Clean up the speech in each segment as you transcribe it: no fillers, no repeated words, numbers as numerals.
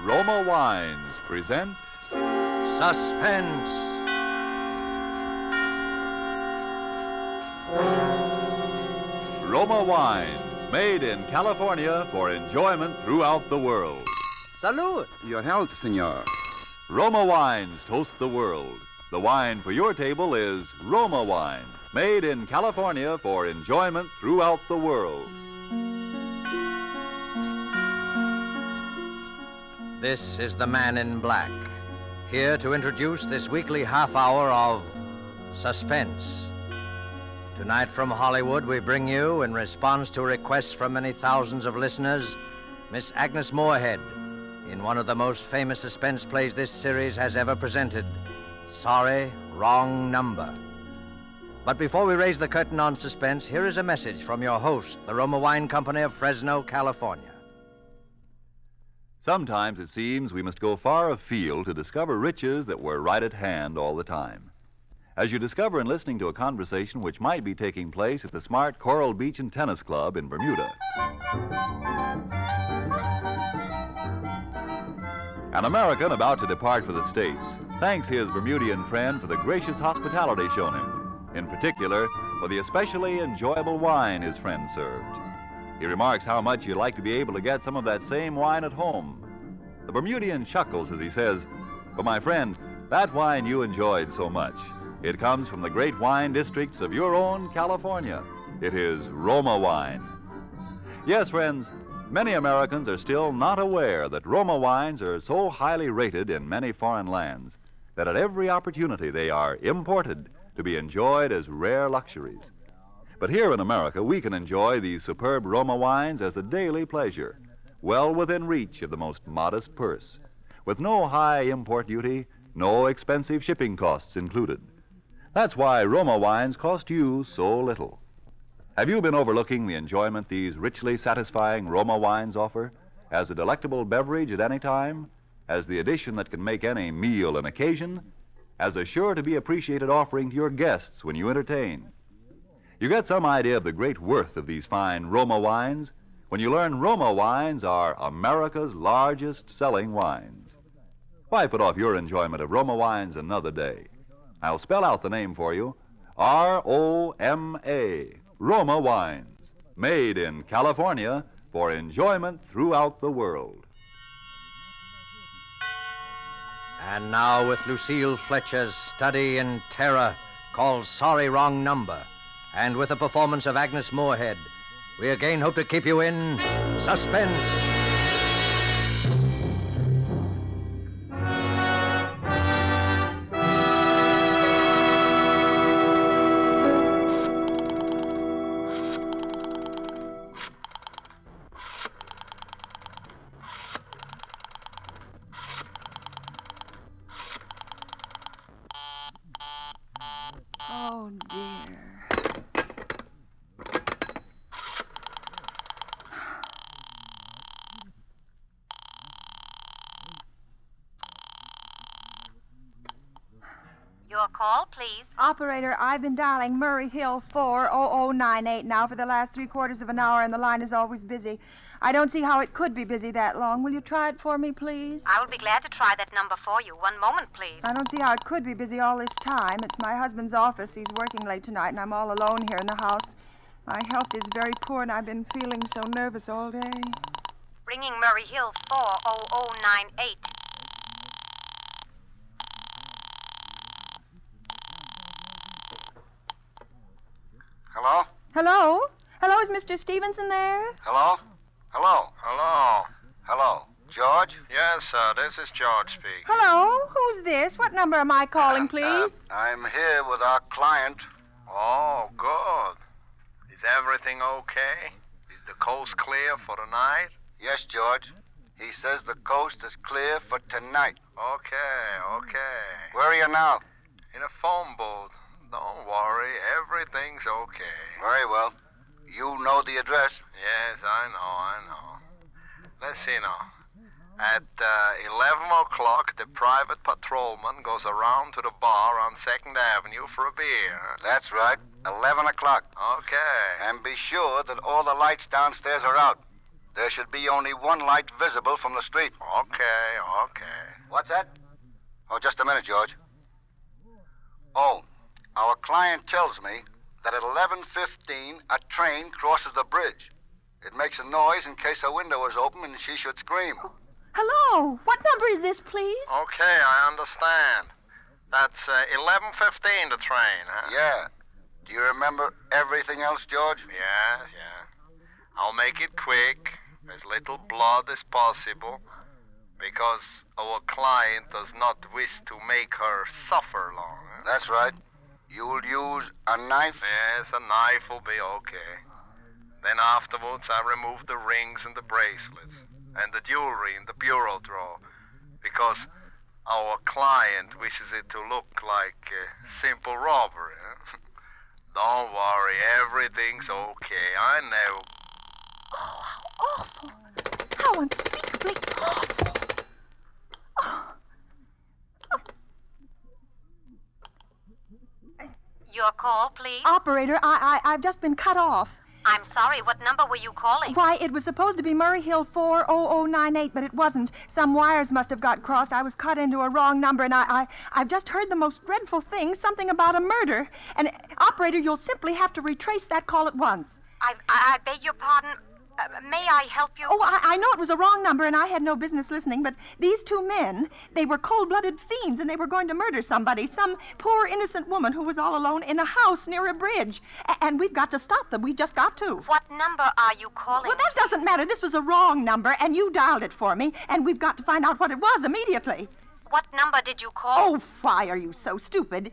Roma Wines present Suspense. Roma Wines, made in California for enjoyment throughout the world. Salud. Your health, senor. Roma Wines toast the world. The wine for your table is Roma Wine, made in California for enjoyment throughout the world. This is the Man in Black, here to introduce this weekly half hour of Suspense. Tonight from Hollywood, we bring you, in response to requests from many thousands of listeners, Miss Agnes Moorehead, in one of the most famous suspense plays this series has ever presented, Sorry, Wrong Number. But before we raise the curtain on Suspense, here is a message from your host, the Roma Wine Company of Fresno, California. Sometimes it seems we must go far afield to discover riches that were right at hand all the time. As you discover in listening to a conversation which might be taking place at the smart Coral Beach and Tennis Club in Bermuda. An American about to depart for the States thanks his Bermudian friend for the gracious hospitality shown him, in particular for the especially enjoyable wine his friend served. He remarks how much he'd like to be able to get some of that same wine at home. The Bermudian chuckles as he says, "But my friend, that wine you enjoyed so much, it comes from the great wine districts of your own California. It is Roma wine." Yes, friends, many Americans are still not aware that Roma wines are so highly rated in many foreign lands that at every opportunity they are imported to be enjoyed as rare luxuries. But here in America, we can enjoy these superb Roma wines as a daily pleasure, well within reach of the most modest purse, with no high import duty, no expensive shipping costs included. That's why Roma wines cost you so little. Have you been overlooking the enjoyment these richly satisfying Roma wines offer as a delectable beverage at any time, as the addition that can make any meal an occasion, as a sure to be appreciated offering to your guests when you entertain? You get some idea of the great worth of these fine Roma wines when you learn Roma wines are America's largest selling wines. Why put off your enjoyment of Roma wines another day? I'll spell out the name for you. R-O-M-A, Roma Wines, made in California for enjoyment throughout the world. And now with Lucille Fletcher's study in terror called Sorry, Wrong Number, and with the performance of Agnes Moorehead, we again hope to keep you in suspense. Oh, dear. Your call, please. Operator, I've been dialing Murray Hill 40098 now for the last 3/4 of an hour, and the line is always busy. I don't see how it could be busy that long. Will you try it for me, please? I will be glad to try that number for you. One moment, please. I don't see how it could be busy all this time. It's my husband's office. He's working late tonight, and I'm all alone here in the house. My health is very poor, and I've been feeling so nervous all day. Ringing Murray Hill 40098. Hello? Hello? Hello, is Mr. Stevenson there? Hello? Hello? Hello. Hello? George? Yes, sir, this is George speaking. Hello? Who's this? What number am I calling, please? I'm here with our client. Oh, good. Is everything okay? Is the coast clear for tonight? Yes, George. He says the coast is clear for tonight. Okay. Where are you now? In a phone booth. Don't worry, everything's okay. Very well. You know the address. Yes, I know. Let's see now. At 11 o'clock, the private patrolman goes around to the bar on 2nd Avenue for a beer. That's right. 11 o'clock. Okay. And be sure that all the lights downstairs are out. There should be only one light visible from the street. Okay. What's that? Oh, just a minute, George. Oh, our client tells me that at 11:15 a train crosses the bridge. It makes a noise in case her window is open and she should scream. Oh, hello? What number is this, please? Okay, I understand. That's 11:15, the train, huh? Yeah. Do you remember everything else, George? Yes. I'll make it quick, as little blood as possible, because our client does not wish to make her suffer long. Huh? That's right. You'll use a knife? Yes, a knife will be okay. Then afterwards, I remove the rings and the bracelets, and the jewelry in the bureau drawer, because our client wishes it to look like simple robbery. Huh? Don't worry, everything's okay. I know. Oh, how awful. How unspeakably awful. Oh. Your call, please. Operator, I've just been cut off. I'm sorry, what number were you calling? Why, it was supposed to be Murray Hill 40098, but it wasn't. Some wires must have got crossed. I was cut into a wrong number, and I've just heard the most dreadful thing, something about a murder. And, operator, you'll simply have to retrace that call at once. I beg your pardon. May I help you? Oh, I know it was a wrong number, and I had no business listening, but these two men, they were cold-blooded fiends, and they were going to murder somebody, some poor innocent woman who was all alone in a house near a bridge. And we've got to stop them. We just got to. What number are you calling? Well, that doesn't matter. This was a wrong number, and you dialed it for me, and we've got to find out what it was immediately. What number did you call? Oh, why are you so stupid?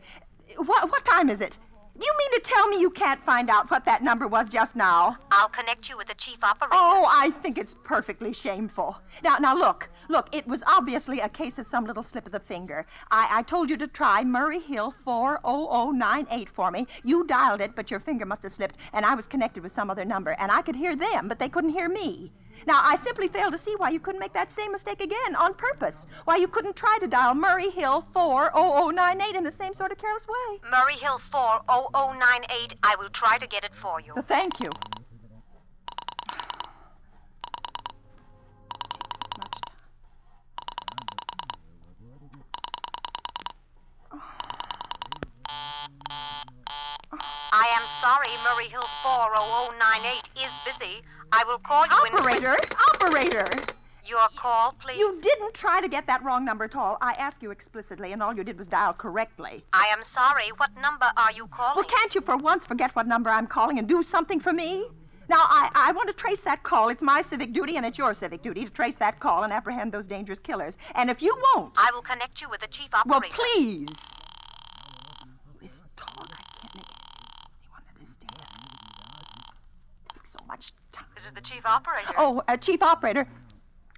What time is it? Do you mean to tell me you can't find out what that number was just now? I'll connect you with the chief operator. Oh, I think it's perfectly shameful. Now, look, it was obviously a case of some little slip of the finger. I told you to try Murray Hill 40098 for me. You dialed it, but your finger must have slipped, and I was connected with some other number, and I could hear them, but they couldn't hear me. Now, I simply fail to see why you couldn't make that same mistake again on purpose. Why you couldn't try to dial Murray Hill 40098 in the same sort of careless way. Murray Hill 40098. I will try to get it for you. Well, thank you. I am sorry, Murray Hill 40098 is busy. I will call you Operator! Your call, please. You didn't try to get that wrong number at all. I asked you explicitly, and all you did was dial correctly. I am sorry. What number are you calling? Well, can't you for once forget what number I'm calling and do something for me? Now, I want to trace that call. It's my civic duty, and it's your civic duty to trace that call and apprehend those dangerous killers. And if you won't... I will connect you with the chief operator. Well, please. This talk, I can't make anyone understand. It takes so much time. This is the chief operator. Oh, Chief Operator,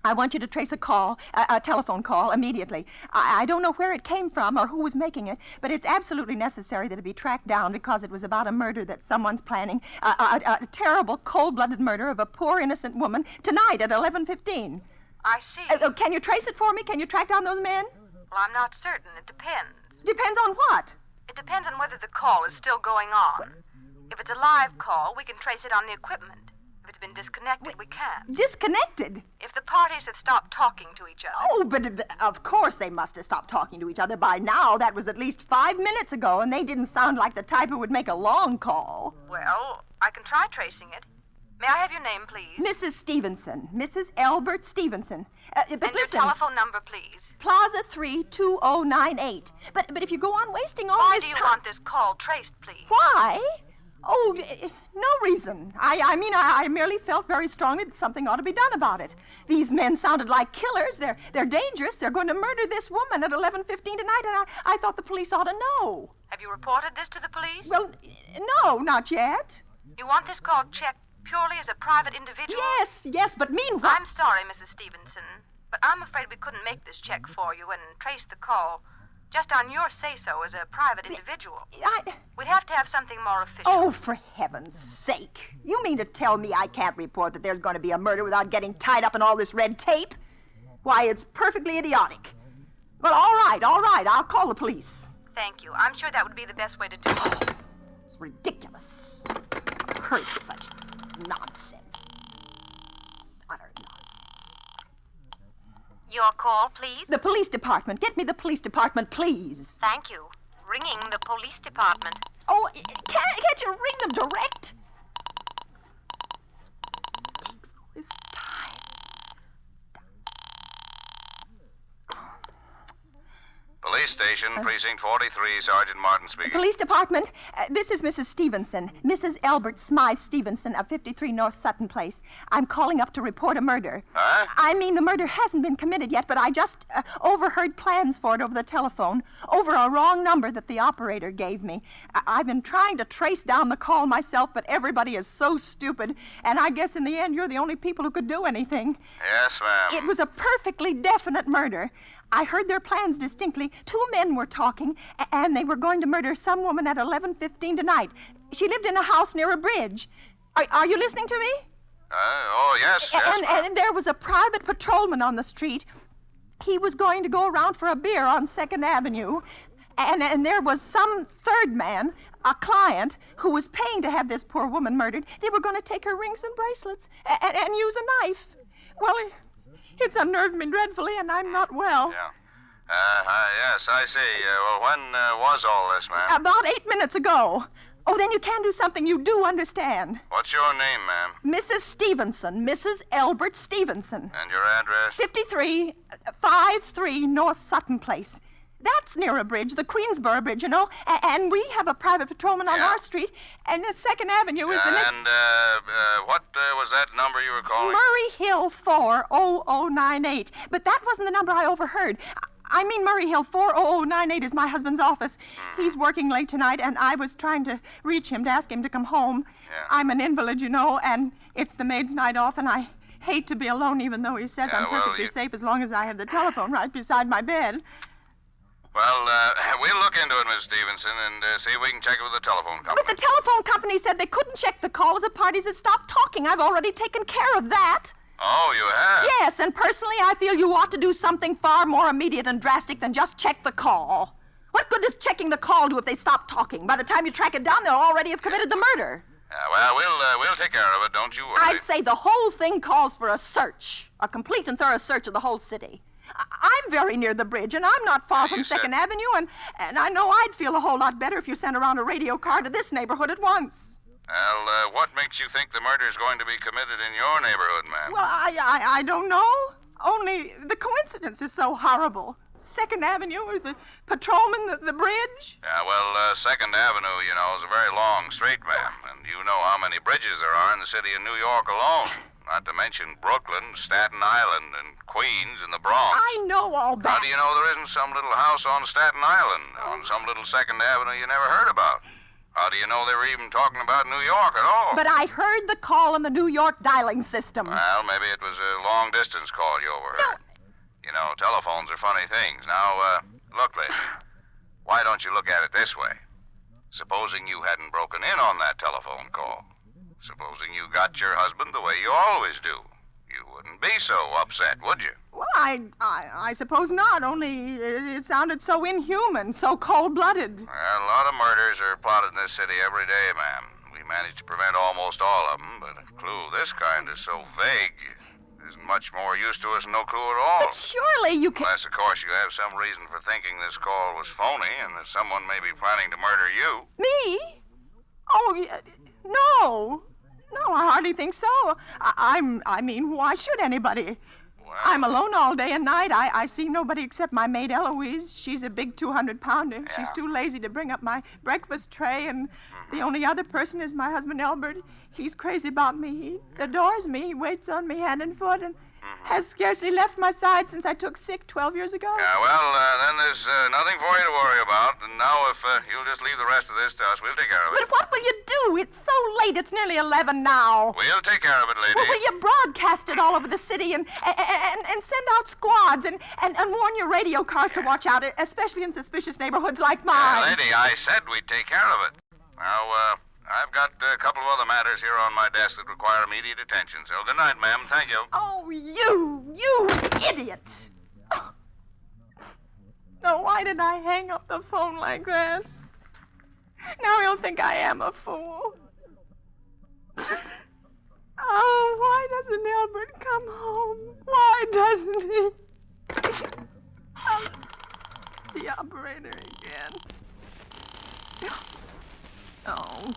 I want you to trace a call, a telephone call, immediately. I don't know where it came from or who was making it, but it's absolutely necessary that it be tracked down because it was about a murder that someone's planning, a terrible, cold-blooded murder of a poor, innocent woman tonight at 11:15. I see. Can you trace it for me? Can you track down those men? Well, I'm not certain. It depends. Depends on what? It depends on whether the call is still going on. If it's a live call, we can trace it on the equipment. If it's been disconnected, we can't. Disconnected? If the parties have stopped talking to each other. Oh, but of course they must have stopped talking to each other by now. That was at least 5 minutes ago, and they didn't sound like the type who would make a long call. Well, I can try tracing it. May I have your name, please? Mrs. Stevenson. Mrs. Albert Stevenson. But and listen, your telephone number, please. Plaza 32098. But if you go on wasting all Why this do you time... want this call traced, please? Why? Oh, no reason. I mean, I merely felt very strongly that something ought to be done about it. These men sounded like killers. They're dangerous. They're going to murder this woman at 11:15 tonight, and I thought the police ought to know. Have you reported this to the police? Well, no, not yet. You want this call checked purely as a private individual? Yes, but meanwhile... I'm sorry, Mrs. Stevenson, but I'm afraid we couldn't make this check for you and trace the call just on your say-so as a private individual. We'd have to have something more official. Oh, for heaven's sake. You mean to tell me I can't report that there's going to be a murder without getting tied up in all this red tape? Why, it's perfectly idiotic. Well, all right. I'll call the police. Thank you. I'm sure that would be the best way to do it. It's ridiculous. Curse such nonsense. Utter call, please? The police department. Get me the police department, please. Thank you. Ringing the police department. Oh, can't you ring them direct? This time. Police station, precinct 43, Sergeant Martin speaking. Police department, this is Mrs. Stevenson, Mrs. Albert Smythe Stevenson of 53 North Sutton Place. I'm calling up to report a murder. Huh? I mean, the murder hasn't been committed yet, but I just overheard plans for it over the telephone, over a wrong number that the operator gave me. I've been trying to trace down the call myself, but everybody is so stupid, and I guess in the end you're the only people who could do anything. Yes, ma'am. It was a perfectly definite murder. I heard their plans distinctly. 2 men were talking, and they were going to murder some woman at 11:15 tonight. She lived in a house near a bridge. Are you listening to me? Yes, ma'am. And there was a private patrolman on the street. He was going to go around for a beer on 2nd Avenue. And there was some third man, a client, who was paying to have this poor woman murdered. They were going to take her rings and bracelets and use a knife. Well, it's unnerved me dreadfully, and I'm not well. Yeah. Yes, I see. When was all this, ma'am? About 8 minutes ago. Oh, then you can do something you do understand. What's your name, ma'am? Mrs. Stevenson, Mrs. Albert Stevenson. And your address? 53 North Sutton Place. That's near a bridge, the Queensboro Bridge, you know. And we have a private patrolman on our street, and 2nd Avenue is the next... And what was that number you were calling? Murray Hill 40098. But that wasn't the number I overheard. I mean, Murray Hill 40098 is my husband's office. He's working late tonight, and I was trying to reach him to ask him to come home. Yeah. I'm an invalid, you know, and it's the maid's night off, and I hate to be alone, even though he says I'm perfectly safe as long as I have the telephone right beside my bed. Well, we'll look into it, Miss Stevenson, and see if we can check it with the telephone company. But the telephone company said they couldn't check the call if the parties had stopped talking. I've already taken care of that. Oh, you have? Yes, and personally, I feel you ought to do something far more immediate and drastic than just check the call. What good does checking the call do if they stop talking? By the time you track it down, they'll already have committed the murder. Well, we'll take care of it, don't you worry. I'd say the whole thing calls for a search, a complete and thorough search of the whole city. I'm very near the bridge, and I'm not far from 2nd Avenue, and I know I'd feel a whole lot better if you sent around a radio car to this neighborhood at once. Well, what makes you think the murder's going to be committed in your neighborhood, ma'am? Well, I don't know. Only the coincidence is so horrible. 2nd Avenue, or the patrolman, the bridge. Yeah, well, 2nd Avenue, you know, is a very long street, ma'am, and you know how many bridges there are in the city of New York alone. Not to mention Brooklyn, Staten Island, and Queens, and the Bronx. I know all that. How do you know there isn't some little house on Staten Island, on some little 2nd Avenue you never heard about? How do you know they were even talking about New York at all? But I heard the call on the New York dialing system. Well, maybe it was a long-distance call you overheard. No. You know, telephones are funny things. Now, look, lady, why don't you look at it this way? Supposing you hadn't broken in on that telephone call. Supposing you got your husband the way you always do. You wouldn't be so upset, would you? Well, I suppose not, only it sounded so inhuman, so cold-blooded. Well, a lot of murders are plotted in this city every day, ma'am. We managed to prevent almost all of them, but a clue this kind is so vague, isn't much more use to us than no clue at all. But surely you can... Unless, of course, you have some reason for thinking this call was phony and that someone may be planning to murder you. Me? Oh, no. No, I hardly think so. I mean, why should anybody? Well, I'm alone all day and night. I see nobody except my maid Eloise. She's a big 200-pounder. Yeah. She's too lazy to bring up my breakfast tray, and the only other person is my husband Albert. He's crazy about me. He adores me. He waits on me hand and foot and has scarcely left my side since I took sick 12 years ago. Yeah, well, then there's nothing for you to worry about. And now, if you'll just leave the rest of this to us, we'll take care of it. But what will you do? It's so late. It's nearly 11 now. We'll take care of it, lady. Well, will you broadcast it all over the city and send out squads and warn your radio cars to watch out, especially in suspicious neighborhoods like mine? Lady, I said we'd take care of it. Now, I've got a couple of other matters here on my desk that require immediate attention. So good night, ma'am. Thank you. Oh, you idiot. Oh, why did I hang up the phone like that? Now he'll think I am a fool. Oh, why doesn't Albert come home? Why doesn't he? operator again. Oh.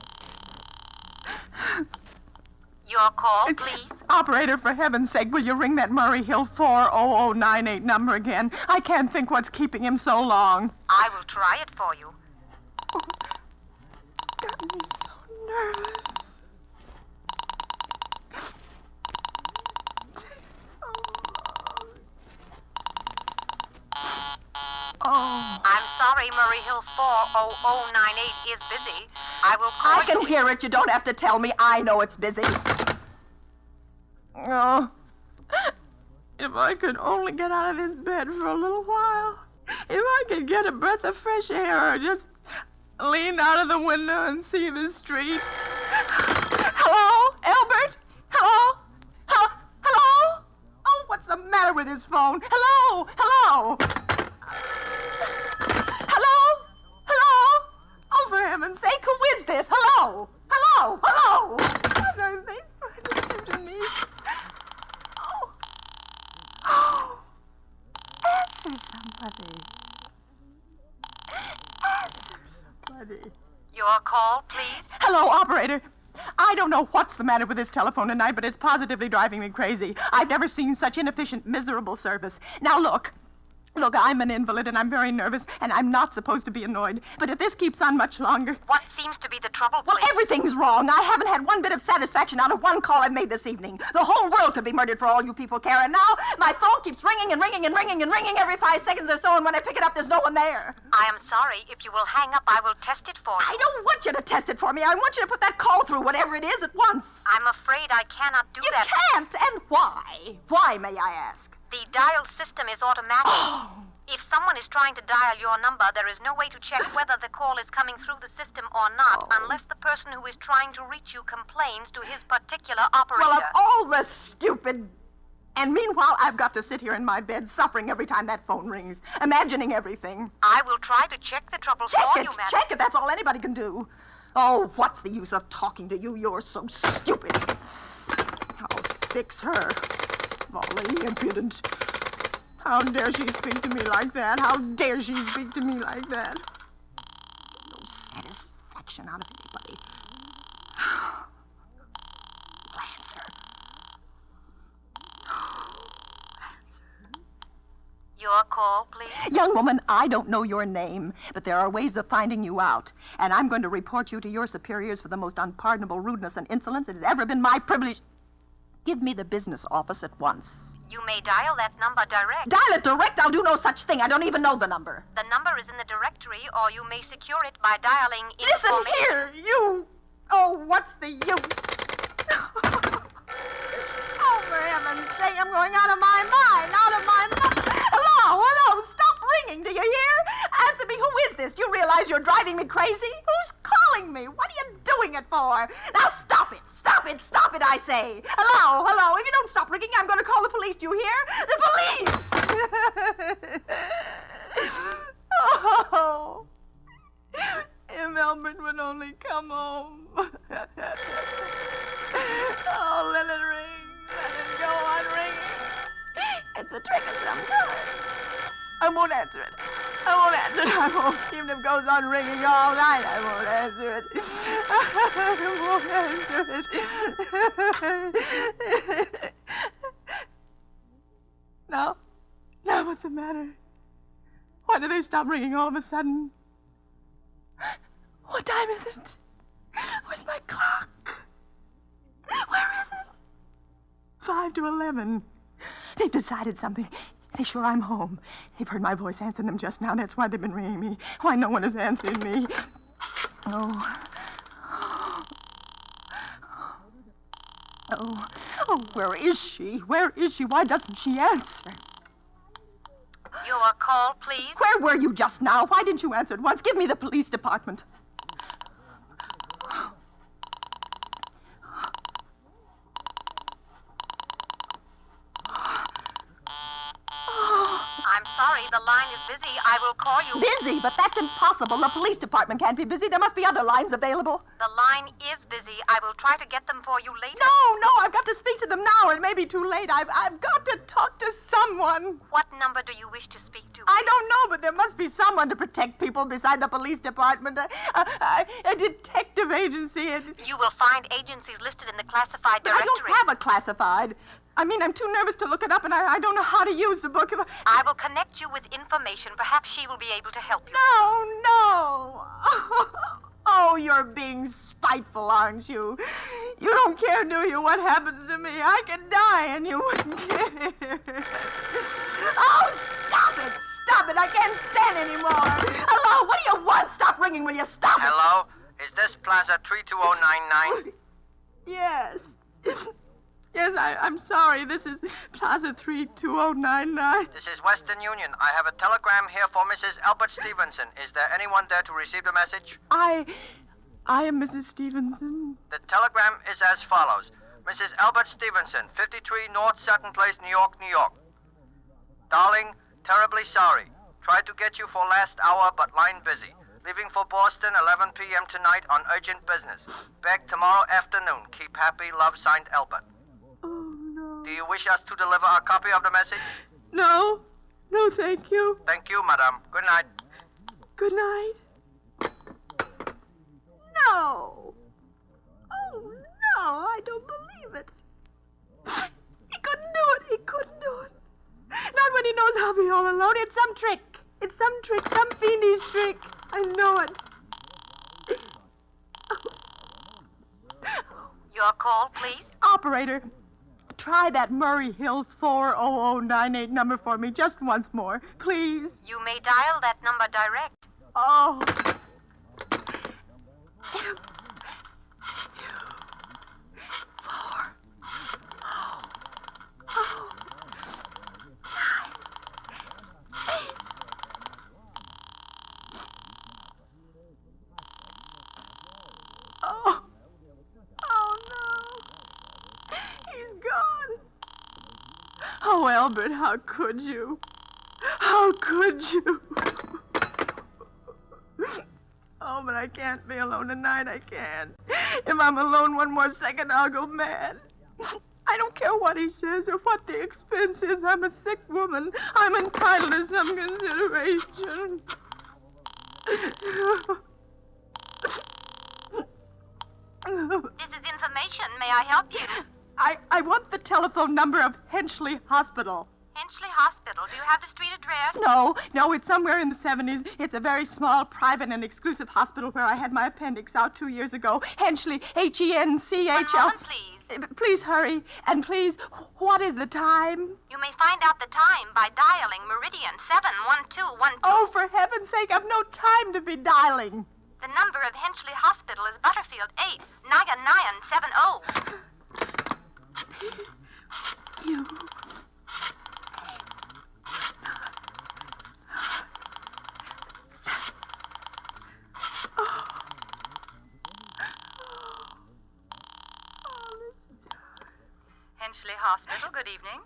Your call, please. Operator, for heaven's sake, will you ring that Murray Hill 40098 number again? I can't think what's keeping him so long. I will try it for you. Oh, got me so nervous. Takes so long. Oh. I'm sorry, Murray Hill 40098 is busy. I will call I can hear it. You don't have to tell me. I know it's busy. Oh, if I could only get out of this bed for a little while. If I could get a breath of fresh air or just lean out of the window and see the street. Hello? Albert? Hello? Hello? Oh, what's the matter with his phone? Hello? Hello? Hello? Oh, for heaven's sake, who is this? Hello? What are they trying to do to me? Oh. Answer somebody. Your call, please. Hello, operator. I don't know what's the matter with this telephone tonight, but it's positively driving me crazy. I've never seen such inefficient, miserable service. Now, look, I'm an invalid, and I'm very nervous, and I'm not supposed to be annoyed. But if this keeps on much longer... What seems to be the trouble, Well, please? everything's wrong. I haven't had one bit of satisfaction out of one call I've made this evening. The whole world could be murdered for all you people care, and now my phone keeps ringing and ringing and ringing and ringing every 5 seconds or so, and when I pick it up, there's no one there. I am sorry. If you will hang up, I will test it for you. I don't want you to test it for me. I want you to put that call through, whatever it is, at once. I'm afraid I cannot do that. You can't, and why? Why, may I ask? The dial system is automatic. Oh. If someone is trying to dial your number, there is no way to check whether the call is coming through the system or not, unless the person who is trying to reach you complains to his particular operator. Well, of all the stupid... And meanwhile, I've got to sit here in my bed, suffering every time that phone rings, imagining everything. I will try to check the trouble for you, madam. Check it. That's all anybody can do. Oh, what's the use of talking to you? You're so stupid. I'll fix her. Volley, impudent. How dare she speak to me like that? How dare she speak to me like that? No satisfaction out of anybody. Answer. Your call, please. Young woman, I don't know your name, but there are ways of finding you out. And I'm going to report you to your superiors for the most unpardonable rudeness and insolence it has ever been my privilege. Give me the business office at once. You may dial that number direct. Dial it direct? I'll do no such thing. I don't even know the number. The number is in the directory, or you may secure it by dialing Listen here, you... Oh, what's the use? Oh, for heaven's sake, I'm going out of my mind, Hello, stop ringing, do you hear? Answer me, who is this? You realize you're driving me crazy? Who's calling me? What are you doing it for? Now stop it, I say. Hello, if you don't stop ringing, I'm going to call the police, do you hear? The police! Oh, if Albert would only come home. Oh, let it ring. Let it go on ringing. It's a trick of some kind. I won't answer it. I won't. Even if it goes on ringing all night, I won't answer it. Now what's the matter? Why do they stop ringing all of a sudden? What time is it? Where's my clock? Where is it? 5 to 11. They've decided something. They're sure I'm home. They've heard my voice answering them just now. That's why they've been ringing me. Why no one has answered me. Oh, where is she? Why doesn't she answer? Your call, please. Where were you just now? Why didn't you answer at once? Give me the police department. I'm sorry, sorry, the line is busy. I will call you. Busy? But that's impossible. The police department can't be busy. There must be other lines available. The line is busy. I will try to get them for you later. No, I've got to speak to them now. It may be too late. I've got to talk to someone. What number do you wish to speak to? I don't know, but there must be someone to protect people beside the police department. A detective agency. You will find agencies listed in the classified But directory. I don't have a classified. I mean, I'm too nervous to look it up, and I don't know how to use the book. I will connect you with information. Perhaps she will be able to help you. No. Oh, you're being spiteful, aren't you? You don't care, do you, what happens to me? I could die, and you wouldn't care. Oh, stop it. I can't stand anymore. Hello, what do you want? Stop ringing, will you? Stop it. Hello? Is this Plaza 32099? Yes. Yes, I'm sorry. This is Plaza 32099. This is Western Union. I have a telegram here for Mrs. Albert Stevenson. Is there anyone there to receive the message? I am Mrs. Stevenson. The telegram is as follows. Mrs. Albert Stevenson, 53 North Sutton Place, New York, New York. Darling, terribly sorry. Tried to get you for last hour, but line busy. Leaving for Boston, 11 p.m. tonight on urgent business. Back tomorrow afternoon. Keep happy. Love, signed Albert. Oh, no. Do you wish us to deliver a copy of the message? No, thank you. Thank you, madam. Good night. Good night. No. Oh, no, I don't believe it. He couldn't do it. Not when he knows I'll be all alone. It's some trick, some fiendish trick. I know it. Your call, please. Operator, try that Murray Hill 40098 number for me just once more, please. You may dial that number direct. Oh. Oh, Albert, how could you? How could you? Oh, but I can't be alone tonight. I can't. If I'm alone one more second, I'll go mad. I don't care what he says or what the expense is. I'm a sick woman. I'm entitled to some consideration. This is information. May I help you? I want the telephone number of Henchley Hospital. Henchley Hospital. Do you have the street address? No, it's somewhere in the 70s. It's a very small, private, and exclusive hospital where I had my appendix out 2 years ago. Henchley, Henchl. 1 moment, please. Please hurry. And please, what is the time? You may find out the time by dialing Meridian 71212. Oh, for heaven's sake, I've no time to be dialing. The number of Henchley Hospital is Butterfield 89970. You. Henchley Hospital, good evening.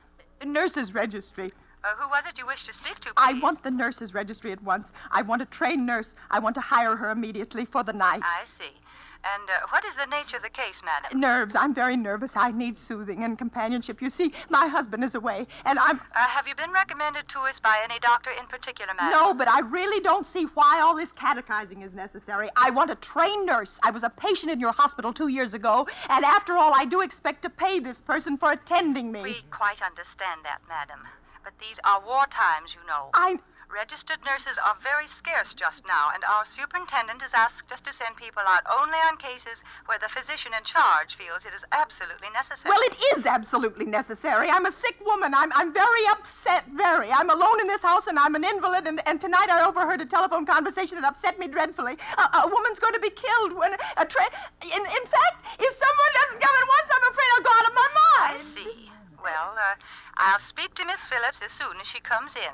Nurses' registry. Who was it you wished to speak to, please? I want the nurses' registry at once. I want a trained nurse. I want to hire her immediately for the night. I see. And what is the nature of the case, madam? Nerves. I'm very nervous. I need soothing and companionship. You see, my husband is away, and I'm... Have you been recommended to us by any doctor in particular, madam? No, but I really don't see why all this catechizing is necessary. I want a trained nurse. I was a patient in your hospital 2 years ago, and after all, I do expect to pay this person for attending me. We quite understand that, madam. But these are war times, you know. Registered nurses are very scarce just now, and our superintendent has asked us to send people out only on cases where the physician in charge feels it is absolutely necessary. Well, it is absolutely necessary. I'm a sick woman. I'm very upset, very. I'm alone in this house, and I'm an invalid, and tonight I overheard a telephone conversation that upset me dreadfully. A woman's going to be killed when a train... In fact, if someone doesn't come at once, I'm afraid I'll go out of my mind. I see. Well, I'll speak to Miss Phillips as soon as she comes in.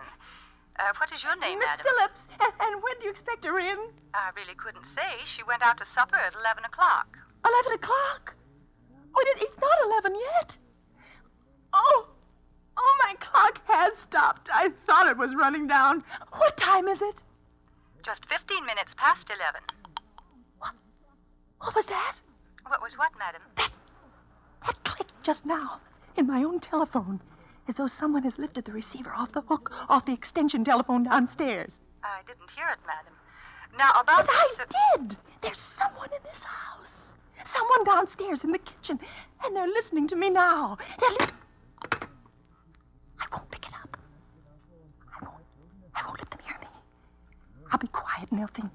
What is your name, Miss madam? Phillips. And when do you expect her in? I really couldn't say. She went out to supper at 11 o'clock. 11 o'clock? Oh, it's not 11 yet. Oh, my clock has stopped. I thought it was running down. What time is it? Just 15 minutes past 11. What was that? What was what, madam? That clicked just now in my own telephone, as though someone has lifted the receiver off the hook, off the extension telephone downstairs. I didn't hear it, madam. Now, about But this... I did. There's someone in this house. Someone downstairs in the kitchen, and they're listening to me now. I won't pick it up. I won't let them hear me. I'll be quiet and they'll think.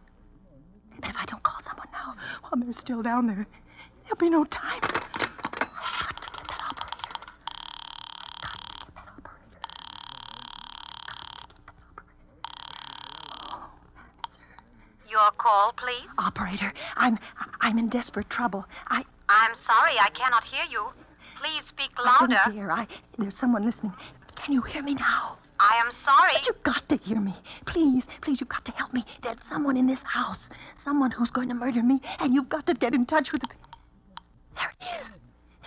But if I don't call someone now, while they're still down there, there'll be no time. I've got to get that operator. Oh, answer. Your call, please? Operator, I'm in desperate trouble. I'm sorry, I cannot hear you. Please speak louder. Oh, dear, there's someone listening. Can you hear me now? I am sorry. But you've got to hear me. Please, you've got to help me. There's someone in this house. Someone who's going to murder me, and you've got to get in touch with the... There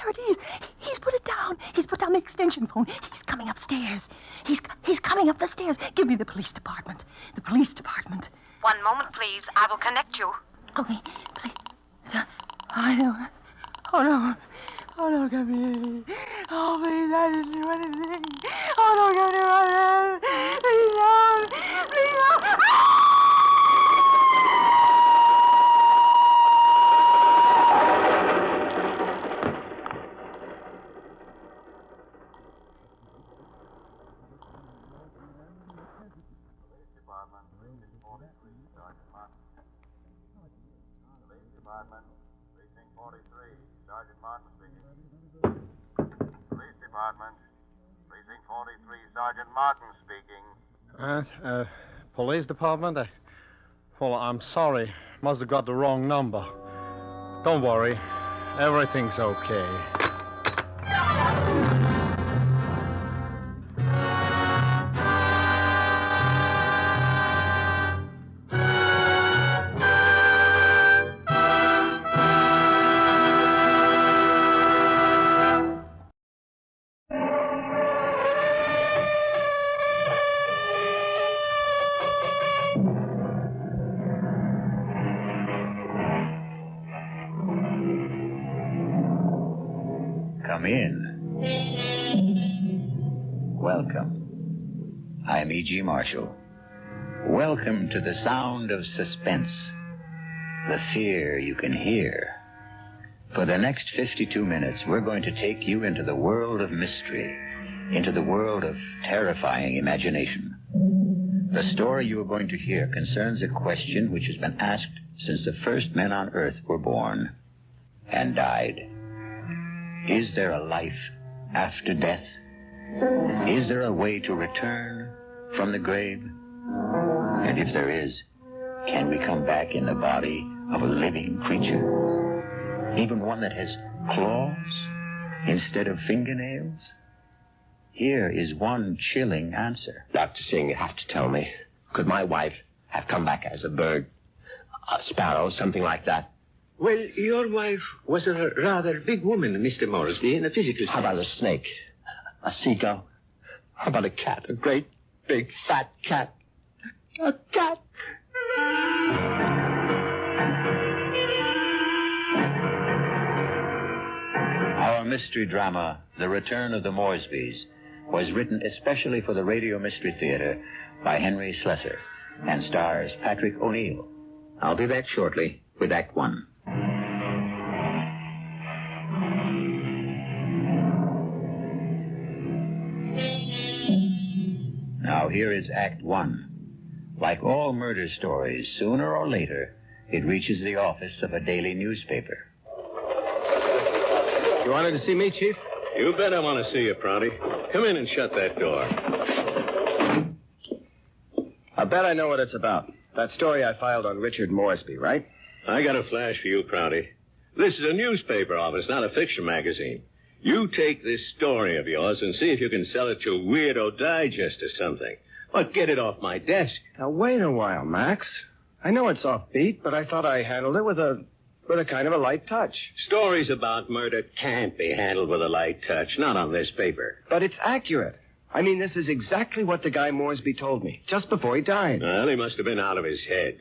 it is. He's put it down. He's put down the extension phone. He's coming upstairs. He's coming up the stairs. Give me the police department. The police department. One moment, please. I will connect you. Okay, please. I don't... Oh, no. Oh, don't come here. Oh, please, I didn't do anything. Oh, don't come near my bed. Please don't. Please don't. Police Department, Precinct 43, Sergeant Martin. Police Department, Precinct 43, Sergeant Martin speaking. Police Department, Precinct 43, Sergeant Martin speaking. Police Department? Well, I'm sorry. Must have got the wrong number. Don't worry. Everything's okay. Come in. Welcome. I'm E.G. Marshall. Welcome to the sound of suspense, the fear you can hear. For the next 52 minutes, we're going to take you into the world of mystery, into the world of terrifying imagination. The story you are going to hear concerns a question which has been asked since the first men on Earth were born and died. Is there a life after death? Is there a way to return from the grave? And if there is, can we come back in the body of a living creature? Even one that has claws instead of fingernails? Here is one chilling answer. Dr. Singh, you have to tell me. Could my wife have come back as a bird, a sparrow, something like that? Well, your wife was a rather big woman, Mr. Moresby, in a physical sense. How about a snake? A seagull? How about a cat? A great, big, fat cat? A cat? Our mystery drama, The Return of the Moresbys, was written especially for the Radio Mystery Theater by Henry Slessor and stars Patrick O'Neill. I'll be back shortly with Act One. Now here is Act One. Like all murder stories, sooner or later, it reaches the office of a daily newspaper. You wanted to see me, Chief? You bet I want to see you, Prouty. Come in and shut that door. I bet I know what it's about. That story I filed on Richard Moresby, right? I got a flash for you, Prouty. This is a newspaper office, not a fiction magazine. You take this story of yours and see if you can sell it to Weirdo Digest or something. But get it off my desk. Now, wait a while, Max. I know it's offbeat, but I thought I handled it with a kind of a light touch. Stories about murder can't be handled with a light touch, not on this paper. But it's accurate. I mean, this is exactly what the guy Moresby told me, just before he died. Well, he must have been out of his head.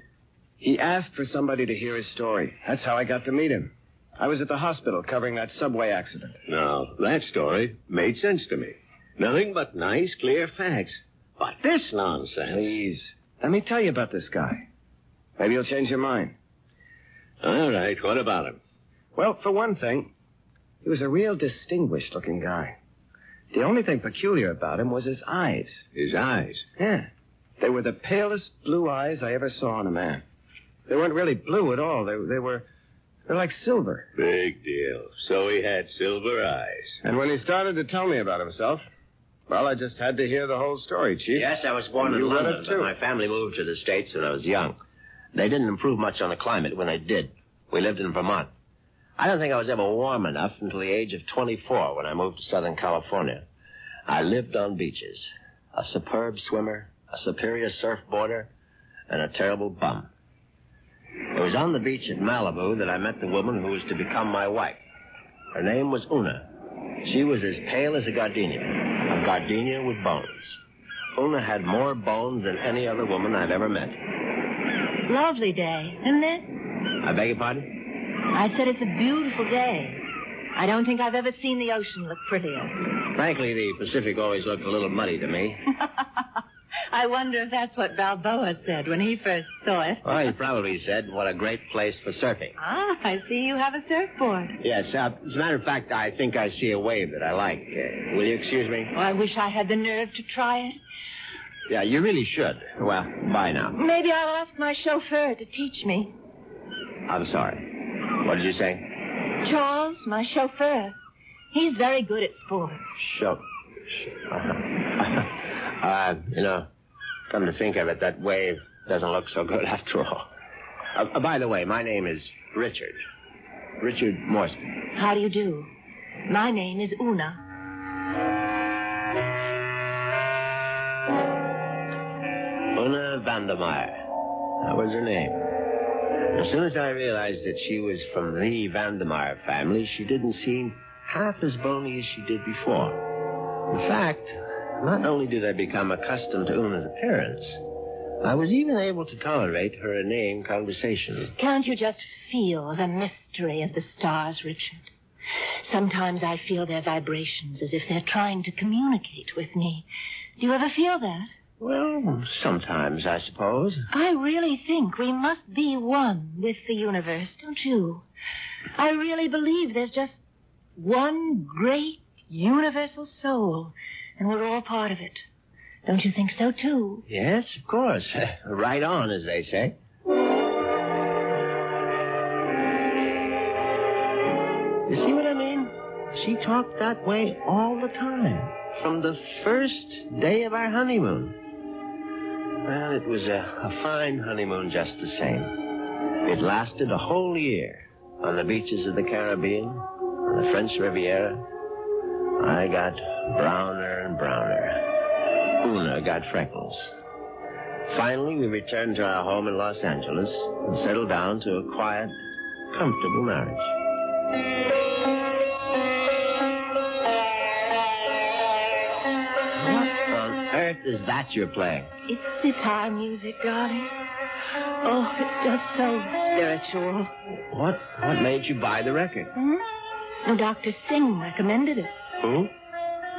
He asked for somebody to hear his story. That's how I got to meet him. I was at the hospital covering that subway accident. Now, that story made sense to me. Nothing but nice, clear facts. But this nonsense... Please, let me tell you about this guy. Maybe you'll change your mind. All right, what about him? Well, for one thing, he was a real distinguished-looking guy. The only thing peculiar about him was his eyes. His eyes? Yeah. They were the palest blue eyes I ever saw on a man. They weren't really blue at all. They're like silver. Big deal. So he had silver eyes. And when he started to tell me about himself, well, I just had to hear the whole story, Chief. Yes, I was born in You read London, it, too. but my family moved to the States when I was young. They didn't improve much on the climate when they did. We lived in Vermont. I don't think I was ever warm enough until the age of 24 when I moved to Southern California. I lived on beaches. A superb swimmer, a superior surfboarder, and a terrible bum. It was on the beach at Malibu that I met the woman who was to become my wife. Her name was Una. She was as pale as a gardenia with bones. Una had more bones than any other woman I've ever met. Lovely day, isn't it? I beg your pardon? I said it's a beautiful day. I don't think I've ever seen the ocean look prettier. Frankly, the Pacific always looked a little muddy to me. I wonder if that's what Balboa said when he first saw it. Well, he probably said, what a great place for surfing. Ah, I see you have a surfboard. Yes, as a matter of fact, I think I see a wave that I like. Will you excuse me? Oh, I wish I had the nerve to try it. Yeah, you really should. Well, bye now. Maybe I'll ask my chauffeur to teach me. I'm sorry. What did you say? Charles, my chauffeur. He's very good at sports. Come to think of it, that wave doesn't look so good after all. By the way, my name is Richard. Richard Moresby. How do you do? My name is Una. Una Vandermeyer. That was her name. As soon as I realized that she was from the Vandermeyer family, she didn't seem half as bony as she did before. In fact, not only did I become accustomed to Una's appearance, I was even able to tolerate her inane conversation. Can't you just feel the mystery of the stars, Richard? Sometimes I feel their vibrations as if they're trying to communicate with me. Do you ever feel that? Well, sometimes, I suppose. I really think we must be one with the universe, don't you? I really believe there's just one great universal soul, and we're all part of it. Don't you think so, too? Yes, of course. Right on, as they say. You see what I mean? She talked that way all the time, from the first day of our honeymoon. Well, it was a fine honeymoon just the same. It lasted a whole year on the beaches of the Caribbean, on the French Riviera. I got browner and browner. Una got freckles. Finally, we returned to our home in Los Angeles and settled down to a quiet, comfortable marriage. Is that you're playing? It's sitar music, darling. Oh, it's just so spiritual. What made you buy the record? Oh, Dr. Singh recommended it. Who?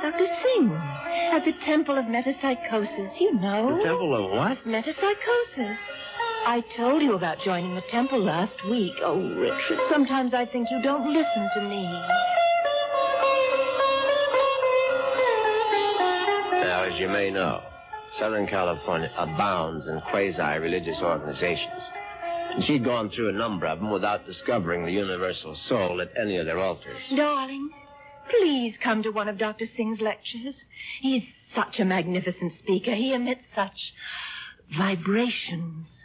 Dr. Singh, at the Temple of Metapsychosis, you know. The Temple of what? Metapsychosis. I told you about joining the temple last week. Oh, Richard, sometimes I think you don't listen to me. Now, as you may know, Southern California abounds in quasi-religious organizations. And she'd gone through a number of them without discovering the universal soul at any of their altars. Darling, please come to one of Dr. Singh's lectures. He's such a magnificent speaker. He emits such vibrations.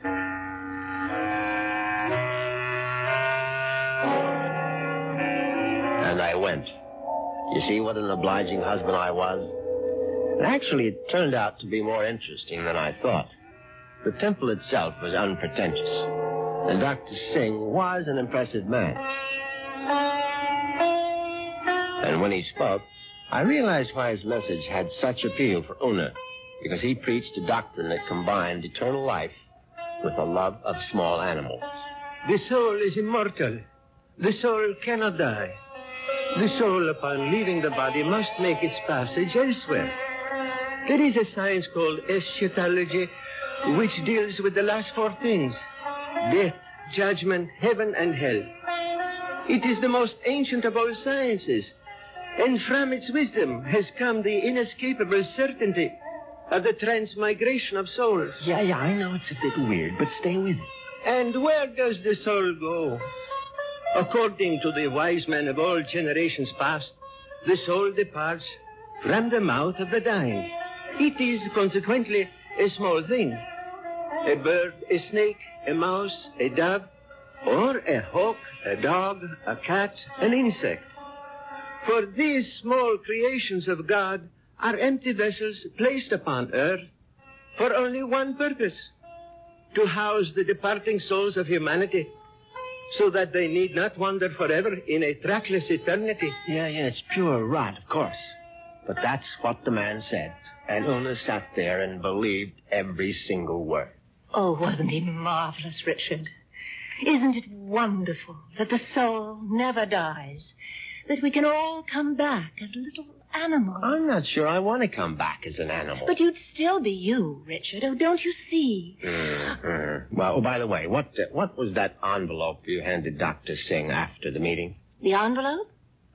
And I went. You see what an obliging husband I was? Actually, it turned out to be more interesting than I thought. The temple itself was unpretentious, and Dr. Singh was an impressive man. And when he spoke, I realized why his message had such appeal for Una, because he preached a doctrine that combined eternal life with a love of small animals. The soul is immortal. The soul cannot die. The soul, upon leaving the body, must make its passage elsewhere. There is a science called eschatology, which deals with the last four things: death, judgment, heaven, and hell. It is the most ancient of all sciences, and from its wisdom has come the inescapable certainty of the transmigration of souls. Yeah, I know it's a bit weird, but stay with it. And where does the soul go? According to the wise men of all generations past, the soul departs from the mouth of the dying. It is consequently a small thing. A bird, a snake, a mouse, a dove, or a hawk, a dog, a cat, an insect. For these small creations of God are empty vessels placed upon earth for only one purpose: to house the departing souls of humanity, so that they need not wander forever in a trackless eternity. Yeah, it's pure rot, of course. But that's what the man said. And Una sat there and believed every single word. Oh, wasn't he marvelous, Richard? Isn't it wonderful that the soul never dies? That we can all come back as little animals? I'm not sure I want to come back as an animal. But you'd still be you, Richard. Oh, don't you see? Well, by the way, what was that envelope you handed Dr. Singh after the meeting? The envelope?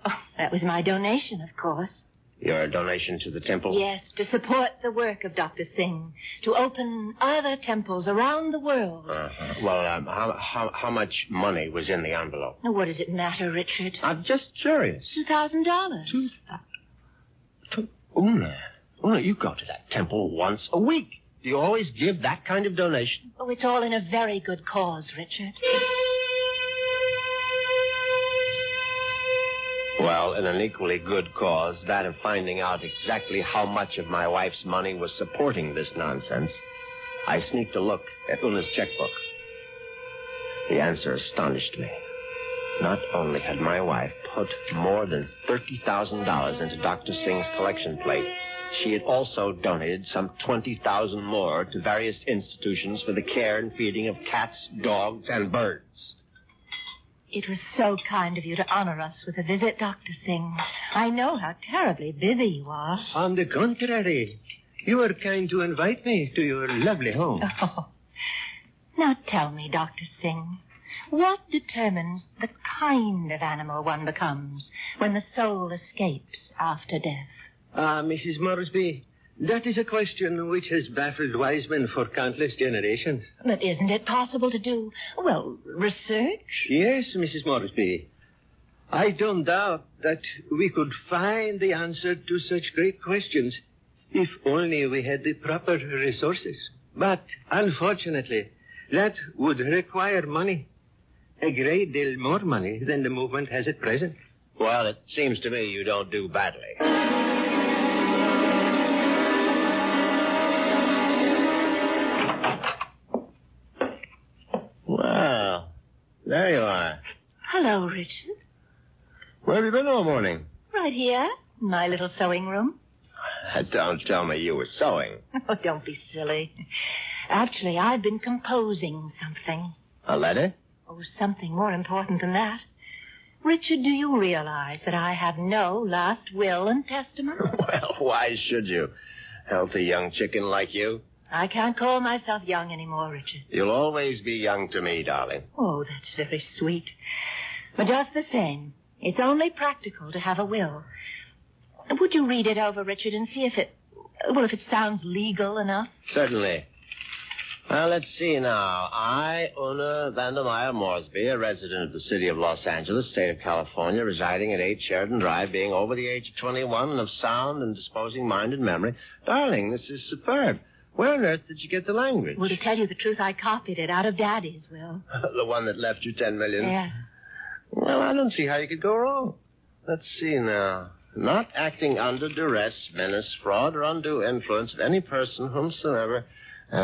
Oh, that was my donation, of course. Your donation to the temple? Yes, to support the work of Dr. Singh, to open other temples around the world. Well, how much money was in the envelope? Now, what does it matter, Richard? I'm just curious. $2,000. Una, you go to that temple once a week. Do you always give that kind of donation? Oh, it's all in a very good cause, Richard. Well, in an equally good cause, that of finding out exactly how much of my wife's money was supporting this nonsense, I sneaked a look at Una's checkbook. The answer astonished me. Not only had my wife put more than $30,000 into Dr. Singh's collection plate, she had also donated some $20,000 more to various institutions for the care and feeding of cats, dogs, and birds. It was so kind of you to honor us with a visit, Dr. Singh. I know how terribly busy you are. On the contrary, you were kind to invite me to your lovely home. Oh. Now tell me, Dr. Singh, what determines the kind of animal one becomes when the soul escapes after death? Mrs. Moresby, that is a question which has baffled wise men for countless generations. But isn't it possible to do, research? Yes, Mrs. Moresby. I don't doubt that we could find the answer to such great questions if only we had the proper resources. But, unfortunately, that would require money. A great deal more money than the movement has at present. Well, it seems to me you don't do badly. Well, there you are. Hello, Richard. Where have you been all morning? Right here, in my little sewing room. Don't tell me you were sewing. Oh, don't be silly. Actually, I've been composing something. A letter? Oh, something more important than that. Richard, do you realize that I have no last will and testament? Well, why should you? Healthy young chicken like you. I can't call myself young anymore, Richard. You'll always be young to me, darling. Oh, that's very sweet. But just the same, it's only practical to have a will. Would you read it over, Richard, and see if it sounds legal enough? Certainly. Well, let's see now. I, Una Vandermeyer Moresby, a resident of the city of Los Angeles, state of California, residing at 8 Sheridan Drive, being over the age of 21 and of sound and disposing mind and memory. Darling, this is superb. Where on earth did you get the language? Well, to tell you the truth, I copied it out of Daddy's will. The one that left you $10 million? Yes. Well, I don't see how you could go wrong. Let's see now. Not acting under duress, menace, fraud, or undue influence of any person whomsoever... Good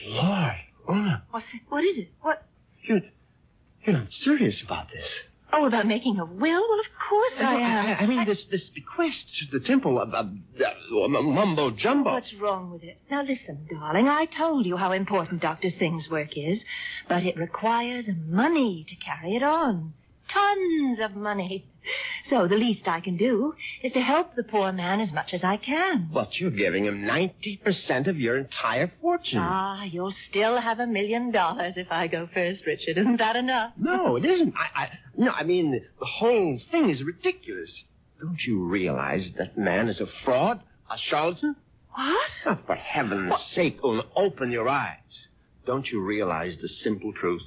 Lord, Una. What is it? What? You're not serious about this. Oh, about making a will? Well, of course I am. I mean, this bequest to the temple of mumbo-jumbo. What's wrong with it? Now, listen, darling, I told you how important Dr. Singh's work is, but it requires money to carry it on. Tons of money. So the least I can do is to help the poor man as much as I can. But you're giving him 90% of your entire fortune. Ah, you'll still have $1 million if I go first, Richard. Isn't that enough? No, it isn't. I mean, the whole thing is ridiculous. Don't you realize that man is a fraud, a charlatan? What? Oh, for heaven's sake, Una, open your eyes. Don't you realize the simple truth?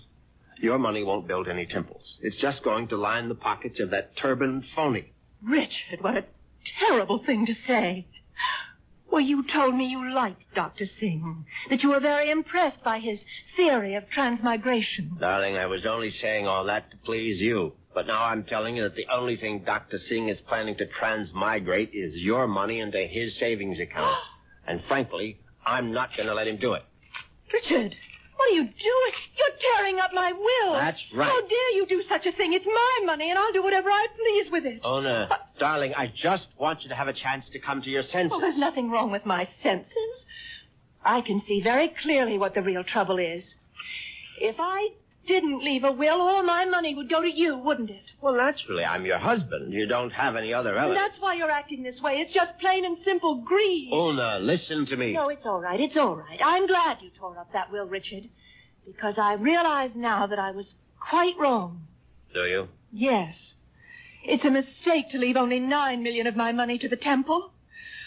Your money won't build any temples. It's just going to line the pockets of that turbaned phony. Richard, what a terrible thing to say. Well, you told me you liked Dr. Singh, that you were very impressed by his theory of transmigration. Darling, I was only saying all that to please you. But now I'm telling you that the only thing Dr. Singh is planning to transmigrate is your money into his savings account. And frankly, I'm not going to let him do it. Richard, what are you doing? You're tearing up my will. That's right. How dare you do such a thing? It's my money, and I'll do whatever I please with it. Ona, darling, I just want you to have a chance to come to your senses. Well, there's nothing wrong with my senses. I can see very clearly what the real trouble is. If I didn't leave a will, all my money would go to you, wouldn't it? Well, naturally, I'm your husband. You don't have any other And evidence. that's why you're acting this way. It's just plain and simple greed. Una, listen to me. No, it's all right. It's all right. I'm glad you tore up that will, Richard, because I realize now that I was quite wrong. Do you? Yes. It's a mistake to leave only $9 million of my money to the temple.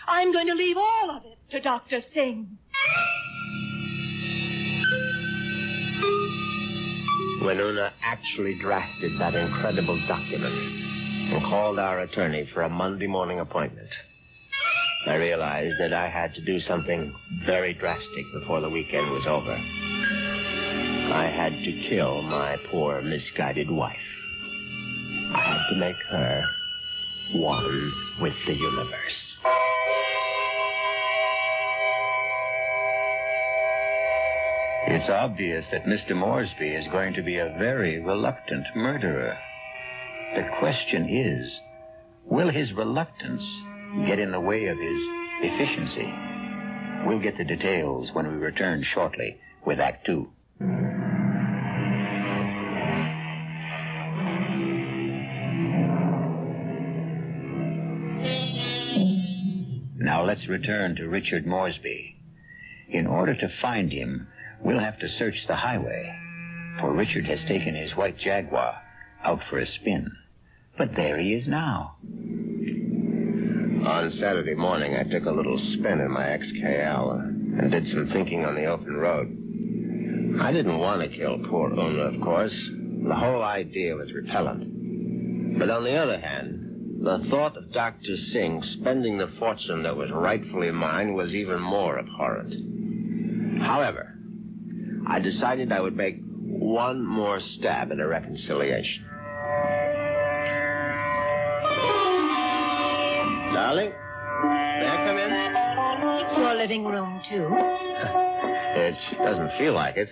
I'm going to leave all of it to Dr. Singh. When Una actually drafted that incredible document and called our attorney for a Monday morning appointment, I realized that I had to do something very drastic before the weekend was over. I had to kill my poor, misguided wife. I had to make her one with the universe. It's obvious that Mr. Moresby is going to be a very reluctant murderer. The question is, will his reluctance get in the way of his efficiency? We'll get the details when we return shortly with Act Two. Now let's return to Richard Moresby. In order to find him, we'll have to search the highway, for Richard has taken his white Jaguar out for a spin. But there he is now. On Saturday morning, I took a little spin in my XKL and did some thinking on the open road. I didn't want to kill poor Una, of course. The whole idea was repellent. But on the other hand, the thought of Dr. Singh spending the fortune that was rightfully mine was even more abhorrent. However, I decided I would make one more stab at a reconciliation. Darling, may I come in? It's your living room, too. It doesn't feel like it.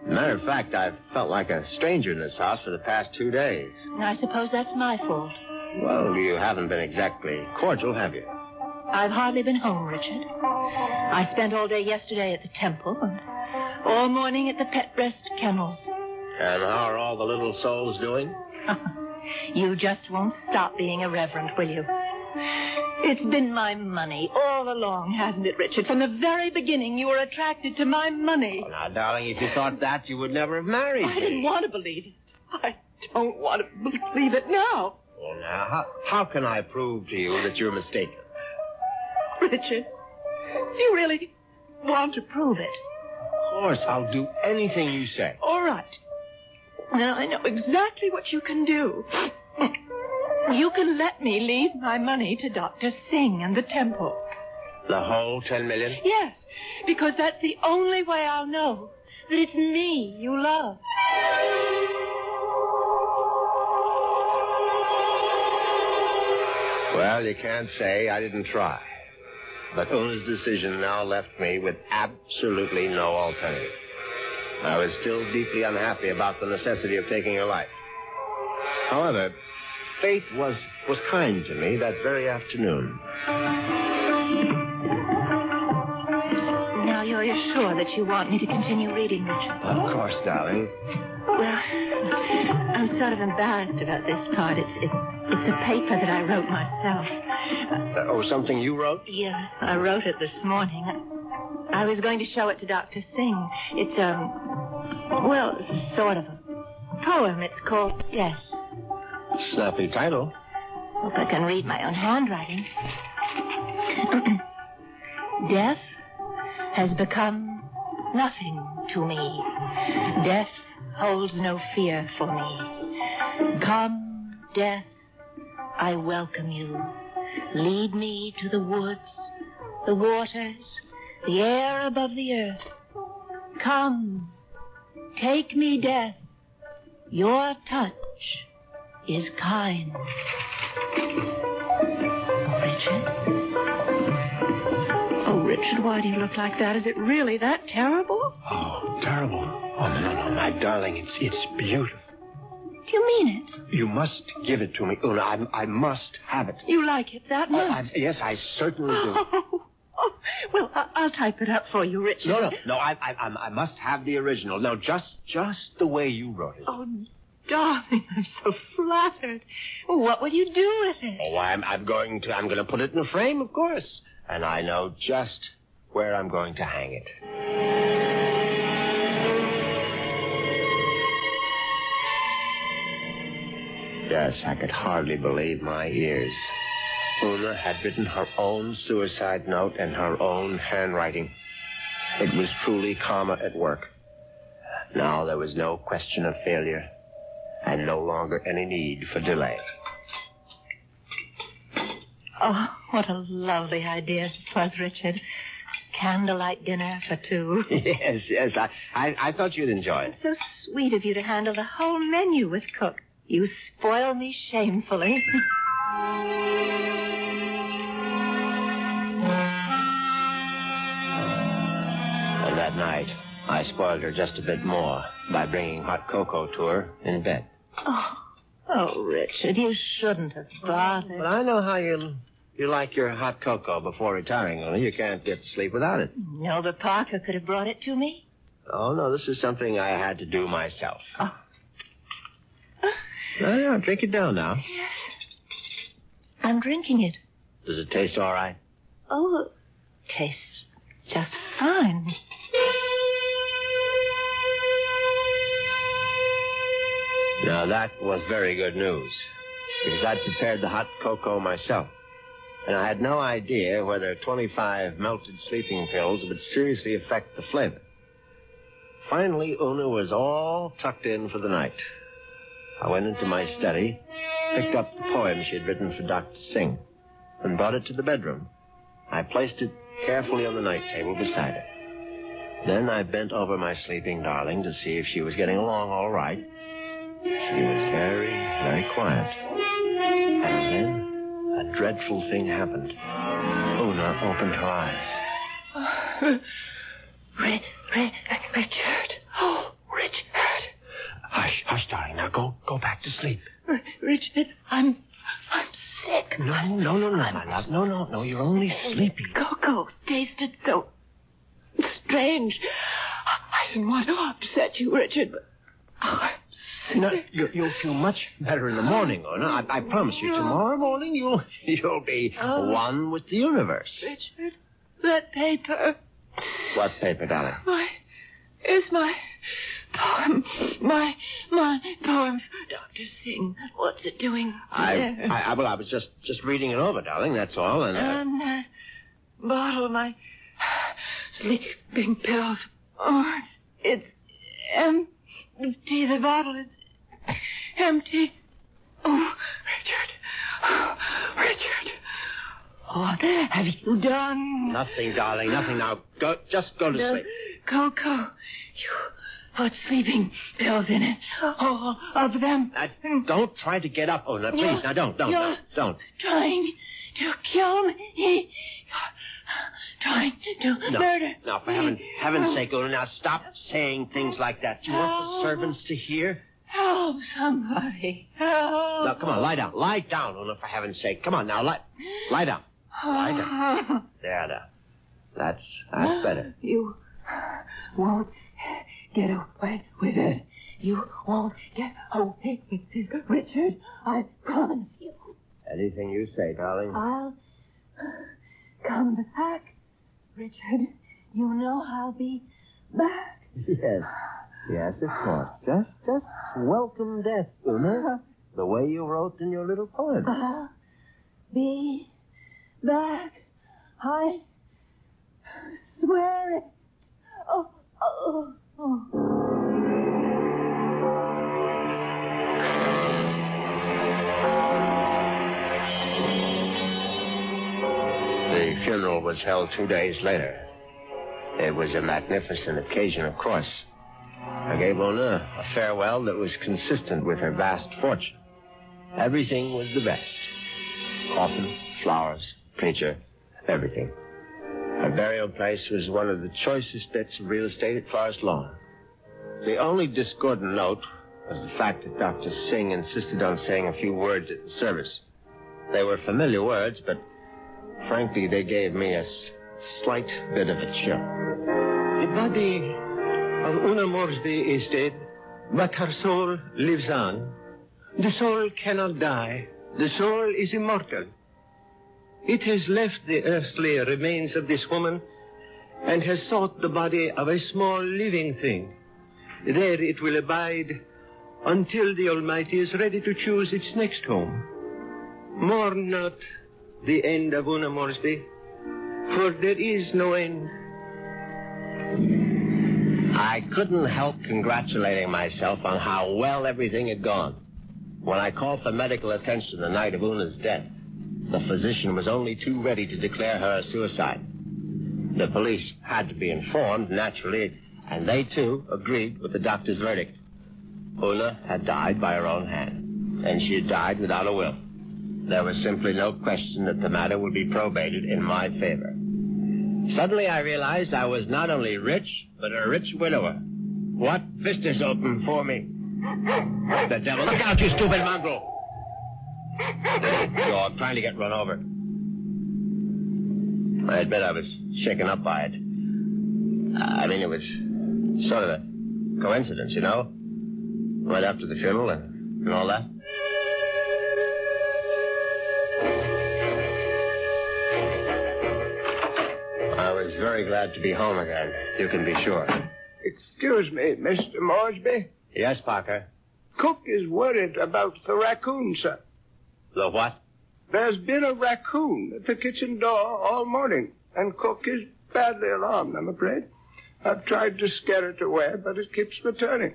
Matter of fact, I've felt like a stranger in this house for the past 2 days. I suppose that's my fault. Well, you haven't been exactly cordial, have you? I've hardly been home, Richard. I spent all day yesterday at the temple and all morning at the Pet Breast Kennels. And how are all the little souls doing? You just won't stop being irreverent, will you? It's been my money all along, hasn't it, Richard? From the very beginning, you were attracted to my money. Oh, now, darling, if you thought that, you would never have married me. I didn't want to believe it. I don't want to believe it now. Well, now, how can I prove to you that you're mistaken? Richard, do you really want to prove it? Of course, I'll do anything you say. All right. Now, I know exactly what you can do. You can let me leave my money to Dr. Singh and the temple. The whole $10 million? Yes, because that's the only way I'll know that it's me you love. Well, you can't say I didn't try. But Una's decision now left me with absolutely no alternative. I was still deeply unhappy about the necessity of taking her life. However, fate was kind to me that very afternoon. Now you're sure that you want me to continue reading, Richard? Of course, darling. Well, I'm sort of embarrassed about this part. It's a paper that I wrote myself. Something you wrote? Yeah, I wrote it this morning. I was going to show it to Dr. Singh. It's, it's sort of a poem. It's called, yes. Snappy title. Hope I can read my own handwriting. Death has become nothing to me. Death holds no fear for me. Come, death, I welcome you. Lead me to the woods, the waters, the air above the earth. Come, take me, death. Your touch is kind. Richard, why do you look like that? Is it really that terrible? Oh, terrible. Oh, no, my darling, it's beautiful. Do you mean it? You must give it to me, Una. I must have it. You like it that much? Yes, I certainly do. Well, I'll type it up for you, Richard. No, I must have the original. Now, just the way you wrote it. Oh, darling, I'm so flattered. What will you do with it? Oh, I'm going to put it in a frame, of course. And I know just where I'm going to hang it. Yes, I could hardly believe my ears. Una had written her own suicide note in her own handwriting. It was truly karma at work. Now there was no question of failure, and no longer any need for delay. Oh, what a lovely idea this was, Richard. Candlelight dinner for two. Yes. I thought you'd enjoy it. So sweet of you to handle the whole menu with Cook. You spoil me shamefully. And that night, I spoiled her just a bit more by bringing hot cocoa to her in bed. Oh, Richard, you shouldn't have bothered. But I know how you like your hot cocoa before retiring, Una. You can't get to sleep without it. No, but Parker could have brought it to me. Oh, no, this is something I had to do myself. Oh. No, drink it down now. Yes. I'm drinking it. Does it taste all right? Oh, it tastes just fine. Now, that was very good news, because I'd prepared the hot cocoa myself, and I had no idea whether 25 melted sleeping pills would seriously affect the flavor. Finally, Una was all tucked in for the night. I went into my study, picked up the poem she had written for Dr. Singh, and brought it to the bedroom. I placed it carefully on the night table beside her. Then I bent over my sleeping darling to see if she was getting along all right. She was very, very quiet. And then a dreadful thing happened. Una opened her eyes. Richard. Oh, Richard. Hush, darling. Now go back to sleep. Richard, I'm sick. No, my love. No, you're only sleepy. Cocoa tasted so strange. I didn't want to upset you, Richard, but I'm sick. No, you'll feel much better in the morning, Una. I promise you. Tomorrow morning, you'll be one with the universe. Richard, that paper. What paper, darling? It's my poem. My poem for Dr. Singh. What's it doing there? I was just reading it over, darling, that's all. And that bottle, my sleeping pills. Oh, it's empty. The bottle is empty. Oh, Richard. What have you done? Nothing, darling, nothing. Now, just go to sleep. Cocoa. You put sleeping pills in it. All of them. Don't try to get up, Una, please. Now, don't. Trying to kill me. Trying to murder. No, for heaven's sake, Una, now stop saying things like that. Do you want the servants to hear? Help, somebody. Help. Now, come on, lie down. Lie down, Una, for heaven's sake. Come on, now, lie down. Lie down. There, now. That's better. You won't get away with it. You won't get away with it, Richard. I promise you. Anything you say, darling. I'll come back, Richard. You know I'll be back. Yes, of course. Just welcome death, Una. The way you wrote in your little poem. I'll be back. I swear it. Oh. The funeral was held 2 days later. It was a magnificent occasion, of course. I gave Una a farewell that was consistent with her vast fortune. Everything was the best. Coffin, flowers, preacher, everything. Her burial place was one of the choicest bits of real estate at Forest Lawn. The only discordant note was the fact that Dr. Singh insisted on saying a few words at the service. They were familiar words, but frankly, they gave me a slight bit of a chill. The body of Una Moresby is dead, but her soul lives on. The soul cannot die. The soul is immortal. It has left the earthly remains of this woman and has sought the body of a small living thing. There it will abide until the Almighty is ready to choose its next home. Mourn not the end of Una Moresby, for there is no end. I couldn't help congratulating myself on how well everything had gone. When I called for medical attention the night of Una's death, the physician was only too ready to declare her a suicide. The police had to be informed, naturally, and they, too, agreed with the doctor's verdict. Una had died by her own hand, and she had died without a will. There was simply no question that the matter would be probated in my favor. Suddenly I realized I was not only rich, but a rich widower. What vistas opened for me? The devil! Look out, you stupid mongrel! Dog trying to get run over. I admit I was shaken up by it. It was sort of a coincidence, you know? Right after the funeral and all that. I was very glad to be home again, you can be sure. Excuse me, Mr. Moresby. Yes, Parker? Cook is worried about the raccoon, sir. The what? There's been a raccoon at the kitchen door all morning, and Cook is badly alarmed, I'm afraid. I've tried to scare it away, but it keeps returning.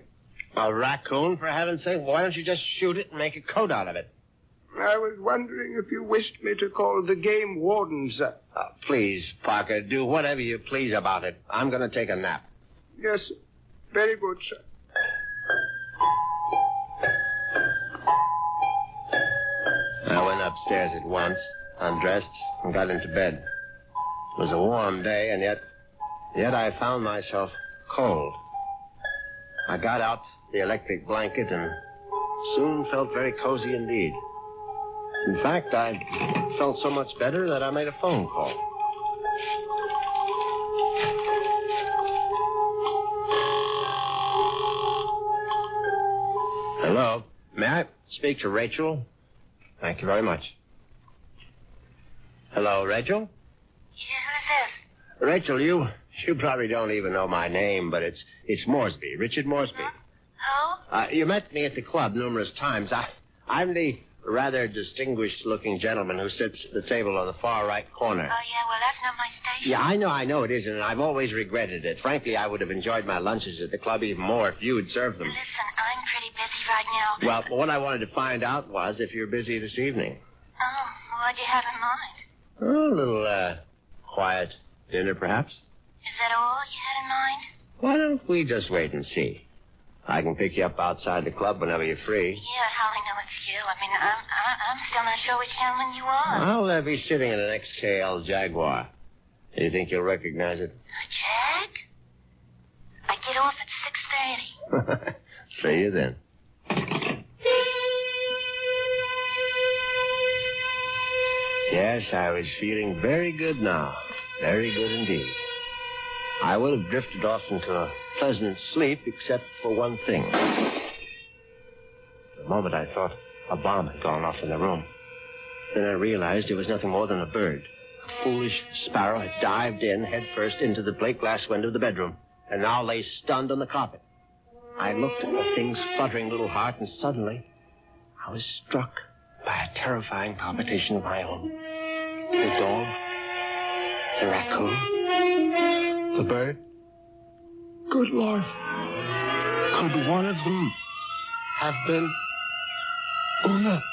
A raccoon, for heaven's sake? Why don't you just shoot it and make a coat out of it? I was wondering if you wished me to call the game warden, sir. Please, Parker, do whatever you please about it. I'm going to take a nap. Yes, sir. Very good, sir. I went upstairs at once, undressed, and got into bed. It was a warm day, and yet I found myself cold. I got out the electric blanket and soon felt very cozy indeed. In fact, I felt so much better that I made a phone call. Hello. May I speak to Rachel? Thank you very much. Hello, Rachel? Yeah, who's this? Rachel, you probably don't even know my name, but it's Moresby, Richard Moresby. Who? You met me at the club numerous times. I'm the rather distinguished-looking gentleman who sits at the table on the far right corner. Oh, yeah, well, that's not my station. Yeah, I know it isn't, and I've always regretted it. Frankly, I would have enjoyed my lunches at the club even more if you had served them. Listen, I'm pretty busy right now. Well, what I wanted to find out was if you're busy this evening. Oh, what'd you have in mind? A little, quiet dinner, perhaps. Is that all you had in mind? Why don't we just wait and see? I can pick you up outside the club whenever you're free. Yeah, I hardly know it's you. I'm still not sure which gentleman you are. I'll be sitting in an XKL Jaguar. Do you think you'll recognize it? A Jag? I get off at 6:30. See you then. Yes, I was feeling very good now. Very good indeed. I would have drifted off into a pleasant sleep except for one thing. For a moment I thought a bomb had gone off in the room. Then I realized it was nothing more than a bird. A foolish sparrow had dived in headfirst into the plate glass window of the bedroom and now lay stunned on the carpet. I looked at the thing's fluttering little heart, and suddenly I was struck by a terrifying palpitation of my own. The dog, the raccoon, the bird. Good Lord. Could one of them have been Una?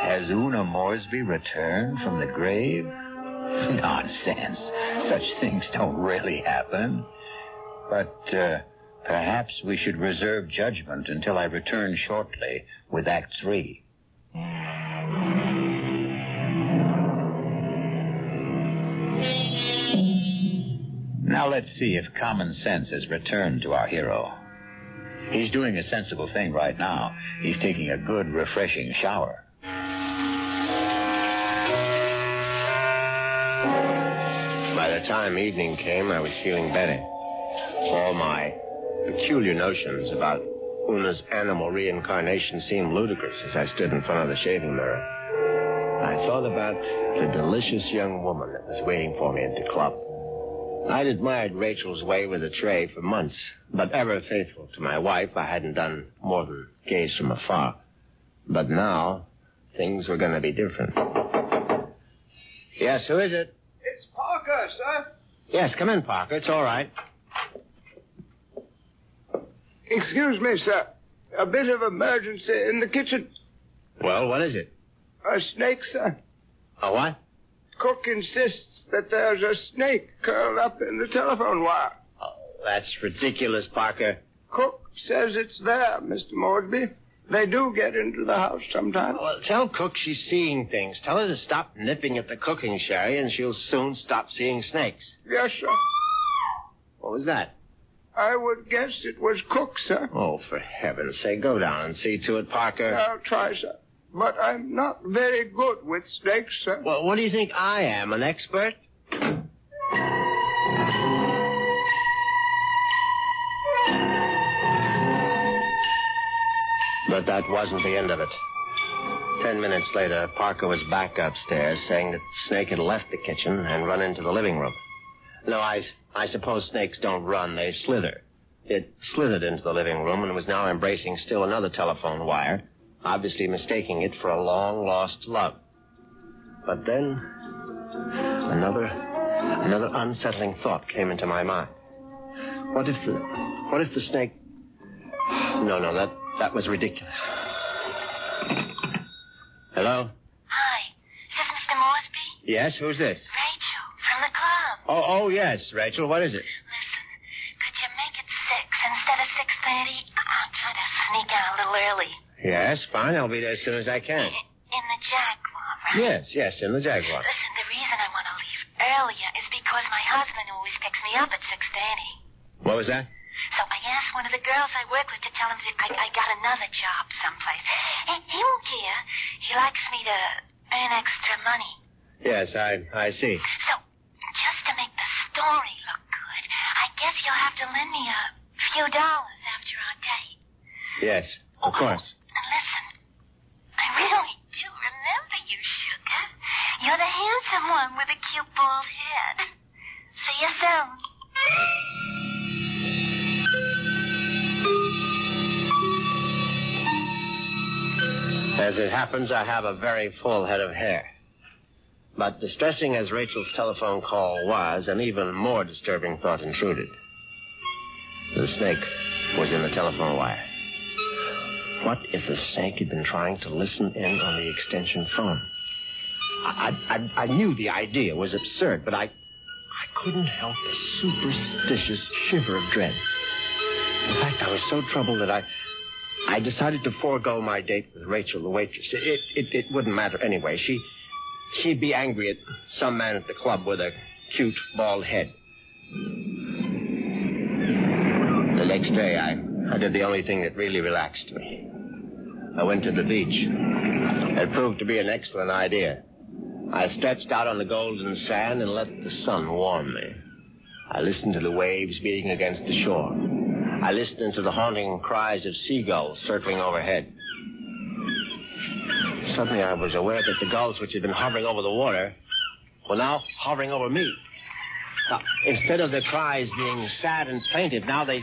Has Una Moresby returned from the grave? Nonsense. Such things don't really happen. But perhaps we should reserve judgment until I return shortly with Act 3. Now let's see if common sense has returned to our hero. He's doing a sensible thing right now. He's taking a good, refreshing shower. By the time evening came, I was feeling better. All my peculiar notions about Una's animal reincarnation seemed ludicrous as I stood in front of the shaving mirror. I thought about the delicious young woman that was waiting for me at the club. I'd admired Rachel's way with a tray for months, but ever faithful to my wife, I hadn't done more than gaze from afar. But now, things were going to be different. Yes, who is it? It's Parker, sir. Yes, come in, Parker. It's all right. Excuse me, sir. A bit of emergency in the kitchen. Well, what is it? A snake, sir. A what? Cook insists that there's a snake curled up in the telephone wire. Oh, that's ridiculous, Parker. Cook says it's there, Mr. Moresby. They do get into the house sometimes. Well, tell Cook she's seeing things. Tell her to stop nipping at the cooking sherry, and she'll soon stop seeing snakes. Yes, sir. What was that? I would guess it was Cook, sir. Oh, for heaven's sake, go down and see to it, Parker. I'll try, sir. But I'm not very good with snakes, sir. Well, what do you think I am, an expert? But that wasn't the end of it. 10 minutes later, Parker was back upstairs saying that the snake had left the kitchen and run into the living room. No, I suppose snakes don't run, they slither. It slithered into the living room and was now embracing still another telephone wire, obviously mistaking it for a long-lost love. But then, another unsettling thought came into my mind. What if the snake... No, that was ridiculous. Hello? Hi. Is this Mr. Moresby? Yes, who's this? Rachel, from the club. Oh, yes, Rachel, what is it? Listen, could you make it 6 instead of 6:30? I'm trying to sneak out a little early. Yes, fine, I'll be there as soon as I can. In the Jaguar, right? Yes, in the Jaguar. Listen, the reason I want to leave earlier is because my husband always picks me up at 6:30. What was that? So I asked one of the girls I work with to tell him I got another job someplace. He won't care. He likes me to earn extra money. Yes, I see. So, just to make the story look good, I guess you'll have to lend me a few dollars after our date. Yes, of course. And listen, I really do remember you, sugar. You're the handsome one with the cute bald head. See you soon. As it happens, I have a very full head of hair. But distressing as Rachel's telephone call was, an even more disturbing thought intruded. The snake was in the telephone wire. What if the snake had been trying to listen in on the extension phone? I knew the idea was absurd, but I couldn't help a superstitious shiver of dread. In fact, I was so troubled that I decided to forego my date with Rachel, the waitress. It wouldn't matter anyway. She'd be angry at some man at the club with a cute, bald head. The next day, I I did the only thing that really relaxed me. I went to the beach. It proved to be an excellent idea. I stretched out on the golden sand and let the sun warm me. I listened to the waves beating against the shore. I listened to the haunting cries of seagulls circling overhead. Suddenly I was aware that the gulls which had been hovering over the water were now hovering over me. Now, instead of their cries being sad and plaintive, now they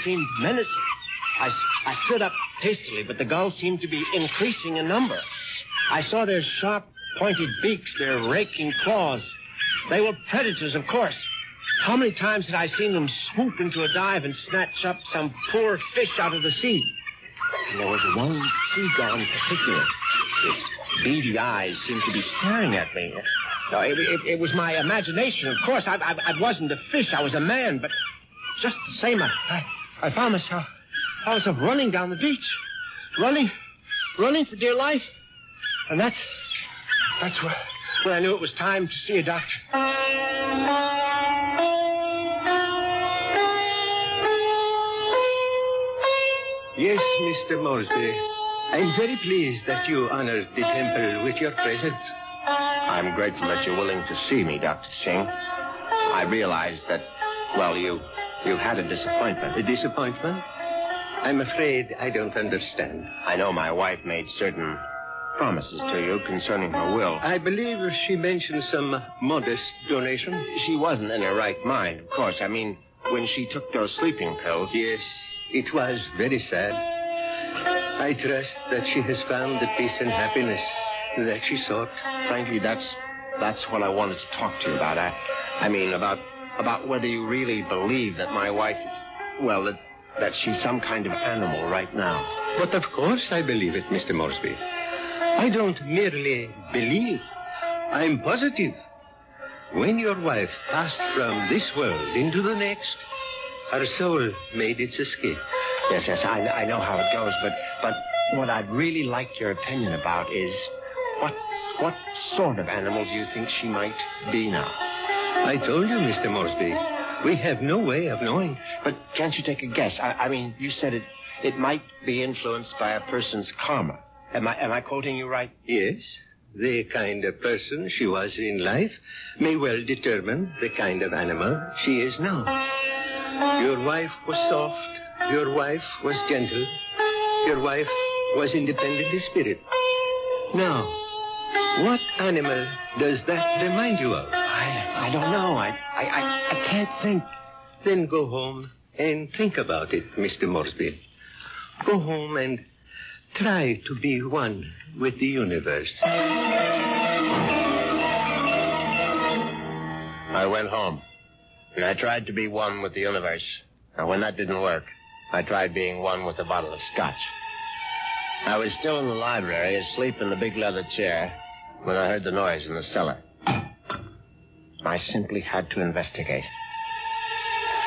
seemed menacing. I stood up hastily, but the gulls seemed to be increasing in number. I saw their sharp, pointed beaks, their raking claws. They were predators, of course. How many times had I seen them swoop into a dive and snatch up some poor fish out of the sea? And there was one seagull in particular. Its beady eyes seemed to be staring at me. No, it was my imagination, of course. I wasn't a fish. I was a man, but just the same, I found myself running down the beach. Running for dear life. And that's where I knew it was time to see a doctor. Yes, Mr. Moresby. I'm very pleased that you honored the temple with your presence. I'm grateful that you're willing to see me, Dr. Singh. I realize that, well, you had a disappointment. A disappointment? I'm afraid I don't understand. I know my wife made certain promises to you concerning her will. I believe she mentioned some modest donation. She wasn't in her right mind, of course. I mean, when she took those sleeping pills. Yes, it was very sad. I trust that she has found the peace and happiness that she sought. Frankly, that's what I wanted to talk to you about. I mean, about whether you really believe that my wife is, well, that she's some kind of animal right now. But of course I believe it, Mr. Moresby. I don't merely believe. I'm positive. When your wife passed from this world into the next, her soul made its escape. Yes, I know how it goes, but what I'd really like your opinion about is what sort of animal do you think she might be now? I told you, Mr. Moresby, we have no way of knowing. But can't you take a guess? I mean, you said it might be influenced by a person's karma. Am I quoting you right? Yes. The kind of person she was in life may well determine the kind of animal she is now. Your wife was soft. Your wife was gentle. Your wife was independent in spirit. Now, what animal does that remind you of? I don't know. I can't think. Then go home and think about it, Mr. Moresby. Go home and try to be one with the universe. I went home, and I tried to be one with the universe. Now, when that didn't work, I tried being one with a bottle of scotch. I was still in the library, asleep in the big leather chair, when I heard the noise in the cellar. I simply had to investigate.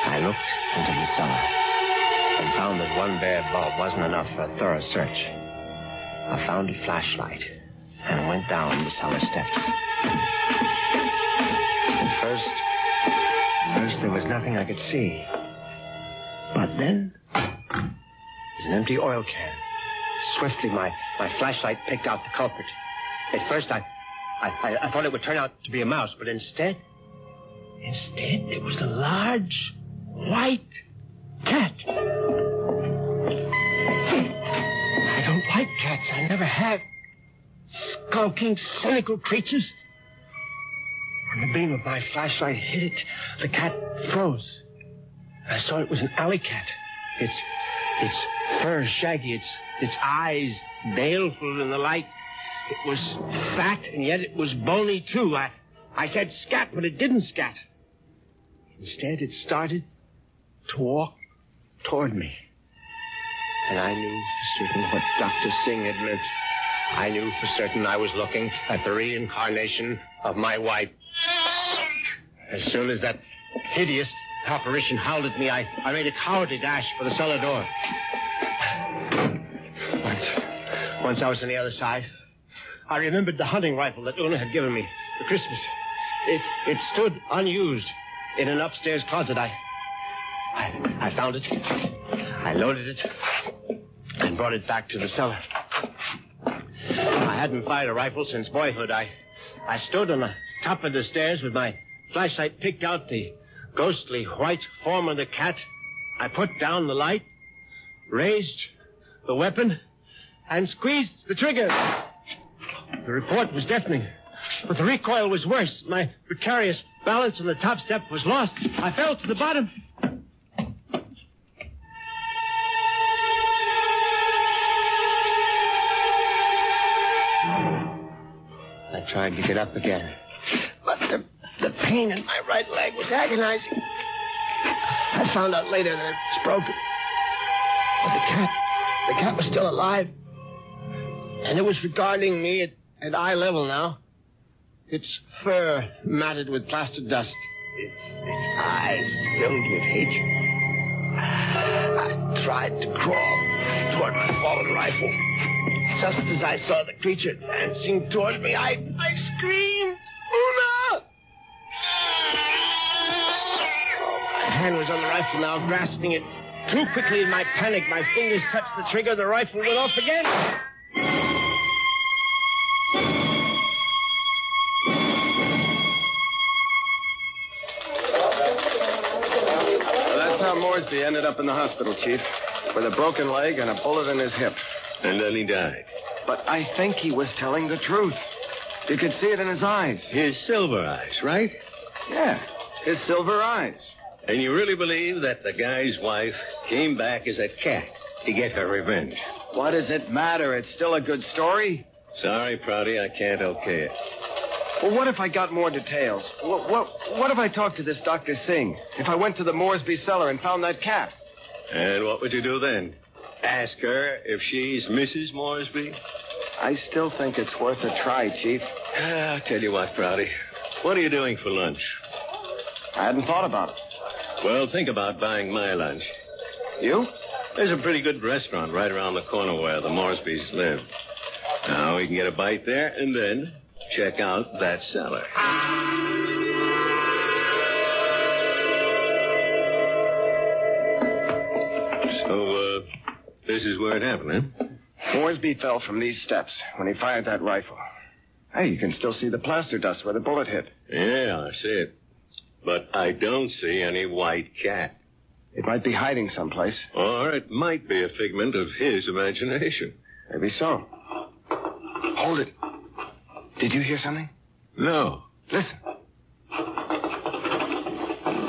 I looked into the cellar and found that one bare bulb wasn't enough for a thorough search. I found a flashlight and went down the cellar steps. At first there was nothing I could see. But then, there's an empty oil can. Swiftly, my flashlight picked out the culprit. At first, I thought it would turn out to be a mouse, but instead, it was a large, white cat. I don't like cats. I never have. Skulking, cynical creatures. When the beam of my flashlight hit it, the cat froze. I saw it was an alley cat. Its fur shaggy, its eyes baleful in the light. It was fat, and yet it was bony, too. I said scat, but it didn't scat. Instead, it started to walk toward me. And I knew for certain what Dr. Singh had meant. I knew for certain I was looking at the reincarnation of my wife. As soon as that hideous apparition howled at me, I made a cowardly dash for the cellar door. Once I was on the other side, I remembered the hunting rifle that Una had given me for Christmas. It stood unused in an upstairs closet. I I found it. I loaded it and brought it back to the cellar. I hadn't fired a rifle since boyhood. I stood on the top of the stairs with my flashlight, picked out the ghostly white form of the cat. I put down the light, raised the weapon, and squeezed the trigger. The report was deafening, but the recoil was worse. My precarious balance on the top step was lost. I fell to the bottom. I tried to get up again, but the pain in my right leg was agonizing. I found out later that it was broken. But the cat was still alive. And it was regarding me at eye level now. Its fur matted with plaster dust. Its eyes filled with hatred. I tried to crawl toward my fallen rifle. Just as I saw the creature advancing toward me, I screamed, "Una!" My hand was on the rifle now, grasping it. Too quickly in my panic, my fingers touched the trigger. The rifle went off again. Well, that's how Moresby ended up in the hospital, Chief, with a broken leg and a bullet in his hip. And then he died. But I think he was telling the truth. You could see it in his eyes. His silver eyes, right? Yeah, his silver eyes. And you really believe that the guy's wife came back as a cat to get her revenge? What does it matter? It's still a good story. Sorry, Prouty, I can't okay it. Well, what if I got more details? What if I talked to this Dr. Singh? If I went to the Moresby cellar and found that cat? And what would you do then? Ask her if she's Mrs. Moresby? I still think it's worth a try, Chief. I'll tell you what, Prouty. What are you doing for lunch? I hadn't thought about it. Well, think about buying my lunch. You? There's a pretty good restaurant right around the corner where the Moresbys live. Now, we can get a bite there and then check out that cellar. So, this is where it happened, huh? Moresby fell from these steps when he fired that rifle. Hey, you can still see the plaster dust where the bullet hit. Yeah, I see it. But I don't see any white cat. It might be hiding someplace. Or it might be a figment of his imagination. Maybe so. Hold it. Did you hear something? No. Listen.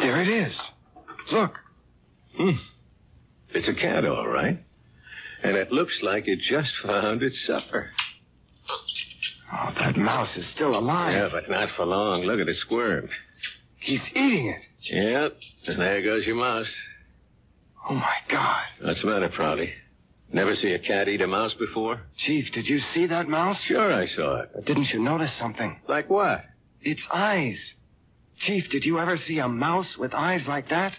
There it is. Look. It's a cat, all right. And it looks like it just found its supper. Oh, that mouse is still alive. Yeah, but not for long. Look at it squirm. He's eating it. Yep. And there goes your mouse. Oh, my God. What's the matter, Prouty? Never see a cat eat a mouse before? Chief, did you see that mouse? Sure I saw it. But didn't you notice something? Like what? Its eyes. Chief, did you ever see a mouse with eyes like that?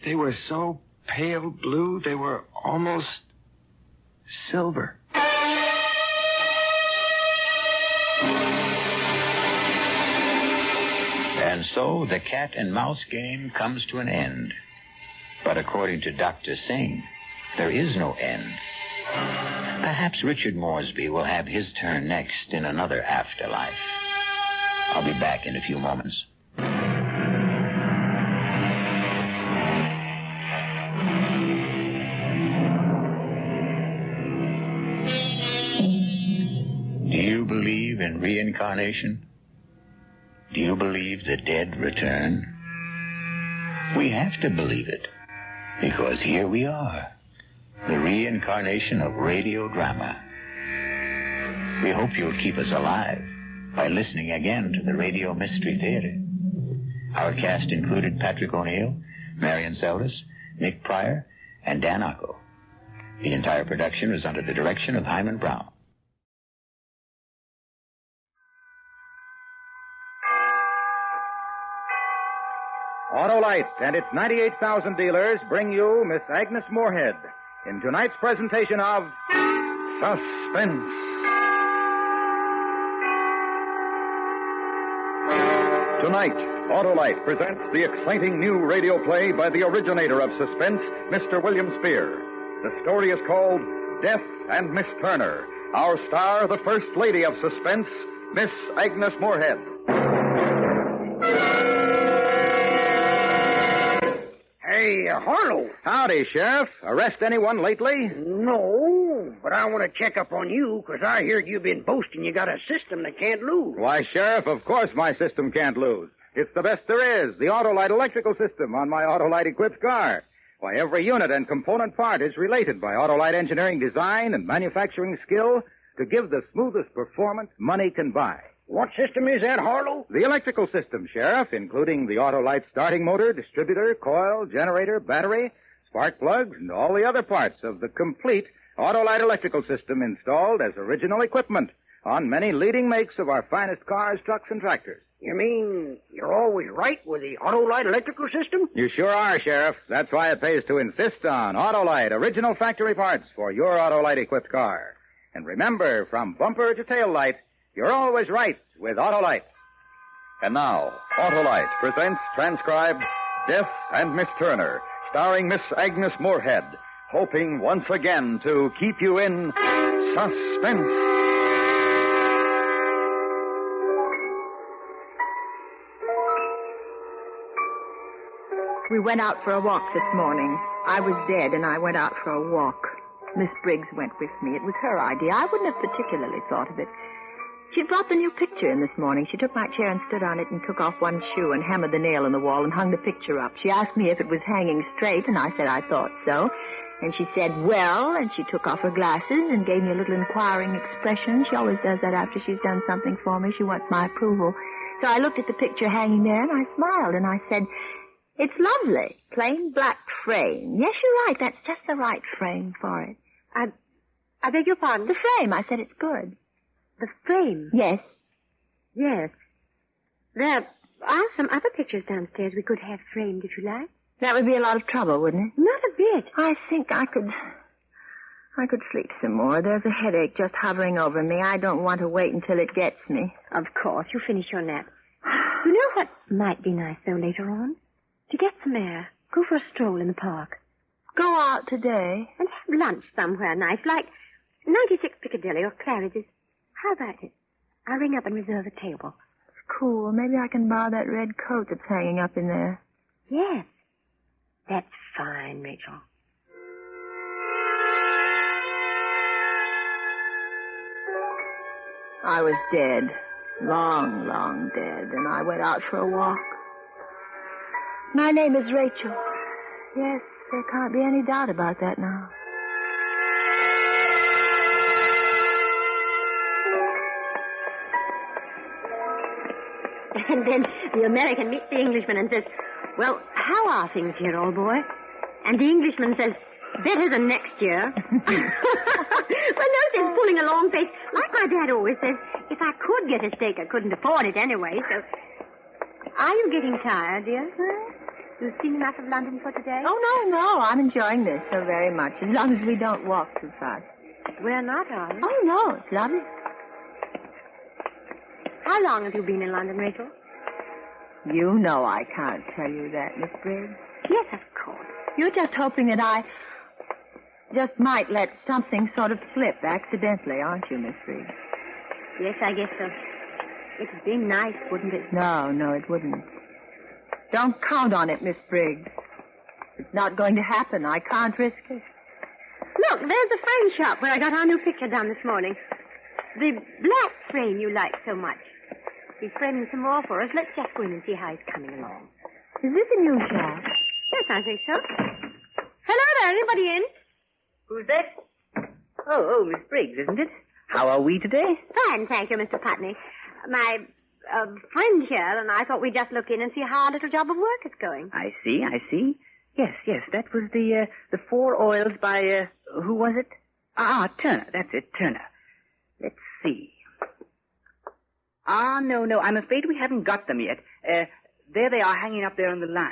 They were so pale blue, they were almost silver. And so the cat and mouse game comes to an end. But according to Dr. Singh, there is no end. Perhaps Richard Moresby will have his turn next in another afterlife. I'll be back in a few moments. Do you believe in reincarnation? Do you believe the dead return? We have to believe it, because here we are, the reincarnation of radio drama. We hope you'll keep us alive by listening again to the Radio Mystery Theater. Our cast included Patrick O'Neill, Marion Seldes, Nick Pryor, and Dan Ocko. The entire production was under the direction of Hyman Brown. Autolite and its 98,000 dealers bring you Miss Agnes Moorehead in tonight's presentation of Suspense. Tonight, Autolite presents the exciting new radio play by the originator of Suspense, Mr. William Spear. The story is called Death and Miss Turner. Our star, the First Lady of Suspense, Miss Agnes Moorehead. Hey, Harlow. Howdy, Sheriff. Arrest anyone lately? No, but I want to check up on you, because I heard you've been boasting you got a system that can't lose. Why, Sheriff, of course my system can't lose. It's the best there is, the Autolite electrical system on my Autolite-equipped car. Why, every unit and component part is related by Autolite engineering design and manufacturing skill to give the smoothest performance money can buy. What system is that, Harlow? The electrical system, Sheriff, including the Autolite starting motor, distributor, coil, generator, battery, spark plugs, and all the other parts of the complete Autolite electrical system installed as original equipment on many leading makes of our finest cars, trucks, and tractors. You mean you're always right with the Autolite electrical system? You sure are, Sheriff. That's why it pays to insist on Autolite original factory parts for your Autolite-equipped car. And remember, from bumper to tail light, you're always right with Autolite. And now, Autolite presents transcribed Death and Miss Turner, starring Miss Agnes Moorehead, hoping once again to keep you in suspense. We went out for a walk this morning. I was dead, and I went out for a walk. Miss Briggs went with me. It was her idea. I wouldn't have particularly thought of it. She brought the new picture in this morning. She took my chair and stood on it and took off one shoe and hammered the nail in the wall and hung the picture up. She asked me if it was hanging straight, and I said I thought so. And she said, well, and she took off her glasses and gave me a little inquiring expression. She always does that after she's done something for me. She wants my approval. So I looked at the picture hanging there, and I smiled, and I said, it's lovely. Plain black frame. Yes, you're right. That's just the right frame for it. I beg your pardon? The frame. I said it's good. The frame? Yes. Yes. There are some other pictures downstairs we could have framed, if you like. That would be a lot of trouble, wouldn't it? Not a bit. I think I could sleep some more. There's a headache just hovering over me. I don't want to wait until it gets me. Of course. You finish your nap. You know what might be nice, though, later on? To get some air. Go for a stroll in the park. Go out today? And have lunch somewhere nice, like 96 Piccadilly or Claridge's. How about it? I'll ring up and reserve a table. It's cool. Maybe I can borrow that red coat that's hanging up in there. Yes. That's fine, Rachel. I was dead. Long, long dead. And I went out for a walk. My name is Rachel. Yes, there can't be any doubt about that now. And then the American meets the Englishman and says, well, how are things here, old boy? And the Englishman says, better than next year. Well, no sense pulling a long face. Like my dad always says, if I could get a steak, I couldn't afford it anyway, so... Are you getting tired, dear? You've seen enough of London for today? Oh, no. I'm enjoying this so very much, as long as we don't walk too fast. We're not, are we? Oh, no, it's lovely. How long have you been in London, Rachel? You know I can't tell you that, Miss Briggs. Yes, of course. You're just hoping that I just might let something sort of slip accidentally, aren't you, Miss Briggs? Yes, I guess so. It would be nice, wouldn't it? No, it wouldn't. Don't count on it, Miss Briggs. It's not going to happen. I can't risk it. Look, there's the frame shop where I got our new picture done this morning. The black frame you like so much. He's framing some more for us. Let's just go in and see how he's coming along. Is this a new shop? Yes, I think so. Hello there, anybody in? Who's that? Oh, Miss Briggs, isn't it? How are we today? Fine, thank you, Mr. Putney. My friend here and I thought we'd just look in and see how our little job of work is going. I see. Yes, that was the 4 oils by, who was it? Turner, that's it, Turner. Let's see. No, I'm afraid we haven't got them yet. There they are hanging up there on the line.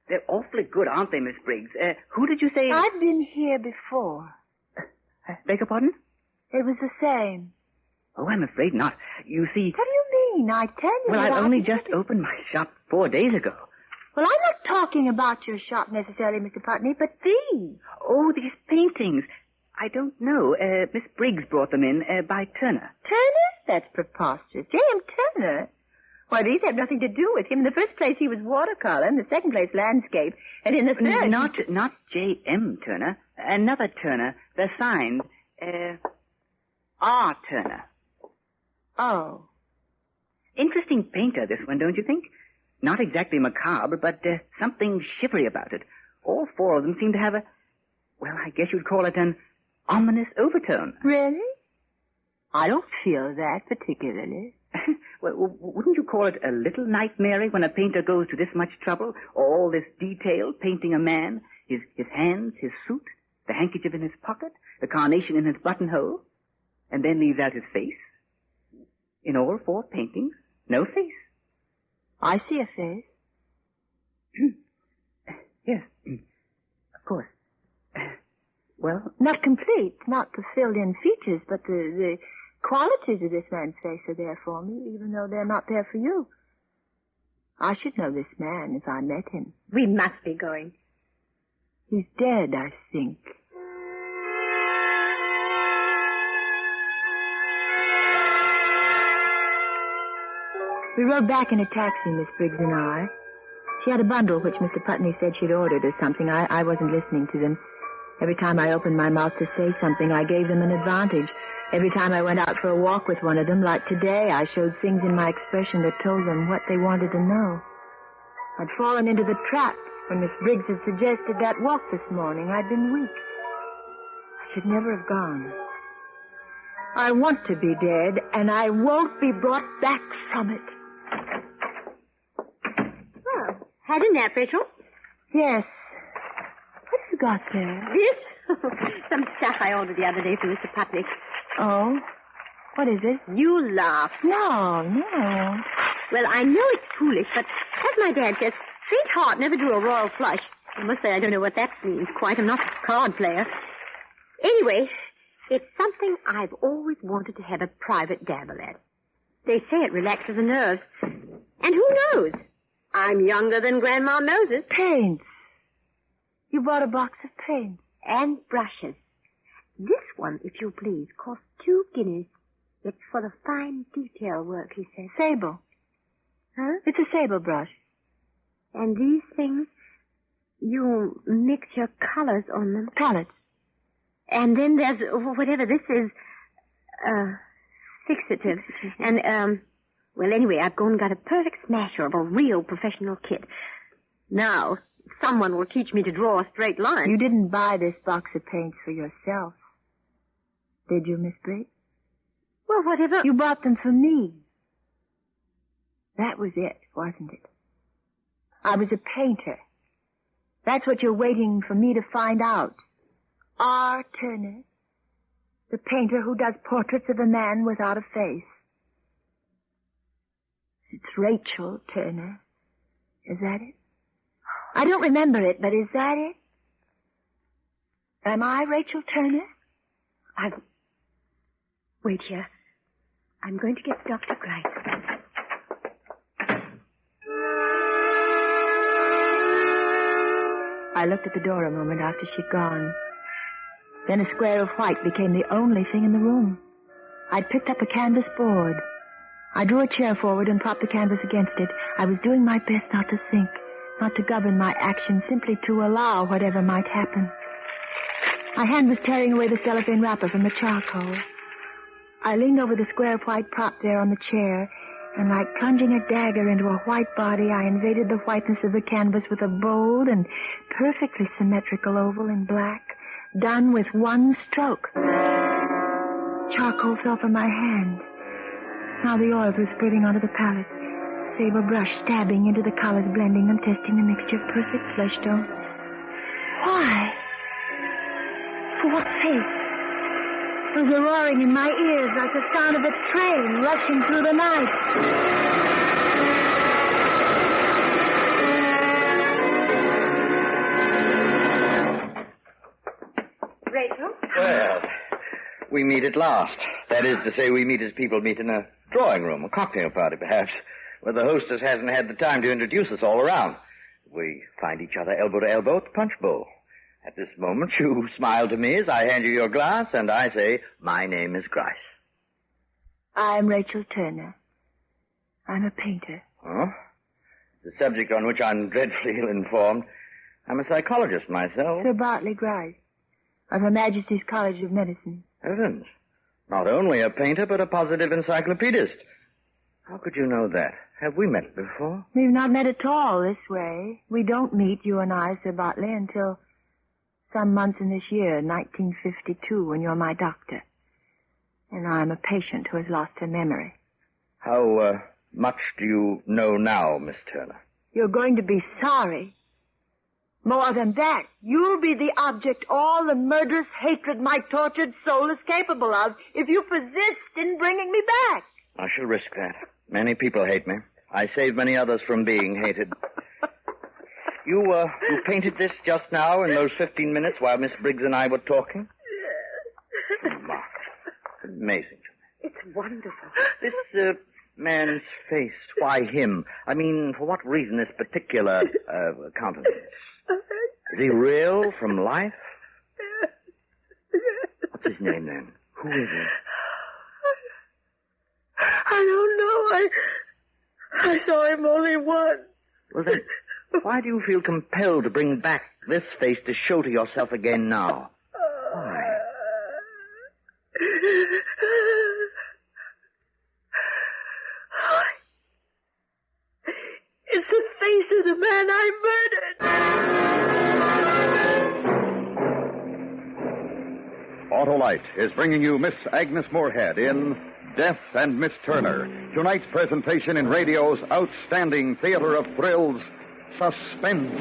They're awfully good, aren't they, Miss Briggs? Who did you say... I've been here before. Beg your pardon? It was the same. Oh, I'm afraid not. You see... What do you mean? I tell you. Well, I only just opened my shop 4 days ago. Well, I'm not talking about your shop necessarily, Mr. Putney, but these. Oh, these paintings. I don't know. Miss Briggs brought them in by Turner. Turner? That's preposterous. J.M. Turner? Why, these have nothing to do with him. In the first place, he was watercolor. In the second place, landscape. And in the third... Not J.M. Turner. Another Turner. The sign. R. Turner. Oh. Interesting painter, this one, don't you think? Not exactly macabre, but something shivery about it. All 4 of them seem to have a... Well, I guess you'd call it an ominous overtone. Really? I don't feel that particularly. Well, wouldn't you call it a little nightmare when a painter goes to this much trouble? All this detail, painting a man, his hands, his suit, the handkerchief in his pocket, the carnation in his buttonhole, and then leaves out his face? In all 4 paintings, no face. I see a face. Yes, of course. Well, not complete, not the filled-in features, but the qualities of this man's face are there for me, even though they're not there for you. I should know this man if I met him. We must be going. He's dead, I think. We rode back in a taxi, Miss Briggs and I. She had a bundle which Mr. Putney said she'd ordered or something. I wasn't listening to them. Every time I opened my mouth to say something, I gave them an advantage. Every time I went out for a walk with one of them, like today, I showed things in my expression that told them what they wanted to know. I'd fallen into the trap when Miss Briggs had suggested that walk this morning. I'd been weak. I should never have gone. I want to be dead, and I won't be brought back from it. Well, had a nap, Rachel? Yes. What have you got there? This? Some stuff I ordered the other day for Mr. Putney. Oh? What is it? You laugh. No. Well, I know it's foolish, but as my dad says, faint heart never drew a royal flush. I must say I don't know what that means quite. I'm not a card player. Anyway, it's something I've always wanted to have a private dabble at. They say it relaxes the nerves. And who knows? I'm younger than Grandma Moses. Paints. You bought a box of paints. And brushes. This one, if you please, costs 2 guineas. It's for the fine detail work, he says. Sable. Huh? It's a sable brush. And these things, you mix your colors on them. Palettes. And then there's whatever this is, fixative. And, well, anyway, I've gone and got a perfect smasher of a real professional kit. Now, someone will teach me to draw a straight line. You didn't buy this box of paints for yourself. Did you, Miss Briggs? Well, whatever. You bought them for me. That was it, wasn't it? I was a painter. That's what you're waiting for me to find out. R. Turner, the painter who does portraits of a man without a face. It's Rachel Turner. Is that it? I don't remember it, but is that it? Am I Rachel Turner? Wait here. I'm going to get Dr. Grice. I looked at the door a moment after she'd gone. Then a square of white became the only thing in the room. I'd picked up a canvas board. I drew a chair forward and propped the canvas against it. I was doing my best not to think, not to govern my actions, simply to allow whatever might happen. My hand was tearing away the cellophane wrapper from the charcoal. I leaned over the square of white prop there on the chair, and like plunging a dagger into a white body, I invaded the whiteness of the canvas with a bold and perfectly symmetrical oval in black, done with one stroke. Charcoal fell from my hand. Now the oils were spreading onto the palette. Sable brush stabbing into the colors, blending them, testing the mixture of perfect flesh tone. Why? For what sake? There was a roaring in my ears like the sound of a train rushing through the night. Rachel? Well, we meet at last. That is to say, we meet as people meet in a drawing room, a cocktail party, perhaps, where the hostess hasn't had the time to introduce us all around. We find each other elbow to elbow at the punch bowl. At this moment, you smile to me as I hand you your glass, and I say, my name is Grice. I'm Rachel Turner. I'm a painter. Oh? The subject on which I'm dreadfully ill-informed. I'm a psychologist myself. Sir Bartley Grice, of Her Majesty's College of Medicine. Heavens. Not only a painter, but a positive encyclopedist. How could you know that? Have we met before? We've not met at all this way. We don't meet, you and I, Sir Bartley, until some months in this year, 1952, when you're my doctor. And I'm a patient who has lost her memory. How much do you know now, Miss Turner? You're going to be sorry. More than that, you'll be the object all the murderous hatred my tortured soul is capable of if you persist in bringing me back. I shall risk that. Many people hate me. I saved many others from being hated. You painted this just now in those 15 minutes while Miss Briggs and I were talking? Mark, amazing. It's wonderful. This man's face, why him? I mean, for what reason this particular countenance? Is he real from life? What's his name, then? Who is he? I don't know. I saw him only once. Well, then, why do you feel compelled to bring back this face to show to yourself again now? Why? It's the face of the man I murdered. Autolite is bringing you Miss Agnes Moorehead in Death and Miss Turner, tonight's presentation in radio's outstanding theater of thrills, Suspense.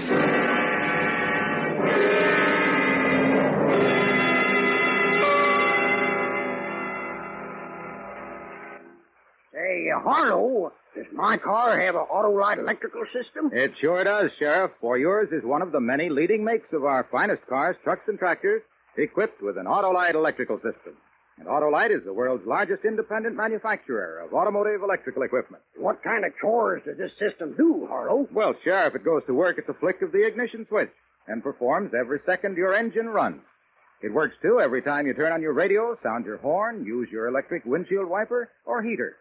Say, Harlow, does my car have an Autolite electrical system? It sure does, Sheriff, for yours is one of the many leading makes of our finest cars, trucks, and tractors, equipped with an Autolite electrical system. And Autolite is the world's largest independent manufacturer of automotive electrical equipment. What kind of chores does this system do, Harlow? Well, Sheriff, it goes to work at the flick of the ignition switch and performs every second your engine runs. It works, too, every time you turn on your radio, sound your horn, use your electric windshield wiper, or heater.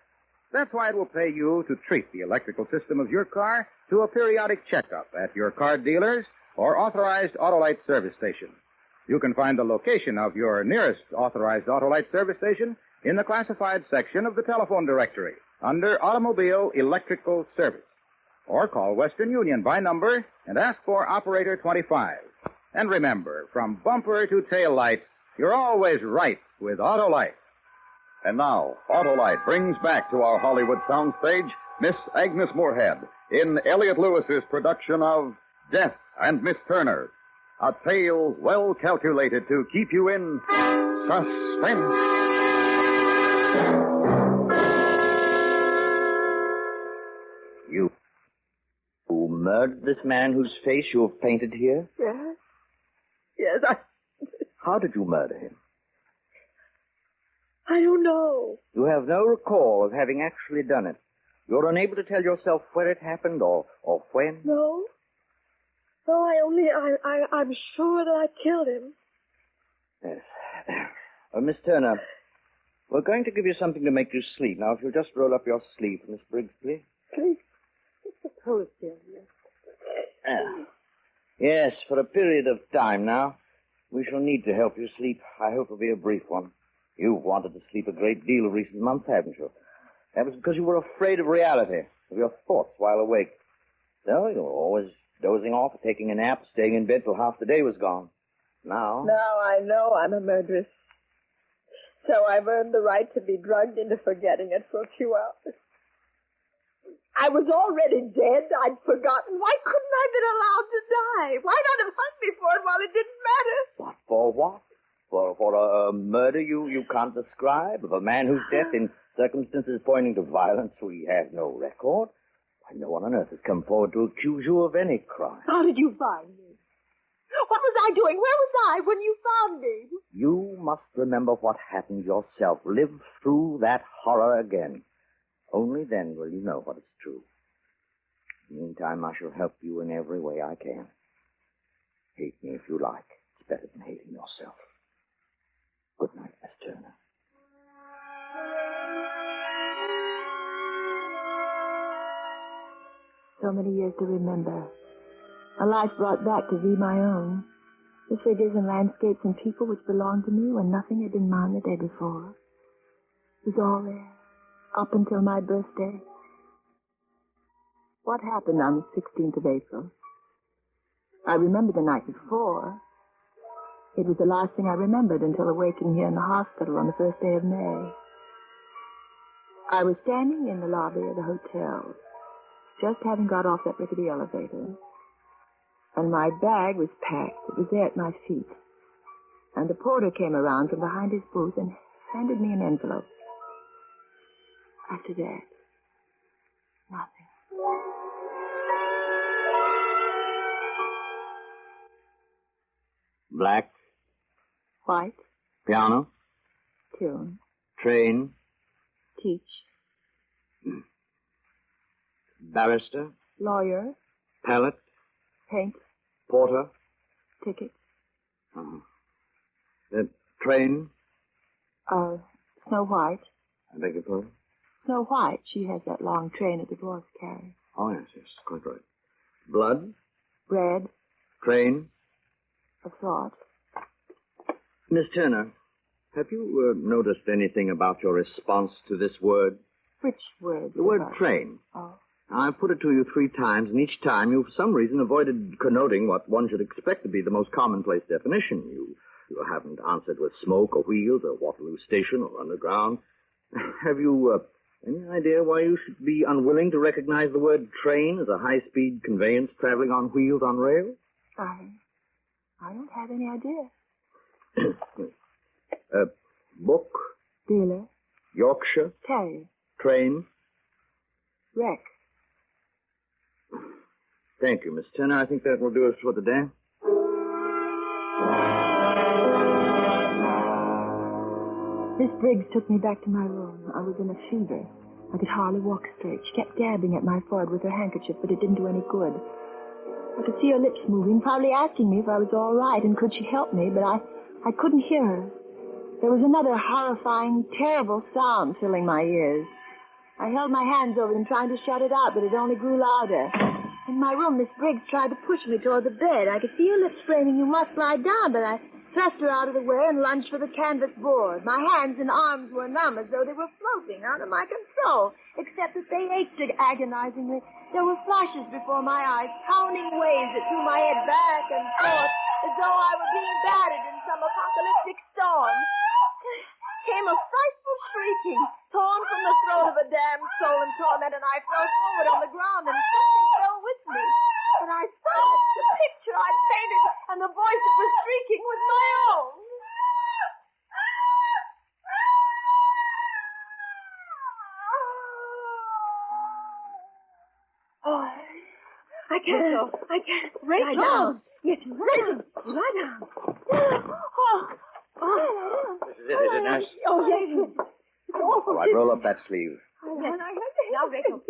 That's why it will pay you to treat the electrical system of your car to a periodic checkup at your car dealers or authorized Autolite service station. You can find the location of your nearest authorized Autolite service station in the classified section of the telephone directory under Automobile Electrical Service. Or call Western Union by number and ask for Operator 25. And remember, from bumper to tail light, you're always right with Autolite. And now, Autolite brings back to our Hollywood soundstage Miss Agnes Moorehead in Elliot Lewis's production of Death and Miss Turner, a tale well calculated to keep you in suspense. You murdered this man whose face you have painted here? Yes. Yes, How did you murder him? I don't know. You have no recall of having actually done it. You're unable to tell yourself where it happened or when? No. No, I'm sure that I killed him. Yes. Miss Turner, we're going to give you something to make you sleep. Now, if you'll just roll up your sleeve, Miss Briggs, please. Sleep? Suppose, dear. Yes, for a period of time now. We shall need to help you sleep. I hope it'll be a brief one. You've wanted to sleep a great deal of recent months, haven't you? That was because you were afraid of reality, of your thoughts while awake. So you were always dozing off, taking a nap, staying in bed till half the day was gone. Now I know I'm a murderess. So I've earned the right to be drugged into forgetting it for a few hours. I was already dead. I'd forgotten. Why couldn't I have been allowed to die? Why not have hung me for it while it didn't matter? What, for what? For a murder you can't describe? Of a man whose death in circumstances pointing to violence we have no record? Why, no one on earth has come forward to accuse you of any crime. How did you find me? What was I doing? Where was I when you found me? You must remember what happened yourself. Live through that horror again. Only then will you know what is true. Meantime, I shall help you in every way I can. Hate me if you like. It's better than hating yourself. Good night, Miss Turner. So many years to remember. A life brought back to be my own. The figures and landscapes and people which belonged to me when nothing had been mine the day before. It was all there, up until my birthday. What happened on the 16th of April? I remember the night before. It was the last thing I remembered until awaking here in the hospital on the first day of May. I was standing in the lobby of the hotel, just having got off that rickety elevator. And my bag was packed. It was there at my feet. And the porter came around from behind his booth and handed me an envelope. After that, nothing. Black. White. Piano. Tune. Train. Teach. Barrister. Lawyer. Pallet. Paint. Porter. Ticket. The train. Snow White. I beg your pardon? Snow White. She has that long train that the dwarfs carry. Oh, yes, quite right. Blood. Bread. Train. A thought. Miss Turner, have you noticed anything about your response to this word? Which word? The word train. Oh. I've put it to you 3 times, and each time you, for some reason, avoided connoting what one should expect to be the most commonplace definition. You haven't answered with smoke or wheels or Waterloo Station or underground. Have you any idea why you should be unwilling to recognize the word train as a high-speed conveyance traveling on wheels on rails? I don't have any idea. Book. Dealer. Yorkshire. Terrier. Train. Wreck. Thank you, Miss Turner. I think that will do us for the day. Miss Briggs took me back to my room. I was in a fever. I could hardly walk straight. She kept dabbing at my forehead with her handkerchief, but it didn't do any good. I could see her lips moving, probably asking me if I was all right and could she help me, but I couldn't hear her. There was another horrifying, terrible sound filling my ears. I held my hands over them trying to shut it out, but it only grew louder. In my room, Miss Briggs tried to push me toward the bed. I could see her lips framing, "You must lie down," but I thrust her out of the way and lunged for the canvas board. My hands and arms were numb as though they were floating out of my control, except that they ached agonizingly. There were flashes before my eyes, pounding waves that threw my head back and forth as though I were being battered in some apocalyptic storm. Came a frightful shrieking, torn from the throat of a damned soul in torment, and I fell forward on the ground, and something fell with me. But I saw it, the picture I'd painted, and the voice that was shrieking was my own. Oh, I can't. Lie down. Yes, lie down. This is it, is it, nurse? Oh, yes. All right, roll up that sleeve. Now, Rachel.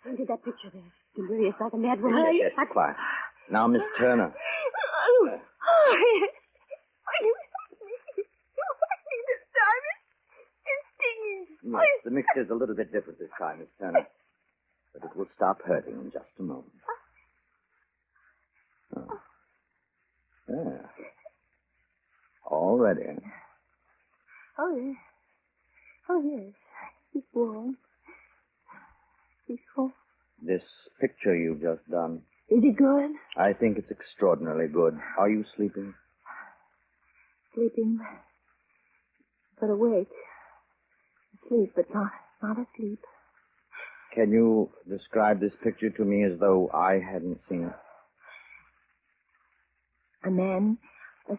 Painted that picture there. Delirious like a mad woman. Yes, quiet. Now, Miss Turner. No, the mixture's a little bit different this time, Miss Turner. But it will stop hurting in just a moment. Oh. There. All ready. Oh, yes. He's warm. Peaceful. This picture you've just done. Is it good? I think it's extraordinarily good. Are you sleeping? Sleeping, but awake. Asleep, but not asleep. Can you describe this picture to me as though I hadn't seen it? A man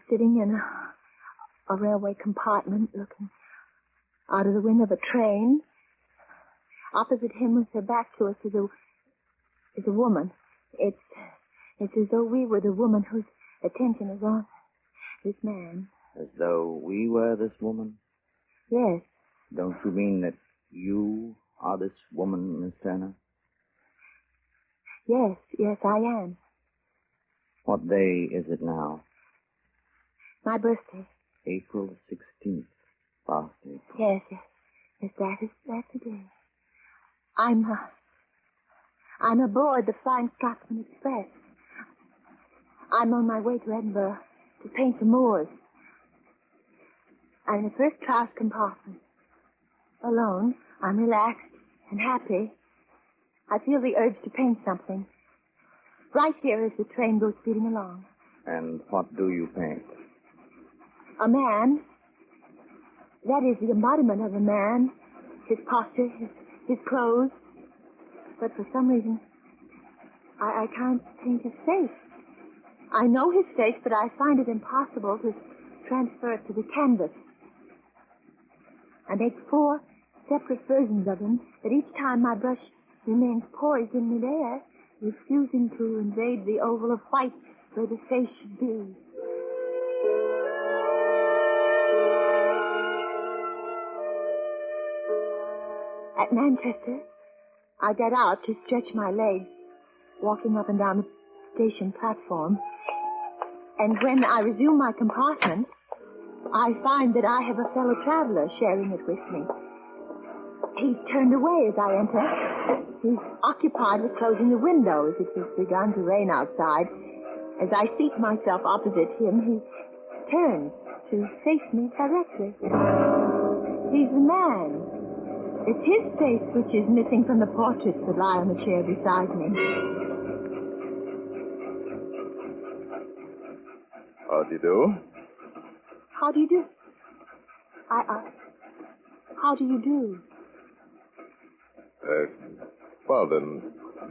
sitting in a railway compartment looking out of the window of a train. Opposite him with her back to us is a woman. It's as though we were the woman whose attention is on this man. As though we were this woman? Yes. Don't you mean that you are this woman Miss Turner? Yes, I am. What day is it now? My birthday. April 16th. Last April. Yes, that's the day. I'm aboard the Flying Scotsman Express. I'm on my way to Edinburgh to paint the moors. I'm in the first class compartment. Alone, I'm relaxed and happy. I feel the urge to paint something. Right here as the train goes speeding along. And what do you paint? A man. That is the embodiment of a man. His posture, his clothes. But for some reason, I can't paint his face. I know his face, but I find it impossible to transfer it to the canvas. I make 4 separate versions of him, but each time my brush remains poised in midair, refusing to invade the oval of white where the face should be. At Manchester, I got out to stretch my legs, walking up and down the station platform. And when I resume my compartment, I find that I have a fellow traveler sharing it with me. He's turned away as I enter. He's occupied with closing the windows. It has begun to rain outside. As I seat myself opposite him, he turns to face me directly. He's the man. It's his face which is missing from the portraits that lie on the chair beside me. How do you do? How do you do? How do you do? Pardon.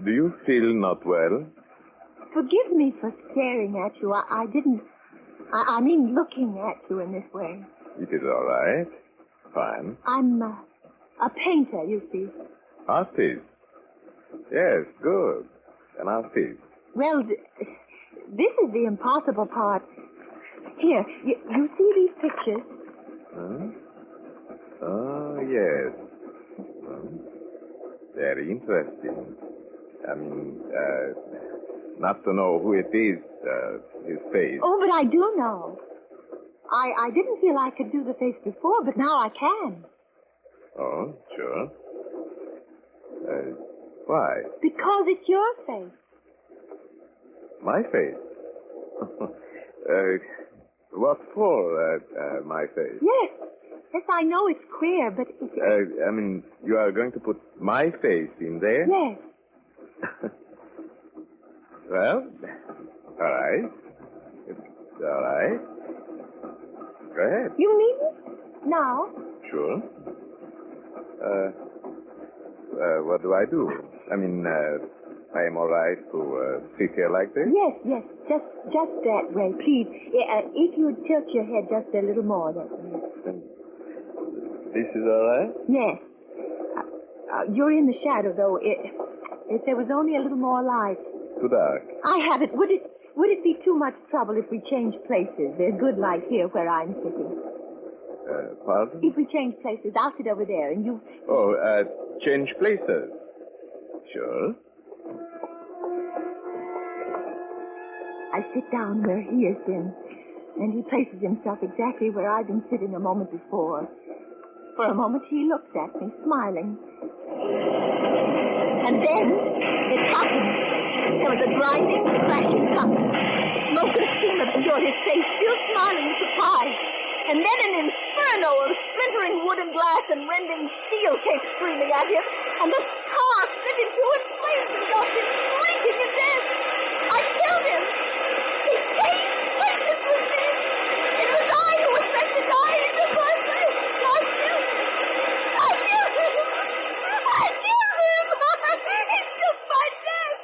Do you feel not well? Forgive me for staring at you. I didn't... I mean looking at you in this way. It is all right. Fine. I'm a painter, you see. Artist? Yes, good. An artist. Well, this is the impossible part. Here, you see these pictures? Huh? Oh, yes. Very interesting. I mean, not to know who it is, his face. Oh, but I do know. I didn't feel I could do the face before, but now I can. Oh, sure. Why? Because it's your face. My face? What for, my face? Yes, I know it's queer, but I mean, you are going to put my face in there? Yes. Well, all right. It's all right. Go ahead. You mean it? Now? Sure. What do I do? I mean, I am all right to sit here like this? Yes, just that way, please. If you would tilt your head just a little more, that way. This is all right? Yes. You're in the shadow, though. If there was only a little more light. Too dark. I have it. Would it be too much trouble if we changed places? There's good light here where I'm sitting. Pardon? If we change places, I'll sit over there, and you... Oh, change places. Sure. I sit down where he has been, and he places himself exactly where I've been sitting a moment before. For a moment, he looks at me, smiling. And then, it happened. There was a grinding, crashing sound. Smoke and steam obscured his face, still smiling in surprise. And then an inferno of splintering wood and glass and rending steel came screaming at him, and the car split into his flames and engulfed him, shrieking in death. I killed him. He changed places with me. It was I who was meant to die in the first place. I killed him. I killed him. I killed him. He took my death.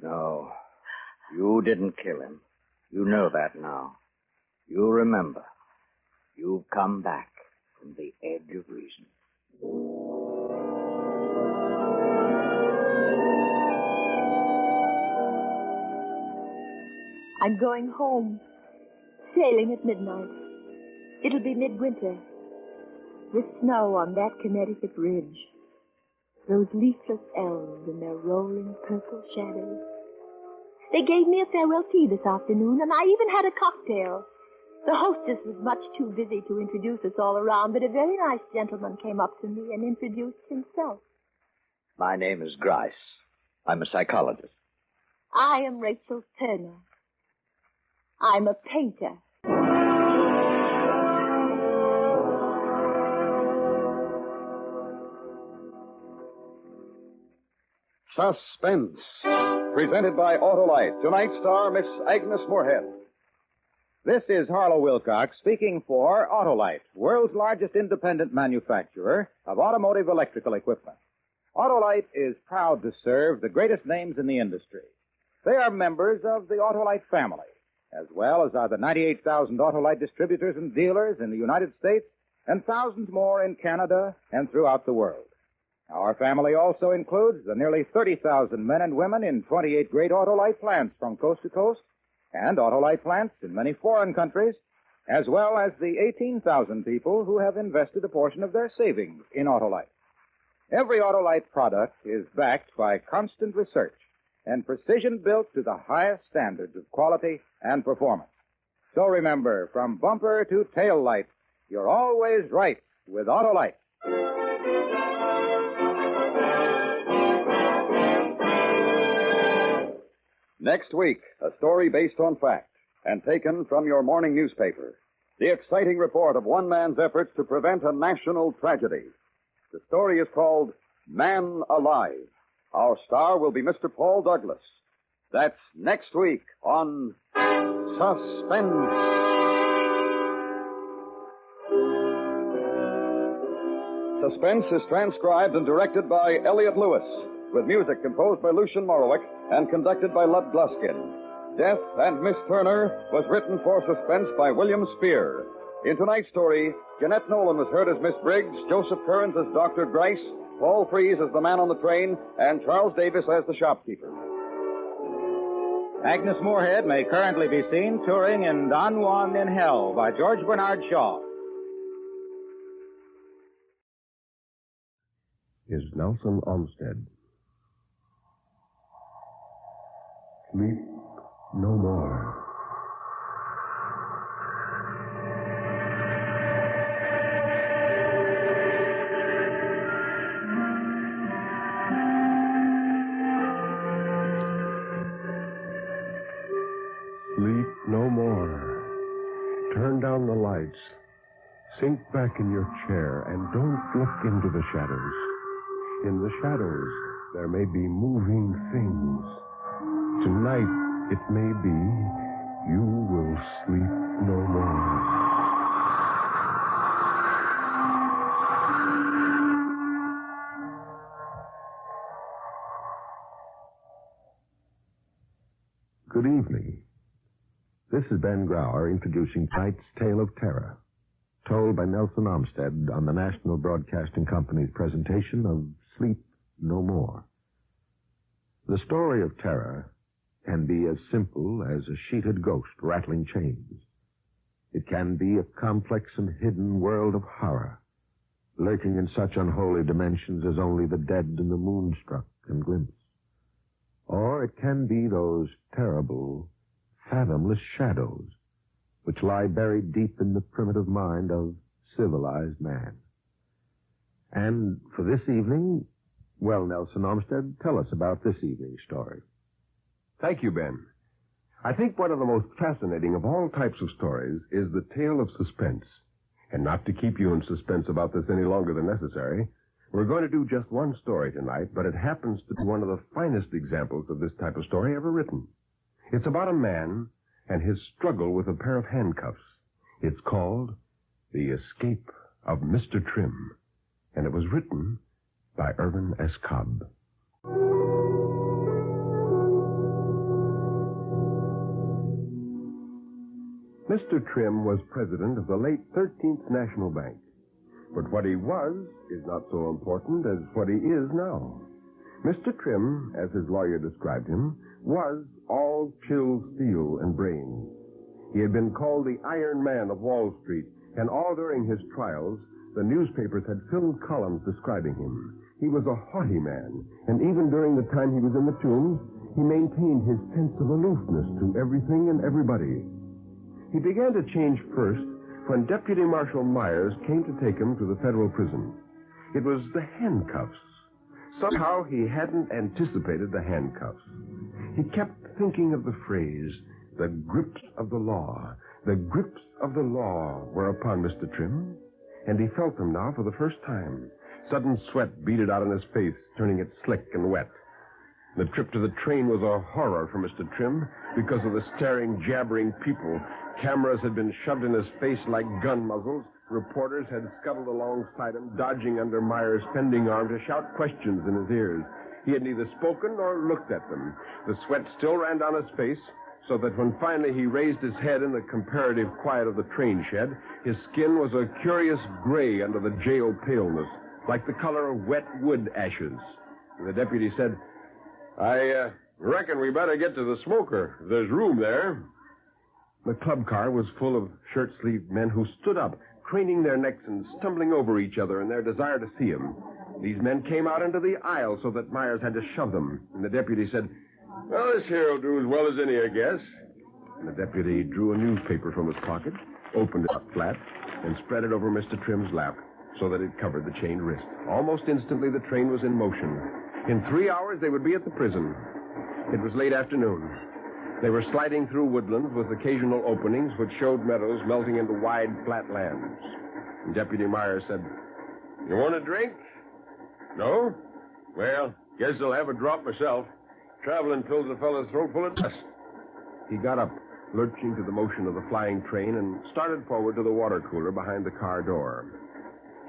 No, you didn't kill him. You know that now. You remember. You've come back from the edge of reason. I'm going home. Sailing at midnight. It'll be midwinter. The snow on that Connecticut ridge. Those leafless elms in their rolling purple shadows. They gave me a farewell tea this afternoon, and I even had a cocktail. The hostess was much too busy to introduce us all around, but a very nice gentleman came up to me and introduced himself. My name is Grice. I'm a psychologist. I am Rachel Turner. I'm a painter. Suspense, presented by Autolite. Tonight's star, Miss Agnes Moorehead. This is Harlow Wilcox speaking for Autolite, world's largest independent manufacturer of automotive electrical equipment. Autolite is proud to serve the greatest names in the industry. They are members of the Autolite family, as well as are the 98,000 Autolite distributors and dealers in the United States and thousands more in Canada and throughout the world. Our family also includes the nearly 30,000 men and women in 28 great Autolite plants from coast to coast and Autolite plants in many foreign countries, as well as the 18,000 people who have invested a portion of their savings in Autolite. Every Autolite product is backed by constant research and precision built to the highest standards of quality and performance. So remember, from bumper to tail light, you're always right with Autolite. Next week, a story based on fact and taken from your morning newspaper. The exciting report of one man's efforts to prevent a national tragedy. The story is called Man Alive. Our star will be Mr. Paul Douglas. That's next week on Suspense. Suspense is transcribed and directed by Elliott Lewis, with music composed by Lucian Morowick and conducted by Lud Gluskin. Death and Miss Turner was written for Suspense by William Spear. In tonight's story, Jeanette Nolan was heard as Miss Briggs, Joseph Kearns as Dr. Grice, Paul Freese as the man on the train, and Charles Davis as the shopkeeper. Agnes Moorehead may currently be seen touring in Don Juan in Hell by George Bernard Shaw. Is Nelson Olmsted. Sleep no more. Sleep no more. Turn down the lights. Sink back in your chair and don't look into the shadows. In the shadows, there may be moving things. Tonight, it may be you will sleep no more. Good evening. This is Ben Grauer introducing tonight's Tale of Terror, told by Nelson Olmsted on the National Broadcasting Company's presentation of Sleep No More. The story of terror can be as simple as a sheeted ghost rattling chains. It can be a complex and hidden world of horror, lurking in such unholy dimensions as only the dead and the moonstruck can glimpse. Or it can be those terrible, fathomless shadows which lie buried deep in the primitive mind of civilized man. And for this evening, well, Nelson Olmsted, tell us about this evening's story. Thank you, Ben. I think one of the most fascinating of all types of stories is the tale of suspense. And not to keep you in suspense about this any longer than necessary, we're going to do just one story tonight, but it happens to be one of the finest examples of this type of story ever written. It's about a man and his struggle with a pair of handcuffs. It's called The Escape of Mr. Trimm, and it was written by Irvin S. Cobb. Mr. Trimm was president of the late 13th National Bank. But what he was is not so important as what he is now. Mr. Trimm, as his lawyer described him, was all chill steel and brains. He had been called the Iron Man of Wall Street, and all during his trials, the newspapers had filled columns describing him. He was a haughty man, and even during the time he was in the Tombs, he maintained his sense of aloofness to everything and everybody. He began to change first when Deputy Marshal Myers came to take him to the federal prison. It was the handcuffs. Somehow he hadn't anticipated the handcuffs. He kept thinking of the phrase, the grips of the law. The grips of the law were upon Mr. Trimm, and he felt them now for the first time. Sudden sweat beaded out on his face, turning it slick and wet. The trip to the train was a horror for Mr. Trimm because of the staring, jabbering people. Cameras had been shoved in his face like gun muzzles. Reporters had scuttled alongside him, dodging under Myers' fending arm to shout questions in his ears. He had neither spoken nor looked at them. The sweat still ran down his face, so that when finally he raised his head in the comparative quiet of the train shed, his skin was a curious gray under the jail paleness, like the color of wet wood ashes. And the deputy said, I reckon we better get to the smoker. There's room there. The club car was full of shirt-sleeved men who stood up, craning their necks and stumbling over each other in their desire to see him. These men came out into the aisle so that Myers had to shove them. And the deputy said, well, this here will do as well as any, I guess. And the deputy drew a newspaper from his pocket, opened it up flat, and spread it over Mr. Trimm's lap so that it covered the chained wrist. Almost instantly, the train was in motion. In 3 hours, they would be at the prison. It was late afternoon. They were sliding through woodlands with occasional openings which showed meadows melting into wide, flat lands. And Deputy Myers said, you want a drink? No? Well, guess I'll have a drop myself. Traveling fills a fellow's throat full of dust. He got up, lurching to the motion of the flying train, and started forward to the water cooler behind the car door.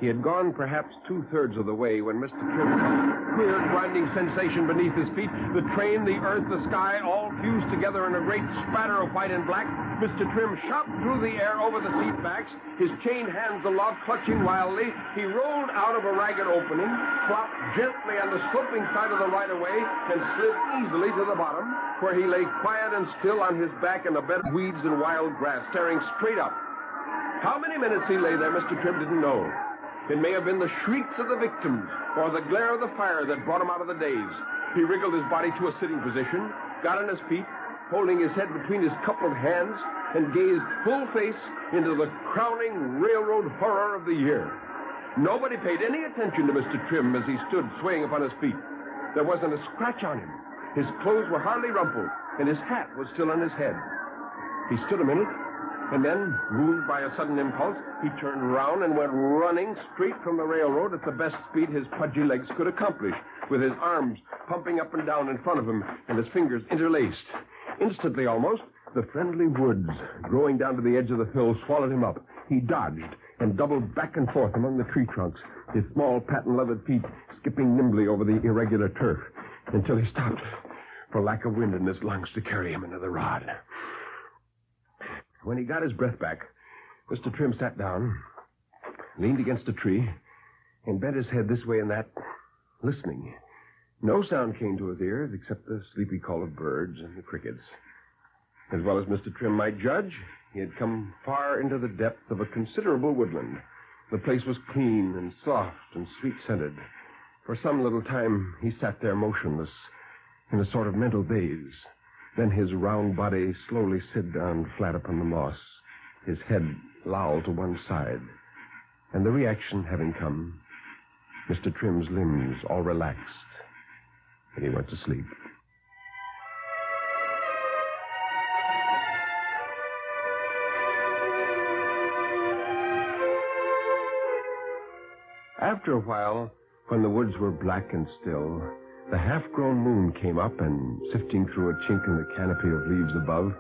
He had gone perhaps 2/3 of the way when Mr. Trimm felt a queer, grinding sensation beneath his feet. The train, the earth, the sky, all fused together in a great spatter of white and black. Mr. Trimm shot through the air over the seat backs, his chained hands aloft, clutching wildly. He rolled out of a ragged opening, flopped gently on the sloping side of the right-of-way, and slid easily to the bottom, where he lay quiet and still on his back in a bed of weeds and wild grass, staring straight up. How many minutes he lay there, Mr. Trimm didn't know. It may have been the shrieks of the victims or the glare of the fire that brought him out of the daze. He wriggled his body to a sitting position, got on his feet, holding his head between his coupled hands, and gazed full face into the crowning railroad horror of the year. Nobody paid any attention to Mr. Trimm as he stood swaying upon his feet. There wasn't a scratch on him. His clothes were hardly rumpled, and his hat was still on his head. He stood a minute, and then, moved by a sudden impulse, he turned round and went running straight from the railroad at the best speed his pudgy legs could accomplish, with his arms pumping up and down in front of him and his fingers interlaced. Instantly, almost, the friendly woods growing down to the edge of the hill swallowed him up. He dodged and doubled back and forth among the tree trunks, his small patent-leathered feet skipping nimbly over the irregular turf, until he stopped for lack of wind in his lungs to carry him into the rod. When he got his breath back, Mr. Trimm sat down, leaned against a tree, and bent his head this way and that, listening. No sound came to his ears except the sleepy call of birds and the crickets. As well as Mr. Trimm might judge, he had come far into the depth of a considerable woodland. The place was clean and soft and sweet-scented. For some little time, he sat there motionless, in a sort of mental daze. Then his round body slowly slid down flat upon the moss, his head lolled to one side. And the reaction having come, Mr. Trimm's limbs all relaxed, and he went to sleep. After a while, when the woods were black and still, the half-grown moon came up and, sifting through a chink in the canopy of leaves above,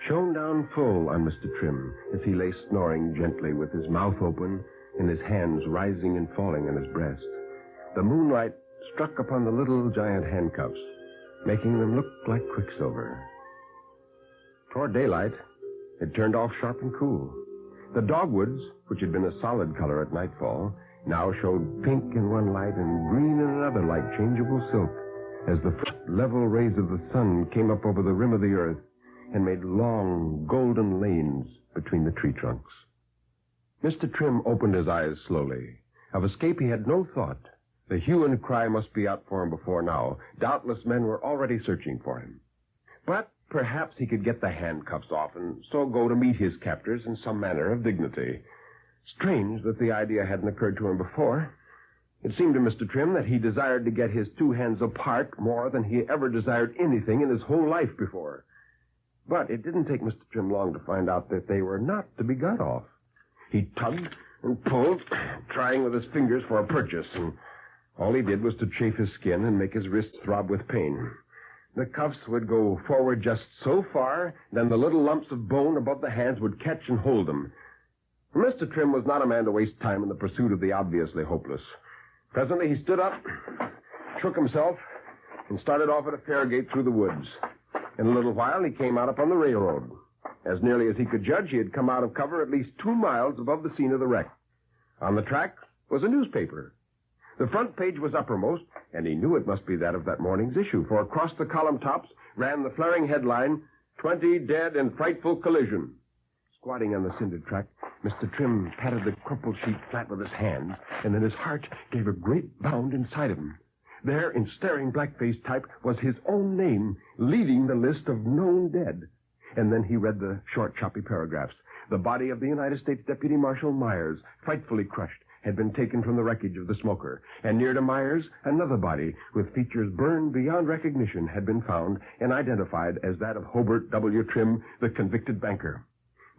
shone down full on Mr. Trimm as he lay snoring gently with his mouth open and his hands rising and falling on his breast. The moonlight struck upon the little giant handcuffs, making them look like quicksilver. Toward daylight, it turned off sharp and cool. The dogwoods, which had been a solid color at nightfall, now showed pink in one light and green in another like changeable silk. as the first level rays of the sun came up over the rim of the earth and made long, golden lanes between the tree trunks. Mr. Trimm opened his eyes slowly. Of escape he had no thought. The hue and cry must be out for him before now. Doubtless men were already searching for him. But perhaps he could get the handcuffs off and so go to meet his captors in some manner of dignity. Strange that the idea hadn't occurred to him before. It seemed to Mr. Trimm that he desired to get his two hands apart more than he ever desired anything in his whole life before. But it didn't take Mr. Trimm long to find out that they were not to be got off. He tugged and pulled, trying with his fingers for a purchase, and all he did was to chafe his skin and make his wrists throb with pain. The cuffs would go forward just so far, then the little lumps of bone above the hands would catch and hold them. Mr. Trimm was not a man to waste time in the pursuit of the obviously hopeless. Presently he stood up, shook himself, and started off at a fair gait through the woods. In a little while he came out upon the railroad. As nearly as he could judge, he had come out of cover at least 2 miles above the scene of the wreck. On the track was a newspaper. The front page was uppermost, and he knew it must be that of that morning's issue, for across the column tops ran the flaring headline, 20 dead in frightful collision. Squatting on the cinder track, Mr. Trimm patted the crumpled sheet flat with his hands, and then his heart gave a great bound inside of him. There, in staring black-faced type, was his own name, leading the list of known dead. And then he read the short, choppy paragraphs. The body of the United States Deputy Marshal Myers, frightfully crushed, had been taken from the wreckage of the smoker. And near to Myers, another body, with features burned beyond recognition, had been found and identified as that of Hobart W. Trimm, the convicted banker.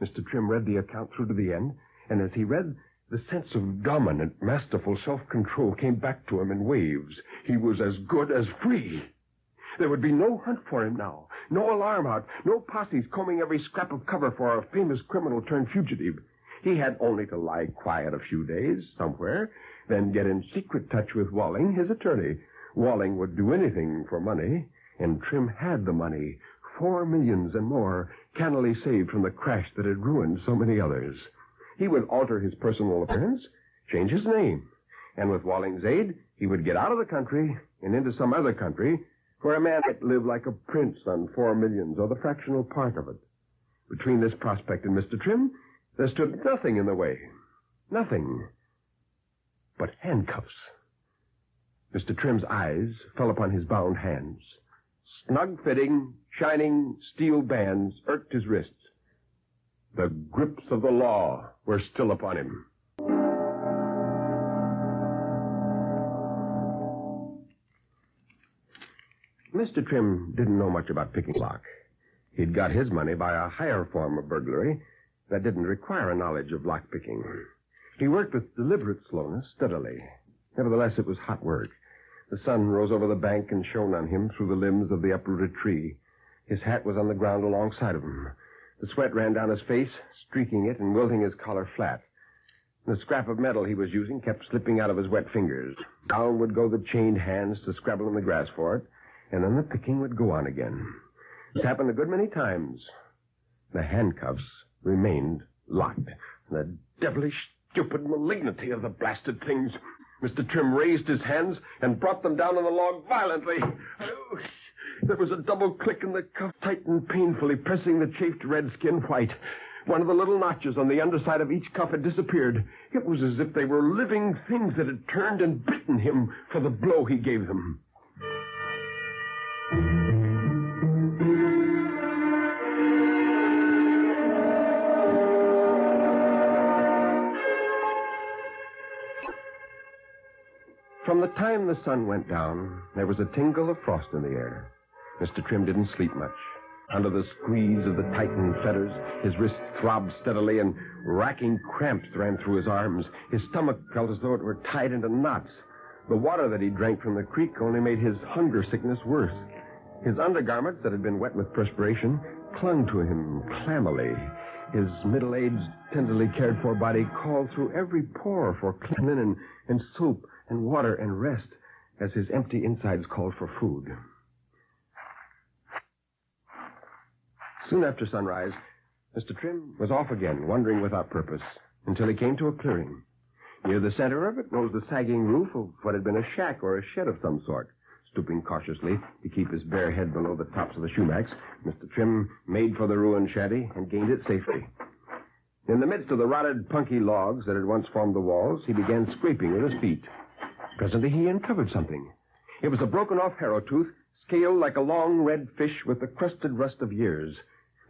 Mr. Trimm read the account through to the end, and as he read, the sense of dominant, masterful self-control came back to him in waves. He was as good as free. There would be no hunt for him now, no alarm out, no posses combing every scrap of cover for a famous criminal turned fugitive. He had only to lie quiet a few days somewhere, then get in secret touch with Walling, his attorney. Walling would do anything for money, and Trimm had the money, $4 million and more, cannily saved from the crash that had ruined so many others. He would alter his personal appearance, change his name, and with Walling's aid, he would get out of the country and into some other country where a man might live like a prince on $4 million or the fractional part of it. Between this prospect and Mr. Trimm, there stood nothing in the way. Nothing but handcuffs. Mr. Trimm's eyes fell upon his bound hands. Snug-fitting, shining steel bands irked his wrists. The grips of the law were still upon him. Mr. Trimm didn't know much about picking lock. He'd got his money by a higher form of burglary that didn't require a knowledge of lock-picking. He worked with deliberate slowness, steadily. Nevertheless, it was hot work. The sun rose over the bank and shone on him through the limbs of the uprooted tree. His hat was on the ground alongside of him. The sweat ran down his face, streaking it and wilting his collar flat. The scrap of metal he was using kept slipping out of his wet fingers. Down would go the chained hands to scrabble in the grass for it, and then the picking would go on again. This happened a good many times. The handcuffs remained locked. The devilish, stupid malignity of the blasted things. Mr. Trimm raised his hands and brought them down on the log violently. Oh, there was a double click and the cuff tightened painfully, pressing the chafed red skin white. One of the little notches on the underside of each cuff had disappeared. It was as if they were living things that had turned and bitten him for the blow he gave them. From the time the sun went down, there was a tingle of frost in the air. Mr. Trimm didn't sleep much. Under the squeeze of the tightened fetters, his wrists throbbed steadily and racking cramps ran through his arms. His stomach felt as though it were tied into knots. The water that he drank from the creek only made his hunger sickness worse. His undergarments that had been wet with perspiration clung to him clammily. His middle-aged, tenderly cared-for body called through every pore for clean linen and soap and water and rest, as his empty insides called for food. Soon after sunrise, Mr. Trimm was off again, wandering without purpose, until he came to a clearing. Near the center of it rose the sagging roof of what had been a shack or a shed of some sort. stooping cautiously to keep his bare head below the tops of the shoemacks, Mr. Trimm made for the ruined shanty and gained it safely. In the midst of the rotted, punky logs that had once formed the walls, he began scraping with his feet. Presently, he uncovered something. It was a broken-off harrow tooth, scaled like a long red fish with the crusted rust of years.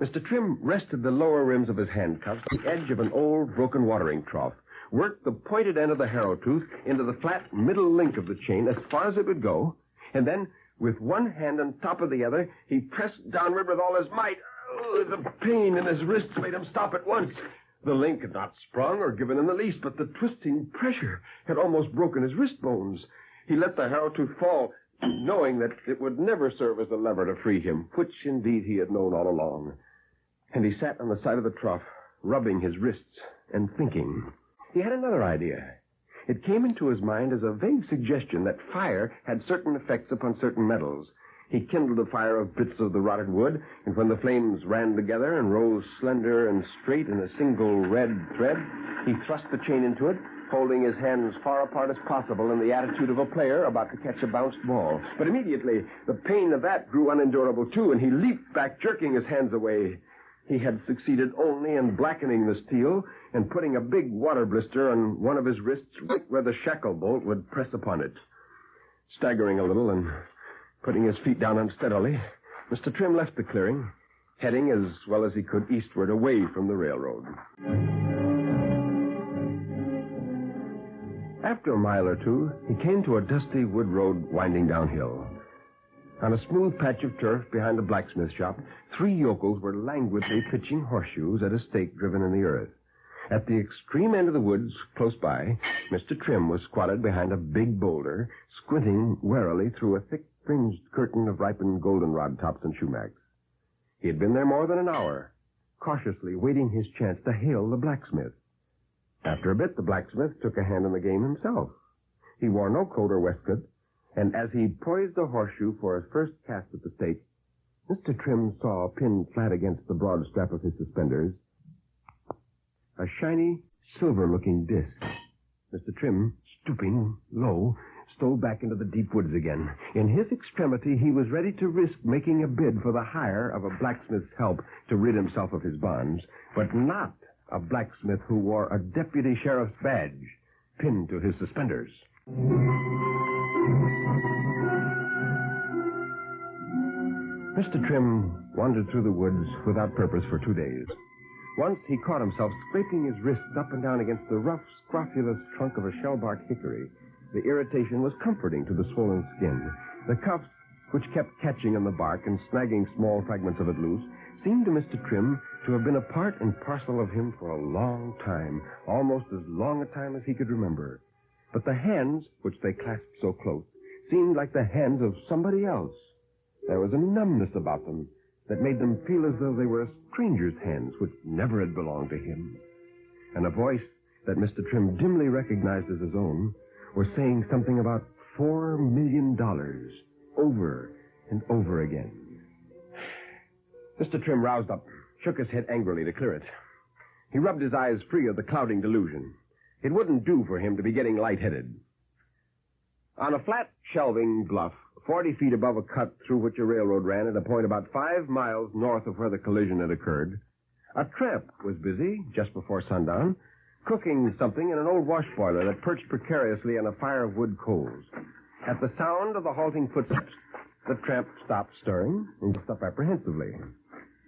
Mr. Trimm rested the lower rims of his handcuffs on the edge of an old, broken watering trough, worked the pointed end of the harrow tooth into the flat middle link of the chain as far as it would go, and then, with one hand on top of the other, he pressed downward with all his might. Oh, the pain in his wrists made him stop at once. The link had not sprung or given in the least, but the twisting pressure had almost broken his wrist bones. He let the harrow tooth fall, knowing that it would never serve as a lever to free him, which indeed he had known all along. And he sat on the side of the trough, rubbing his wrists and thinking. He had another idea. It came into his mind as a vague suggestion that fire had certain effects upon certain metals. He kindled a fire of bits of the rotted wood, and when the flames ran together and rose slender and straight in a single red thread, he thrust the chain into it, holding his hands far apart as possible in the attitude of a player about to catch a bounced ball. But immediately, the pain of that grew unendurable too, and he leaped back, jerking his hands away. He had succeeded only in blackening the steel and putting a big water blister on one of his wrists right where the shackle bolt would press upon it. Staggering a little and putting his feet down unsteadily, Mr. Trimm left the clearing, heading as well as he could eastward away from the railroad. After a mile or two, he came to a dusty wood road winding downhill. On a smooth patch of turf behind a blacksmith shop, 3 yokels were languidly pitching horseshoes at a stake driven in the earth. At the extreme end of the woods, close by, Mr. Trimm was squatted behind a big boulder, squinting warily through a thick fringed curtain of ripened goldenrod tops and shumacs. He had been there more than an hour, cautiously waiting his chance to hail the blacksmith. After a bit, the blacksmith took a hand in the game himself. He wore no coat or waistcoat, and as he poised the horseshoe for his first cast at the stake, Mr. Trimm saw, pinned flat against the broad strap of his suspenders, a shiny, silver-looking disc. Mr. Trimm, stooping low, stole back into the deep woods again. In his extremity, he was ready to risk making a bid for the hire of a blacksmith's help to rid himself of his bonds, but not a blacksmith who wore a deputy sheriff's badge pinned to his suspenders. Mr. Trimm wandered through the woods without purpose for 2 days. Once he caught himself scraping his wrists up and down against the rough, scrofulous trunk of a shellbark hickory. The irritation was comforting to the swollen skin. The cuffs, which kept catching on the bark and snagging small fragments of it loose, seemed to Mr. Trimm to have been a part and parcel of him for a long time, almost as long a time as he could remember. But the hands, which they clasped so close, seemed like the hands of somebody else. There was a numbness about them that made them feel as though they were a stranger's hands, which never had belonged to him. And a voice that Mr. Trimm dimly recognized as his own was saying something about $4 million over and over again. Mr. Trimm roused up, shook his head angrily to clear it. He rubbed his eyes free of the clouding delusion. It wouldn't do for him to be getting lightheaded. On a flat, shelving bluff, 40 feet above a cut through which a railroad ran at a point about 5 miles north of where the collision had occurred, a tramp was busy, just before sundown, cooking something in an old wash boiler that perched precariously on a fire of wood coals. At the sound of the halting footsteps, the tramp stopped stirring and looked up apprehensively.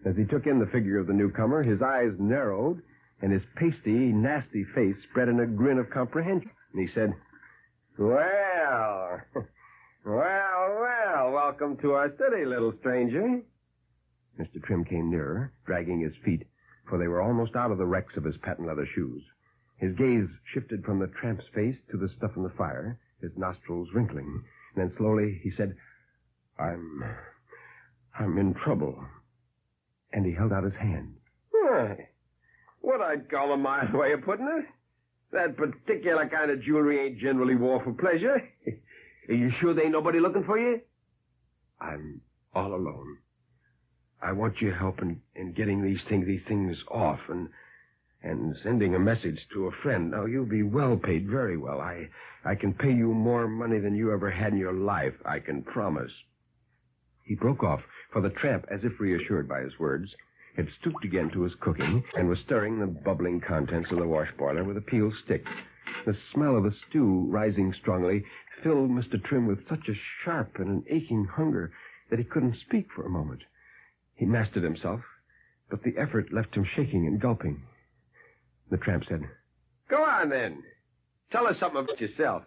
As he took in the figure of the newcomer, his eyes narrowed and his pasty, nasty face spread in a grin of comprehension. And he said, "Well, well, welcome to our city, little stranger." Mr. Trimm came nearer, dragging his feet, for they were almost out of the wrecks of his patent leather shoes. His gaze shifted from the tramp's face to the stuff in the fire, his nostrils wrinkling. And then slowly he said, I'm in trouble." And he held out his hand. "Why, what I'd call a mild way of putting it. That particular kind of jewelry ain't generally wore for pleasure. Are you sure there ain't nobody looking for you?" "I'm all alone. I want your help in getting these things off, and and sending a message to a friend. Now, you'll be well paid, very well. I can pay you more money than you ever had in your life, I can promise. He broke off, for the tramp, as if reassured by his words, had stooped again to his cooking and was stirring the bubbling contents of the wash boiler with a peel stick. The smell of the stew, rising strongly, filled Mr. Trimm with such a sharp and an aching hunger that he couldn't speak for a moment. He mastered himself, but the effort left him shaking and gulping. The tramp said, "Go on, then. Tell us something about yourself.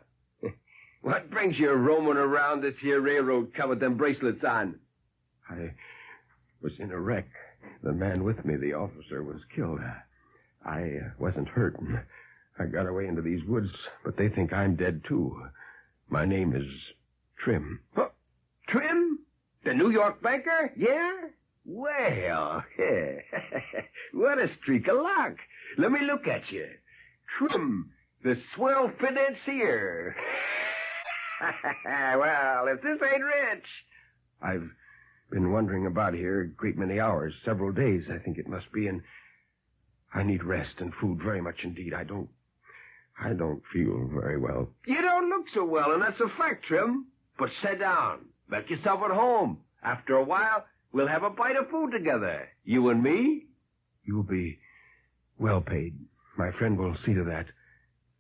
What brings you roaming around this here railroad car with them bracelets on?" "I was in a wreck. The man with me, the officer, was killed. I wasn't hurt. I got away into these woods, but they think I'm dead, too. My name is Trimm." "Huh? Trimm? The New York banker? Yeah? Well, what a streak of luck. Let me look at you. Trimm, the swell financier. Well, if this ain't rich." "I've been wandering about here a great many hours, several days, I think it must be, and I need rest and food very much indeed. I don't feel very well." "You don't look so well, and that's a fact, Trimm. But sit down. Make yourself at home. After a while, we'll have a bite of food together. You and me." "You'll be well paid. My friend will see to that.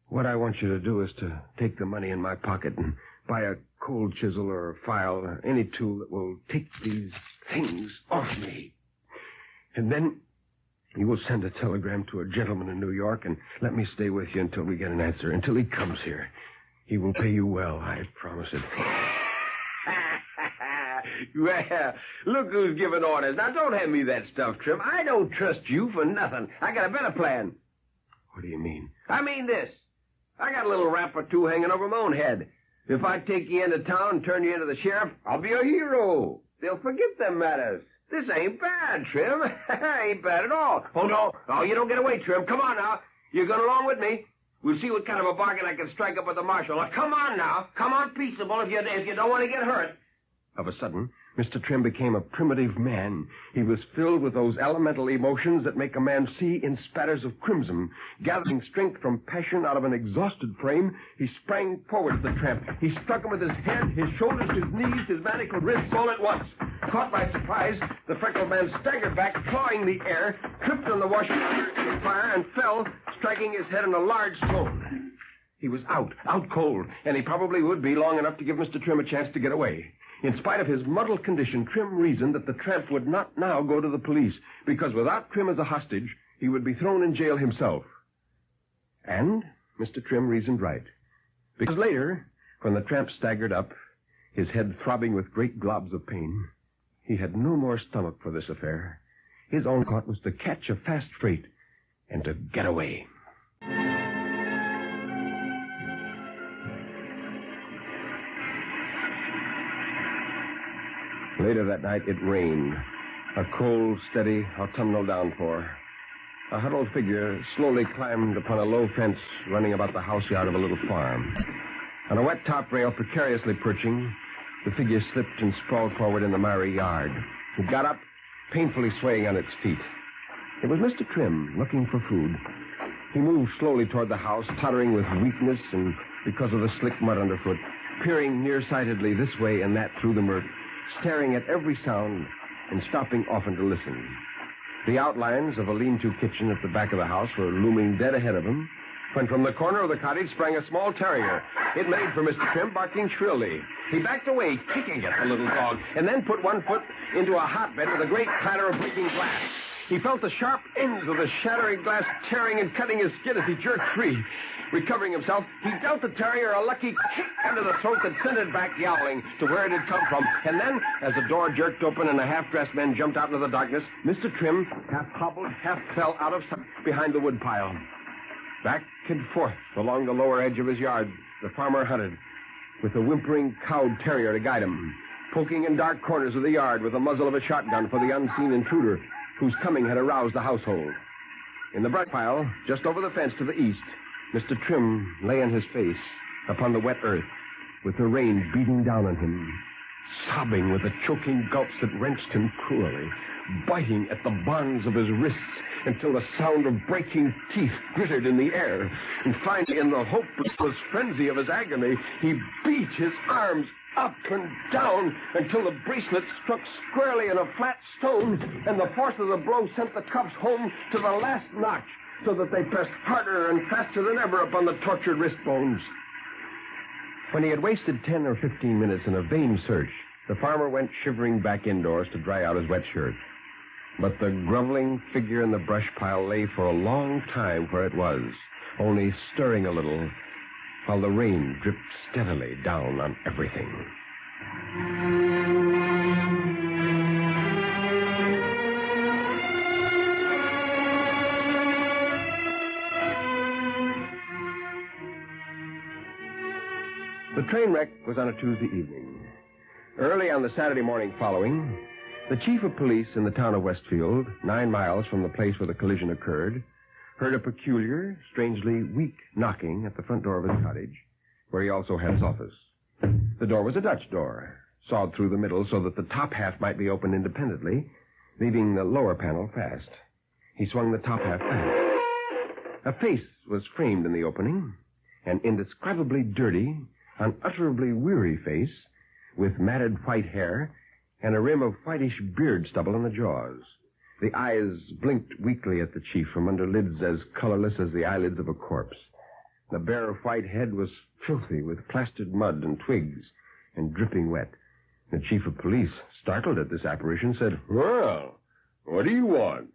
What I want you to do is to take the money in my pocket and buy a cold chisel or a file or any tool that will take these things off me. And then you will send a telegram to a gentleman in New York and let me stay with you until we get an answer, until he comes here. He will pay you well, I promise it." "Well, look who's giving orders. Now, don't hand me that stuff, Trimm. I don't trust you for nothing. I got a better plan." "What do you mean?" "I mean this. I got a little rap or two hanging over my own head. If I take you into town and turn you into the sheriff, I'll be a hero. They'll forget them matters. This ain't bad, Trimm. Ain't bad at all. Oh, no. Oh, you don't get away, Trimm. Come on now. You're going along with me. We'll see what kind of a bargain I can strike up with the marshal. Now, come on now. Come on peaceable if you don't want to get hurt." Of a sudden, Mr. Trimm became a primitive man. He was filled with those elemental emotions that make a man see in spatters of crimson. Gathering strength from passion out of an exhausted frame, he sprang forward to the tramp. He struck him with his head, his shoulders, his knees, his manacled wrists all at once. Caught by surprise, the freckled man staggered back, clawing the air, tripped on the washing fire, and fell, striking his head on a large stone. He was out cold, and he probably would be long enough to give Mr. Trimm a chance to get away. In spite of his muddled condition, Trimm reasoned that the tramp would not now go to the police, because without Trimm as a hostage, he would be thrown in jail himself. And Mr. Trimm reasoned right. Because later, when the tramp staggered up, his head throbbing with great globs of pain, he had no more stomach for this affair. His own thought was to catch a fast freight and to get away. Later that night, it rained. A cold, steady, autumnal downpour. A huddled figure slowly climbed upon a low fence running about the house yard of a little farm. On a wet top rail precariously perching, the figure slipped and sprawled forward in the miry yard. It got up, painfully swaying on its feet. It was Mr. Trimm, looking for food. He moved slowly toward the house, tottering with weakness and because of the slick mud underfoot, peering nearsightedly this way and that through the murk, staring at every sound and stopping often to listen. The outlines of a lean-to kitchen at the back of the house were looming dead ahead of him, when from the corner of the cottage sprang a small terrier. It made for Mr. Trimm, barking shrilly. He backed away, kicking at the little dog, and then put one foot into a hotbed with a great clatter of breaking glass. He felt the sharp ends of the shattering glass tearing and cutting his skin as he jerked free. Recovering himself, he dealt the terrier a lucky kick under the throat that sent it back yowling to where it had come from. And then, as the door jerked open and a half-dressed man jumped out into the darkness, Mr. Trimm half hobbled, half fell out of sight behind the woodpile. Back and forth along the lower edge of his yard, the farmer hunted, with a whimpering cowed terrier to guide him, poking in dark corners of the yard with the muzzle of a shotgun for the unseen intruder whose coming had aroused the household. In the brush pile, just over the fence to the east, Mr. Trimm lay on his face upon the wet earth, with the rain beating down on him, sobbing with the choking gulps that wrenched him cruelly, biting at the bonds of his wrists until the sound of breaking teeth glittered in the air. And finally, in the hopeless frenzy of his agony, he beat his arms up and down until the bracelet struck squarely in a flat stone, and the force of the blow sent the cuffs home to the last notch, so that they pressed harder and faster than ever upon the tortured wrist bones. When he had wasted 10 or 15 minutes in a vain search, the farmer went shivering back indoors to dry out his wet shirt. But the groveling figure in the brush pile lay for a long time where it was, only stirring a little, while the rain dripped steadily down on everything. The train wreck was on a Tuesday evening. Early on the Saturday morning following, the chief of police in the town of Westfield, 9 miles from the place where the collision occurred, heard a peculiar, strangely weak knocking at the front door of his cottage, where he also had his office. The door was a Dutch door, sawed through the middle so that the top half might be opened independently, leaving the lower panel fast. He swung the top half back. A face was framed in the opening, an indescribably dirty, unutterably weary face, with matted white hair and a rim of whitish beard stubble on the jaws. The eyes blinked weakly at the chief from under lids as colorless as the eyelids of a corpse. The bare white head was filthy with plastered mud and twigs and dripping wet. The chief of police, startled at this apparition, said, "Well, what do you want?"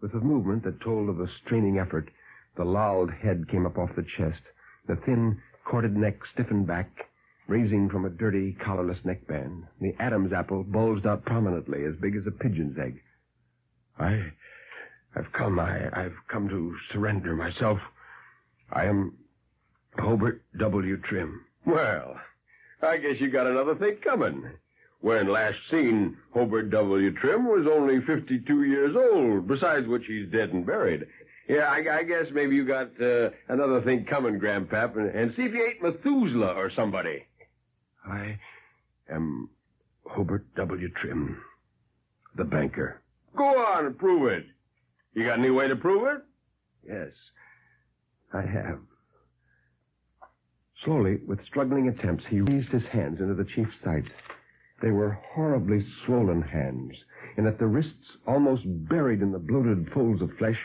With a movement that told of a straining effort, the lolled head came up off the chest. The thin, corded neck stiffened back, raising from a dirty, collarless neckband. The Adam's apple bulged out prominently, as big as a pigeon's egg. I've come to surrender myself. I am Hobart W. Trimm. Well, I guess you got another thing coming. When last seen, Hobart W. Trimm was only 52 years old, besides which he's dead and buried. Yeah, I guess maybe you got another thing coming, Grandpap, and see if you ain't Methuselah or somebody. I am Hobart W. Trimm, the banker. Go on and prove it. You got any way to prove it? Yes, I have. Slowly, with struggling attempts, he raised his hands into the chief's sight. They were horribly swollen hands, and at the wrists, almost buried in the bloated folds of flesh,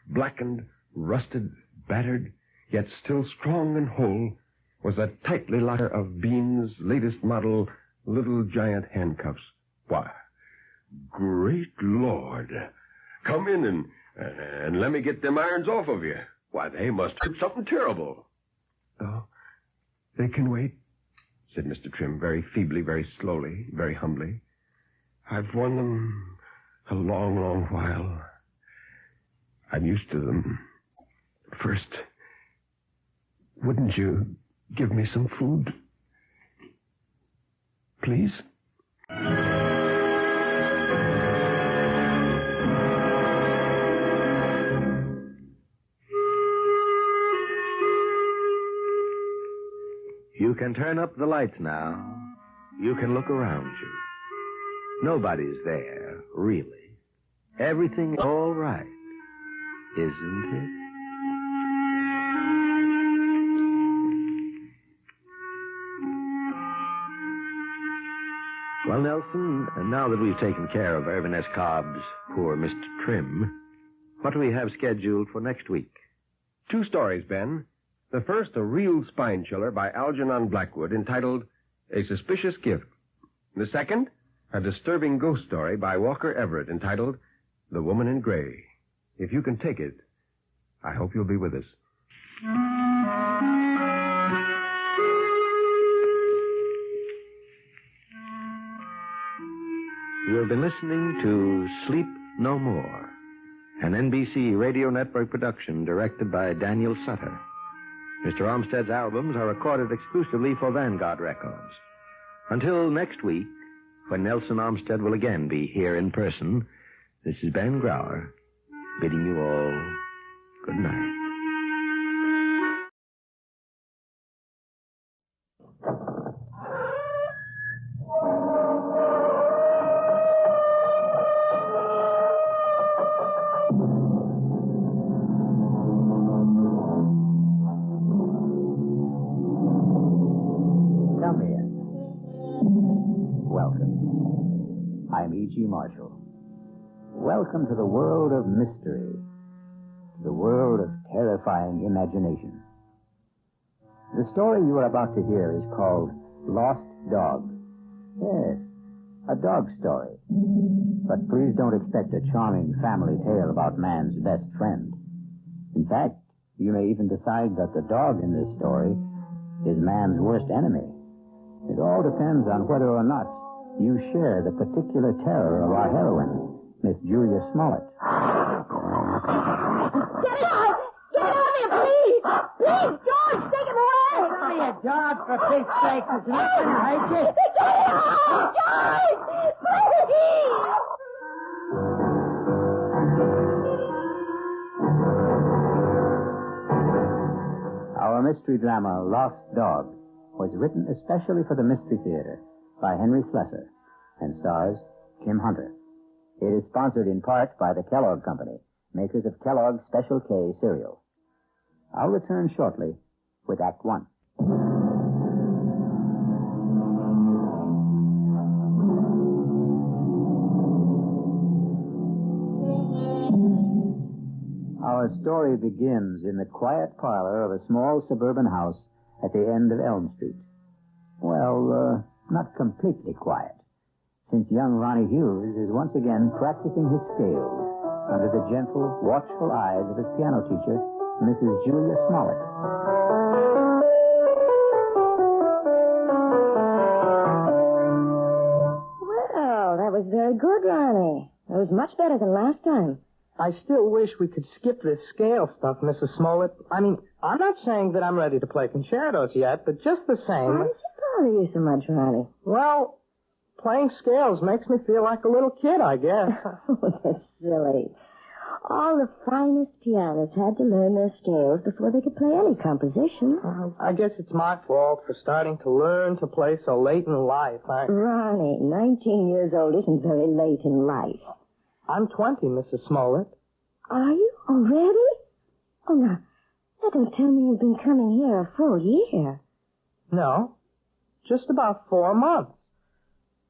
blackened, rusted, battered, yet still strong and whole, was a tightly locker of Bean's latest model Little Giant handcuffs. Why, great Lord. Come in and let me get them irons off of you. Why, they must hurt something terrible. Oh, they can wait, said Mr. Trimm, very feebly, very slowly, very humbly. I've worn them a long, long while. I'm used to them. First, wouldn't you give me some food? Please? You can turn up the lights now. You can look around you. Nobody's there, really. Everything's all right, isn't it? Well, Nelson, now that we've taken care of Irvin S. Cobb's poor Mr. Trimm, what do we have scheduled for next week? 2 stories, Ben. The first, a real spine chiller by Algernon Blackwood, entitled A Suspicious Gift. The second, a disturbing ghost story by Walker Everett, entitled The Woman in Gray. If you can take it, I hope you'll be with us. You have been listening to Sleep No More, an NBC Radio Network production directed by Daniel Sutter. Mr. Armstead's albums are recorded exclusively for Vanguard Records. Until next week, when Nelson Armstead will again be here in person, this is Ben Grauer, bidding you all good night. I'm E.G. Marshall. Welcome to the world of mystery, the world of terrifying imagination. The story you are about to hear is called Lost Dog. Yes, a dog story. But please don't expect a charming family tale about man's best friend. In fact, you may even decide that the dog in this story is man's worst enemy. It all depends on whether or not you share the particular terror of our heroine, Miss Julia Smollett. Get out! Get out of here, please! Please, George, take him away! Give me a dog, for Pete's sake. It's not going to hurt you. Get out! George! Please! Our mystery drama, Lost Dog, was written especially for the Mystery Theater by Henry Slesser and stars Kim Hunter. It is sponsored in part by the Kellogg Company, makers of Kellogg's Special K cereal. I'll return shortly with Act One. Our story begins in the quiet parlor of a small suburban house at the end of Elm Street. Well, not completely quiet, since young Ronnie Hughes is once again practicing his scales under the gentle, watchful eyes of his piano teacher, Mrs. Julia Smollett. Well, that was very good, Ronnie. It was much better than last time. I still wish we could skip this scale stuff, Mrs. Smollett. I mean, I'm not saying that I'm ready to play concertos yet, but just the same... Why does it bother you so much, Ronnie? Well, playing scales makes me feel like a little kid, I guess. Oh, that's silly. All the finest pianists had to learn their scales before they could play any composition. I guess it's my fault for starting to learn to play so late in life. Ronnie, 19 years old isn't very late in life. I'm 20, Mrs. Smollett. Are you already? Oh, now don't tell me you've been coming here a full year. No, just about 4 months.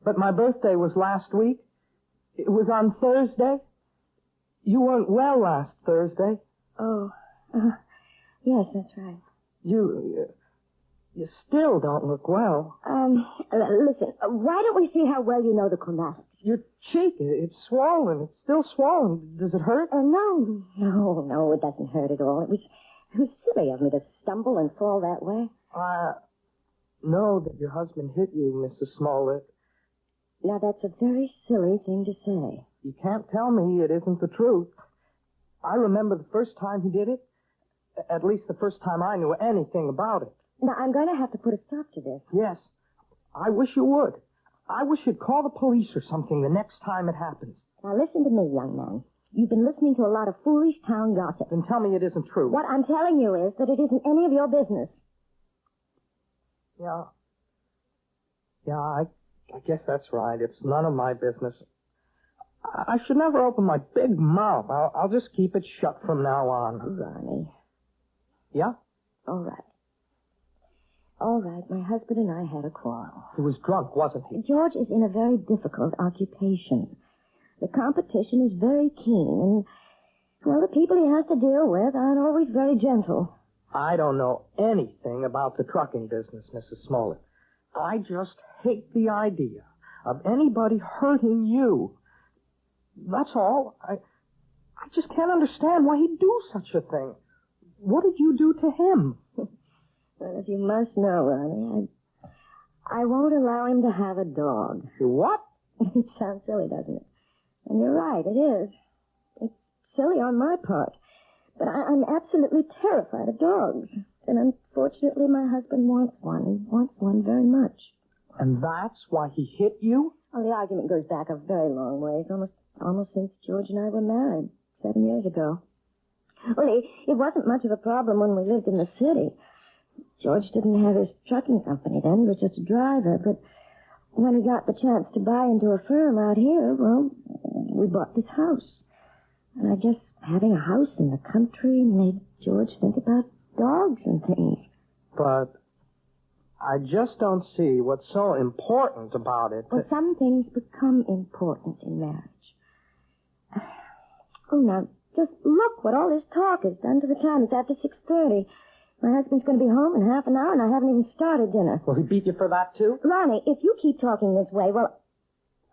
But my birthday was last week. It was on Thursday. You weren't well last Thursday. Oh, yes, that's right. You still don't look well. Listen, why don't we see how well you know the chromatic? Your cheek, it's swollen. It's still swollen. Does it hurt? No, it doesn't hurt at all. It was silly of me to stumble and fall that way. I know that your husband hit you, Mrs. Smollett. Now, that's a very silly thing to say. You can't tell me it isn't the truth. I remember the first time he did it. At least the first time I knew anything about it. Now, I'm going to have to put a stop to this. Yes. I wish you would. I wish you'd call the police or something the next time it happens. Now, listen to me, young man. You've been listening to a lot of foolish town gossip. Then tell me it isn't true. What I'm telling you is that it isn't any of your business. Yeah, I guess that's right. It's none of my business. I should never open my big mouth. I'll just keep it shut from now on. Ronnie. Yeah? All right, my husband and I had a quarrel. He was drunk, wasn't he? George is in a very difficult occupation. The competition is very keen, and, well, the people he has to deal with aren't always very gentle. I don't know anything about the trucking business, Mrs. Smollett. I just hate the idea of anybody hurting you. That's all. I just can't understand why he'd do such a thing. What did you do to him? Well, if you must know, Ronnie, I won't allow him to have a dog. What? It sounds silly, doesn't it? And you're right, it is. It's silly on my part. But I'm absolutely terrified of dogs. And unfortunately, my husband wants one. He wants one very much. And that's why he hit you? Well, the argument goes back a very long ways, almost since George and I were married 7 years ago. Well, it wasn't much of a problem when we lived in the city. George didn't have his trucking company then. He was just a driver. But when he got the chance to buy into a firm out here, well, we bought this house. And I guess having a house in the country made George think about dogs and things. But I just don't see what's so important about it. Well, some things become important in marriage. Oh, now, just look what all this talk has done to the time. It's after 6:30. My husband's going to be home in half an hour, and I haven't even started dinner. Will he beat you for that, too? Ronnie, if you keep talking this way, well,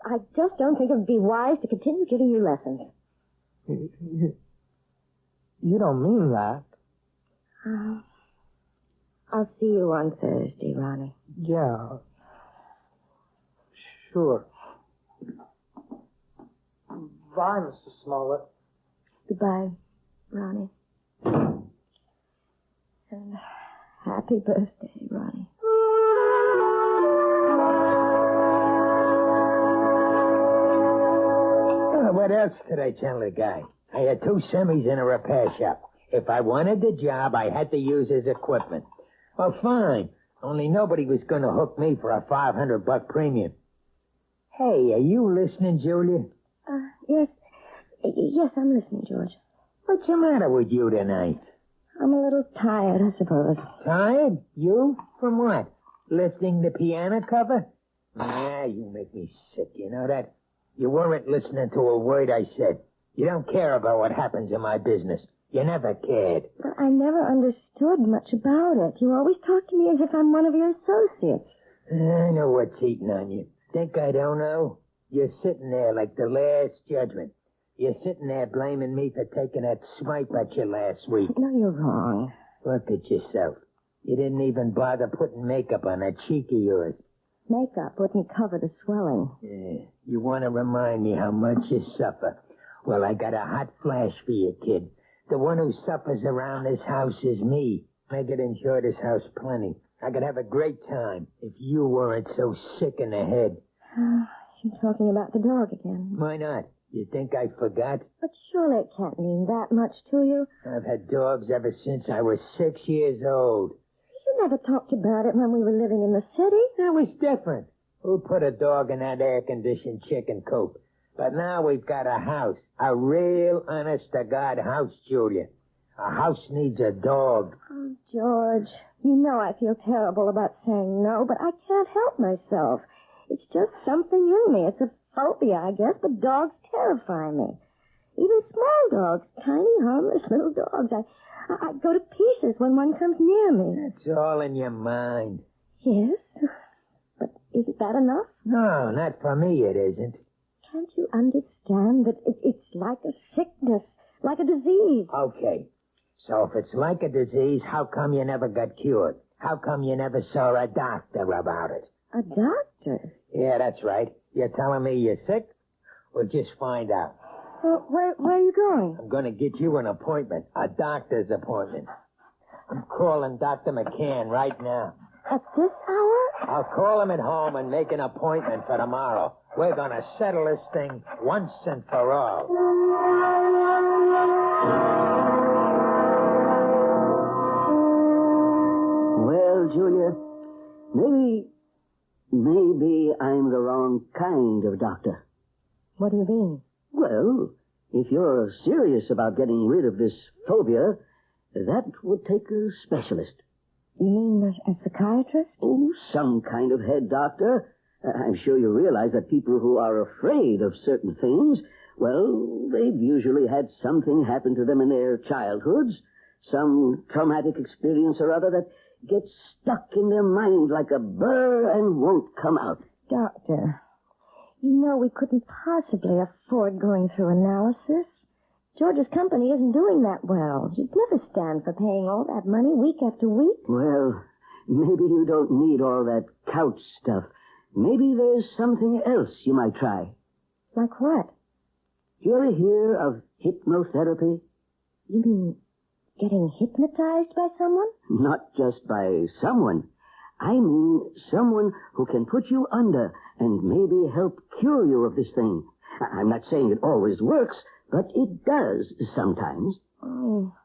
I just don't think it would be wise to continue giving you lessons. You don't mean that. I'll see you on Thursday, Ronnie. Yeah. Sure. Bye, Mrs. Smollett. Goodbye, Ronnie. And happy birthday, Ronnie. What else could I tell the guy? I had 2 semis in a repair shop. If I wanted the job, I had to use his equipment. Well, fine. Only nobody was going to hook me for a $500 premium. Hey, are you listening, Julia? Yes. Yes, I'm listening, George. What's the matter with you tonight? I'm a little tired, I suppose. Tired? You? From what? Lifting the piano cover? Ah, you make me sick, you know that? You weren't listening to a word I said. You don't care about what happens in my business. You never cared. But I never understood much about it. You always talk to me as if I'm one of your associates. I know what's eating on you. Think I don't know? You're sitting there like the last judgment. You're sitting there blaming me for taking that swipe at you last week. No, you're wrong. Look at yourself. You didn't even bother putting makeup on that cheek of yours. Makeup wouldn't cover the swelling. Yeah, you want to remind me how much you suffer. Well, I got a hot flash for you, kid. The one who suffers around this house is me. I could enjoy this house plenty. I could have a great time if you weren't so sick in the head. You're talking about the dog again. Why not? You think I forgot? But surely it can't mean that much to you. I've had dogs ever since I was 6 years old. You never talked about it when we were living in the city. That was different. Who put a dog in that air-conditioned chicken coop? But now we've got a house. A real, honest-to-God house, Julia. A house needs a dog. Oh, George, you know I feel terrible about saying no, but I can't help myself. It's just something in me. It's a phobia, I guess, but dogs terrify me. Even small dogs, tiny, harmless little dogs. I go to pieces when one comes near me. It's all in your mind. Yes, but isn't that enough? No, not for me it isn't. Can't you understand that it's like a sickness, like a disease? Okay, so if it's like a disease, how come you never got cured? How come you never saw a doctor about it? A doctor? Yeah, that's right. You're telling me you're sick? Well, just find out. Well, where are you going? I'm going to get you an appointment, a doctor's appointment. I'm calling Dr. McCann right now. At this hour? I'll call him at home and make an appointment for tomorrow. We're going to settle this thing once and for all. Well, Julia, maybe I'm the wrong kind of doctor. What do you mean? Well, if you're serious about getting rid of this phobia, that would take a specialist. You mean a psychiatrist? Oh, some kind of head doctor. I'm sure you realize that people who are afraid of certain things, well, they've usually had something happen to them in their childhoods, some traumatic experience or other that gets stuck in their mind like a burr and won't come out. Doctor, you know we couldn't possibly afford going through analysis. George's company isn't doing that well. He'd never stand for paying all that money week after week. Well, maybe you don't need all that couch stuff. Maybe there's something else you might try. Like what? You ever hear of hypnotherapy? You mean getting hypnotized by someone? Not just by someone. I mean someone who can put you under and maybe help cure you of this thing. I'm not saying it always works, but it does sometimes. Oh,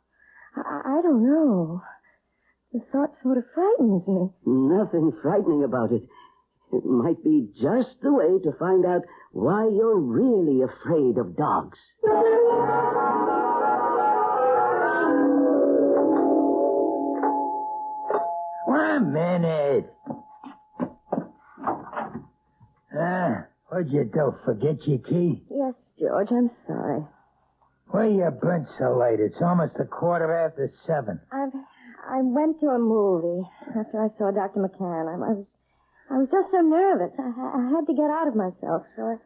I don't know. The thought sort of frightens me. Nothing frightening about it. It might be just the way to find out why you're really afraid of dogs. Well, a minute. What'd you do? Forget your key? Yes, George, I'm sorry. Where you been so late? It's almost 7:15. I went to a movie after I saw Dr. McCann. I was just so nervous. I had to get out of myself, so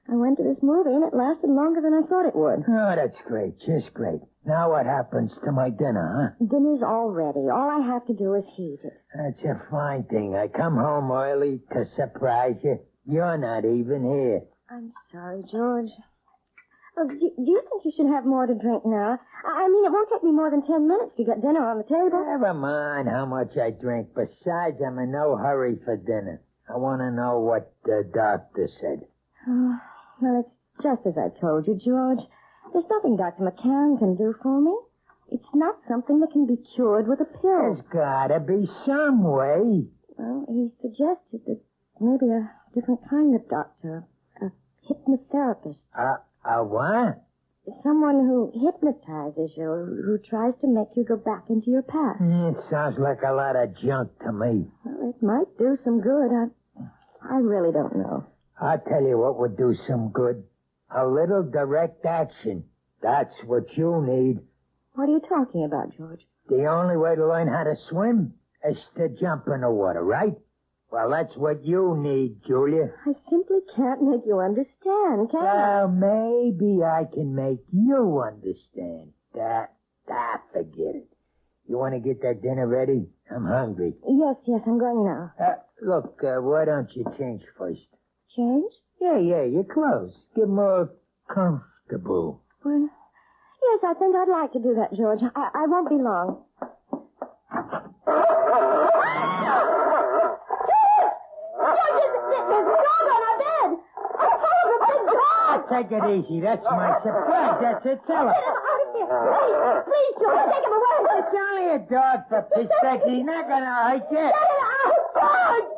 I went to this movie, and it lasted longer than I thought it would. Oh, that's great. Just great. Now what happens to my dinner, huh? Dinner's all ready. All I have to do is heat it. That's a fine thing. I come home early to surprise you. You're not even here. I'm sorry, George. Oh, do you think you should have more to drink now? I mean, it won't take me more than 10 minutes to get dinner on the table. Never mind how much I drink. Besides, I'm in no hurry for dinner. I want to know what the doctor said. Oh, well, it's just as I told you, George. There's nothing Dr. McCann can do for me. It's not something that can be cured with a pill. There's gotta be some way. Well, he suggested that maybe a different kind of doctor, a hypnotherapist. A what? Someone who hypnotizes you, who tries to make you go back into your past. It sounds like a lot of junk to me. Well, it might do some good. I really don't know. I'll tell you what would do some good. A little direct action. That's what you need. What are you talking about, George? The only way to learn how to swim is to jump in the water, right? Well, that's what you need, Julia. I simply can't make you understand, can I? Well, maybe I can make you understand. Forget it. You want to get that dinner ready? I'm hungry. Yes, I'm going now. Look, why don't you change first? Change? Yeah, your clothes. Get more comfortable. Well, yes, I think I'd like to do that, George. I won't be long. Take it easy. That's my surprise. That's it. Tell her. Please, George, take him away. It's only a dog, for Pete's sake. He's not going to hurt you. Get it out, George!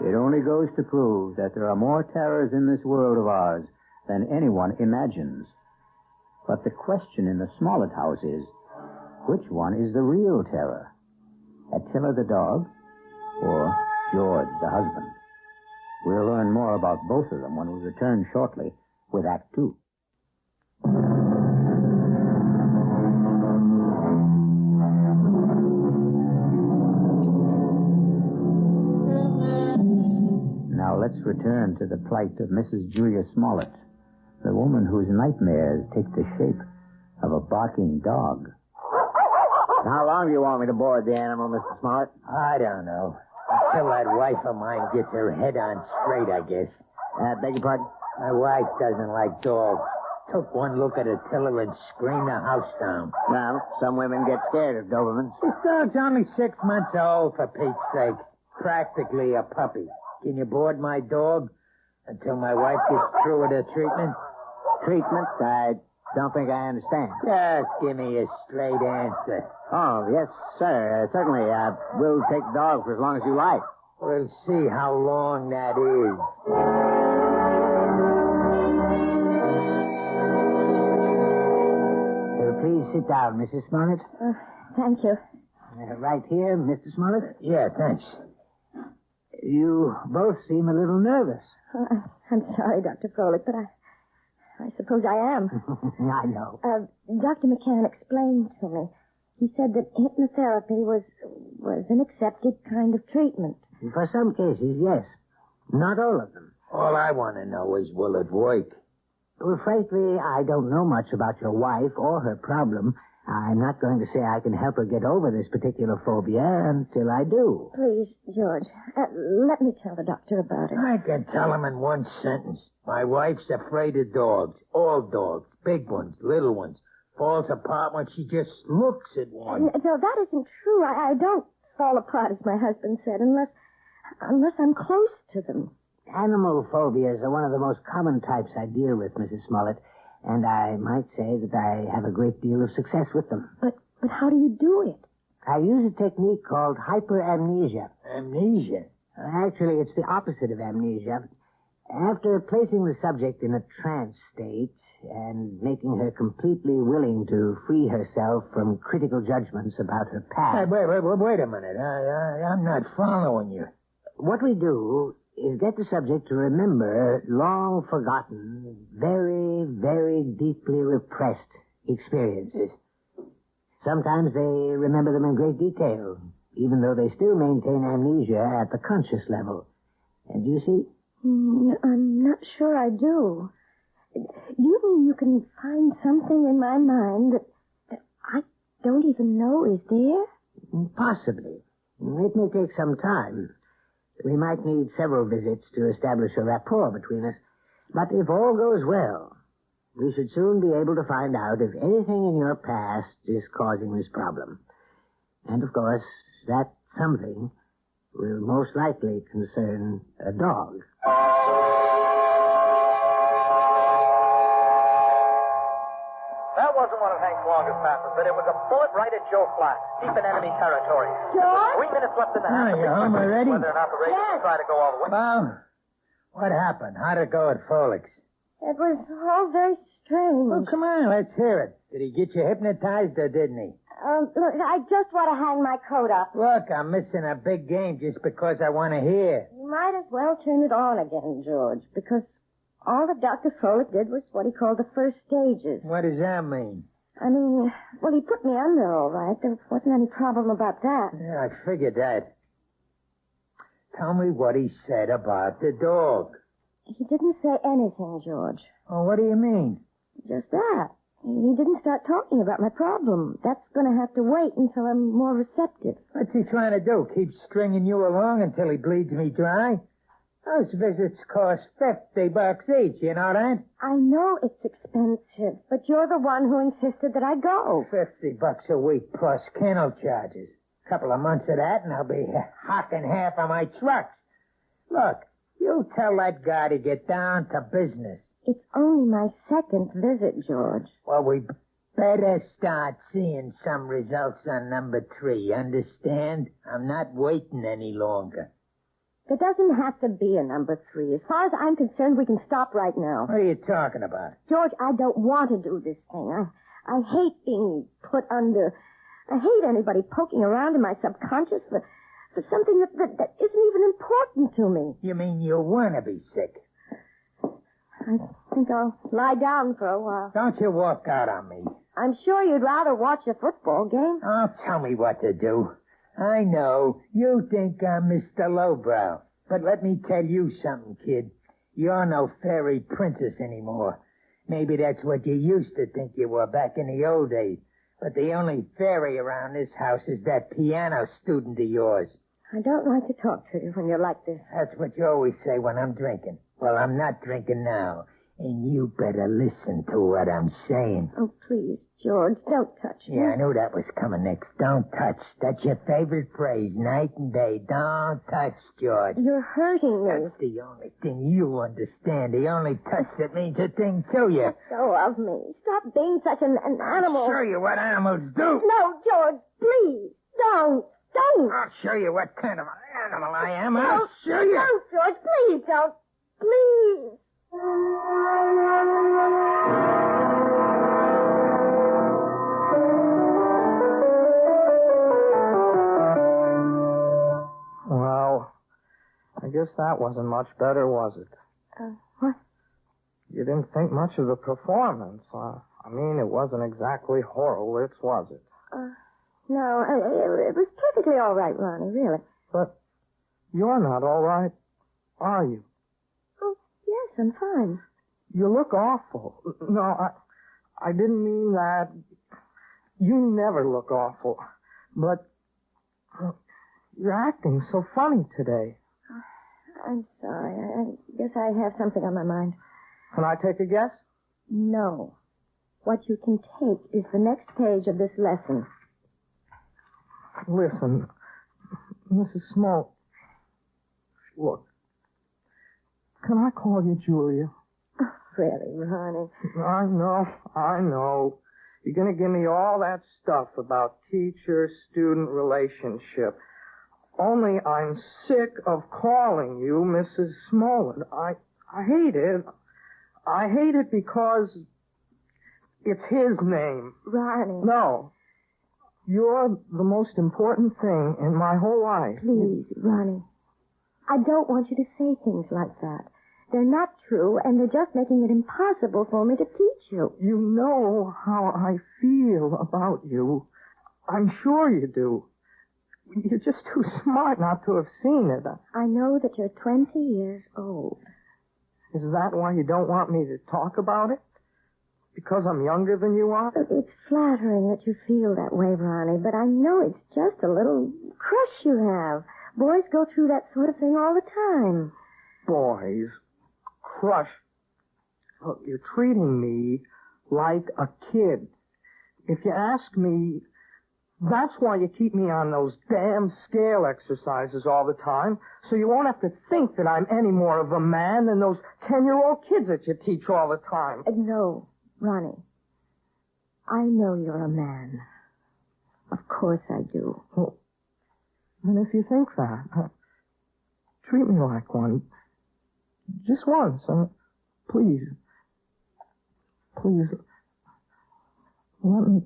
It only goes to prove that there are more terrors in this world of ours than anyone imagines. But the question in the Smollett house is, which one is the real terror? Attila the dog or George the husband? We'll learn more about both of them when we return shortly with Act 2. Now let's return to the plight of Mrs. Julia Smollett, the woman whose nightmares take the shape of a barking dog. How long do you want me to board the animal, Mr. Smollett? I don't know. Until that wife of mine gets her head on straight, I guess. Beg your pardon? My wife doesn't like dogs. Took one look at Attila and screamed the house down. Well, some women get scared of Dobermans. This dog's only 6 months old, for Pete's sake. Practically a puppy. Can you board my dog until my wife gets through with her treatment? Treatment? I don't think I understand. Just give me a straight answer. Oh, yes, sir. Certainly. We'll take the dog for as long as you like. We'll see how long that is. Please sit down, Mrs. Smollett. Thank you. Right here, Mr. Smollett? Yeah, thanks. You both seem a little nervous. I'm sorry, Dr. Froelich, but I suppose I am. I know. Dr. McCann explained to me. He said that hypnotherapy was an accepted kind of treatment. For some cases, yes. Not all of them. All I want to know is, will it work? Well, frankly, I don't know much about your wife or her problem. I'm not going to say I can help her get over this particular phobia until I do. Please, George, let me tell the doctor about it. I can tell him in one sentence. My wife's afraid of dogs. All dogs. Big ones, little ones. Falls apart when she just looks at one. No, that isn't true. I don't fall apart, as my husband said, unless I'm close to them. Animal phobias are one of the most common types I deal with, Mrs. Smollett, and I might say that I have a great deal of success with them. But how do you do it? I use a technique called hyperamnesia. Amnesia? Actually, it's the opposite of amnesia. After placing the subject in a trance state, and making her completely willing to free herself from critical judgments about her past. Hey, wait a minute. I'm not following you. What we do is get the subject to remember long forgotten, very, very deeply repressed experiences. Sometimes they remember them in great detail, even though they still maintain amnesia at the conscious level. And you see? I'm not sure I do. Do you mean you can find something in my mind that I don't even know is there? Possibly. It may take some time. We might need several visits to establish a rapport between us. But if all goes well, we should soon be able to find out if anything in your past is causing this problem. And, of course, that something will most likely concern a dog. That wasn't one of Hank's longest passes, but it was a bullet right at Joe Flax, deep in enemy territory. George? 3 minutes left in the half. You home already? Whether or not the Raiders will try to go all the way. Well, what happened? How'd it go at Folix? It was all very strange. Well, come on, let's hear it. Did he get you hypnotized or didn't he? Look, I just want to hang my coat up. Look, I'm missing a big game just because I want to hear. You might as well turn it on again, George, because all that Dr. Foley did was what he called the first stages. What does that mean? I mean, well, he put me under all right. There wasn't any problem about that. Yeah, I figured that. Tell me what he said about the dog. He didn't say anything, George. Oh, what do you mean? Just that. He didn't start talking about my problem. That's going to have to wait until I'm more receptive. What's he trying to do? Keep stringing you along until he bleeds me dry? Those visits cost $50 each, you know that? I know it's expensive, but you're the one who insisted that I go. $50 a week plus kennel charges. A couple of months of that, and I'll be hocking half of my trucks. Look, you tell that guy to get down to business. It's only my second visit, George. Well, we better start seeing some results on number 3, understand? I'm not waiting any longer. There doesn't have to be a number 3. As far as I'm concerned, we can stop right now. What are you talking about? George, I don't want to do this thing. I hate being put under. I hate anybody poking around in my subconscious for something that isn't even important to me. You mean you want to be sick? I think I'll lie down for a while. Don't you walk out on me. I'm sure you'd rather watch a football game. Oh, tell me what to do. I know. You think I'm Mr. Lowbrow. But let me tell you something, kid. You're no fairy princess anymore. Maybe that's what you used to think you were back in the old days. But the only fairy around this house is that piano student of yours. I don't like to talk to you when you're like this. That's what you always say when I'm drinking. Well, I'm not drinking now. And you better listen to what I'm saying. Oh, please, George, don't touch me. Yeah, I knew that was coming next. Don't touch. That's your favorite phrase, night and day. Don't touch, George. You're hurting me. That's the only thing you understand. The only touch that means a thing to you. Let go of me. Stop being such an animal. I'll show you what animals do. No, George, please, don't. I'll show you what kind of animal I am. I'll show you. No, George, please don't. Please. Well, I guess that wasn't much better, was it? What? You didn't think much of the performance. I mean, it wasn't exactly Horowitz, was it? No, it was perfectly all right, Ronnie, really. But you're not all right, are you? Oh, yes, I'm fine. You look awful. No, I didn't mean that. You never look awful. But you're acting so funny today. I'm sorry. I guess I have something on my mind. Can I take a guess? No. What you can take is the next page of this lesson. Listen, Mrs. Smoke. Look. Can I call you Julia? Oh, really, Ronnie? I know. You're going to give me all that stuff about teacher-student relationship. Only I'm sick of calling you Mrs. Smollett. I hate it. I hate it because It's his name. Ronnie. No. You're the most important thing in my whole life. Please, Ronnie. I don't want you to say things like that. They're not true, and they're just making it impossible for me to teach you. You know how I feel about you. I'm sure you do. You're just too smart not to have seen it. I know that you're 20 years old. Is that why you don't want me to talk about it? Because I'm younger than you are? It's flattering that you feel that way, Ronnie, but I know it's just a little crush you have. Boys go through that sort of thing all the time. Boys? Crush? Look, you're treating me like a kid. If you ask me, that's why you keep me on those damn scale exercises all the time, so you won't have to think that I'm any more of a man than those 10-year-old kids that you teach all the time. No, Ronnie. I know you're a man. Of course I do. Well, and if you think that, treat me like one. Just once. Please. Please. Let me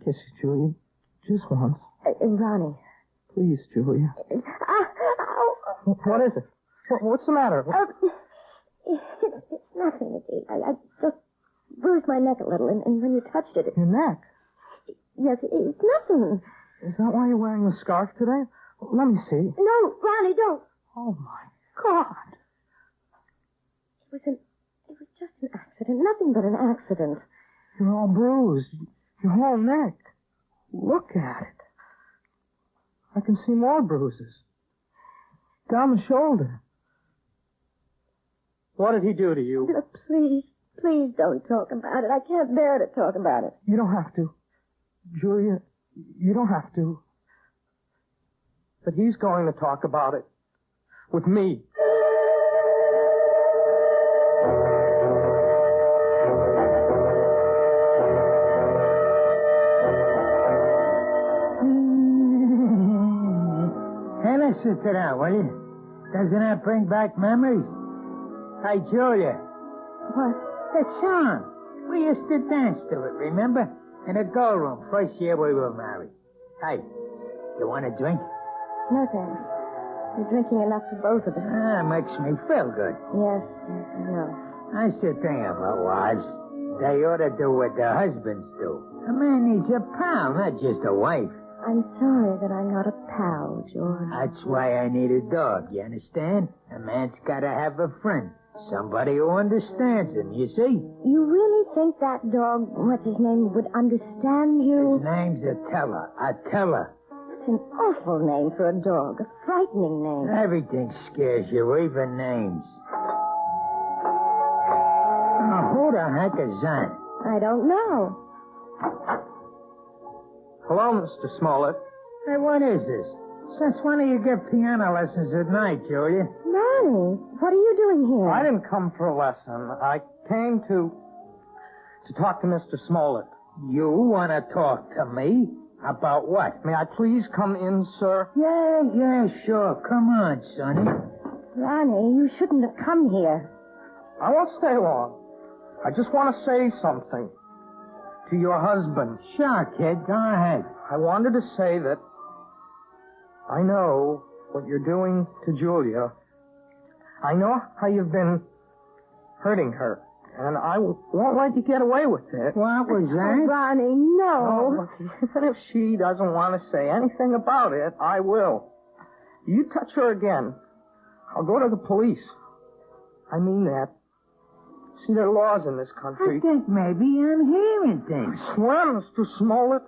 kiss you, Julia. Just once. Ronnie. Please, Julia. What is it? What's the matter? It's nothing. I just bruised my neck a little, and when you touched it... Your neck? Yes, it's nothing. Is that why you're wearing the scarf today? Let me see. No, Ronnie, don't. Oh, my God. It was just an accident. Nothing but an accident. You're all bruised. Your whole neck. Look at it. I can see more bruises. Down the shoulder. What did he do to you? Please don't talk about it. I can't bear to talk about it. You don't have to. Julia, you don't have to. But he's going to talk about it. With me. Hey, let's sit down, will you? Doesn't that bring back memories? Hey, Julia. What? It's on. We used to dance to it, remember? In the girl room, first year we were married. Hey, you want a drink? No, thanks. You're drinking enough for both of us. Makes me feel good. Yes, I know. I should think about wives. They ought to do what their husbands do. A man needs a pal, not just a wife. I'm sorry that I'm not a pal, George. That's why I need a dog, you understand? A man's got to have a friend. Somebody who understands him, you see? You really think that dog, what's his name, would understand you? His name's Attila. Attila. It's an awful name for a dog. A frightening name. Everything scares you, even names. Oh, who the heck is that? I don't know. Hello, Mr. Smollett. Hey, what is this? Since when do you give piano lessons at night, Julia? Ronnie, what are you doing here? I didn't come for a lesson. I came to talk to Mr. Smollett. You want to talk to me? About what? May I please come in, sir? Yeah, sure. Come on, Sonny. Ronnie, you shouldn't have come here. I won't stay long. I just want to say something to your husband. Sure, kid. Go ahead. I wanted to say that I know what you're doing to Julia. I know how you've been hurting her, and I won't let you get away with it. What was that? Oh, Ronnie, no. Even if she doesn't want to say anything about it, I will. You touch her again, I'll go to the police. I mean that. See, there are laws in this country. I think maybe I'm hearing things. I swear, Mr. Smollett,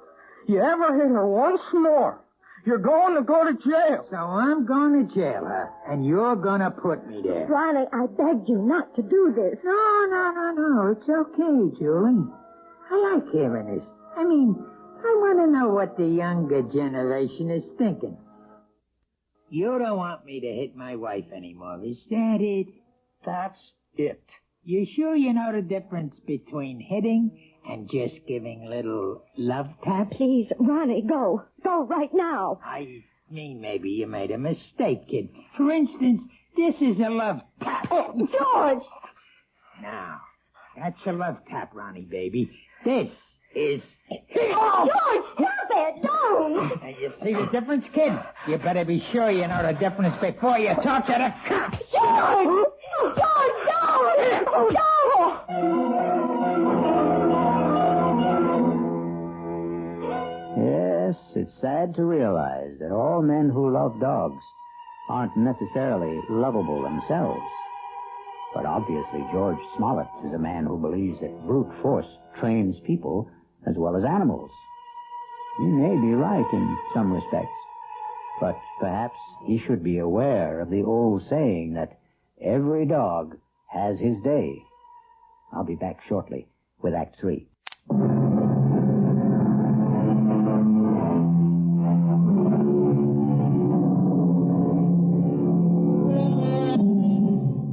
you ever hit her once more, you're going to go to jail. So I'm going to jail her, and you're going to put me there. Ronnie, I begged you not to do this. No. It's okay, Julie. I like hearing this. I mean, I want to know what the younger generation is thinking. You don't want me to hit my wife anymore, is that it? That's it. You sure you know the difference between hitting and just giving little love taps? Please, Ronnie, go. Go right now. I mean, maybe you made a mistake, kid. For instance, this is a love tap. Oh, George! Now, That's a love tap, Ronnie, baby. This is... Oh, George, stop it! Don't! And you see the difference, kid? You better be sure you know the difference before you talk to the cops. George! George, don't! Yes, it's sad to realize that all men who love dogs aren't necessarily lovable themselves. But obviously George Smollett is a man who believes that brute force trains people as well as animals. He may be right in some respects, but perhaps he should be aware of the old saying that every dog has his day. I'll be back shortly with Act 3.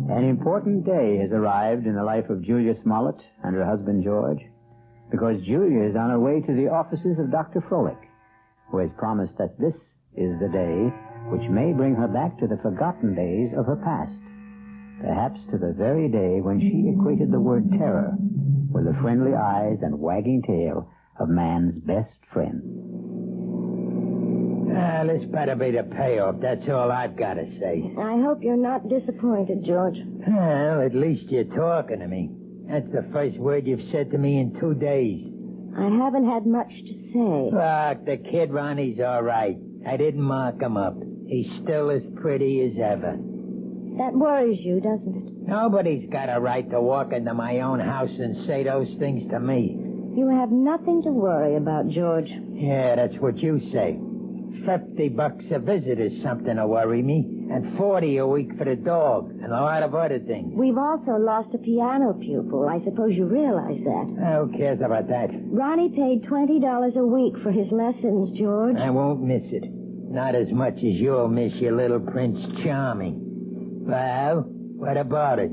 An important day has arrived in the life of Julia Smollett and her husband George, because Julia is on her way to the offices of Dr. Froelich, who has promised that this is the day which may bring her back to the forgotten days of her past, perhaps to the very day when she equated the word terror with the friendly eyes and wagging tail of man's best friend. This better be the payoff. That's all I've got to say. I hope you're not disappointed, George. Well, at least you're talking to me. That's the first word you've said to me in 2 days. I haven't had much to say. Look, the kid Ronnie's all right. I didn't mark him up. He's still as pretty as ever. That worries you, doesn't it? Nobody's got a right to walk into my own house and say those things to me. You have nothing to worry about, George. Yeah, that's what you say. $50 a visit is something to worry me, and $40 a week for the dog, and a lot of other things. We've also lost a piano pupil. I suppose you realize that. Who cares about that? Ronnie paid $20 a week for his lessons, George. I won't miss it. Not as much as you'll miss your little Prince Charming. Well, what about it?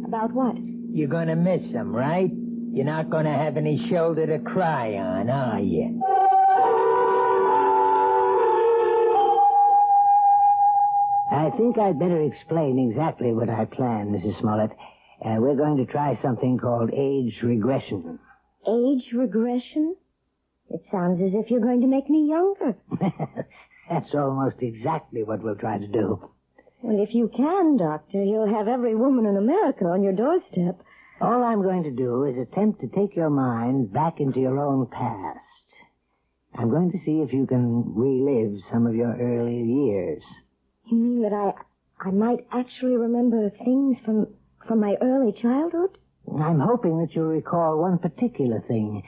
About what? You're going to miss him, right? You're not going to have any shoulder to cry on, are you? I think I'd better explain exactly what I plan, Mrs. Smollett. We're going to try something called age regression. Age regression? It sounds as if you're going to make me younger. That's almost exactly what we'll try to do. Well, if you can, Doctor, you'll have every woman in America on your doorstep. All I'm going to do is attempt to take your mind back into your own past. I'm going to see if you can relive some of your early years. You mean that I might actually remember things from my early childhood? I'm hoping that you'll recall one particular thing.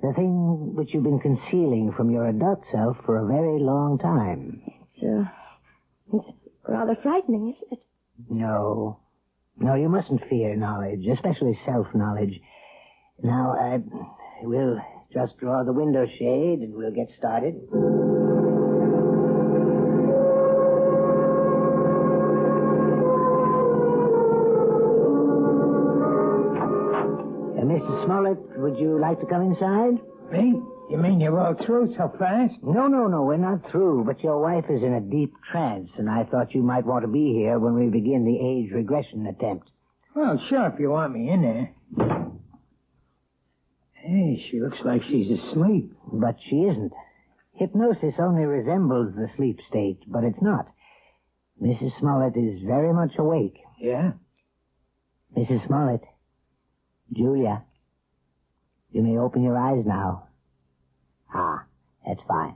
The thing which you've been concealing from your adult self for a very long time. It's rather frightening, isn't it? No, you mustn't fear knowledge, especially self-knowledge. Now, we'll just draw the window shade and we'll get started. Mr. Smollett, would you like to come inside? Me? You mean you're all through so fast? No, we're not through, but your wife is in a deep trance, and I thought you might want to be here when we begin the age regression attempt. Well, sure, if you want me in there. Hey, she looks like she's asleep. But she isn't. Hypnosis only resembles the sleep state, but it's not. Mrs. Smollett is very much awake. Yeah? Mrs. Smollett. Julia, you may open your eyes now. Ah, that's fine.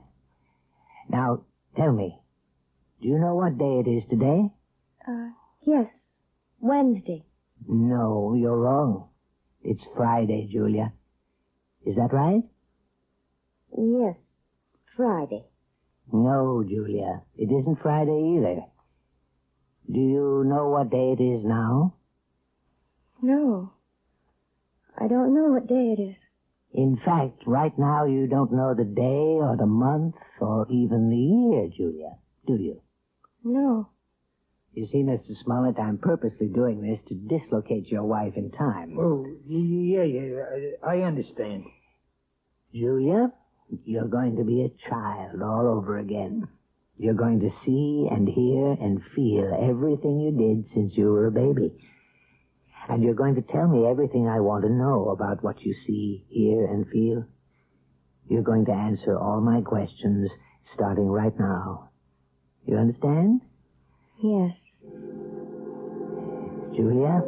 Now, tell me, do you know what day it is today? Yes. Wednesday. No, you're wrong. It's Friday, Julia. Is that right? Yes, Friday. No, Julia, it isn't Friday either. Do you know what day it is now? No. I don't know what day it is. In fact, right now you don't know the day or the month or even the year, Julia, do you? No. You see, Mr. Smollett, I'm purposely doing this to dislocate your wife in time. Oh, yeah, I understand. Julia, you're going to be a child all over again. You're going to see and hear and feel everything you did since you were a baby. And you're going to tell me everything I want to know about what you see, hear, and feel. You're going to answer all my questions starting right now. You understand? Yes. Julia,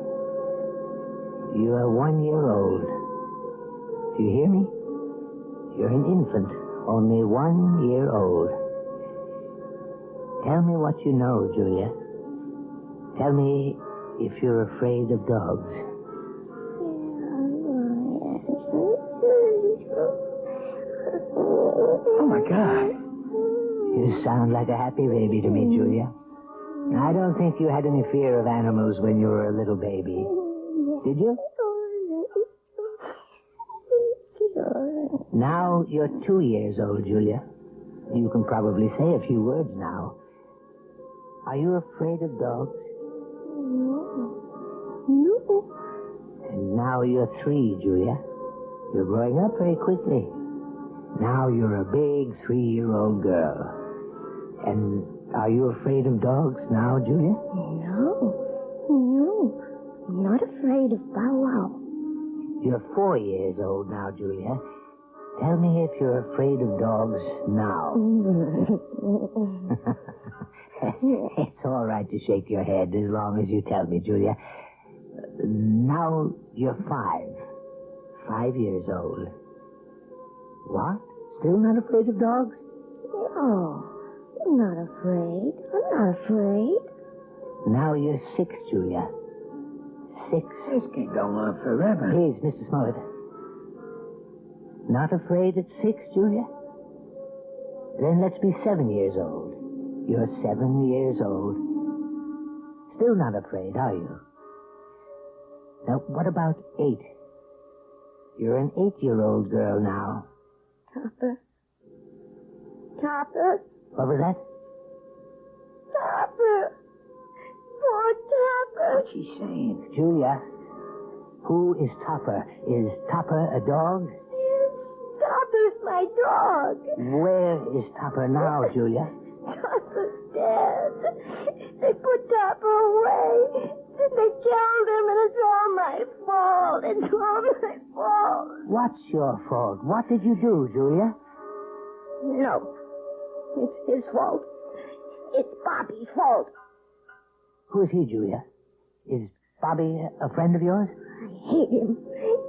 you are 1 year old. Do you hear me? You're an infant, only 1 year old. Tell me what you know, Julia. Tell me if you're afraid of dogs. Oh, my God. You sound like a happy baby to me, Julia. I don't think you had any fear of animals when you were a little baby. Did you? Now you're 2 years old, Julia. You can probably say a few words now. Are you afraid of dogs? No. And now you're 3, Julia. You're growing up very quickly. Now you're a big 3-year-old girl. And are you afraid of dogs now, Julia? No. I'm not afraid of Bow Wow. You're 4 years old now, Julia. Tell me if you're afraid of dogs now. It's all right to shake your head as long as you tell me, Julia. Now you're 5 years old. What? Still not afraid of dogs? No, I'm not afraid. I'm not afraid. Now you're 6, Julia. 6. This can go on forever. Please, Mr. Smollett. Not afraid at 6, Julia? Then let's be 7 years old. You're 7 years old. Still not afraid, are you? Now, what about 8? You're an 8-year-old girl now. Topper. Topper. What was that? Topper. Poor Topper. What's she saying? Julia, who is Topper? Is Topper a dog? Topper's my dog. Where is Topper now, Julia? Topper's dead. They put Topper away. They killed him, and it's all my fault. It's all my fault. What's your fault? What did you do, Julia? No. It's his fault. It's Bobby's fault. Who is he, Julia? Is Bobby a friend of yours? I hate him.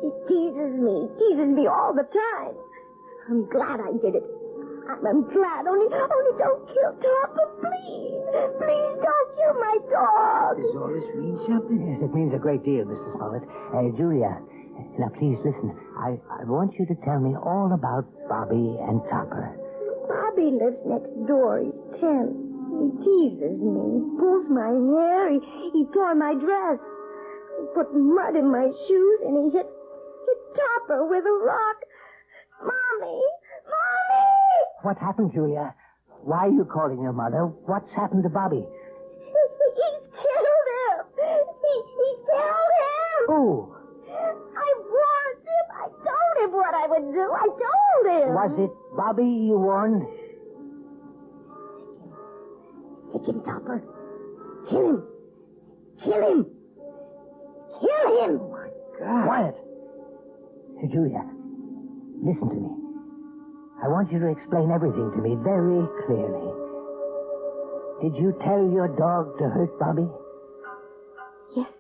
He teases me all the time. I'm glad I did it. I'm glad. Only don't kill Topper, please. Please don't kill my dog. Does all this mean something? Yes, it means a great deal, Mr. Smollett. Julia, now please listen. I want you to tell me all about Bobby and Topper. Bobby lives next door. He's 10. He teases me. He pulls my hair. He tore my dress. He put mud in my shoes, and he hit Topper with a rock. Mommy! What happened, Julia? Why are you calling your mother? What's happened to Bobby? He's killed him! He killed him! Who? I warned him. I told him what I would do. I told him. Was it Bobby you warned? Take him, Topper. Kill him. Kill him. Kill him. Oh, my God. Quiet. Julia, listen to me. I want you to explain everything to me very clearly. Did you tell your dog to hurt Bobby? Yes.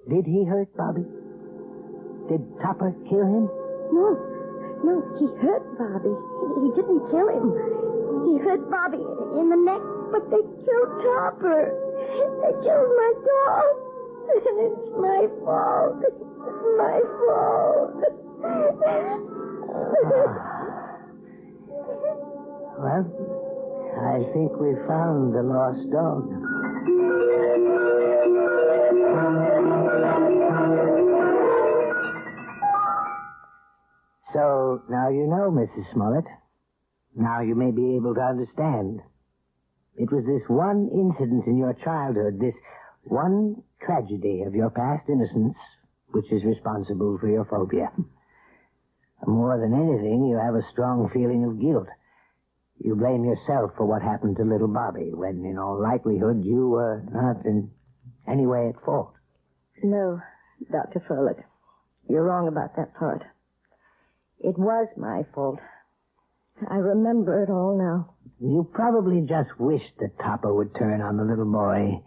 Did he hurt Bobby? Did Topper kill him? No, he hurt Bobby. He didn't kill him. He hurt Bobby in the neck, but they killed Topper. They killed my dog. And it's my fault. It's my fault. Well, I think we found the lost dog. So, now you know, Mrs. Smollett. Now you may be able to understand. It was this one incident in your childhood, this one tragedy of your past innocence, which is responsible for your phobia. More than anything, you have a strong feeling of guilt. You blame yourself for what happened to little Bobby, when in all likelihood you were not in any way at fault. No, Dr. Furlick. You're wrong about that part. It was my fault. I remember it all now. You probably just wished that Topper would turn on the little boy,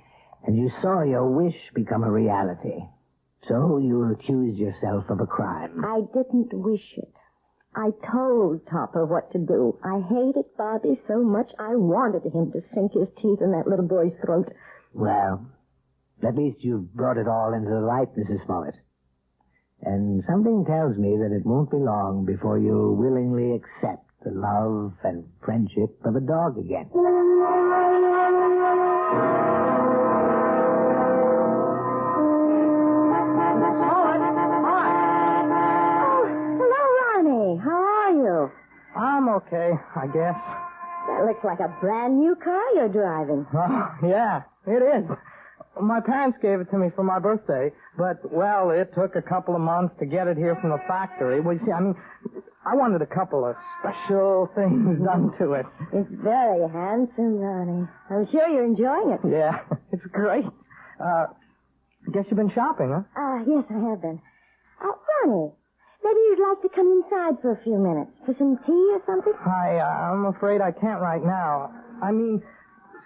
and you saw your wish become a reality. So you accused yourself of a crime. I didn't wish it. I told Topper what to do. I hated Bobby so much I wanted him to sink his teeth in that little boy's throat. Well, at least you've brought it all into the light, Mrs. Smollett. And something tells me that it won't be long before you'll willingly accept the love and friendship of a dog again. I'm okay, I guess. That looks like a brand new car you're driving. Oh, yeah, it is. My parents gave it to me for my birthday, but, well, it took a couple of months to get it here from the factory. Well, you see, I wanted a couple of special things done to it. It's very handsome, Ronnie. I'm sure you're enjoying it. Yeah, it's great. I guess you've been shopping, huh? Yes, I have been. Ronnie, maybe you'd like to come inside for a few minutes for some tea or something? I'm afraid I can't right now.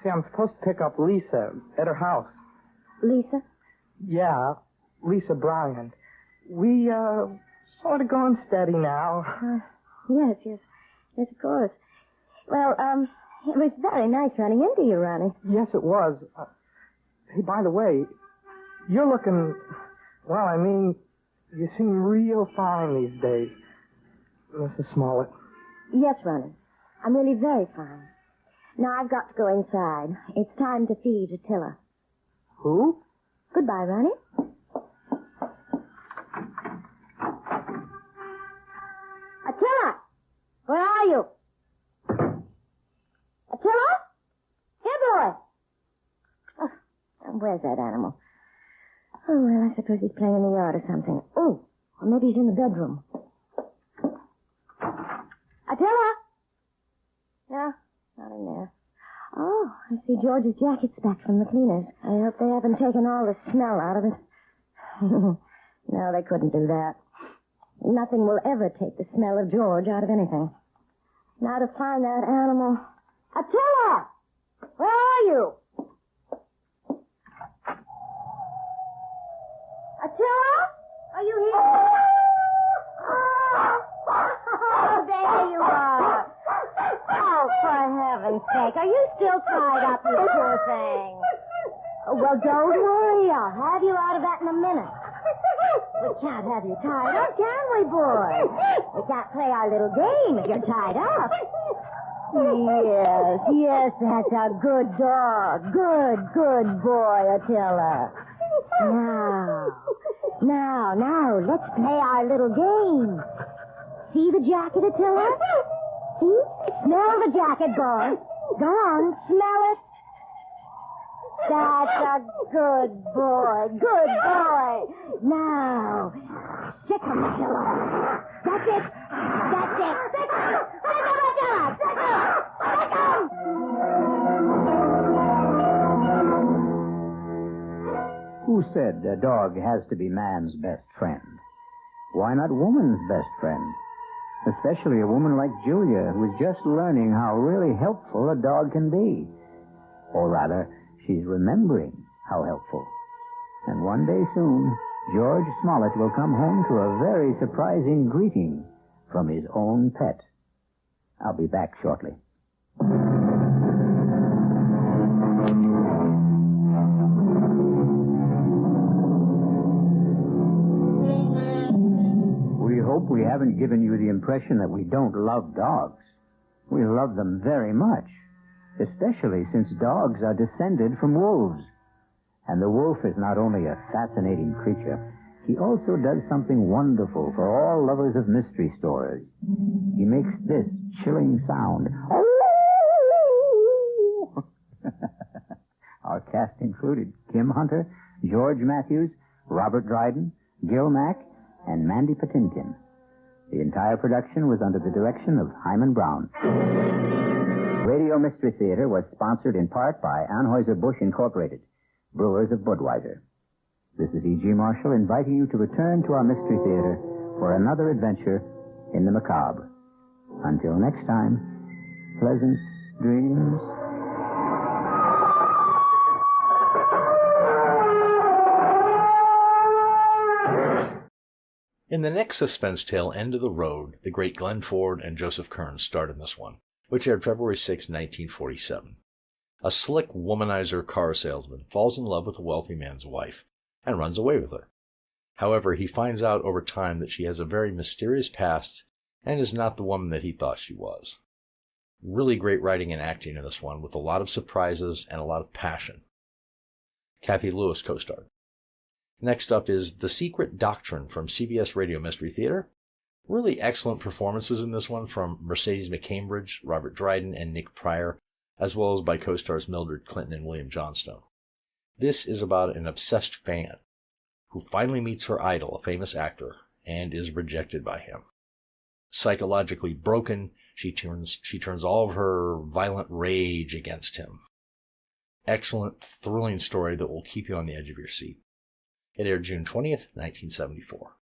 See, I'm supposed to pick up Lisa at her house. Lisa? Yeah, Lisa Bryant. We, sort of going steady now. Yes, of course. Well, it was very nice running into you, Ronnie. Yes, it was. Hey, by the way, you're looking, well, you seem real fine these days, Mrs. Smollett. Yes, Ronnie. I'm really very fine. Now I've got to go inside. It's time to feed Attila. Who? Goodbye, Ronnie. Attila! Where are you? Attila? Here, boy! Oh, where's that animal? Oh, well, I suppose he's playing in the yard or something. Oh, or maybe he's in the bedroom. Attila! No, not in there. Oh, I see George's jacket's back from the cleaners. I hope they haven't taken all the smell out of it. No, they couldn't do that. Nothing will ever take the smell of George out of anything. Now to find that animal. Attila! Where are you? Attila? Are you here? Oh, there you are. Oh, for heaven's sake, are you still tied up, you poor thing? Well, don't worry. I'll have you out of that in a minute. We can't have you tied up, can we, boy? We can't play our little game if you're tied up. Yes, that's a good dog. Good boy, Attila. Now, let's play our little game. See the jacket, Attila? See? Smell the jacket, boy. Go on, smell it. That's a good boy. Now, stick him, Attila. That's it. Stick him. Who said a dog has to be man's best friend? Why not woman's best friend? Especially a woman like Julia, who is just learning how really helpful a dog can be. Or rather, she's remembering how helpful. And one day soon, George Smollett will come home to a very surprising greeting from his own pet. I'll be back shortly. We hope we haven't given you the impression that we don't love dogs. We love them very much, especially since dogs are descended from wolves. And the wolf is not only a fascinating creature, he also does something wonderful for all lovers of mystery stories. He makes this chilling sound. Our cast included Kim Hunter, George Matthews, Robert Dryden, Gil Mack, and Mandy Patinkin. The entire production was under the direction of Hyman Brown. Radio Mystery Theater was sponsored in part by Anheuser-Busch Incorporated, brewers of Budweiser. This is E.G. Marshall inviting you to return to our Mystery Theater for another adventure in the macabre. Until next time, pleasant dreams. In the next suspense tale, End of the Road, the great Glenn Ford and Joseph Kearns starred in this one, which aired February 6, 1947. A slick womanizer car salesman falls in love with a wealthy man's wife and runs away with her. However, he finds out over time that she has a very mysterious past and is not the woman that he thought she was. Really great writing and acting in this one, with a lot of surprises and a lot of passion. Kathy Lewis co-starred. Next up is The Secret Doctrine from CBS Radio Mystery Theater. Really excellent performances in this one from Mercedes McCambridge, Robert Dryden, and Nick Pryor, as well as by co-stars Mildred Clinton and William Johnstone. This is about an obsessed fan who finally meets her idol, a famous actor, and is rejected by him. Psychologically broken, she turns all of her violent rage against him. Excellent, thrilling story that will keep you on the edge of your seat. It aired June 20th, 1974.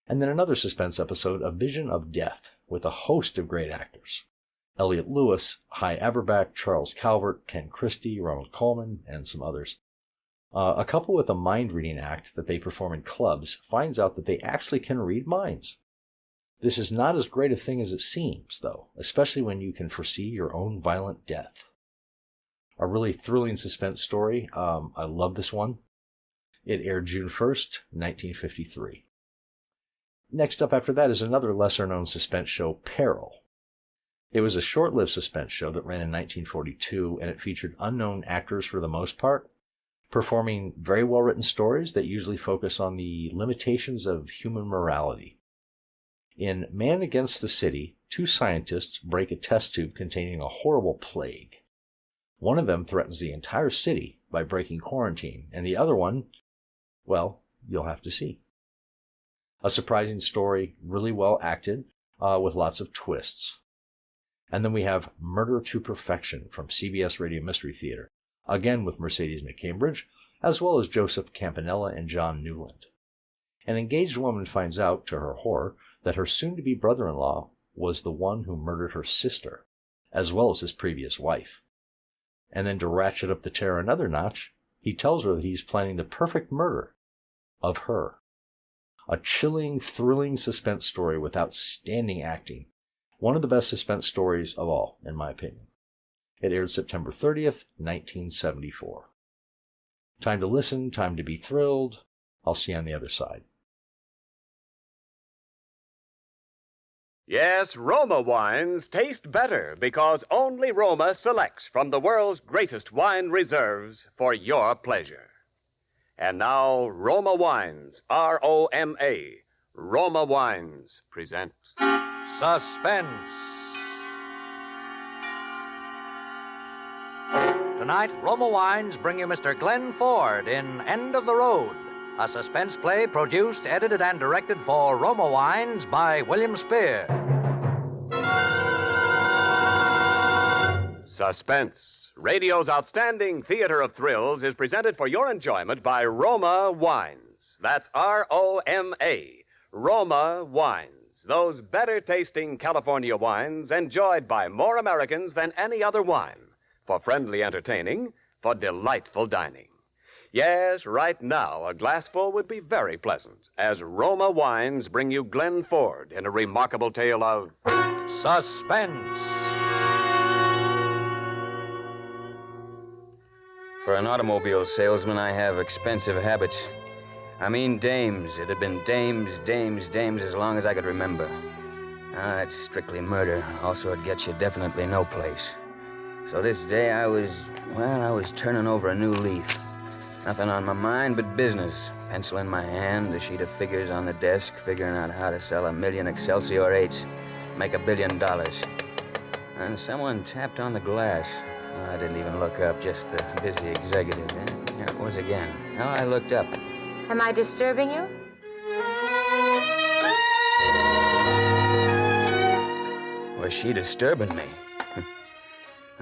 And then another suspense episode, A Vision of Death, with a host of great actors. Elliot Lewis, Hy Averback, Charles Calvert, Ken Christie, Ronald Colman, and some others. A couple with a mind-reading act that they perform in clubs finds out that they actually can read minds. This is not as great a thing as it seems, though, especially when you can foresee your own violent death. A really thrilling suspense story. I love this one. It aired June 1st, 1953. Next up after that is another lesser-known suspense show, Peril. It was a short-lived suspense show that ran in 1942, and it featured unknown actors for the most part, performing very well-written stories that usually focus on the limitations of human morality. In Man Against the City, two scientists break a test tube containing a horrible plague. One of them threatens the entire city by breaking quarantine, and the other one, well, you'll have to see. A surprising story, really well acted, with lots of twists. And then we have Murder to Perfection from CBS Radio Mystery Theater, again with Mercedes McCambridge, as well as Joseph Campanella and John Newland. An engaged woman finds out, to her horror, that her soon-to-be brother-in-law was the one who murdered her sister, as well as his previous wife. And then to ratchet up the terror another notch, he tells her that he's planning the perfect murder of her. A chilling, thrilling suspense story with outstanding acting. One of the best suspense stories of all, in my opinion. It aired September 30th, 1974. Time to listen, time to be thrilled. I'll see you on the other side. Yes, Roma wines taste better because only Roma selects from the world's greatest wine reserves for your pleasure. And now, Roma Wines, R-O-M-A, Roma Wines present Suspense. Tonight, Roma Wines bring you Mr. Glenn Ford in End of the Road, a suspense play produced, edited, and directed for Roma Wines by William Spear. Suspense, radio's outstanding theater of thrills, is presented for your enjoyment by Roma Wines. That's R-O-M-A, Roma Wines. Those better-tasting California wines enjoyed by more Americans than any other wine. For friendly entertaining, for delightful dining. Yes, right now, a glassful would be very pleasant, as Roma Wines bring you Glenn Ford in a remarkable tale of suspense. For an automobile salesman, I have expensive habits. I mean dames. It had been dames as long as I could remember. That's strictly murder. Also, it gets you definitely no place. So this day I was turning over a new leaf. Nothing on my mind but business. Pencil in my hand, a sheet of figures on the desk, figuring out how to sell 1,000,000 Excelsior 8s, make $1 billion. And someone tapped on the glass. I didn't even look up, just the busy executive. Here it was again. Now I looked up. Am I disturbing you? Was she disturbing me?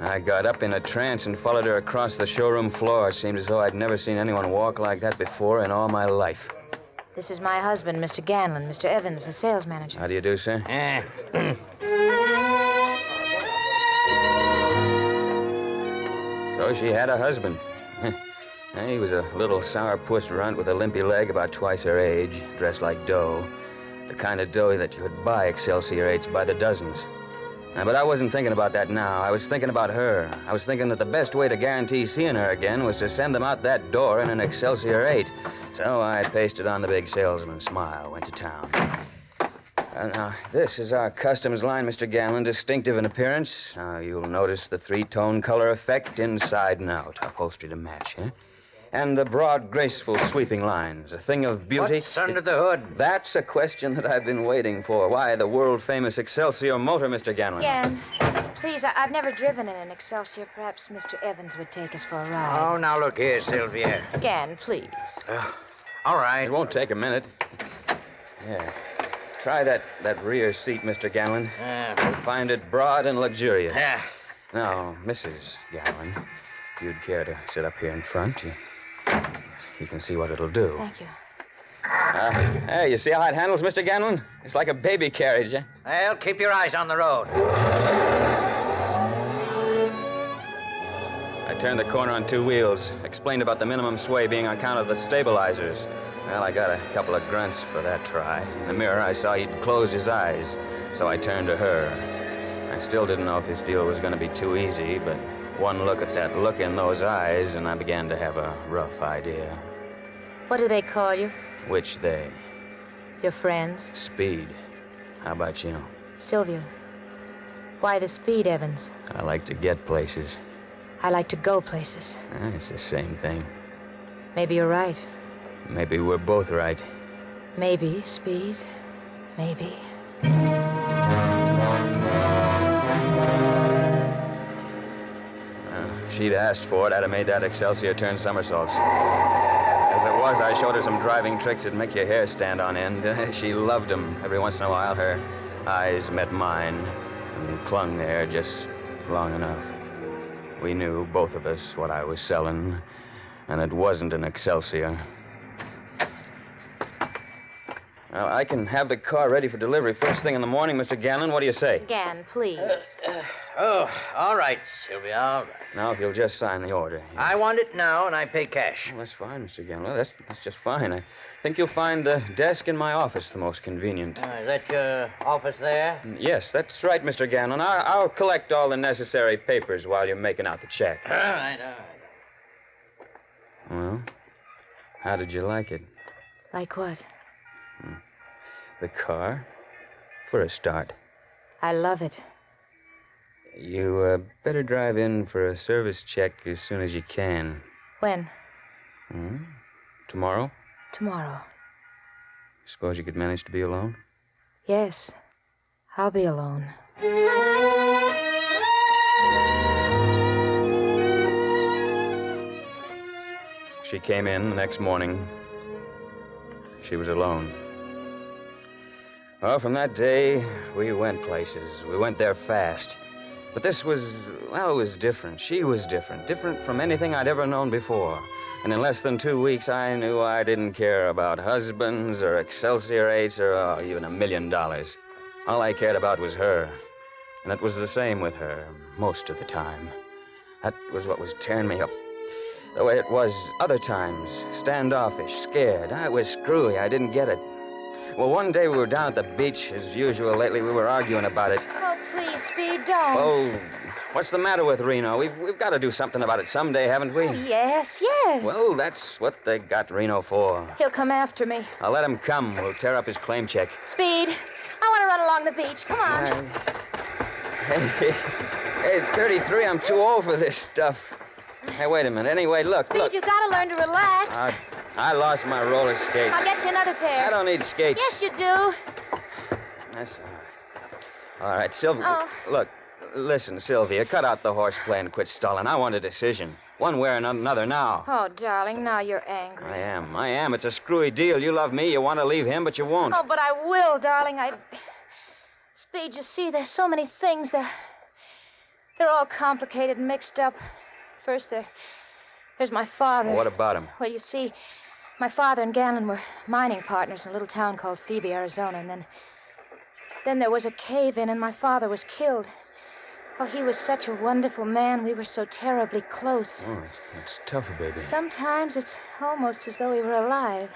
I got up in a trance and followed her across the showroom floor. It seemed as though I'd never seen anyone walk like that before in all my life. This is my husband, Mr. Ganlon. Mr. Evans, the sales manager. How do you do, sir? So she had a husband. He was a little sourpuss runt with a limpy leg about twice her age, dressed like dough. The kind of dough that you could buy Excelsior 8s by the dozens. But I wasn't thinking about that now. I was thinking about her. I was thinking that the best way to guarantee seeing her again was to send them out that door in an Excelsior 8. So I pasted on the big salesman's smile, went to town. Now, this is our customs line, Mr. Ganlon, distinctive in appearance. You'll notice the three-tone color effect inside and out, upholstery to match, huh? And the broad, graceful, sweeping lines, a thing of beauty. What's under the hood? That's a question that I've been waiting for. Why, the world-famous Excelsior motor, Mr. Ganlon. Gan, please, I've never driven in an Excelsior. Perhaps Mr. Evans would take us for a ride. Oh, now look here, Sylvia. Gan, please. All right. It won't take a minute. Yeah. Try that rear seat, Mr. Ganlon. You'll find it broad and luxurious. Now, Mrs. Ganlon, if you'd care to sit up here in front, you can see what it'll do. Thank you. Hey, you see how it handles, Mr. Ganlon? It's like a baby carriage, eh? Well, keep your eyes on the road. I turned the corner on two wheels, explained about the minimum sway being on account of the stabilizers. Well, I got a couple of grunts for that try. In the mirror, I saw he'd closed his eyes, so I turned to her. I still didn't know if this deal was going to be too easy, but one look at that look in those eyes, and I began to have a rough idea. What do they call you? Which they? Your friends? Speed. How about you? Sylvia. Why the speed, Evans? I like to get places. I like to go places. It's the same thing. Maybe you're right. Maybe we're both right. Maybe, Speed. Maybe. She'd asked for it. I'd have made that Excelsior turn somersaults. As it was, I showed her some driving tricks that'd make your hair stand on end. She loved them. Every once in a while, her eyes met mine and clung there just long enough. We knew, both of us, what I was selling, and it wasn't an Excelsior. Now, I can have the car ready for delivery first thing in the morning, Mr. Ganlon. What do you say? Gan, please. All right, Sylvia, all right. Now, if you'll just sign the order. I want it now, and I pay cash. Well, that's fine, Mr. Ganlon. That's just fine. I think you'll find the desk in my office the most convenient. Is that your office there? Yes, that's right, Mr. Ganlon. I'll collect all the necessary papers while you're making out the check. All right. Well, how did you like it? Like what? The car, for a start. I love it. You better drive in for a service check as soon as you can. When? Tomorrow? Tomorrow. Suppose you could manage to be alone? Yes. I'll be alone. She came in the next morning. She was alone. Well, from that day, we went places. We went there fast. But this was, well, it was different. She was different. Different from anything I'd ever known before. And in less than 2 weeks, I knew I didn't care about husbands or Excelsior 8s or even $1 million. All I cared about was her. And it was the same with her most of the time. That was what was tearing me up. The way it was other times, standoffish, scared. I was screwy. I didn't get it. Well, one day we were down at the beach. As usual, lately we were arguing about it. Oh, please, Speed, don't. Oh, what's the matter with Reno? We've got to do something about it someday, haven't we? Oh, yes. Well, that's what they got Reno for. He'll come after me. I'll let him come. We'll tear up his claim check. Speed, I want to run along the beach. Come on. Hey, 33, I'm too old for this stuff. Hey, wait a minute. Anyway, look. Speed, you got to learn to relax. I lost my roller skates. I'll get you another pair. I don't need skates. Yes, you do. That's all right. All right, Sylvia. Oh. Look, listen, Sylvia. Cut out the horseplay and quit stalling. I want a decision. One way or another now. Oh, darling, now you're angry. I am. It's a screwy deal. You love me. You want to leave him, but you won't. Oh, but I will, darling. Speed, you see, there's so many things. They're all complicated and mixed up. First, there's my father. Well, what about him? Well, you see, my father and Ganlon were mining partners in a little town called Phoebe, Arizona, and then there was a cave-in, and my father was killed. Oh, he was such a wonderful man. We were so terribly close. Oh, it's tough, baby. Sometimes it's almost as though he were alive.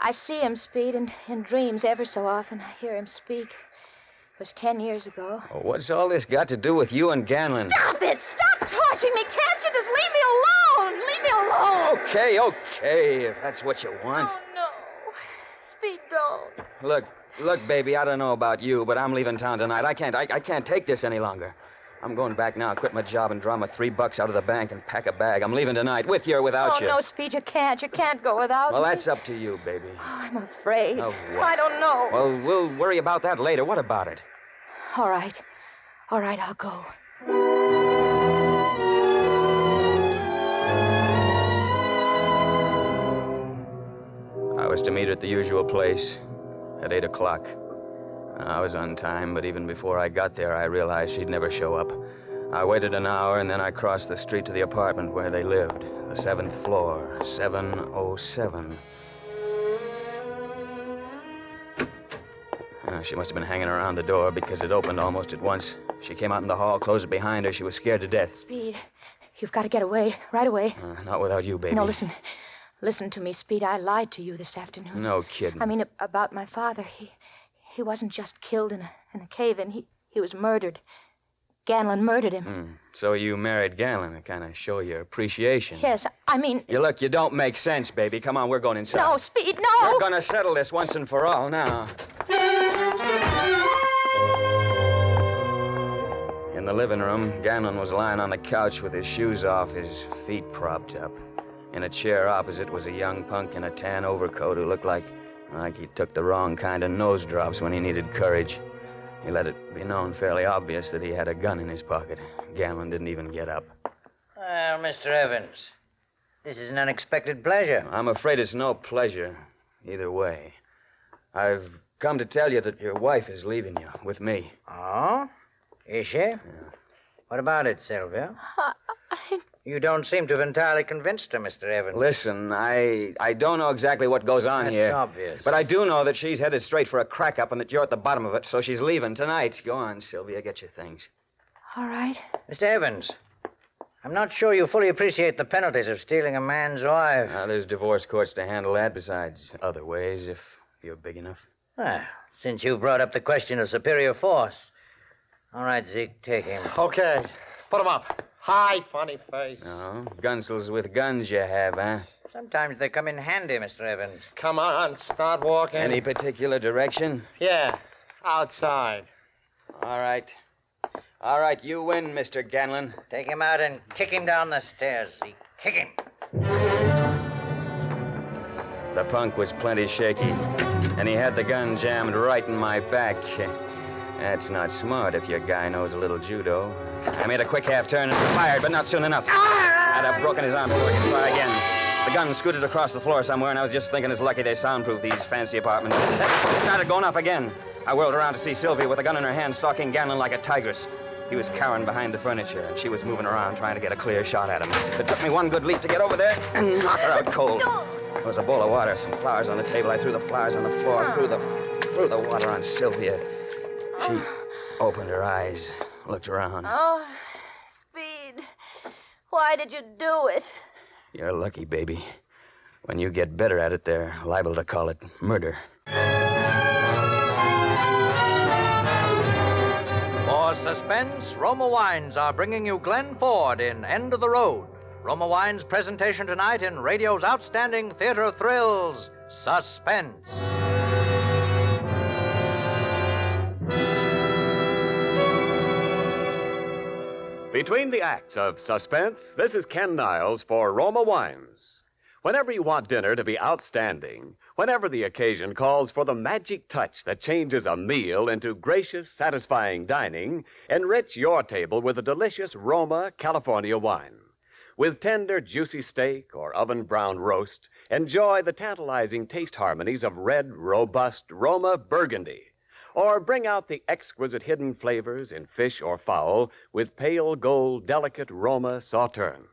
I see him, Speed, in dreams ever so often. I hear him speak. It was 10 years ago. Well, what's all this got to do with you and Ganlon? Stop it! Stop torturing me! Can't you just leave me alone? Leave me alone! Okay, if that's what you want. Oh, no. Speed, don't. Look, baby, I don't know about you, but I'm leaving town tonight. I can't take this any longer. I'm going back now, quit my job, and draw my $3 out of the bank and pack a bag. I'm leaving tonight, with you or without you. Oh, no, Speed, you can't. You can't go without me. Well, that's up to you, baby. Oh, I'm afraid. Of what? I don't know. Well, we'll worry about that later. What about it? All right, I'll go. I was to meet her at the usual place at 8 o'clock. I was on time, but even before I got there, I realized she'd never show up. I waited an hour, and then I crossed the street to the apartment where they lived, the 7th floor, 707. She must have been hanging around the door because it opened almost at once. She came out in the hall, closed it behind her. She was scared to death. Speed, you've got to get away, right away. Not without you, baby. No, listen. Listen to me, Speed. I lied to you this afternoon. No kidding. I mean, about my father. He wasn't just killed in a cave-in. He was murdered. Ganlon murdered him. So you married Ganlon to kind of show your appreciation. Yes, I mean... You don't make sense, baby. Come on, we're going inside. No, Speed, no! We're going to settle this once and for all now. In the living room, Ganlon was lying on the couch with his shoes off, his feet propped up. In a chair opposite was a young punk in a tan overcoat who looked like he took the wrong kind of nose drops when he needed courage. He let it be known fairly obvious that he had a gun in his pocket. Ganlon didn't even get up. Well, Mr. Evans, this is an unexpected pleasure. I'm afraid it's no pleasure, either way. I've come to tell you that your wife is leaving you with me. Oh? Is she? Yeah. What about it, Sylvia? You don't seem to have entirely convinced her, Mr. Evans. Listen, I don't know exactly what goes on here. That's obvious. But I do know that she's headed straight for a crack-up and that you're at the bottom of it, so she's leaving tonight. Go on, Sylvia, get your things. All right. Mr. Evans, I'm not sure you fully appreciate the penalties of stealing a man's wife. There's divorce courts to handle that, besides other ways, if you're big enough. Well, since you brought up the question of superior force. All right, Zeke, take him. Okay, put him up. Hi, funny face. Oh, gunsels with guns you have, huh? Sometimes they come in handy, Mr. Evans. Come on, start walking. Any particular direction? Yeah, outside. All right. All right, you win, Mr. Ganlon. Take him out and kick him down the stairs, Zeke. Kick him. The punk was plenty shaky, and he had the gun jammed right in my back. That's not smart if your guy knows a little judo. I made a quick half turn and fired, but not soon enough. I'd have broken his arm before he could try again. The gun scooted across the floor somewhere, and I was just thinking it's lucky they soundproof these fancy apartments. It started going up again. I whirled around to see Sylvia with a gun in her hand, stalking Ganlon like a tigress. He was cowering behind the furniture, and she was moving around trying to get a clear shot at him. It took me one good leap to get over there and knock her out cold. There was a bowl of water, some flowers on the table. I threw the flowers on the floor, threw the water on Sylvia. She opened her eyes, looked around. Oh, Speed. Why did you do it? You're lucky, baby. When you get better at it, they're liable to call it murder. For Suspense, Roma Wines are bringing you Glenn Ford in End of the Road. Roma Wines' presentation tonight in radio's outstanding theater of thrills, Suspense. Between the acts of Suspense, this is Ken Niles for Roma Wines. Whenever you want dinner to be outstanding, whenever the occasion calls for the magic touch that changes a meal into gracious, satisfying dining, enrich your table with a delicious Roma California wine. With tender, juicy steak or oven-browned roast, enjoy the tantalizing taste harmonies of red, robust Roma Burgundy. Or bring out the exquisite hidden flavors in fish or fowl with pale gold delicate Roma Sauterne.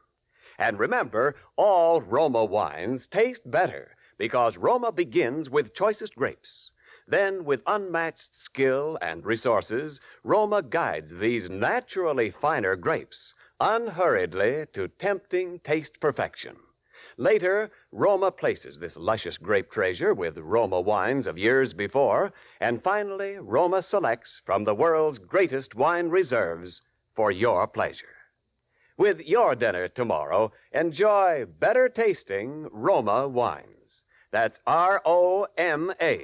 And remember, all Roma wines taste better because Roma begins with choicest grapes. Then, with unmatched skill and resources, Roma guides these naturally finer grapes unhurriedly to tempting taste perfection. Later, Roma places this luscious grape treasure with Roma wines of years before, and finally, Roma selects from the world's greatest wine reserves for your pleasure. With your dinner tomorrow, enjoy better tasting Roma wines. That's R-O-M-A,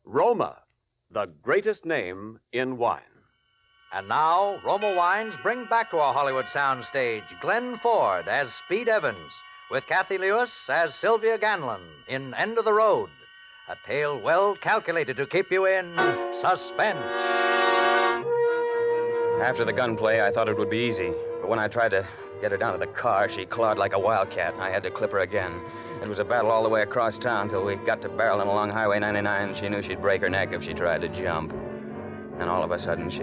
Roma, the greatest name in wine. And now, Roma Wines bring back to our Hollywood soundstage Glenn Ford as Speed Evans, with Kathy Lewis as Sylvia Ganlon in End of the Road, a tale well calculated to keep you in suspense. After the gunplay, I thought it would be easy. But when I tried to get her down to the car, she clawed like a wildcat, and I had to clip her again. It was a battle all the way across town till we got to Peril and along Highway 99. She knew she'd break her neck if she tried to jump. And all of a sudden, she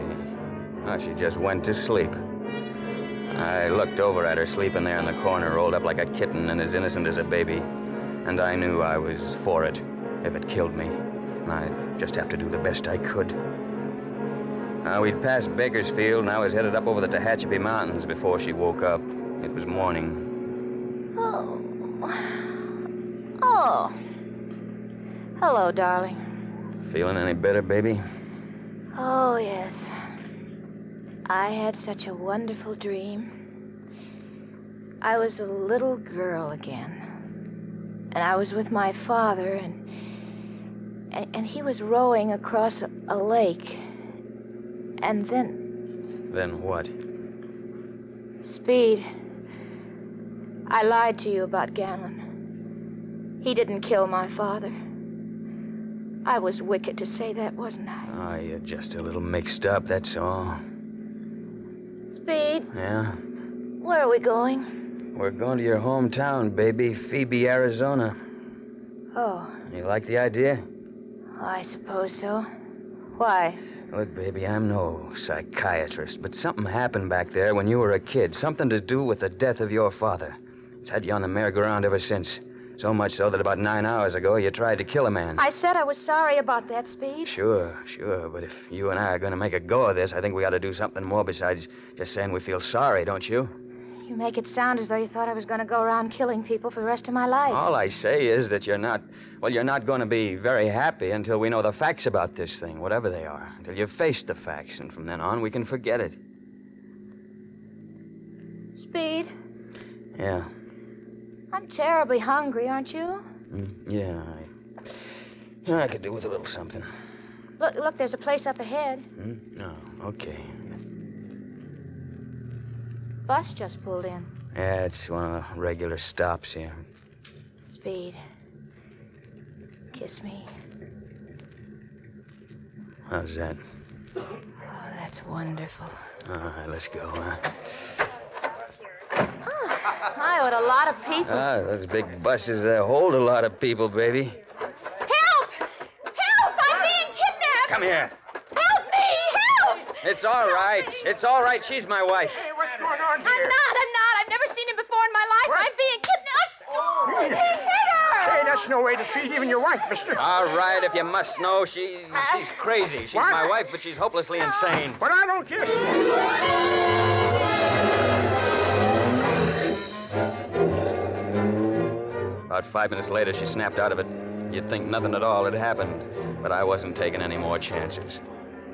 just went to sleep. I looked over at her sleeping there in the corner, rolled up like a kitten and as innocent as a baby. And I knew I was for it if it killed me. And I'd just have to do the best I could. We'd passed Bakersfield, and I was headed up over the Tehachapi Mountains before she woke up. It was morning. Oh. Hello, darling. Feeling any better, baby? Oh, yes. I had such a wonderful dream. I was a little girl again. And I was with my father, and he was rowing across a lake. And then... Then what? Speed. I lied to you about Ganlon. He didn't kill my father. I was wicked to say that, wasn't I? Oh, you're just a little mixed up, that's all. Speed? Yeah? Where are we going? We're going to your hometown, baby, Phoebe, Arizona. Oh, You like the idea? I suppose so. Why? Look, baby, I'm no psychiatrist, but something happened back there when you were a kid. Something to do with the death of your father. It's had you on the merry-go-round ever since. So much so that about 9 hours ago, you tried to kill a man. I said I was sorry about that, Speed. Sure. But if you and I are going to make a go of this, I think we ought to do something more besides just saying we feel sorry, don't you? You make it sound as though you thought I was going to go around killing people for the rest of my life. All I say is that you're not going to be very happy until we know the facts about this thing, whatever they are. Until you've faced the facts, and from then on, we can forget it. Speed? Yeah. I'm terribly hungry, aren't you? Yeah, I could do with a little something. Look, there's a place up ahead. No, okay. Bus just pulled in. Yeah, it's one of the regular stops here. Speed. Kiss me. How's that? Oh, that's wonderful. All right, let's go, huh? My, what a lot of people. Those big buses hold a lot of people, baby. Help! Help! I'm being kidnapped! Come here. Help me! Help! It's all right. It's all right. She's my wife. Hey, what's going on here? I'm not. I've never seen him before in my life. What? I'm being kidnapped. Oh, he hit her! Hey, that's no way to treat even your wife, mister. All right, if you must know, she's crazy. She's What? my wife, but she's hopelessly insane. But I don't care. About 5 minutes later, she snapped out of it. You'd think nothing at all had happened, but I wasn't taking any more chances.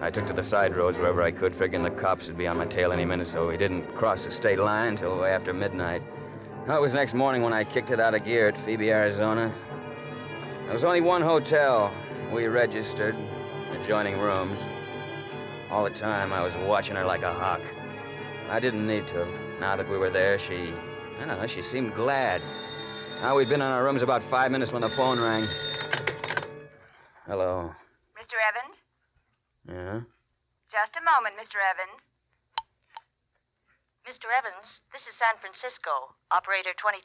I took to the side roads wherever I could, figuring the cops would be on my tail any minute, so we didn't cross the state line until way after midnight. It was next morning when I kicked it out of gear at Phoebe, Arizona. There was only one hotel. We registered, adjoining rooms. All the time, I was watching her like a hawk. I didn't need to. Now that we were there, she seemed glad. Now, we'd been in our rooms about 5 minutes when the phone rang. Hello. Mr. Evans? Yeah? Just a moment, Mr. Evans. Mr. Evans, this is San Francisco, operator 23.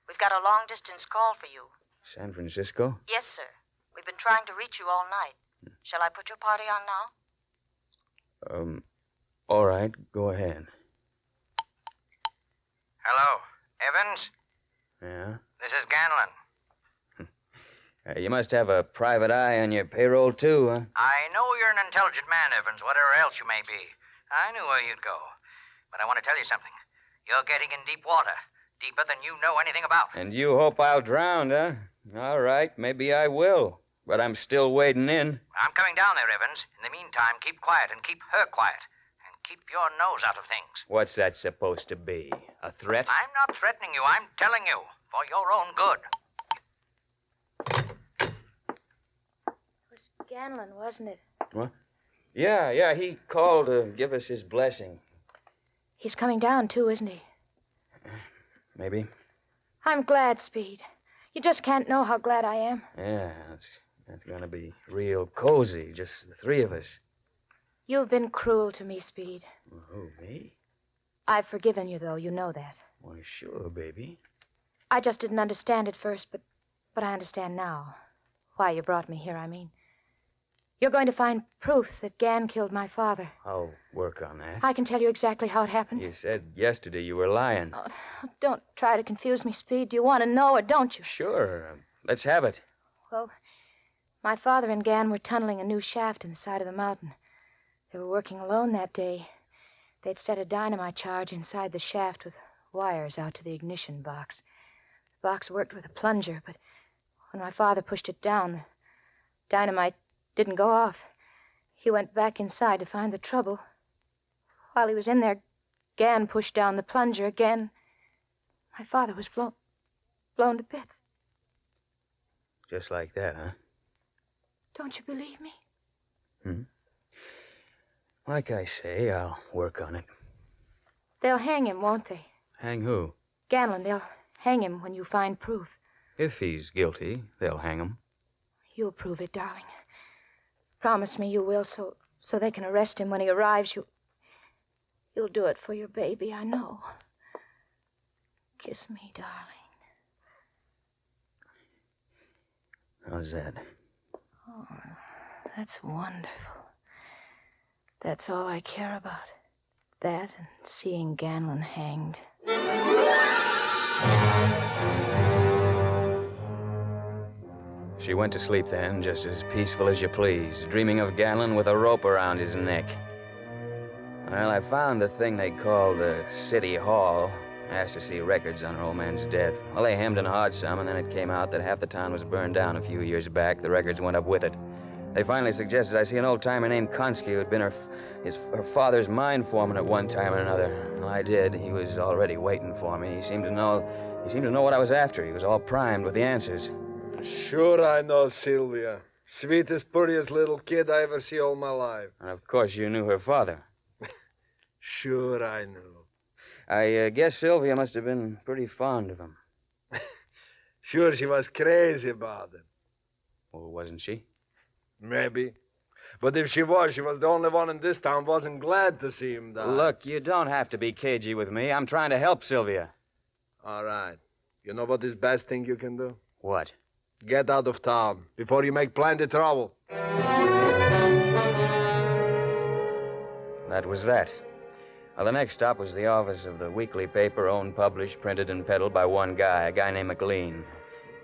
We've got a long-distance call for you. San Francisco? Yes, sir. We've been trying to reach you all night. Shall I put your party on now? All right, go ahead. Hello, Evans? Yeah? This is Ganlon. You must have a private eye on your payroll, too, huh? I know you're an intelligent man, Evans, whatever else you may be. I knew where you'd go. But I want to tell you something. You're getting in deep water. Deeper than you know anything about. And you hope I'll drown, huh? All right, maybe I will. But I'm still wading in. I'm coming down there, Evans. In the meantime, keep quiet and keep her quiet. And keep your nose out of things. What's that supposed to be? A threat? I'm not threatening you. I'm telling you. For your own good. It was Ganlon, wasn't it? What? Yeah, he called to give us his blessing. He's coming down, too, isn't he? Maybe. I'm glad, Speed. You just can't know how glad I am. Yeah, that's going to be real cozy, just the three of us. You've been cruel to me, Speed. Oh, me? I've forgiven you, though. You know that. Why, sure, baby. I just didn't understand at first, but I understand now. Why you brought me here, I mean. You're going to find proof that Gan killed my father. I'll work on that. I can tell you exactly how it happened. You said yesterday you were lying. Oh, don't try to confuse me, Speed. Do you want to know or don't you? Sure. Let's have it. Well, my father and Gan were tunneling a new shaft in the side of the mountain. They were working alone that day. They'd set a dynamite charge inside the shaft with wires out to the ignition box. The box worked with a plunger, but when my father pushed it down, the dynamite didn't go off. He went back inside to find the trouble. While he was in there, Gan pushed down the plunger again. My father was blown to bits. Just like that, huh? Don't you believe me? Like I say, I'll work on it. They'll hang him, won't they? Hang who? Ganlon, they'll hang him when you find proof. If he's guilty, they'll hang him. You'll prove it, darling. Promise me you will, so they can arrest him when he arrives. You'll do it for your baby, I know. Kiss me, darling. How's that? Oh, that's wonderful. That's all I care about. That and seeing Ganlon hanged. She went to sleep then, just as peaceful as you please, dreaming of Ganlon with a rope around his neck. Well, I found the thing they call the City Hall. Asked to see records on her old man's death. Well, they hemmed and hawed some, and then it came out that half the town was burned down a few years back. The records went up with it. They finally suggested I see an old-timer named Konski who had been her father's mine foreman at one time or another. Well, I did. He was already waiting for me. He seemed to know what I was after. He was all primed with the answers. Sure I know Sylvia. Sweetest, prettiest little kid I ever see all my life. And of course you knew her father. Sure I knew. I guess Sylvia must have been pretty fond of him. Sure, she was crazy about him. Well, wasn't she? Maybe. But if she was the only one in this town wasn't glad to see him die. Look, you don't have to be cagey with me. I'm trying to help Sylvia. All right. You know what is the best thing you can do? What? Get out of town before you make plenty trouble. That was that. Well, the next stop was the office of the weekly paper, owned, published, printed, and peddled by one guy, a guy named McLean.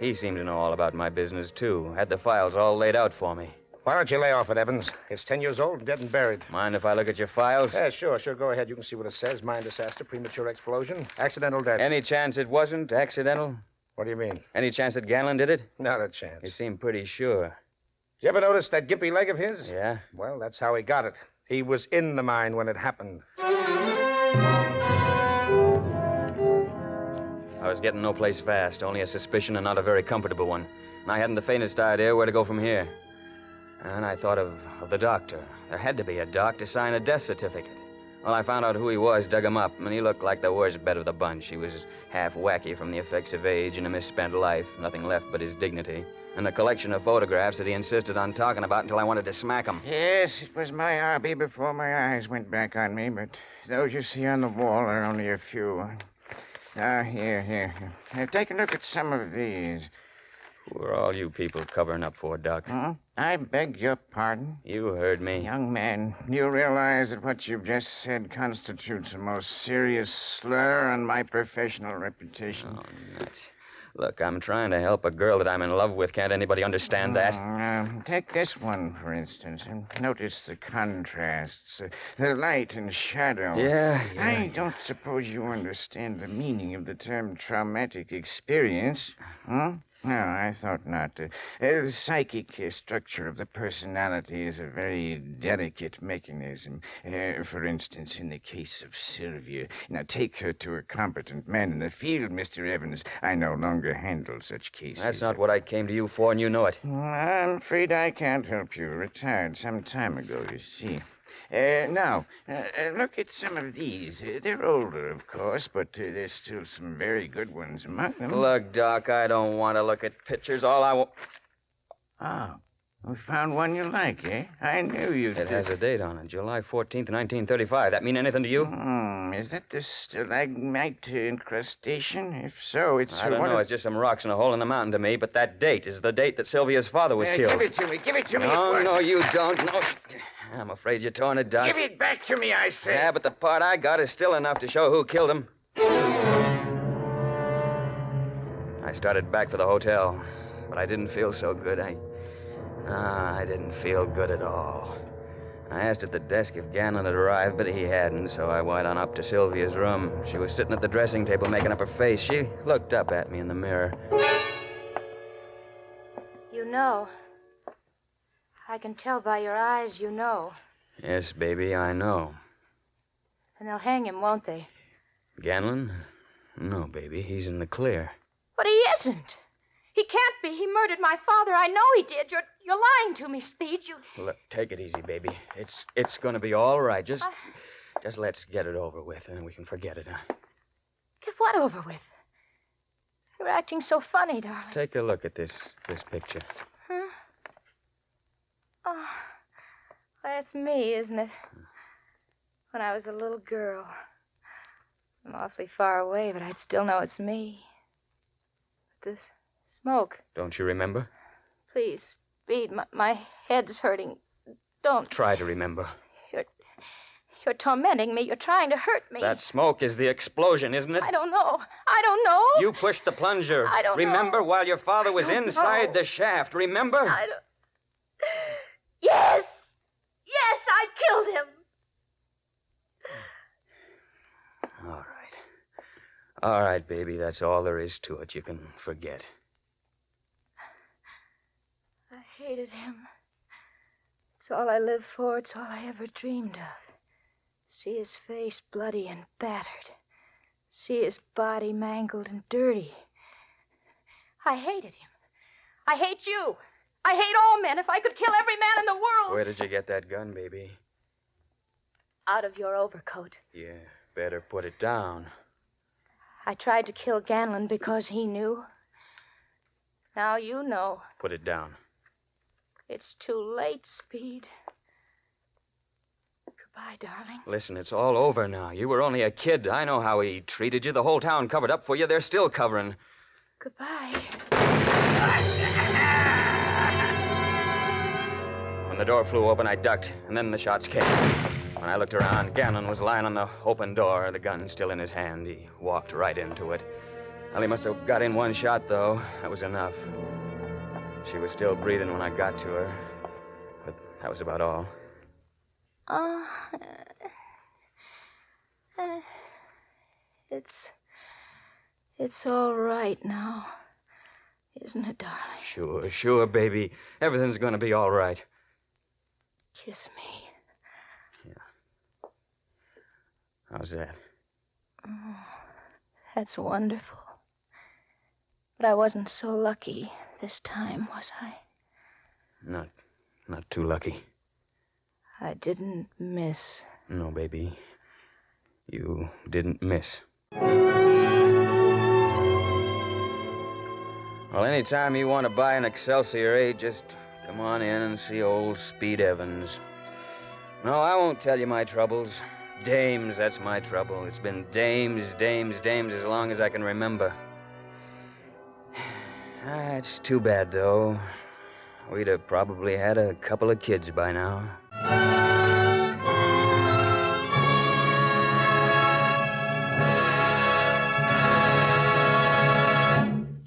He seemed to know all about my business, too. Had the files all laid out for me. Why don't you lay off it, Evans? It's 10 years old and dead and buried. Mind if I look at your files? Yeah, sure. Go ahead. You can see what it says. Mine disaster, premature explosion, accidental death. Any chance it wasn't accidental? What do you mean? Any chance that Ganlon did it? Not a chance. You seem pretty sure. You ever notice that gimpy leg of his? Yeah? Well, that's how he got it. He was in the mine when it happened. I was getting no place fast, only a suspicion and not a very comfortable one. And I hadn't the faintest idea where to go from here. And I thought of the doctor. There had to be a doc to sign a death certificate. Well, I found out who he was, dug him up, and he looked like the worst bet of the bunch. He was half wacky from the effects of age and a misspent life, nothing left but his dignity, and a collection of photographs that he insisted on talking about until I wanted to smack him. Yes, it was my hobby before my eyes went back on me, but those you see on the wall are only a few. Now, here. Take a look at some of these. Who are all you people covering up for, Doc? Huh? I beg your pardon? You heard me. Young man, you realize that what you've just said constitutes a most serious slur on my professional reputation. Oh, nuts. Look, I'm trying to help a girl that I'm in love with. Can't anybody understand that? Take this one, for instance, and notice the contrasts, the light and shadow. Yeah. I don't suppose you understand the meaning of the term traumatic experience, huh? No, I thought not. The psychic structure of the personality is a very delicate mechanism. For instance, in the case of Sylvia. Now, take her to a competent man in the field, Mr. Evans. I no longer handle such cases. That's not what I came to you for, and you know it. I'm afraid I can't help you. Retired some time ago, you see. Now, look at some of these. They're older, of course, but there's still some very good ones among them. Look, Doc, I don't want to look at pictures. All I want... Oh, we found one you like, eh? I knew you'd... It has a date on it, July 14th, 1935. That mean anything to you? Is that the stalagmite incrustation? If so, it's... I don't know. It's just some rocks in a hole in the mountain to me, but that date is the date that Sylvia's father was killed. Give it to me. Give it to me. No, you don't. No. I'm afraid you're torn it, Doc. Give it back to me, I say. Yeah, but the part I got is still enough to show who killed him. I started back for the hotel, but I didn't feel so good. I didn't feel good at all. I asked at the desk if Ganlon had arrived, but he hadn't, so I went on up to Sylvia's room. She was sitting at the dressing table making up her face. She looked up at me in the mirror. You know. I can tell by your eyes you know. Yes, baby, I know. And they'll hang him, won't they? Ganlon? No, baby, he's in the clear. But he isn't. He can't be. He murdered my father. I know he did. You're lying to me, Speed. Look, take it easy, baby. It's going to be all right. Just let's get it over with, and we can forget it, huh? Get what over with? You're acting so funny, darling. Take a look at this picture. Huh? Oh, that's me, isn't it? When I was a little girl. I'm awfully far away, but I'd still know it's me. But this smoke. Don't you remember? Please, Speed, my head's hurting. Don't. Try to remember. You're tormenting me. You're trying to hurt me. That smoke is the explosion, isn't it? I don't know. You pushed the plunger. I don't know. Remember while your father was inside the shaft. Remember? I don't... Yes! Yes, I killed him! All right, baby. That's all there is to it. You can forget. I hated him. It's all I lived for. It's all I ever dreamed of. See his face bloody and battered. See his body mangled and dirty. I hated him. I hate you. I hate all men. If I could kill every man in the world. Where did you get that gun, baby? Out of your overcoat. Yeah, better put it down. I tried to kill Ganlon because he knew. Now you know. Put it down. It's too late, Speed. Goodbye, darling. Listen, it's all over now. You were only a kid. I know how he treated you. The whole town covered up for you. They're still covering. Goodbye. When the door flew open, I ducked, and then the shots came. When I looked around, Ganlon was lying on the open door, the gun still in his hand. He walked right into it. Well, he must have got in one shot, though. That was enough. She was still breathing when I got to her, but that was about all. Oh, it's all right now, isn't it, darling? Sure, baby. Everything's going to be all right. Kiss me. Yeah. How's that? Oh, that's wonderful. But I wasn't so lucky this time, was I? Not too lucky. I didn't miss. No, baby. You didn't miss. Well, anytime you want to buy an Excelsior 8, just come on in and see old Speed Evans. No, I won't tell you my troubles. Dames, that's my trouble. It's been dames as long as I can remember. It's too bad, though. We'd have probably had a couple of kids by now.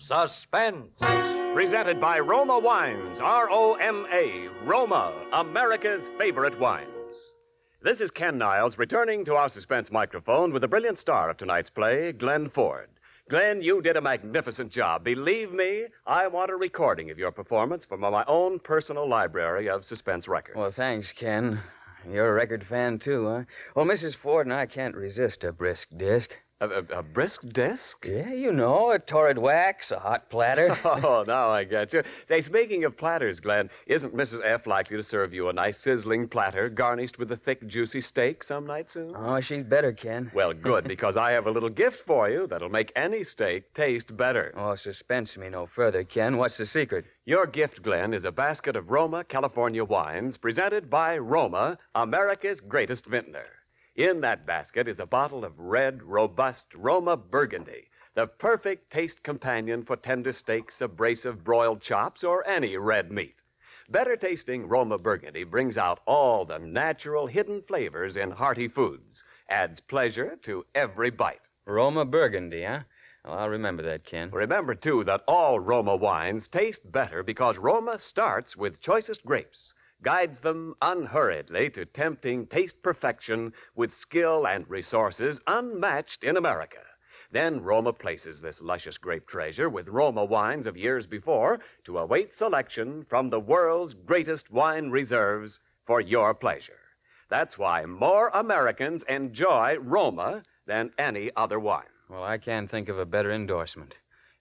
Suspense. Presented by Roma Wines, R-O-M-A, Roma, America's favorite wines. This is Ken Niles returning to our Suspense microphone with the brilliant star of tonight's play, Glenn Ford. Glenn, you did a magnificent job. Believe me, I want a recording of your performance for my own personal library of suspense records. Well, thanks, Ken. You're a record fan, too, huh? Well, Mrs. Ford and I can't resist a brisk disc. A brisk disc? Yeah, you know, a torrid wax, a hot platter. Oh, now I get you. Say, speaking of platters, Glenn, isn't Mrs. F. likely to serve you a nice sizzling platter garnished with a thick, juicy steak some night soon? Oh, she's better, Ken. Well, good, because I have a little gift for you that'll make any steak taste better. Oh, suspense me no further, Ken. What's the secret? Your gift, Glenn, is a basket of Roma, California wines presented by Roma, America's greatest vintner. In that basket is a bottle of red, robust Roma Burgundy, the perfect taste companion for tender steaks, a brace of broiled chops, or any red meat. Better tasting Roma Burgundy brings out all the natural hidden flavors in hearty foods, adds pleasure to every bite. Roma Burgundy, huh? Well, I'll remember that, Ken. Remember, too, that all Roma wines taste better because Roma starts with choicest grapes, guides them unhurriedly to tempting taste perfection with skill and resources unmatched in America. Then Roma places this luscious grape treasure with Roma wines of years before to await selection from the world's greatest wine reserves for your pleasure. That's why more Americans enjoy Roma than any other wine. Well, I can't think of a better endorsement.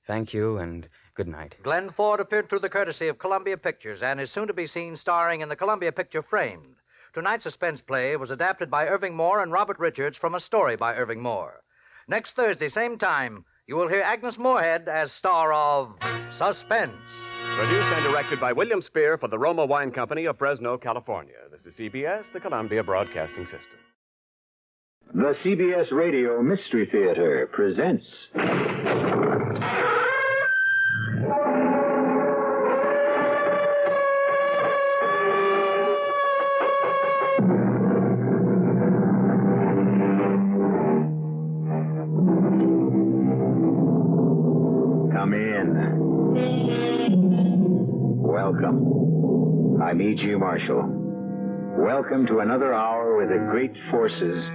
Thank you, and good night. Glenn Ford appeared through the courtesy of Columbia Pictures and is soon to be seen starring in the Columbia picture Framed. Tonight's suspense play was adapted by Irving Moore and Robert Richards from a story by Irving Moore. Next Thursday, same time, you will hear Agnes Moorehead as star of Suspense. Produced and directed by William Spear for the Roma Wine Company of Fresno, California. This is CBS, the Columbia Broadcasting System. The CBS Radio Mystery Theater presents... Come in. Welcome. I'm E.G. Marshall. Welcome to another hour with the great forces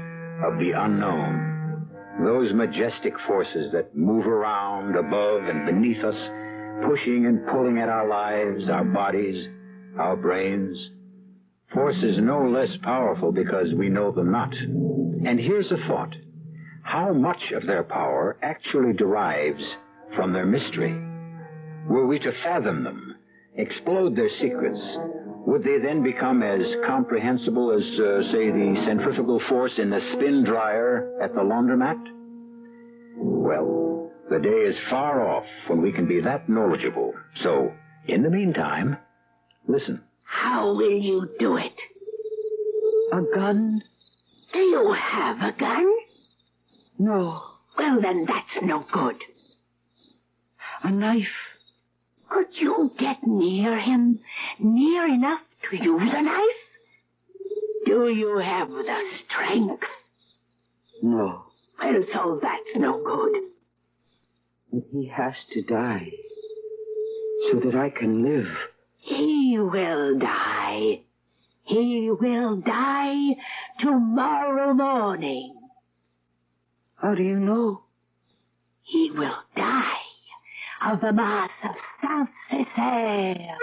of the unknown. Those majestic forces that move around above and beneath us, pushing and pulling at our lives, our bodies, our brains. Forces no less powerful because we know them not. And here's a thought. How much of their power actually derives from their mystery? Were we to fathom them, explode their secrets, would they then become as comprehensible as, say, the centrifugal force in the spin dryer at the laundromat? Well, the day is far off when we can be that knowledgeable. So, in the meantime, listen. How will you do it? A gun? Do you have a gun? No. Well, then that's no good. A knife? Could you get near him? Near enough to use a knife? Do you have the strength? No. Well, so that's no good. But he has to die, so that I can live. He will die. He will die tomorrow morning. How do you know? He will die of the mass of Saint-Césaire.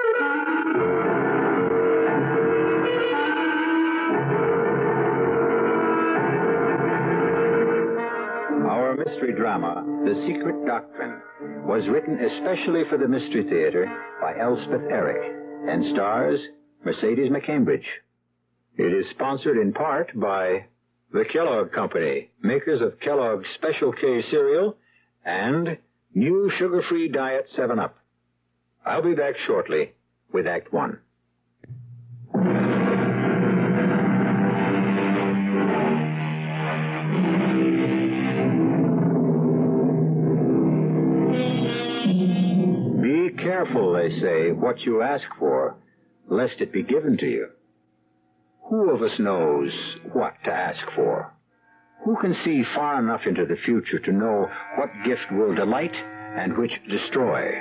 Our mystery drama, The Secret Doctrine, was written especially for the Mystery Theater by Elspeth Eric and stars Mercedes McCambridge. It is sponsored in part by the Kellogg Company, makers of Kellogg's Special K cereal and new sugar-free Diet 7-Up. I'll be back shortly with Act One. Be I say, what you ask for, lest it be given to you. Who of us knows what to ask for? Who can see far enough into the future to know what gift will delight and which destroy?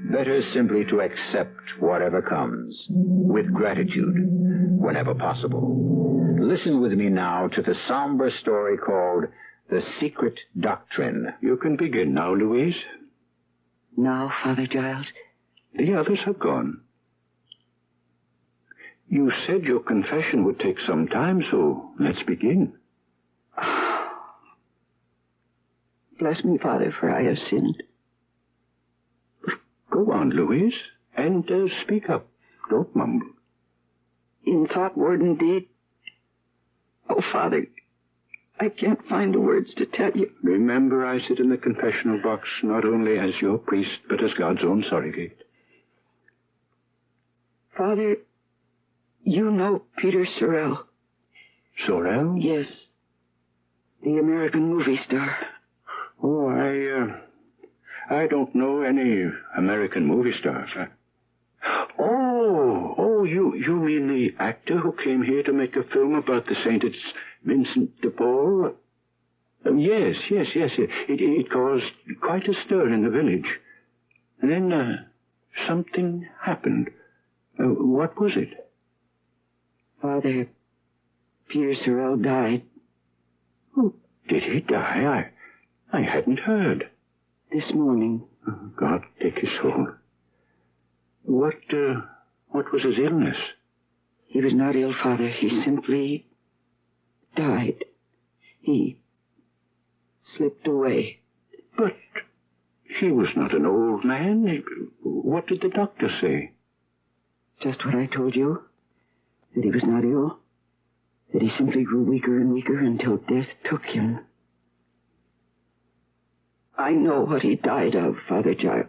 Better simply to accept whatever comes, with gratitude, whenever possible. Listen with me now to the somber story called The Secret Doctrine. You can begin now, Louise. Now, Father Giles? The others have gone. You said your confession would take some time, so let's begin. Bless me, Father, for I have sinned. Go on, Louise, and speak up. Don't mumble. In thought, word, and deed. Oh, Father, I can't find the words to tell you. Remember, I sit in the confessional box not only as your priest, but as God's own surrogate. Father, you know Peter Sorrell. Sorrell? Yes. The American movie star. Oh, I don't know any American movie stars. Oh, you mean the actor who came here to make a film about the Saint Vincent de Paul? Yes. It caused quite a stir in the village. And then something happened. What was it? Father, Peter Sorrell died. Oh, did he die? I hadn't heard. This morning. Oh, God take his soul. What was his illness? He was not ill, Father. He simply died. He slipped away. But he was not an old man. What did the doctor say? Just what I told you. That he was not ill. That he simply grew weaker and weaker until death took him. I know what he died of, Father Giles.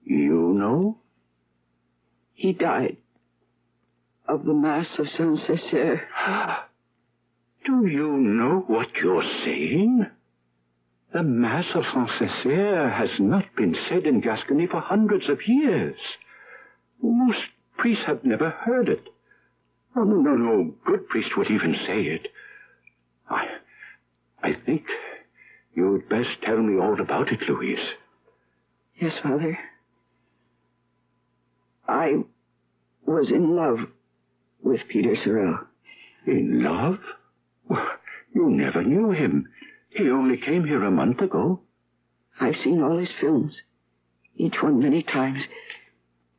You know? He died of the Mass of Saint-Césaire. Do you know what you're saying? The Mass of Saint-Césaire has not been said in Gascony for hundreds of years. Most priests have never heard it. Oh, no good priest would even say it. I think you'd best tell me all about it, Louise. Yes, Father. I was in love with Peter Sorrell. In love? Well, you never knew him. He only came here a month ago. I've seen all his films, each one many times.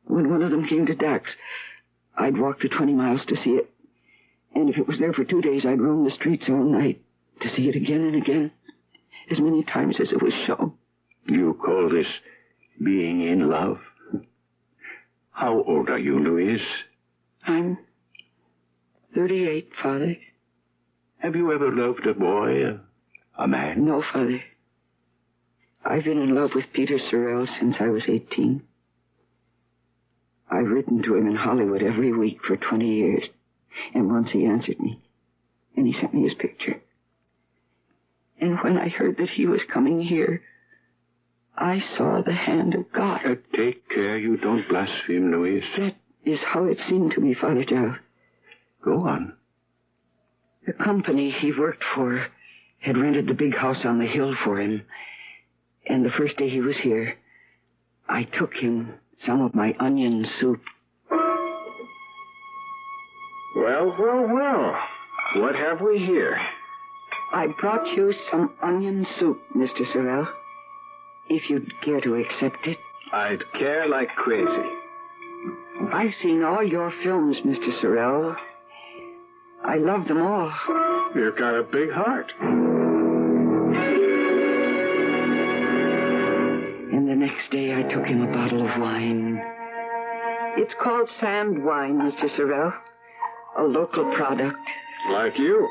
When one of them came to Dax, I'd walk the 20 miles to see it. And if it was there for 2 days, I'd roam the streets all night to see it again and again, as many times as it was shown. You call this being in love? How old are you, Louise? I'm 38, Father. Have you ever loved a boy, a man? No, Father. I've been in love with Peter Sorrell since I was 18. I've written to him in Hollywood every week for 20 years. And once he answered me. And he sent me his picture. And when I heard that he was coming here, I saw the hand of God. Take care you don't blaspheme, Louise. That is how it seemed to me, Father Giles. Go on. The company he worked for had rented the big house on the hill for him. And the first day he was here, I took him some of my onion soup. Well. What have we here? I brought you some onion soup, Mr. Sorrell. If you'd care to accept it. I'd care like crazy. I've seen all your films, Mr. Sorrell. I love them all. You've got a big heart. And the next day I took him a bottle of wine. It's called sand wine, Mr. Sorrell. A local product. Like you.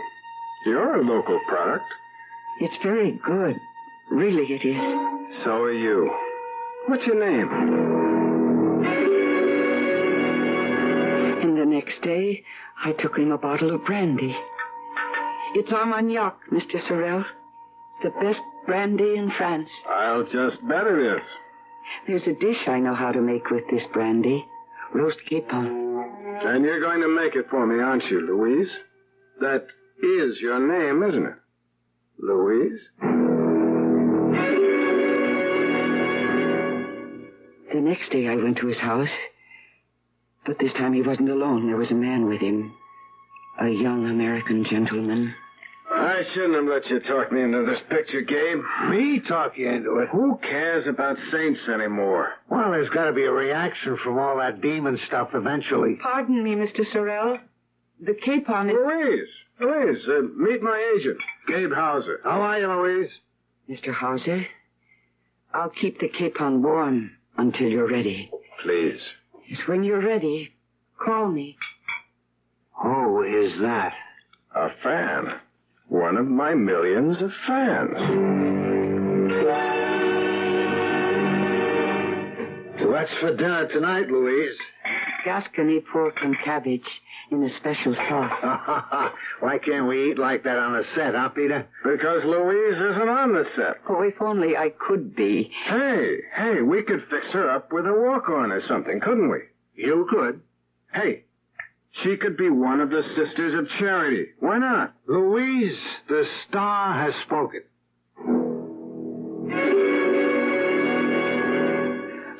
You're a local product. It's very good. Really it is. So are you. What's your name? And the next day, I took him a bottle of brandy. It's Armagnac, Mr. Sorrell. It's the best brandy in France. I'll just bet it is. There's a dish I know how to make with this brandy. Roast capon. And you're going to make it for me, aren't you, Louise? That is your name, isn't it? Louise? The next day I went to his house. But this time he wasn't alone. There was a man with him. A young American gentleman. I shouldn't have let you talk me into this picture game. Me talk you into it? Who cares about saints anymore? Well, there's got to be a reaction from all that demon stuff eventually. Pardon me, Mr. Sorrell. The capon is... Louise, meet my agent, Gabe Hauser. How are you, Louise? Mr. Hauser, I'll keep the capon warm until you're ready. Please. Yes, when you're ready, call me. Who is that? A fan. One of my millions of fans. What's for dinner tonight, Louise? Gascony pork and cabbage in a special sauce. Why can't we eat like that on the set, huh, Peter? Because Louise isn't on the set. Oh, if only I could be. Hey, we could fix her up with a walk-on or something, couldn't we? You could. Hey, she could be one of the Sisters of Charity. Why not? Louise, the star has spoken.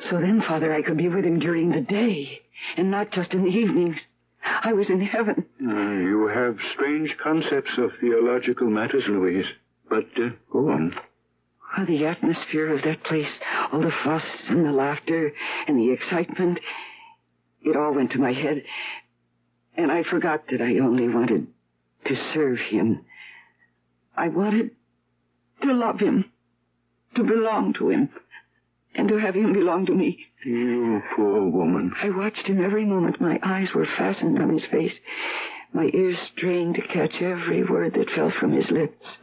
So then, Father, I could be with him during the day, and not just in the evenings. I was in heaven. You have strange concepts of theological matters, Louise. But go on. Oh, the atmosphere of that place, all the fuss and the laughter and the excitement, it all went to my head. And I forgot that I only wanted to serve him. I wanted to love him, to belong to him, and to have him belong to me. You poor woman. I watched him every moment. My eyes were fastened on his face, my ears strained to catch every word that fell from his lips.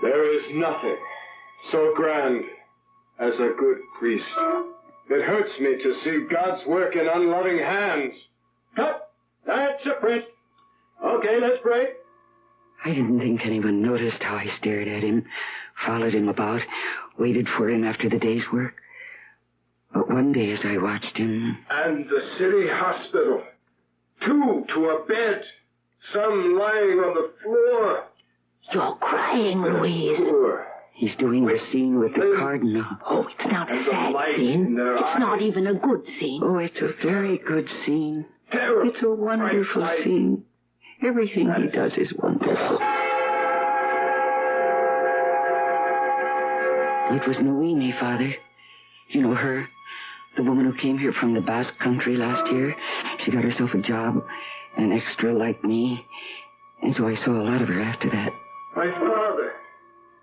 There is nothing so grand as a good priest. It hurts me to see God's work in unloving hands. Cut! That's a print. Okay, let's break. I didn't think anyone noticed how I stared at him, followed him about, waited for him after the day's work. But one day as I watched him... And the city hospital. 2 to a bed. Some lying on the floor. You're crying, Louise. He's doing the scene with the cardinal. Oh, it's not a sad scene. It's not even a good scene. Oh, it's a very good scene. Terrible. It's a wonderful scene. Everything he does is wonderful. It was Noemi, Father. You know her? The woman who came here from the Basque country last year. She got herself a job, an extra like me. And so I saw a lot of her after that. My father.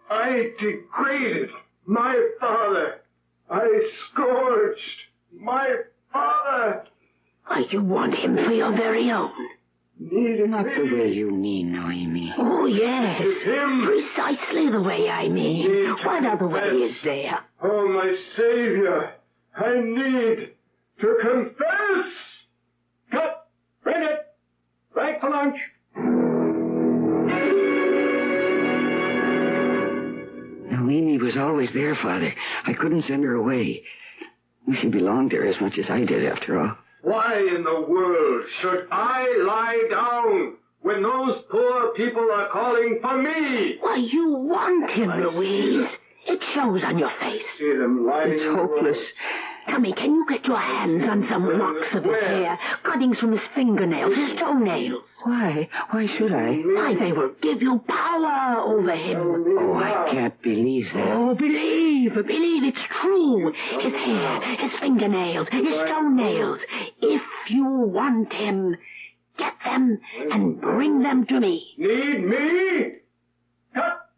I degraded my father. I scourged my father. Why, you want him for your very own. Not the way you mean, Noemi. Oh, yes. It's him. Precisely the way I mean. What other way is there? Oh, my Savior. I need to confess. Cut! Bring it! Break for lunch. Noemi was always there, Father. I couldn't send her away. She belonged there as much as I did, after all. Why in the world should I lie down when those poor people are calling for me? Why, you want him, Louise. It shows on your face. See them lying. It's hopeless. Tell me, can you get your hands on some locks of his hair, cuttings from his fingernails, his toenails? Why? Why should I? Why, they will give you power over him. Oh, I can't believe that. Oh, believe it's true. His hair, his fingernails, his toenails. If you want him, get them and bring them to me. Need me? Cut!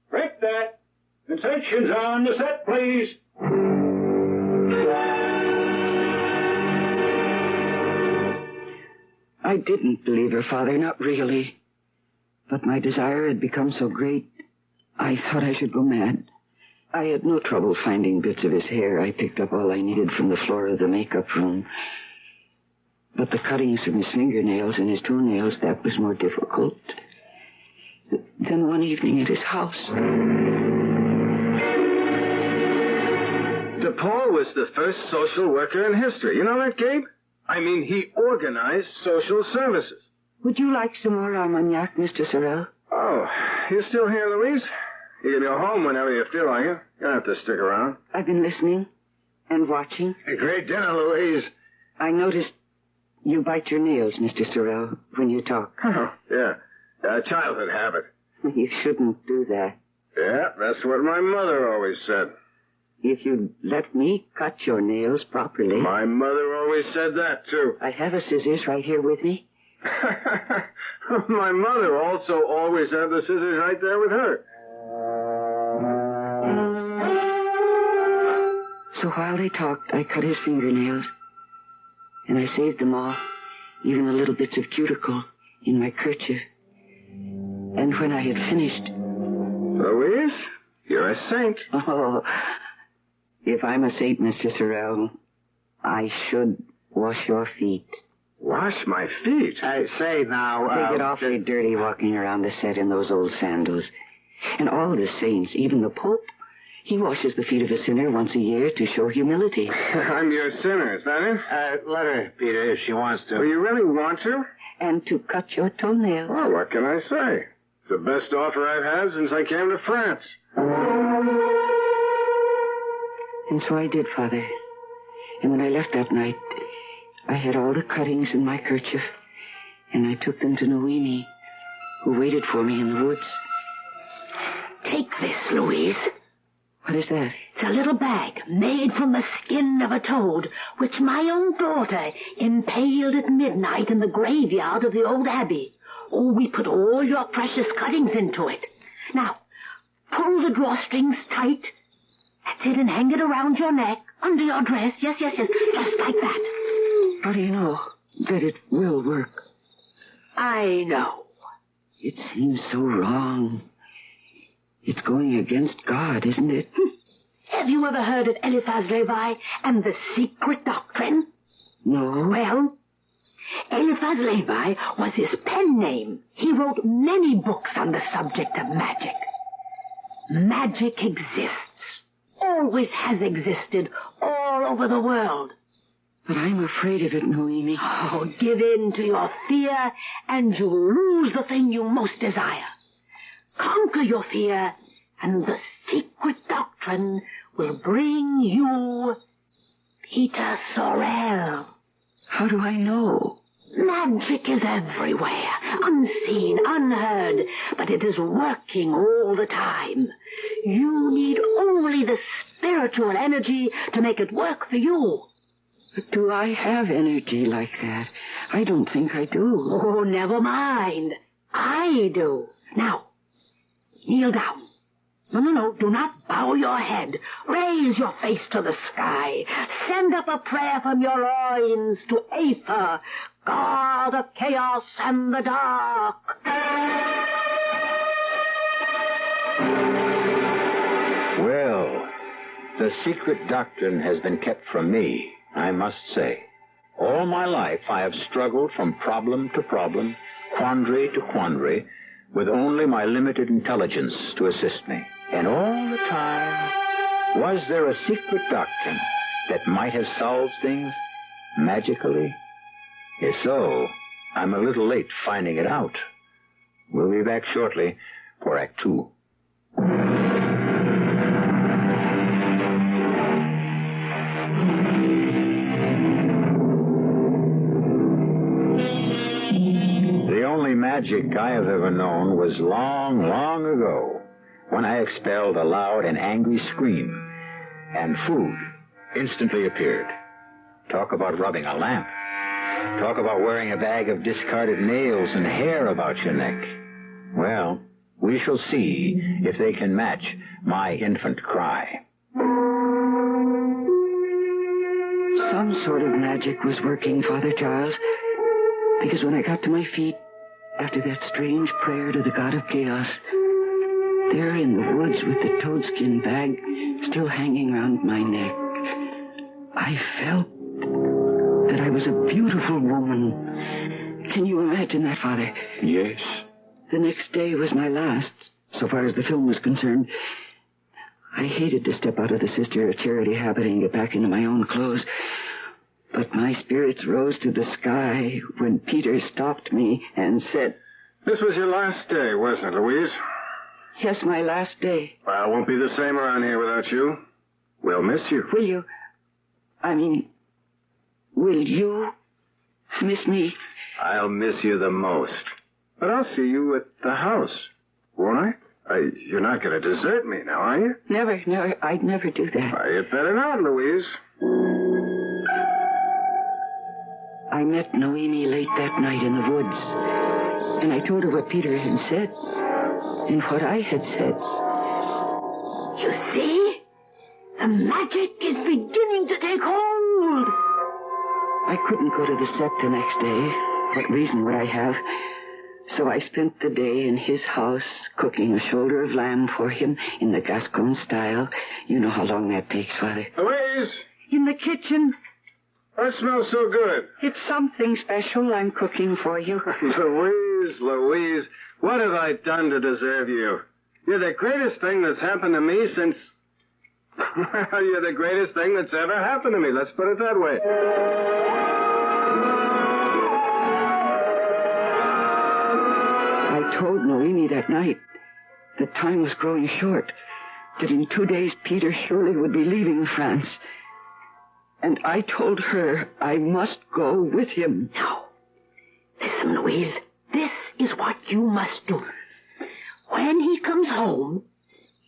Break that. Concessions on the set, please. I didn't believe her, Father, not really. But my desire had become so great, I thought I should go mad. I had no trouble finding bits of his hair. I picked up all I needed from the floor of the makeup room. But the cuttings from his fingernails and his toenails, that was more difficult. Then one evening at his house... Dr. Paul was the first social worker in history. You know that, Gabe? I mean, he organized social services. Would you like some more Armagnac, Mr. Sorrel? Oh, you still here, Louise? You can go home whenever you feel like it. You don't have to stick around. I've been listening and watching. A great dinner, Louise. I noticed you bite your nails, Mr. Sorrel, when you talk. Oh, yeah. A childhood habit. You shouldn't do that. Yeah, that's what my mother always said. If you'd let me cut your nails properly. My mother always said that, too. I have a scissors right here with me. My mother also always had the scissors right there with her. So while they talked, I cut his fingernails. And I saved them all, even the little bits of cuticle, in my kerchief. And when I had finished... Louise, you're a saint. Oh, if I'm a saint, Mr. Sorrel, I should wash your feet. Wash my feet? I say now... They get awfully dirty walking around the set in those old sandals. And all the saints, even the Pope, he washes the feet of a sinner once a year to show humility. I'm your sinner, is that it? Let her, Peter, if she wants to. Well, you really want to? And to cut your toenails. Well, what can I say? It's the best offer I've had since I came to France. And so I did, Father. And when I left that night, I had all the cuttings in my kerchief, and I took them to Noemi, who waited for me in the woods. Take this, Louise. What is that? It's a little bag made from the skin of a toad, which my own daughter impaled at midnight in the graveyard of the old abbey. Oh, we put all your precious cuttings into it. Now, pull the drawstrings tight. That's it, and hang it around your neck, under your dress. Yes, just like that. How do you know that it will work? I know. It seems so wrong. It's going against God, isn't it? Have you ever heard of Eliphaz Levi and the secret doctrine? No. Well, Eliphaz Levi was his pen name. He wrote many books on the subject of magic. Magic exists. Always has existed all over the world. But I'm afraid of it, Noemi. Oh, give in to your fear, and you'll lose the thing you most desire. Conquer your fear, and the secret doctrine will bring you Peter Sorrel. How do I know? Magic is everywhere, unseen, unheard, but it is working all the time. You need only the spiritual energy to make it work for you. But do I have energy like that? I don't think I do. Oh, never mind. I do. Now, kneel down. No, do not bow your head. Raise your face to the sky. Send up a prayer from your loins to Aether, god of chaos and the dark. Well, the secret doctrine has been kept from me, I must say. All my life I have struggled from problem to problem, quandary to quandary, with only my limited intelligence to assist me. And all the time, was there a secret doctrine that might have solved things magically? If so, I'm a little late finding it out. We'll be back shortly for Act 2. The only magic I have ever known was long, long ago, when I expelled a loud and angry scream, and food instantly appeared. Talk about rubbing a lamp. Talk about wearing a bag of discarded nails and hair about your neck. Well, we shall see if they can match my infant cry. Some sort of magic was working, Father Charles, because when I got to my feet, after that strange prayer to the god of chaos, there in the woods with the toadskin bag still hanging around my neck, I felt that I was a beautiful woman. Can you imagine that, Father? Yes. The next day was my last, so far as the film was concerned. I hated to step out of the Sister of Charity habit and get back into my own clothes. But my spirits rose to the sky when Peter stopped me and said... This was your last day, wasn't it, Louise? Yes, my last day. Well, it won't be the same around here without you. We'll miss you. Will you miss me? I'll miss you the most. But I'll see you at the house, won't I? You're not going to desert me now, are you? Never. I'd never do that. Well, you better not, Louise. I met Noemi late that night in the woods, and I told her what Peter had said and what I had said. You see? The magic is beginning to take hold. I couldn't go to the Sept the next day. What reason would I have? So I spent the day in his house cooking a shoulder of lamb for him in the Gascon style. You know how long that takes, Father. Louise! In the kitchen. That smells so good. It's something special I'm cooking for you. Louise, what have I done to deserve you? You're the greatest thing that's happened to me since... You're the greatest thing that's ever happened to me. Let's put it that way. I told Noemi that night that time was growing short, that in 2 days Peter surely would be leaving France. And I told her I must go with him. No. Listen, Louise, this is what you must do. When he comes home,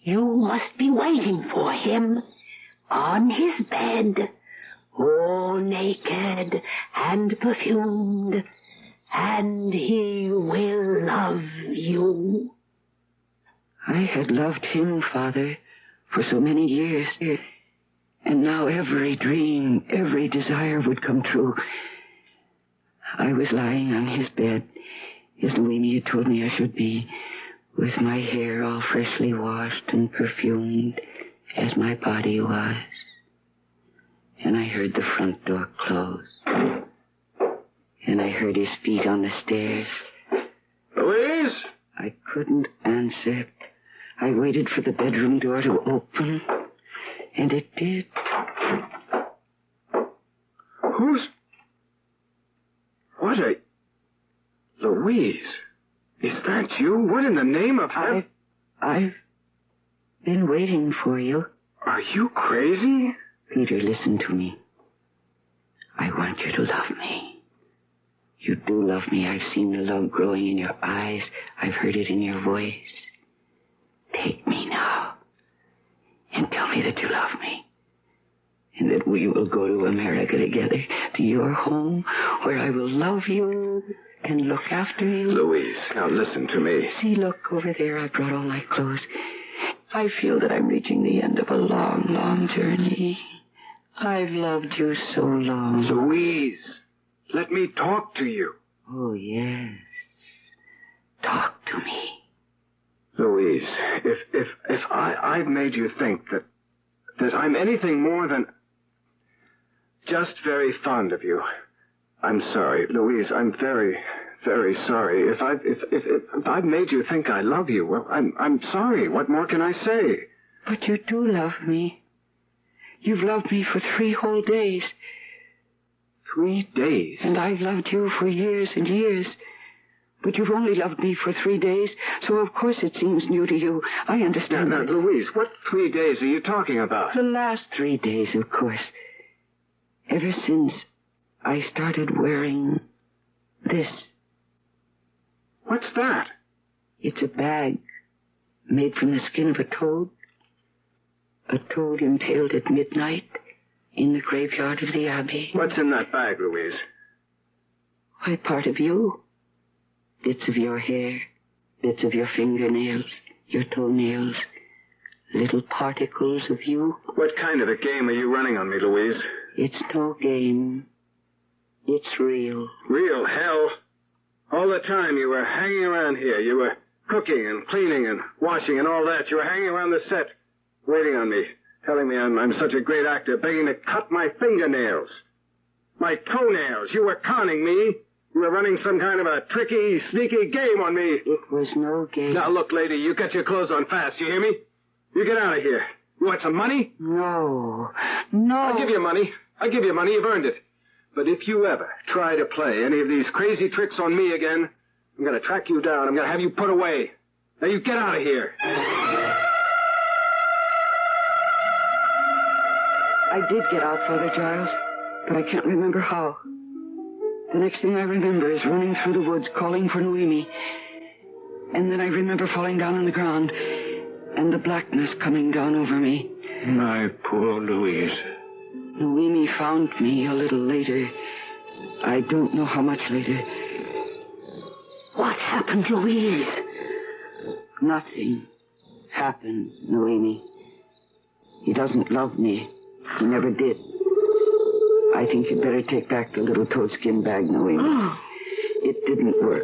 you must be waiting for him on his bed, all naked and perfumed, and he will love you. I had loved him, Father, for so many years, and now every dream, every desire would come true. I was lying on his bed, as Noemi had told me I should be, with my hair all freshly washed and perfumed, as my body was. And I heard the front door close. And I heard his feet on the stairs. Louise? I couldn't answer. I waited for the bedroom door to open, and it did. What a... Louise, is that you? What in the name of heaven? I've been waiting for you. Are you crazy? Peter, listen to me. I want you to love me. You do love me. I've seen the love growing in your eyes. I've heard it in your voice. Take me now and tell me that you love me, and that we will go to America together, to your home, where I will love you and look after you. Louise, now listen to me. See, look, over there, I brought all my clothes. I feel that I'm reaching the end of a long, long journey. I've loved you so long. Louise, let me talk to you. Oh, yes. Talk to me. Louise, if I've made you think that I'm anything more than just very fond of you, I'm sorry, Louise. I'm very, very sorry. If I've made you think I love you, well, I'm sorry. What more can I say? But you do love me. You've loved me for 3 whole days. 3 days? And I've loved you for years and years. But you've only loved me for 3 days, so of course it seems new to you. I understand that. Louise, what 3 days are you talking about? The last 3 days, of course. Ever since I started wearing this. What's that? It's a bag made from the skin of a toad. A toad impaled at midnight in the graveyard of the Abbey. What's in that bag, Louise? Why, part of you. Bits of your hair, bits of your fingernails, your toenails, little particles of you. What kind of a game are you running on me, Louise? It's no game. It's real. Real hell. All the time you were hanging around here. You were cooking and cleaning and washing and all that. You were hanging around the set, waiting on me, telling me I'm such a great actor, begging to cut my fingernails, my toenails. You were conning me. You were running some kind of a tricky, sneaky game on me. It was no game. Now, look, lady, you get your clothes on fast, you hear me? You get out of here. You want some money? No. No. I'll give you money. I'll give you money. You've earned it. But if you ever try to play any of these crazy tricks on me again, I'm going to track you down. I'm going to have you put away. Now you get out of here. I did get out, Father Giles, but I can't remember how. The next thing I remember is running through the woods, calling for Noemi. And then I remember falling down on the ground and the blackness coming down over me. My poor Louise. Noemi found me a little later. I don't know how much later. What happened, Louise? Nothing happened, Noemi. He doesn't love me. He never did. I think you'd better take back the little toadskin bag, Noemi. It didn't work.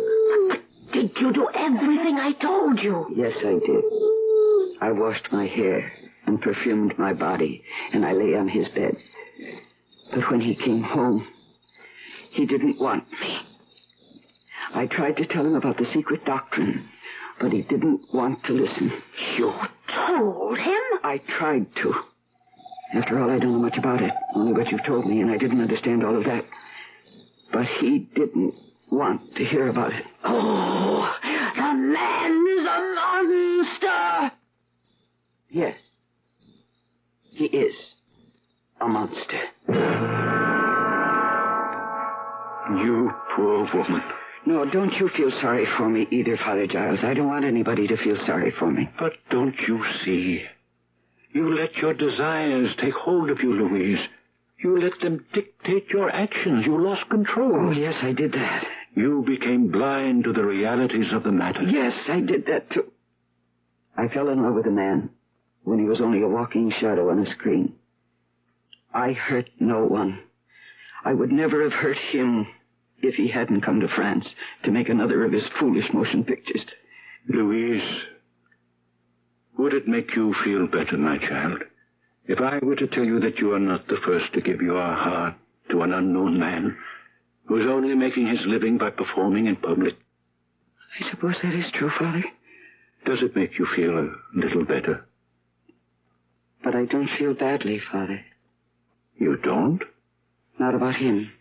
Did you do everything I told you? Yes, I did. I washed my hair and perfumed my body, and I lay on his bed. But when he came home, he didn't want me. I tried to tell him about the secret doctrine, but he didn't want to listen. You told him? I tried to. After all, I don't know much about it, only what you've told me, and I didn't understand all of that. But he didn't want to hear about it. Oh, the man is a monster! Yes, he is a monster. You poor woman. No, don't you feel sorry for me either, Father Giles. I don't want anybody to feel sorry for me. But don't you see? You let your desires take hold of you, Louise. You let them dictate your actions. You lost control. Oh, yes, I did that. You became blind to the realities of the matter. Yes, I did that, too. I fell in love with a man when he was only a walking shadow on a screen. I hurt no one. I would never have hurt him if he hadn't come to France to make another of his foolish motion pictures. Louise, would it make you feel better, my child, if I were to tell you that you are not the first to give your heart to an unknown man who is only making his living by performing in public? I suppose that is true, Father. Does it make you feel a little better? But I don't feel badly, Father. You don't? Not about him.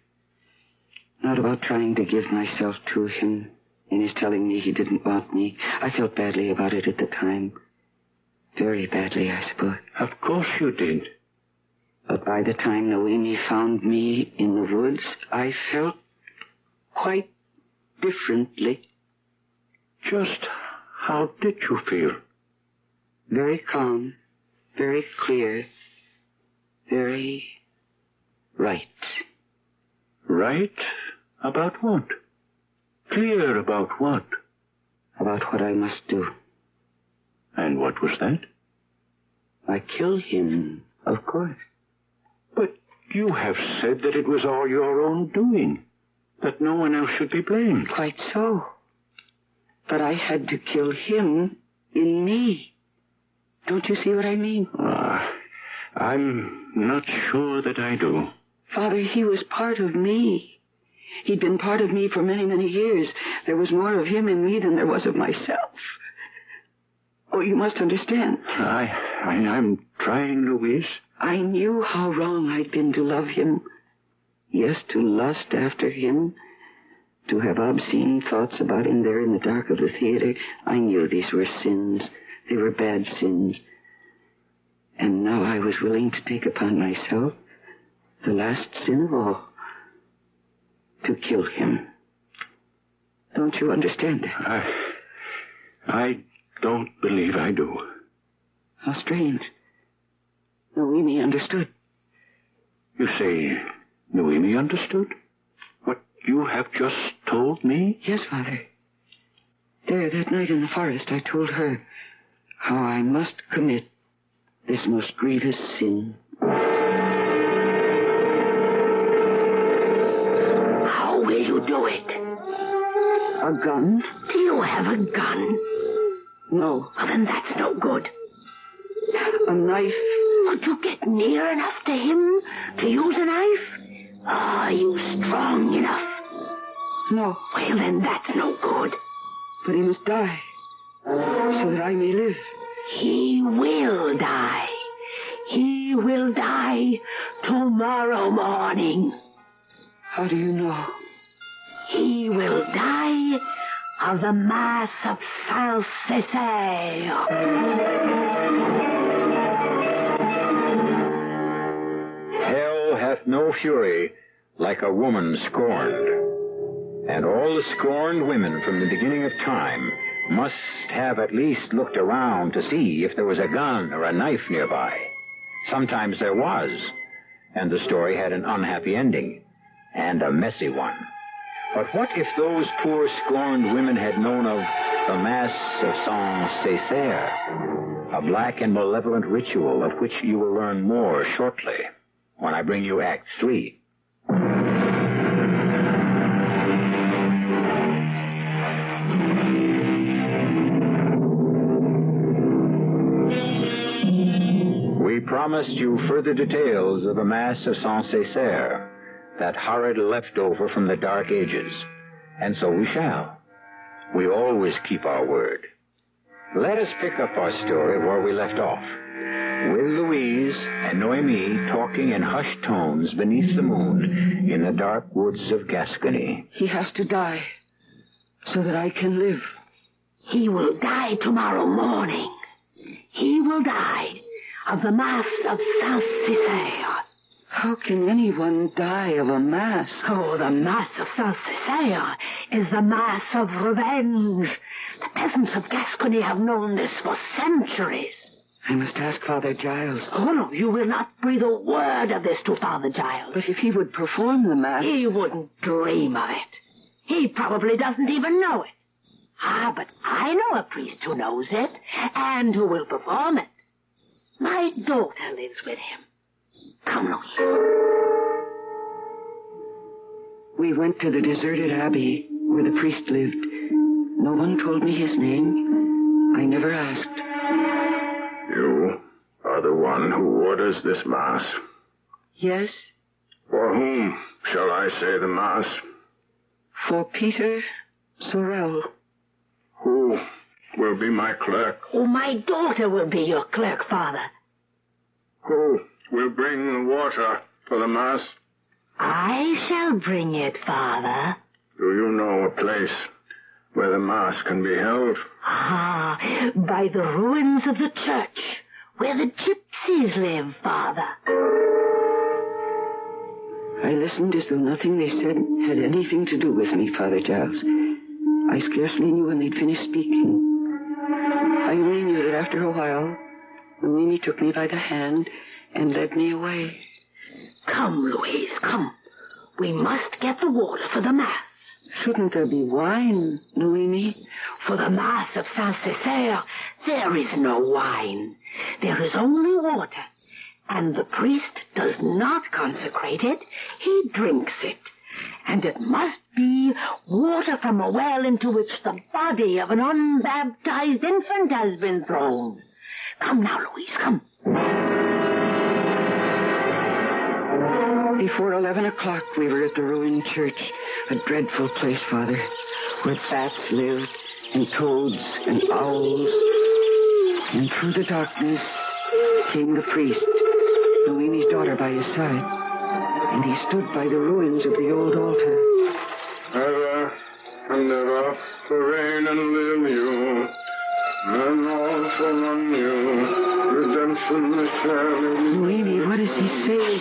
Not about trying to give myself to him and his telling me he didn't want me. I felt badly about it at the time. Very badly, I suppose. Of course you did. But by the time Noemi found me in the woods, I felt quite differently. Just how did you feel? Very calm, very clear, very right. Right? About what? Clear about what? About what I must do. And what was that? I kill him, of course. But you have said that it was all your own doing, that no one else should be blamed. Quite so. But I had to kill him in me. Don't you see what I mean? I'm not sure that I do. Father, he was part of me. He'd been part of me for many, many years. There was more of him in me than there was of myself. Oh, you must understand. I'm trying, Louise. I knew how wrong I'd been to love him. Yes, to lust after him. To have obscene thoughts about him there in the dark of the theater. I knew these were sins. They were bad sins. And now I was willing to take upon myself the last sin of all. To kill him. Don't you understand that? I don't believe I do. How strange. Noemi understood. You say Noemi understood? What you have just told me? Yes, Father. There, that night in the forest, I told her how I must commit this most grievous sin. How will you do it? A gun? Do you have a gun? No. Well, then that's no good. A knife? Could you get near enough to him to use a knife? Are you strong enough? No. Well, then that's no good. But he must die, so that I may live. He will die, He will die tomorrow morning. How do you know? He will die of the Mass of Saint-Césaire. Hell hath no fury like a woman scorned. And all the scorned women from the beginning of time must have at least looked around to see if there was a gun or a knife nearby. Sometimes there was, and the story had an unhappy ending, and a messy one. But what if those poor scorned women had known of the Mass of Saint-Césaire, a black and malevolent ritual of which you will learn more shortly when I bring you Act 3. We promised you further details of the Mass of Saint-Césaire, that horrid leftover from the Dark Ages, and so we shall. We always keep our word. Let us pick up our story where we left off, with Louise and Noemi talking in hushed tones beneath the moon in the dark woods of Gascony. He has to die so that I can live. He will die tomorrow morning. He will die of the Mass of Saint-Césaire. How can anyone die of a mass? Oh, the Mass of Saint-Césaire is the Mass of revenge. The peasants of Gascony have known this for centuries. I must ask Father Giles. Oh, no, you will not breathe a word of this to Father Giles. But if he would perform the Mass... He wouldn't dream of it. He probably doesn't even know it. Ah, but I know a priest who knows it, and who will perform it. My daughter lives with him. Come, Louise. We went to the deserted abbey where the priest lived. No one told me his name. I never asked. You are the one who orders this Mass? Yes. For whom shall I say the Mass? For Peter Sorel. Who will be my clerk? Oh, my daughter will be your clerk, Father. Who will bring the water for the Mass? I shall bring it, Father. Do you know a place where the Mass can be held? Ah, by the ruins of the church, where the gypsies live, Father. I listened as though nothing they said had anything to do with me, Father Giles. I scarcely knew when they'd finished speaking. I only knew that after a while, Noemi took me by the hand and led me away. Come, Louise, come. We must get the water for the Mass. Shouldn't there be wine, Noemi? For the Mass of Saint-Césaire, there is no wine. There is only water. And the priest does not consecrate it. He drinks it. And it must be water from a well into which the body of an unbaptized infant has been thrown. Come now, Louise, come. Before 11 o'clock, we were at the ruined church. A dreadful place, Father, where bats lived, and toads, and owls. And through the darkness came the priest, Noemi's daughter by his side. And he stood by the ruins of the old altar. Ever and ever to reign and live you, and also on you, redemption is sharing. Noemi, what does he say?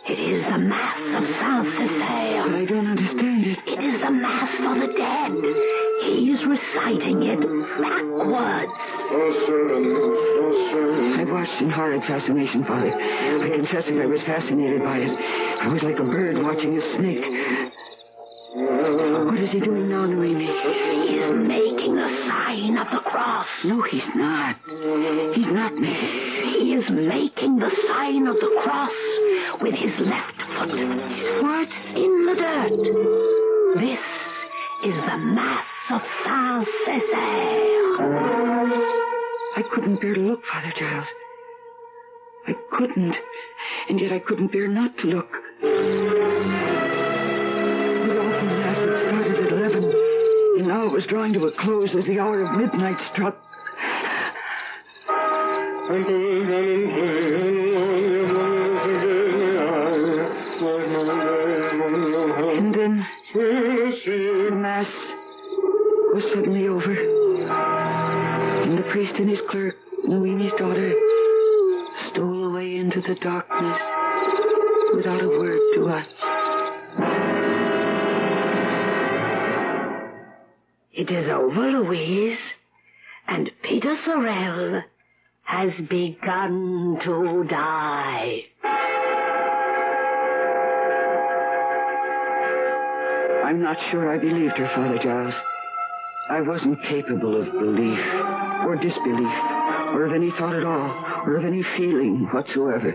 It is the Mass of Saint-Césaire. But I don't understand it. It is the Mass for the dead. He's reciting it backwards. I watched in horrid fascination, Father. I confess that I was fascinated by it. I was like a bird watching a snake. What is he doing now, Noemi? He is making the sign of the cross. No, he's not. He's not making. He is making the sign of the cross with his left foot. What? In the dirt. This is the Mass of Saint-Césaire. I couldn't bear to look, Father Giles. I couldn't. And yet I couldn't bear not to look. The awful Mass had started at 11, and now it was drawing to a close as the hour of midnight struck. And Mass was suddenly over, and the priest and his clerk, Noemi's daughter, stole away into the darkness without a word to us. It is over, Louise, and Peter Sorrel has begun to die. I'm not sure I believed her, Father Giles. I wasn't capable of belief or disbelief or of any thought at all or of any feeling whatsoever.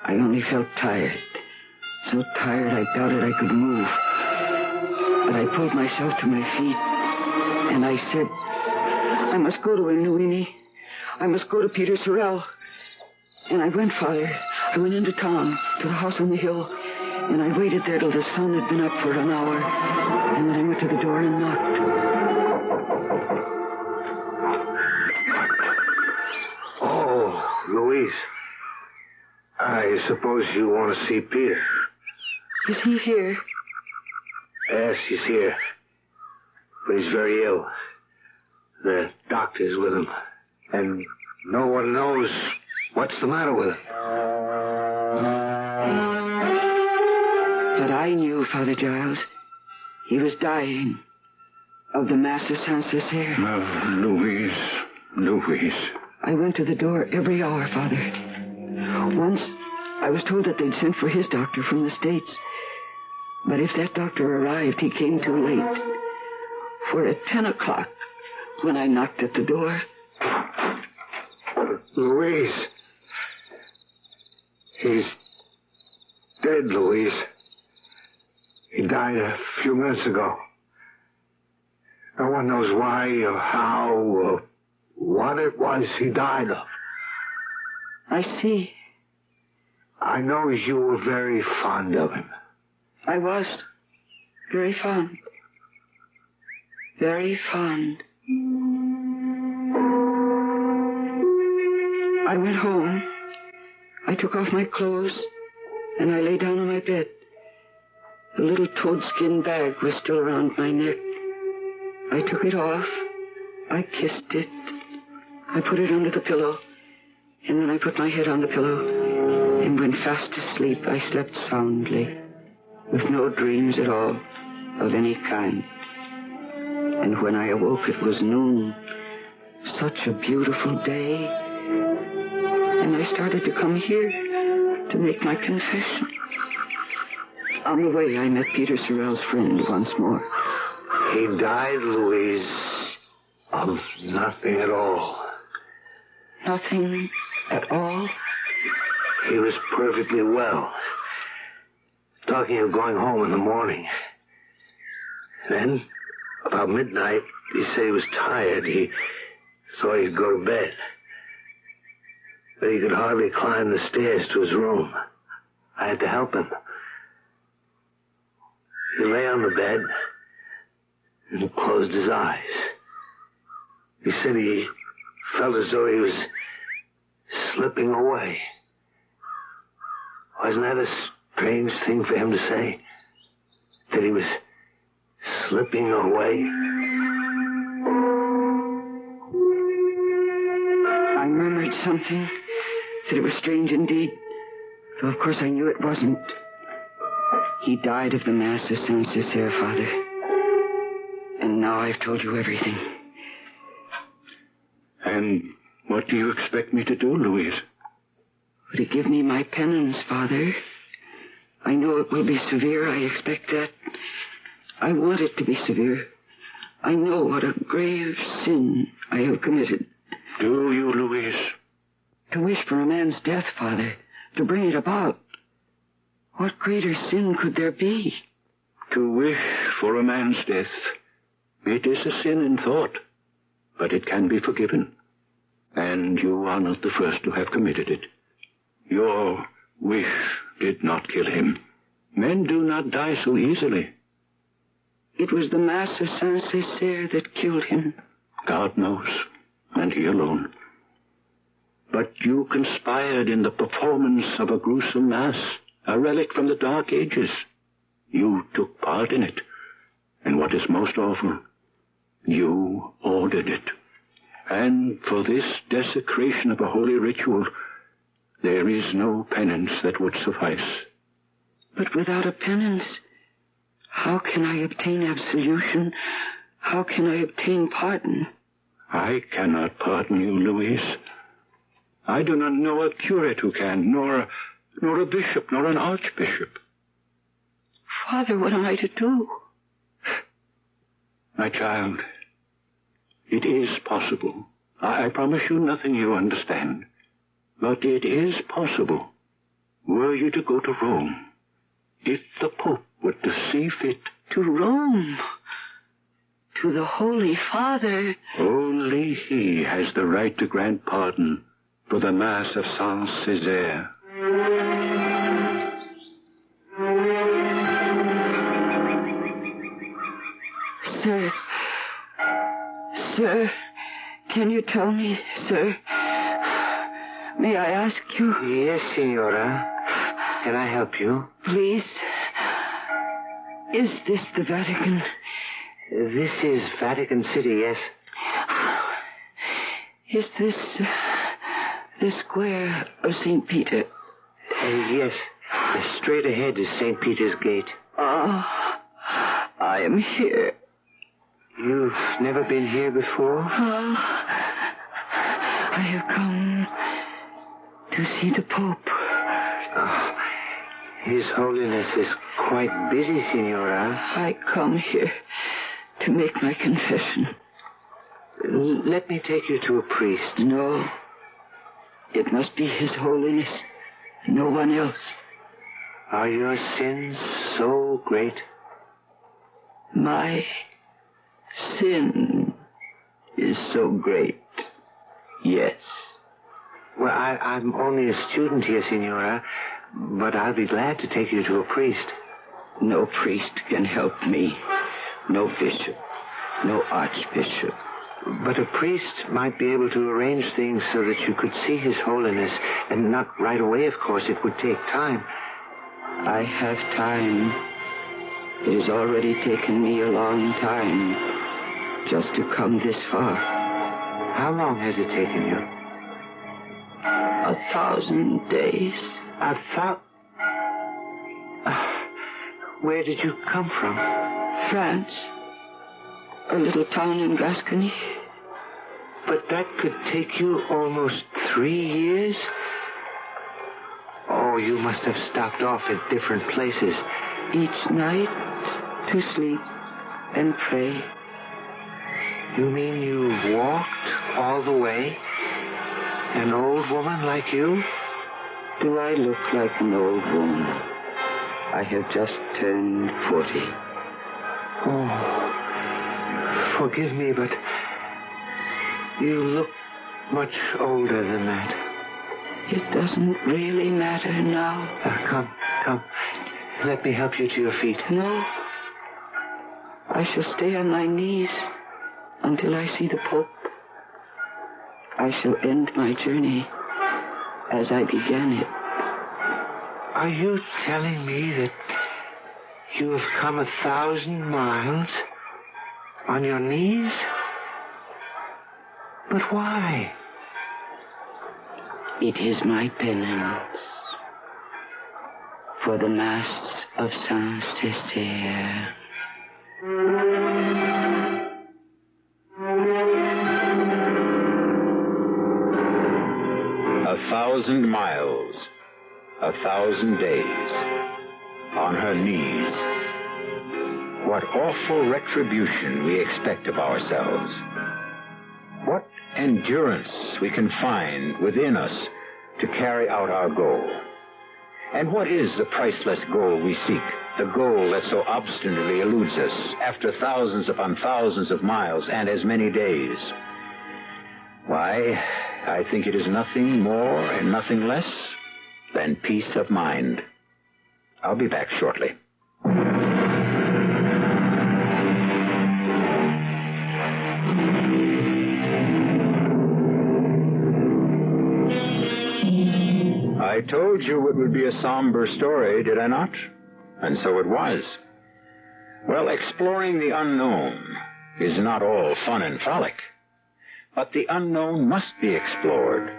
I only felt tired. So tired I doubted I could move. But I pulled myself to my feet and I said, I must go to him, Noemi. I must go to Peter Sorrel. And I went, Father. I went into town to the house on the hill. And I waited there till the sun had been up for an hour. And then I went to the door and knocked. Oh, Louise. I suppose you want to see Peter. Is he here? Yes, he's here. But he's very ill. The doctor's with him. And no one knows what's the matter with him. But I knew, Father Giles. He was dying of the Mass of Saint-Césaire. Oh, Louise. Louise. I went to the door every hour, Father. Once, I was told that they'd sent for his doctor from the States. But if that doctor arrived, he came too late. For at 10 o'clock, when I knocked at the door... Louise. He's dead, Louise. He died a few minutes ago. No one knows why or how or what it was he died of. I see. I know you were very fond of him. I was. Very fond. Very fond. I went home. I took off my clothes, and I lay down on my bed. The little toadskin bag was still around my neck. I took it off. I kissed it. I put it under the pillow, and then I put my head on the pillow and went fast asleep. I slept soundly, with no dreams at all of any kind. And when I awoke, it was noon. Such a beautiful day. And I started to come here to make my confession. On the way, I met Peter Sorrel's friend once more. He died, Louise, of nothing at all. Nothing at all? He was perfectly well. Talking of going home in the morning. Then, about midnight, he said he was tired. He thought he'd go to bed. But he could hardly climb the stairs to his room. I had to help him. He lay on the bed and closed his eyes. He said he felt as though he was slipping away. Wasn't that a strange thing for him to say? That he was slipping away? I murmured something, that it was strange indeed, though of course I knew it wasn't. He died of the Mass of Saint-Césaire, Father. And now I've told you everything. And what do you expect me to do, Louise? Will you give me my penance, Father? I know it will be severe, I expect that. I want it to be severe. I know what a grave sin I have committed. Do you, Louise? To wish for a man's death, Father, to bring it about. What greater sin could there be? To wish for a man's death. It is a sin in thought, but it can be forgiven. And you are not the first to have committed it. Your wish did not kill him. Men do not die so easily. It was the Mass of Saint-Césaire that killed him. God knows, and he alone. But you conspired in the performance of a gruesome mass, a relic from the Dark Ages. You took part in it, And what is most awful, you ordered it. And for this desecration of a holy ritual, there is no penance that would suffice. But without a penance, how can I obtain absolution? How can I obtain pardon? I cannot pardon you, Louise. I do not know a curate who can, nor a bishop, nor an archbishop. Father, what am I to do? My child, it is possible. I promise you nothing you understand. But it is possible. Were you to go to Rome, if the Pope were to see fit. To Rome? To the Holy Father? Only he has the right to grant pardon for the Mass of Saint Césaire. Sir, can you tell me, sir? May I ask you? Yes, Signora. Can I help you? Please. Is this the Vatican? This is Vatican City, yes. Is this the square of St. Peter? Yes. Straight ahead is St. Peter's Gate. Oh, I am here. You've never been here before? Oh, I have come to see the Pope. Oh, His Holiness is quite busy, Signora. I come here to make my confession. Let me take you to a priest. No. It must be His Holiness. No one else. Are your sins so great? My sin is so great. Yes. Well, I'm only a student here, Signora, but I'll be glad to take you to a priest. No priest can help me. No bishop. No archbishop. But a priest might be able to arrange things so that you could see His Holiness, and not right away, of course. It would take time. I have time. It has already taken me a long time just to come this far. How long has it taken you? 1,000 days. Where did you come from? France. A little town in Gascony. But that could take you almost 3 years? Oh, you must have stopped off at different places. Each night to sleep and pray. You mean you walked all the way? An old woman like you? Do I look like an old woman? I have just turned 40. Oh, forgive me, but you look much older than that. It doesn't really matter now. Come. Let me help you to your feet. No. I shall stay on my knees until I see the Pope. I shall end my journey as I began it. Are you telling me that you have come 1,000 miles on your knees? But why? It is my penance for the Mass of Saint Césaire. 1,000 miles, 1,000 days, on her knees. What awful retribution we expect of ourselves. What endurance we can find within us to carry out our goal. And what is the priceless goal we seek? The goal that so obstinately eludes us after thousands upon thousands of miles and as many days. Why, I think it is nothing more and nothing less than peace of mind. I'll be back shortly. I told you it would be a somber story, did I not? And so it was. Well, exploring the unknown is not all fun and frolic. But the unknown must be explored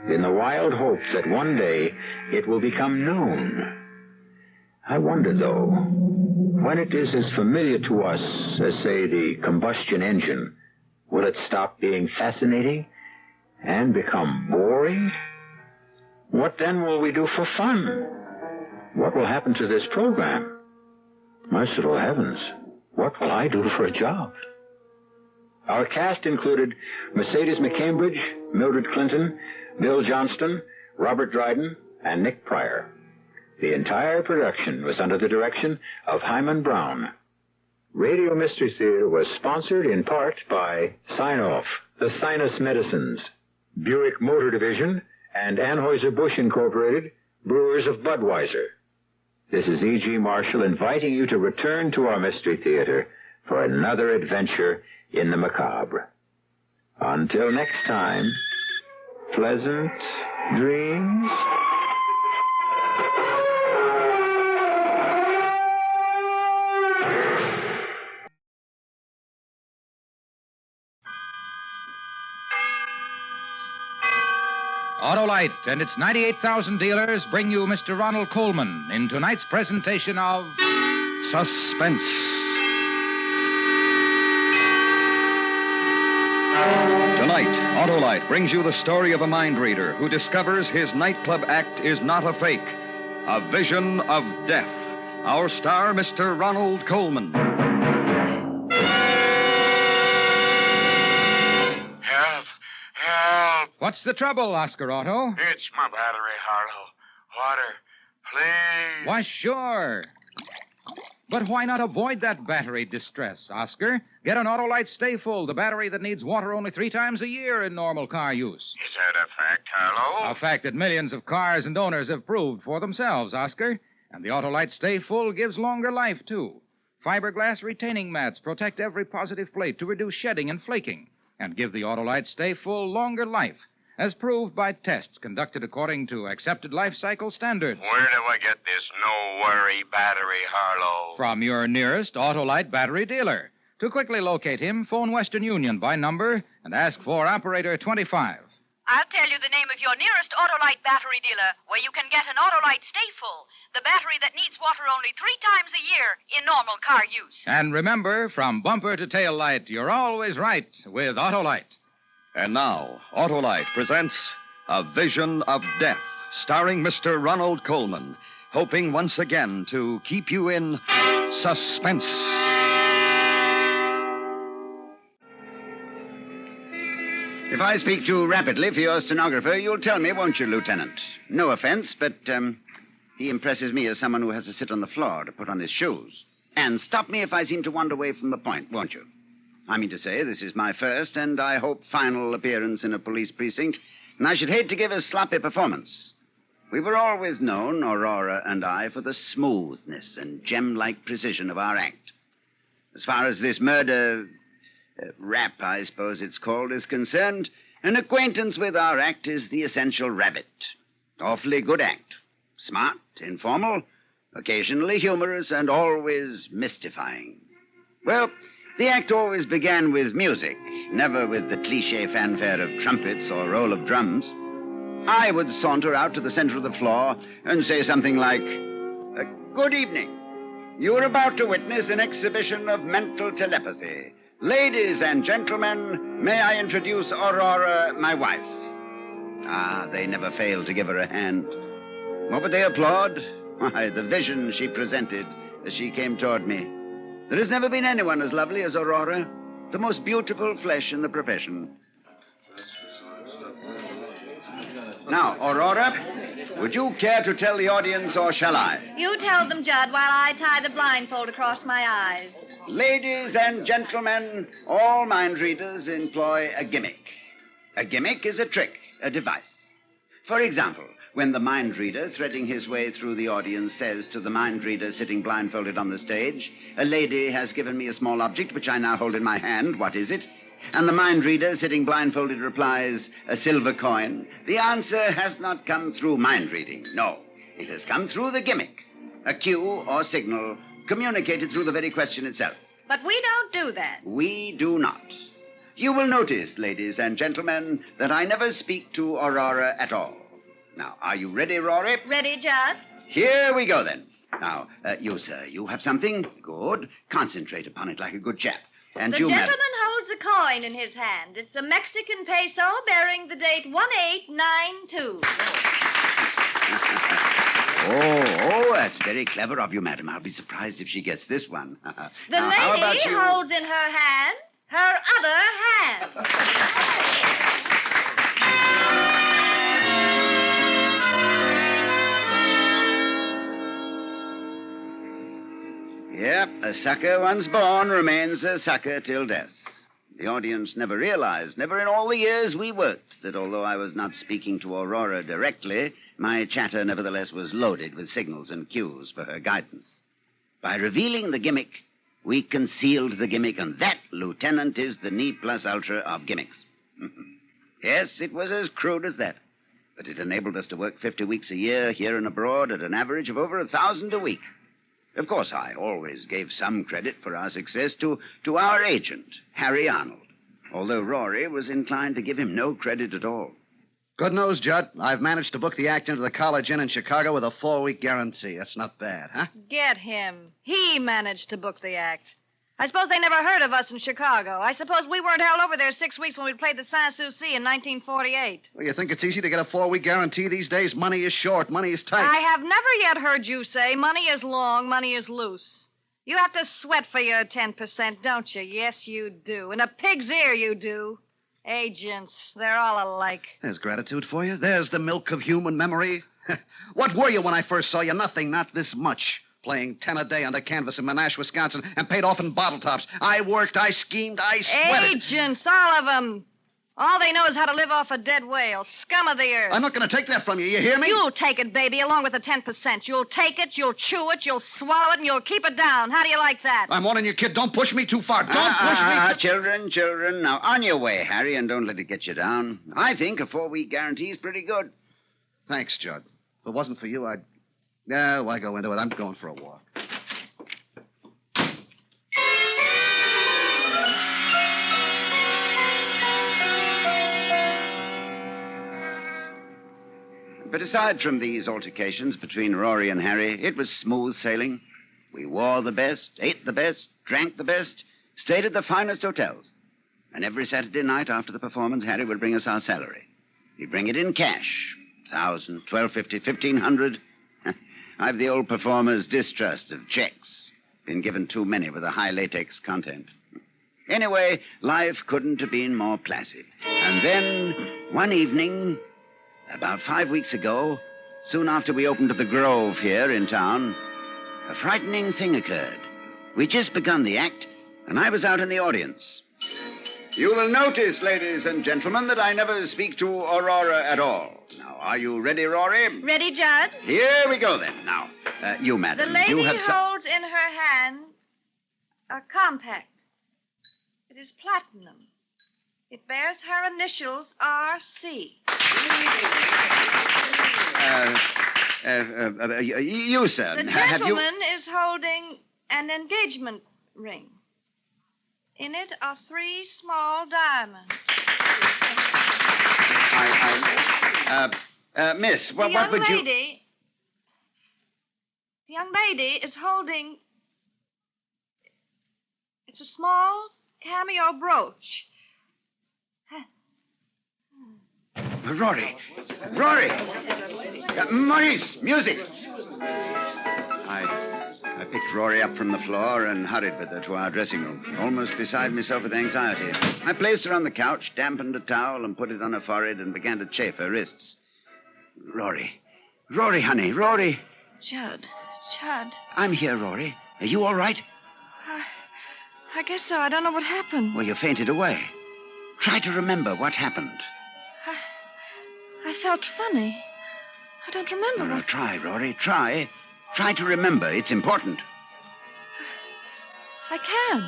in the wild hope that one day it will become known. I wonder, though, when it is as familiar to us as, say, the combustion engine, will it stop being fascinating and become boring? What then will we do for fun? What will happen to this program? Merciful heavens, what will I do for a job? Our cast included Mercedes McCambridge, Mildred Clinton, Bill Johnston, Robert Dryden, and Nick Pryor. The entire production was under the direction of Hyman Brown. Radio Mystery Theater was sponsored in part by Sign-Off, the Sinus Medicines, Buick Motor Division, and Anheuser-Busch Incorporated, Brewers of Budweiser. This is E.G. Marshall inviting you to return to our Mystery Theater for another adventure in the macabre. Until next time, pleasant dreams. Autolite and its 98,000 dealers bring you Mr. Ronald Coleman in tonight's presentation of Suspense. Tonight, Autolite brings you the story of a mind reader who discovers his nightclub act is not a fake, a vision of death. Our star, Mr. Ronald Coleman. Help! What's the trouble, Oscar Otto? It's my battery, Harlow. Water, please. Why, sure. But why not avoid that battery distress, Oscar? Get an Autolite Stay Full, the battery that needs water only 3 times a year in normal car use. Is that a fact, Harlow? A fact that millions of cars and owners have proved for themselves, Oscar. And the Autolite Stay Full gives longer life, too. Fiberglass retaining mats protect every positive plate to reduce shedding and flaking, and give the Autolite Stay Full longer life, as proved by tests conducted according to accepted life cycle standards. Where do I get this no-worry battery, Harlow? From your nearest Autolite battery dealer. To quickly locate him, phone Western Union by number and ask for Operator 25. I'll tell you the name of your nearest Autolite battery dealer, where you can get an Autolite Stay Full, the battery that needs water only 3 times a year in normal car use. And remember, from bumper to tail light, you're always right with Autolite. And now, Autolite presents A Vision of Death, starring Mr. Ronald Coleman, hoping once again to keep you in suspense. If I speak too rapidly for your stenographer, you'll tell me, won't you, Lieutenant? No offense, but he impresses me as someone who has to sit on the floor to put on his shoes. And stop me if I seem to wander away from the point, won't you? I mean to say, this is my first and, I hope, final appearance in a police precinct, and I should hate to give a sloppy performance. We were always known, Aurora and I, for the smoothness and gem-like precision of our act. As far as this murder rap, I suppose it's called, is concerned, an acquaintance with our act is the essential rabbit. Awfully good act. Smart, informal, occasionally humorous, and always mystifying. Well, the act always began with music, never with the cliché fanfare of trumpets or roll of drums. I would saunter out to the center of the floor and say something like, "Good evening. You are about to witness an exhibition of mental telepathy. Ladies and gentlemen, may I introduce Aurora, my wife?" They never failed to give her a hand. What would they applaud? Why, the vision she presented as she came toward me. There has never been anyone as lovely as Aurora, the most beautiful flesh in the profession. Now, Aurora, would you care to tell the audience, or shall I? You tell them, Judd, while I tie the blindfold across my eyes. Ladies and gentlemen, all mind readers employ a gimmick. A gimmick is a trick, a device. For example, when the mind reader, threading his way through the audience, says to the mind reader sitting blindfolded on the stage, "A lady has given me a small object which I now hold in my hand. What is it?" And the mind reader sitting blindfolded replies, "A silver coin." The answer has not come through mind reading. No, it has come through the gimmick. A cue or signal communicated through the very question itself. But we don't do that. We do not. You will notice, ladies and gentlemen, that I never speak to Aurora at all. Now, are you ready, Rory? Ready, Judd? Here we go, then. Now, you, sir, you have something? Good. Concentrate upon it like a good chap. And The you, gentleman madam. holds a coin in his hand. It's a Mexican peso bearing the date 1892. Oh, that's very clever of you, madam. I'll be surprised if she gets this one. The Now, how about lady you? holds in her hand her other hand. Yep, a sucker once born remains a sucker till death. The audience never realized, never in all the years we worked, that although I was not speaking to Aurora directly, my chatter nevertheless was loaded with signals and cues for her guidance. By revealing the gimmick, we concealed the gimmick, and that, Lieutenant, is the ne plus ultra of gimmicks. Yes, it was as crude as that. But it enabled us to work 50 weeks a year here and abroad at an average of over 1,000 a week. Of course, I always gave some credit for our success to our agent, Harry Arnold, although Rory was inclined to give him no credit at all. Good news, Judd. I've managed to book the act into the College Inn in Chicago with a 4-week guarantee. That's not bad, huh? Get him. He managed to book the act. I suppose they never heard of us in Chicago. I suppose we weren't held over there 6 weeks when we played the Sans-Souci in 1948. Well, you think it's easy to get a 4-week guarantee these days? Money is short. Money is tight. I have never yet heard you say money is long, money is loose. You have to sweat for your 10%, don't you? Yes, you do. In a pig's ear, you do. Agents, they're all alike. There's gratitude for you. There's the milk of human memory. What were you when I first saw you? Nothing, not this much. Playing 10 a day under canvas in Monash, Wisconsin, and paid off in bottle tops. I worked, I schemed, I sweated. Agents, all of them. All they know is how to live off a dead whale. Scum of the earth. I'm not going to take that from you, you hear me? You'll take it, baby, along with the 10%. You'll take it, you'll chew it, you'll swallow it, and you'll keep it down. How do you like that? I'm warning you, kid. Don't push me too far. Don't push me. Children. Now, on your way, Harry, and don't let it get you down. I think a 4-week guarantee is pretty good. Thanks, Judd. If it wasn't for you, I'd... Yeah, why go into it? I'm going for a walk. But aside from these altercations between Rory and Harry, it was smooth sailing. We wore the best, ate the best, drank the best, stayed at the finest hotels. And every Saturday night after the performance, Harry would bring us our salary. He'd bring it in cash. 1,000, 1,250, 1,500. I've the old performer's distrust of checks. Been given too many with a high latex content. Anyway, life couldn't have been more placid. And then, one evening, about 5 weeks ago, soon after we opened at the Grove here in town, a frightening thing occurred. We'd just begun the act, and I was out in the audience. You will notice, ladies and gentlemen, that I never speak to Aurora at all. Now, are you ready, Rory? Ready, Judd? Here we go, then. Now, you, madam. The lady you have holds in her hand a compact. It is platinum. It bears her initials R.C. You, sir. The have you... gentleman is holding an engagement ring. In it are 3 small diamonds. Miss, what would you... The young lady is holding... It's a small cameo brooch. Rory! Maurice, music! I picked Rory up from the floor and hurried with her to our dressing room, almost beside myself with anxiety. I placed her on the couch, dampened a towel, and put it on her forehead and began to chafe her wrists. Rory, honey, Rory. Judd. I'm here, Rory. Are you all right? I guess so. I don't know what happened. Well, you fainted away. Try to remember what happened. I felt funny. I don't remember. No, try, Rory, try. Try to remember. It's important. I can't.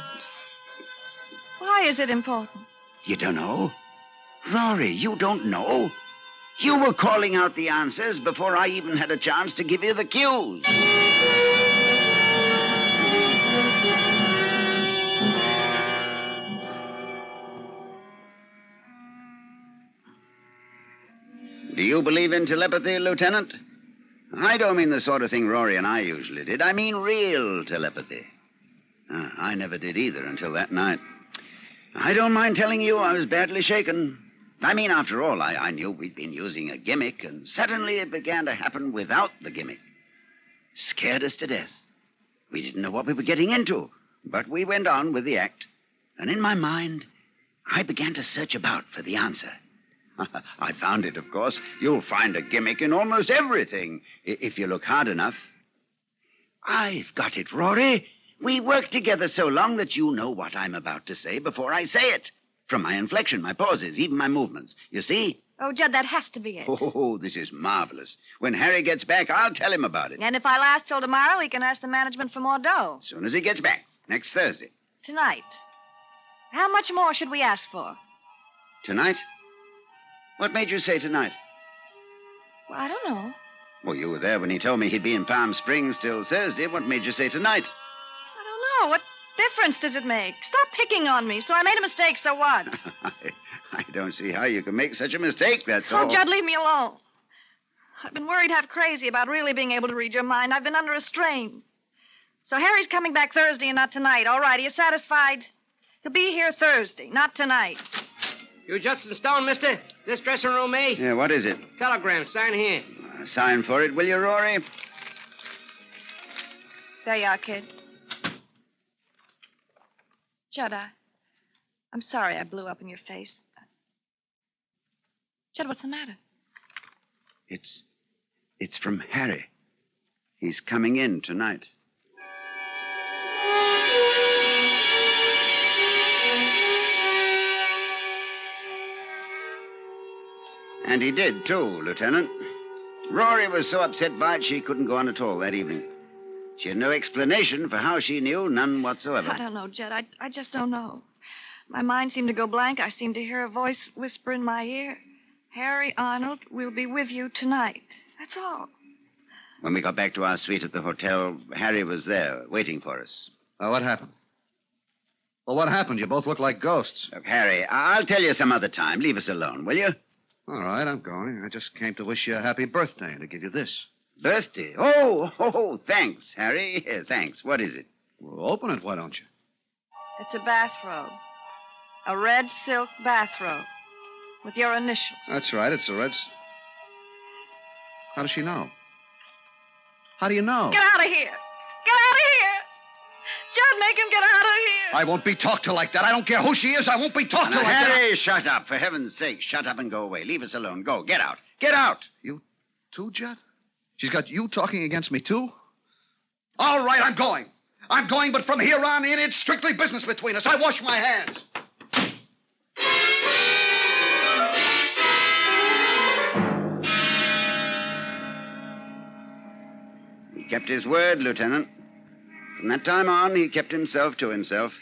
Why is it important? You don't know? Rory, you don't know? You were calling out the answers before I even had a chance to give you the cues. Do you believe in telepathy, Lieutenant? I don't mean the sort of thing Rory and I usually did. I mean real telepathy. I never did either until that night. I don't mind telling you I was badly shaken. I mean, after all, I knew we'd been using a gimmick, and suddenly it began to happen without the gimmick. Scared us to death. We didn't know what we were getting into, but we went on with the act. And in my mind, I began to search about for the answer. I found it, of course. You'll find a gimmick in almost everything, if you look hard enough. I've got it, Rory. We worked together so long that you know what I'm about to say before I say it. From my inflection, my pauses, even my movements. You see? Oh, Judd, that has to be it. Oh, this is marvelous. When Harry gets back, I'll tell him about it. And if I last till tomorrow, he can ask the management for more dough. As soon as he gets back, next Thursday. Tonight. How much more should we ask for? Tonight? What made you say tonight? Well, I don't know. Well, you were there when he told me he'd be in Palm Springs till Thursday. What made you say tonight? I don't know. What difference does it make? Stop picking on me. So I made a mistake, so what? I don't see how you can make such a mistake, that's all. Oh, Judd, leave me alone. I've been worried half crazy about really being able to read your mind. I've been under a strain. So Harry's coming back Thursday and not tonight. All right, are you satisfied? He'll be here Thursday, not tonight. You Justin Stone, mister? This dressing room, eh? Yeah, what is it? Telegram, sign here. Sign for it, will you, Rory? There you are, kid. Judd, I'm sorry I blew up in your face. Judd, what's the matter? It's from Harry. He's coming in tonight. And he did, too, Lieutenant. Rory was so upset by it she couldn't go on at all that evening. She had no explanation for how she knew, none whatsoever. I don't know, Judd. I just don't know. My mind seemed to go blank. I seemed to hear a voice whisper in my ear, Harry Arnold will be with you tonight. That's all. When we got back to our suite at the hotel, Harry was there, waiting for us. What happened? Well, what happened? You both look like ghosts. Look, Harry, I'll tell you some other time. Leave us alone, will you? All right, I'm going. I just came to wish you a happy birthday and to give you this. Birthday? Oh, thanks, Harry. Yeah, thanks. What is it? Well, open it, why don't you? It's a bathrobe. A red silk bathrobe. With your initials. That's right, it's a red... How does she know? How do you know? Get out of here! Get out of here! Judd, make him get out of here! I won't be talked to like that. I don't care who she is. I won't be talked to like that. Harry, shut up. For heaven's sake, shut up and go away. Leave us alone. Go. Get out. Get out. You too, Judd? She's got you talking against me, too? All right, I'm going. I'm going, but from here on in, it's strictly business between us. I wash my hands. He kept his word, Lieutenant. From that time on, he kept himself to himself.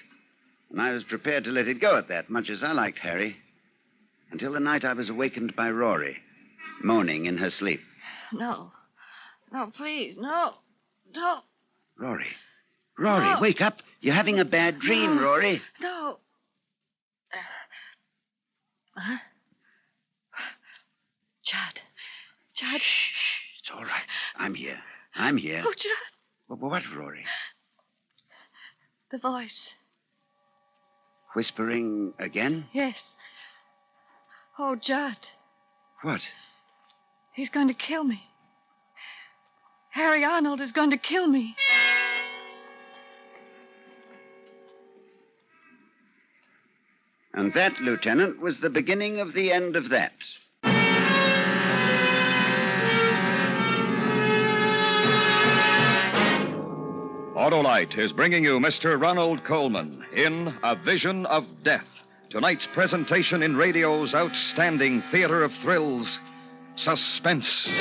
And I was prepared to let it go at that, much as I liked Harry. Until the night I was awakened by Rory, moaning in her sleep. No. No, please, no. No. Rory, no. Wake up. You're having a bad dream, no. Rory. No. Judd. Shh. It's all right. I'm here. Oh, Judd. What, Rory? The voice. Whispering again? Yes. Oh, Judd. What? He's going to kill me. Harry Arnold is going to kill me. And that, Lieutenant, was the beginning of the end of that. Autolite is bringing you Mr. Ronald Colman in A Vision of Death. Tonight's presentation in radio's outstanding theater of thrills, Suspense. Hey,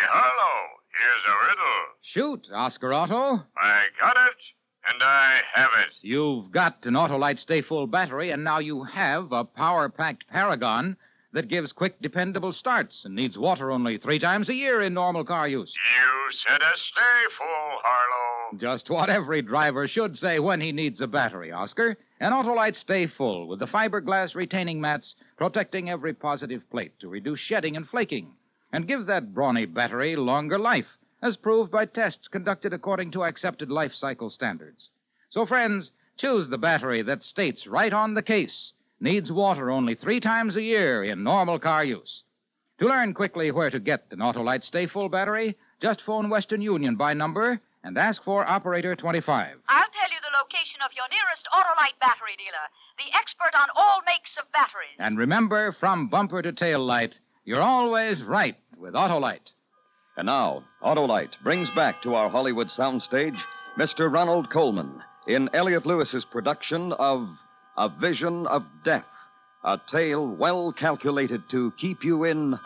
Harlow, here's a riddle. Shoot, Oscar Otto. I got it, and I have it. You've got an Autolite Stay Full battery, and now you have a power-packed Paragon that gives quick, dependable starts and needs water only 3 times a year in normal car use. You said a stay full, Harlow. Just what every driver should say when he needs a battery, Oscar. And Autolites stay full with the fiberglass retaining mats protecting every positive plate to reduce shedding and flaking and give that brawny battery longer life, as proved by tests conducted according to accepted life cycle standards. So, friends, choose the battery that states right on the case needs water only 3 times a year in normal car use. To learn quickly where to get an Autolite Stay Full battery, just phone Western Union by number and ask for Operator 25. I'll tell you the location of your nearest Autolite battery dealer, the expert on all makes of batteries. And remember, from bumper to tail light, you're always right with Autolite. And now, Autolite brings back to our Hollywood soundstage Mr. Ronald Colman in Elliot Lewis's production of A Vision of Death, a tale well calculated to keep you in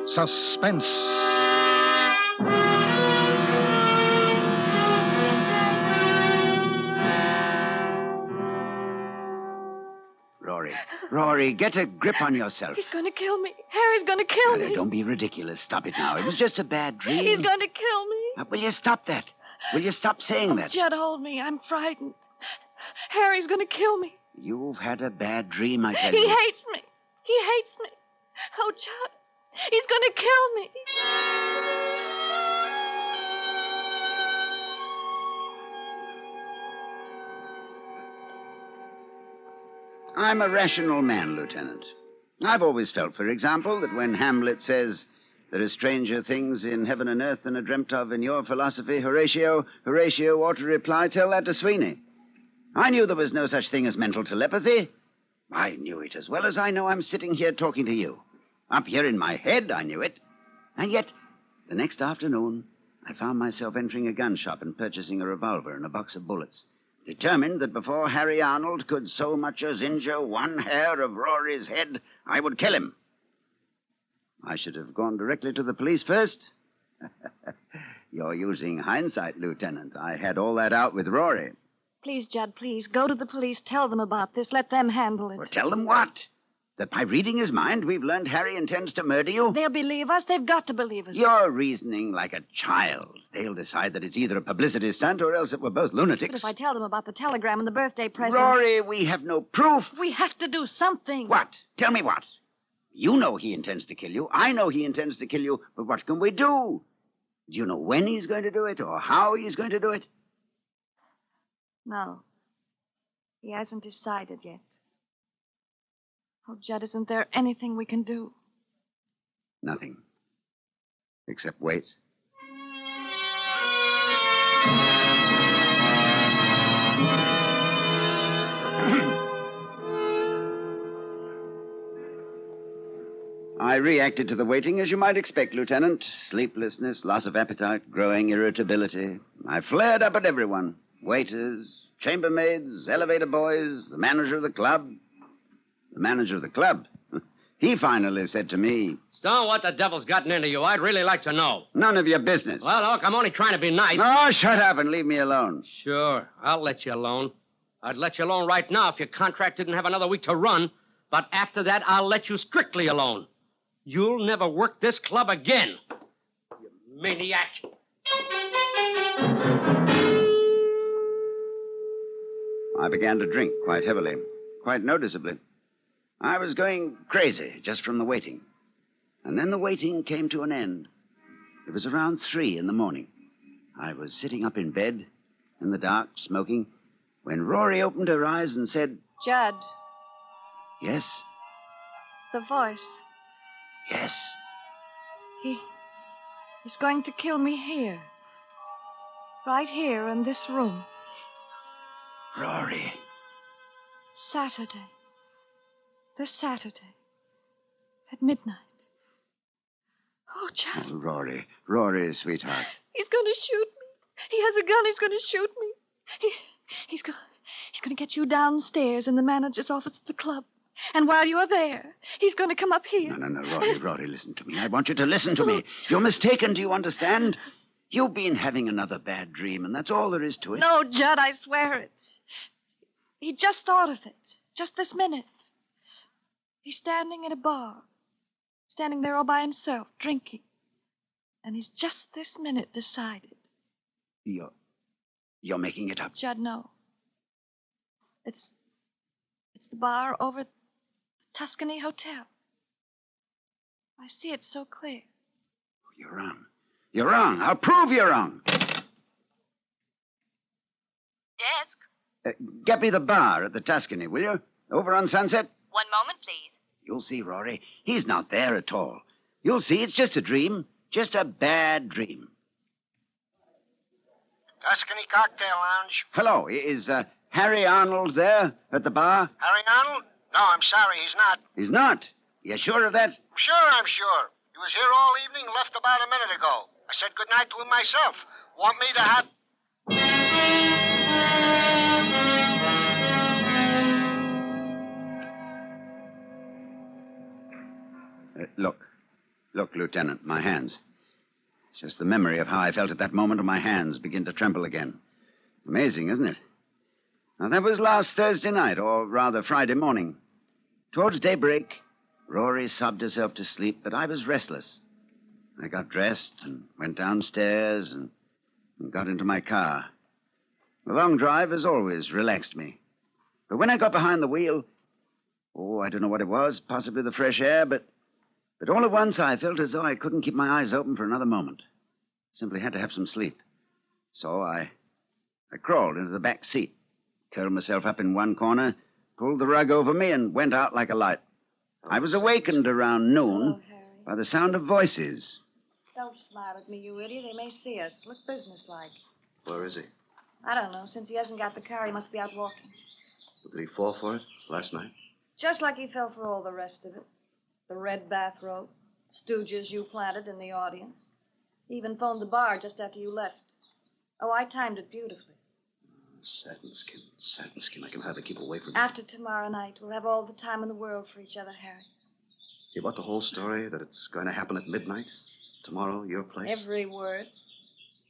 suspense. Rory, get a grip on yourself. He's going to kill me. Harry's going to kill me. Don't be ridiculous. Stop it now. It was just a bad dream. He's going to kill me. Will you stop that? Will you stop saying that? Judd, hold me. I'm frightened. Harry's going to kill me. You've had a bad dream, I tell He you. hates me. He hates me. Oh, Judd, he's going to kill me. I'm a rational man, Lieutenant. I've always felt, for example, that when Hamlet says, "There are stranger things in heaven and earth than are dreamt of in your philosophy," Horatio ought to reply, "Tell that to Sweeney." I knew there was no such thing as mental telepathy. I knew it as well as I know I'm sitting here talking to you. Up here in my head, I knew it. And yet, the next afternoon, I found myself entering a gun shop and purchasing a revolver and a box of bullets, determined that before Harry Arnold could so much as injure one hair of Rory's head, I would kill him. I should have gone directly to the police first. You're using hindsight, Lieutenant. I had all that out with Rory. Please, Judd, please. Go to the police. Tell them about this. Let them handle it. Well, tell them what? That by reading his mind, we've learned Harry intends to murder you? They'll believe us. They've got to believe us. You're reasoning like a child. They'll decide that it's either a publicity stunt or else that we're both lunatics. But if I tell them about the telegram and the birthday present... Rory, we have no proof. We have to do something. What? Tell me what? You know he intends to kill you. I know he intends to kill you. But what can we do? Do you know when he's going to do it or how he's going to do it? No. He hasn't decided yet. Oh, Judd, isn't there anything we can do? Nothing. Except wait. I reacted to the waiting as you might expect, Lieutenant. Sleeplessness, loss of appetite, growing irritability. I flared up at everyone. Waiters, chambermaids, elevator boys, the manager of the club. The manager of the club? He finally said to me, Stone, what the devil's gotten into you? I'd really like to know. "None of your business." Well, look, I'm only trying to be nice. Oh, shut up and leave me alone. Sure, I'll let you alone. I'd let you alone right now if your contract didn't have another week to run. But after that, I'll let you strictly alone. You'll never work this club again. You maniac. I began to drink quite heavily, quite noticeably. I was going crazy just from the waiting. And then the waiting came to an end. It was around 3 in the morning. I was sitting up in bed, in the dark, smoking, when Rory opened her eyes and said, Judd. "Yes, The voice. yes." He's going to kill me here. Right here in this room. Rory. Saturday. This Saturday. At midnight. Oh, Judd. Oh, Rory, sweetheart. He's going to shoot me. He has a gun. He's going to shoot me. He's going to get you downstairs in the manager's office at the club. And while you're there, he's going to come up here. No, Rory, listen to me. I want you to listen to me. You're mistaken, do you understand? You've been having another bad dream, and that's all there is to it. No, Judd, I swear it. He just thought of it. Just this minute. He's standing in a bar. Standing there all by himself, drinking. And he's just this minute decided. You're making it up. Judd, no. It's the bar over at the Tuscany Hotel. I see it so clear. You're wrong. You're wrong. I'll prove you're wrong. Desk. Get me the bar at the Tuscany, will you? Over on Sunset? One moment, please. You'll see, Rory. He's not there at all. You'll see it's just a dream. Just a bad dream. Tuscany Cocktail Lounge. Hello. Is Harry Arnold there at the bar? Harry Arnold? No, I'm sorry, he's not. He's not? You sure of that? I'm sure. He was here all evening, left about a minute ago. I said goodnight to him myself. Want me to have... Look, Lieutenant, my hands. It's just the memory of how I felt at that moment, and my hands begin to tremble again. Amazing, isn't it? Now, that was last Thursday night, or rather Friday morning. Towards daybreak, Rory sobbed herself to sleep, but I was restless. I got dressed and went downstairs and got into my car. The long drive, as always, relaxed me. But when I got behind the wheel, I don't know what it was, possibly the fresh air, but all at once I felt as though I couldn't keep my eyes open for another moment. Simply had to have some sleep. So I crawled into the back seat, curled myself up in one corner, pulled the rug over me, and went out like a light. I was awakened around noon by the sound of voices. Don't smile at me, you idiot. They may see us. Look businesslike. Where is he? I don't know. Since he hasn't got the car, he must be out walking. Did he fall for it last night? Just like he fell for all the rest of it. The red bathrobe, stooges you planted in the audience. He even phoned the bar just after you left. Oh, I timed it beautifully. Satin skin. I can hardly keep away from you. After tomorrow night, we'll have all the time in the world for each other, Harry. You bought the whole story, that it's going to happen at midnight? Tomorrow, your place? Every word.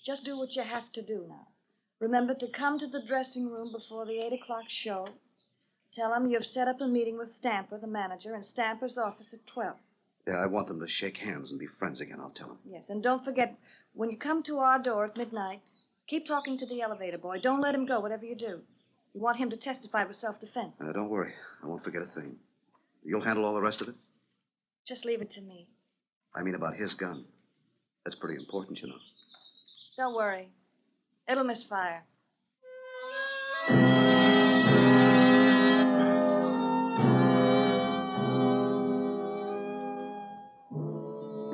Just do what you have to do now. Remember to come to the dressing room before the 8 o'clock show. Tell him you've set up a meeting with Stamper, the manager, in Stamper's office at 12. Yeah, I want them to shake hands and be friends again, I'll tell them. Yes, and don't forget, when you come to our door at midnight, keep talking to the elevator boy. Don't let him go, whatever you do. You want him to testify with self-defense. Don't worry. I won't forget a thing. You'll handle all the rest of it? Just leave it to me. I mean about his gun. That's pretty important, you know. Don't worry. It'll misfire.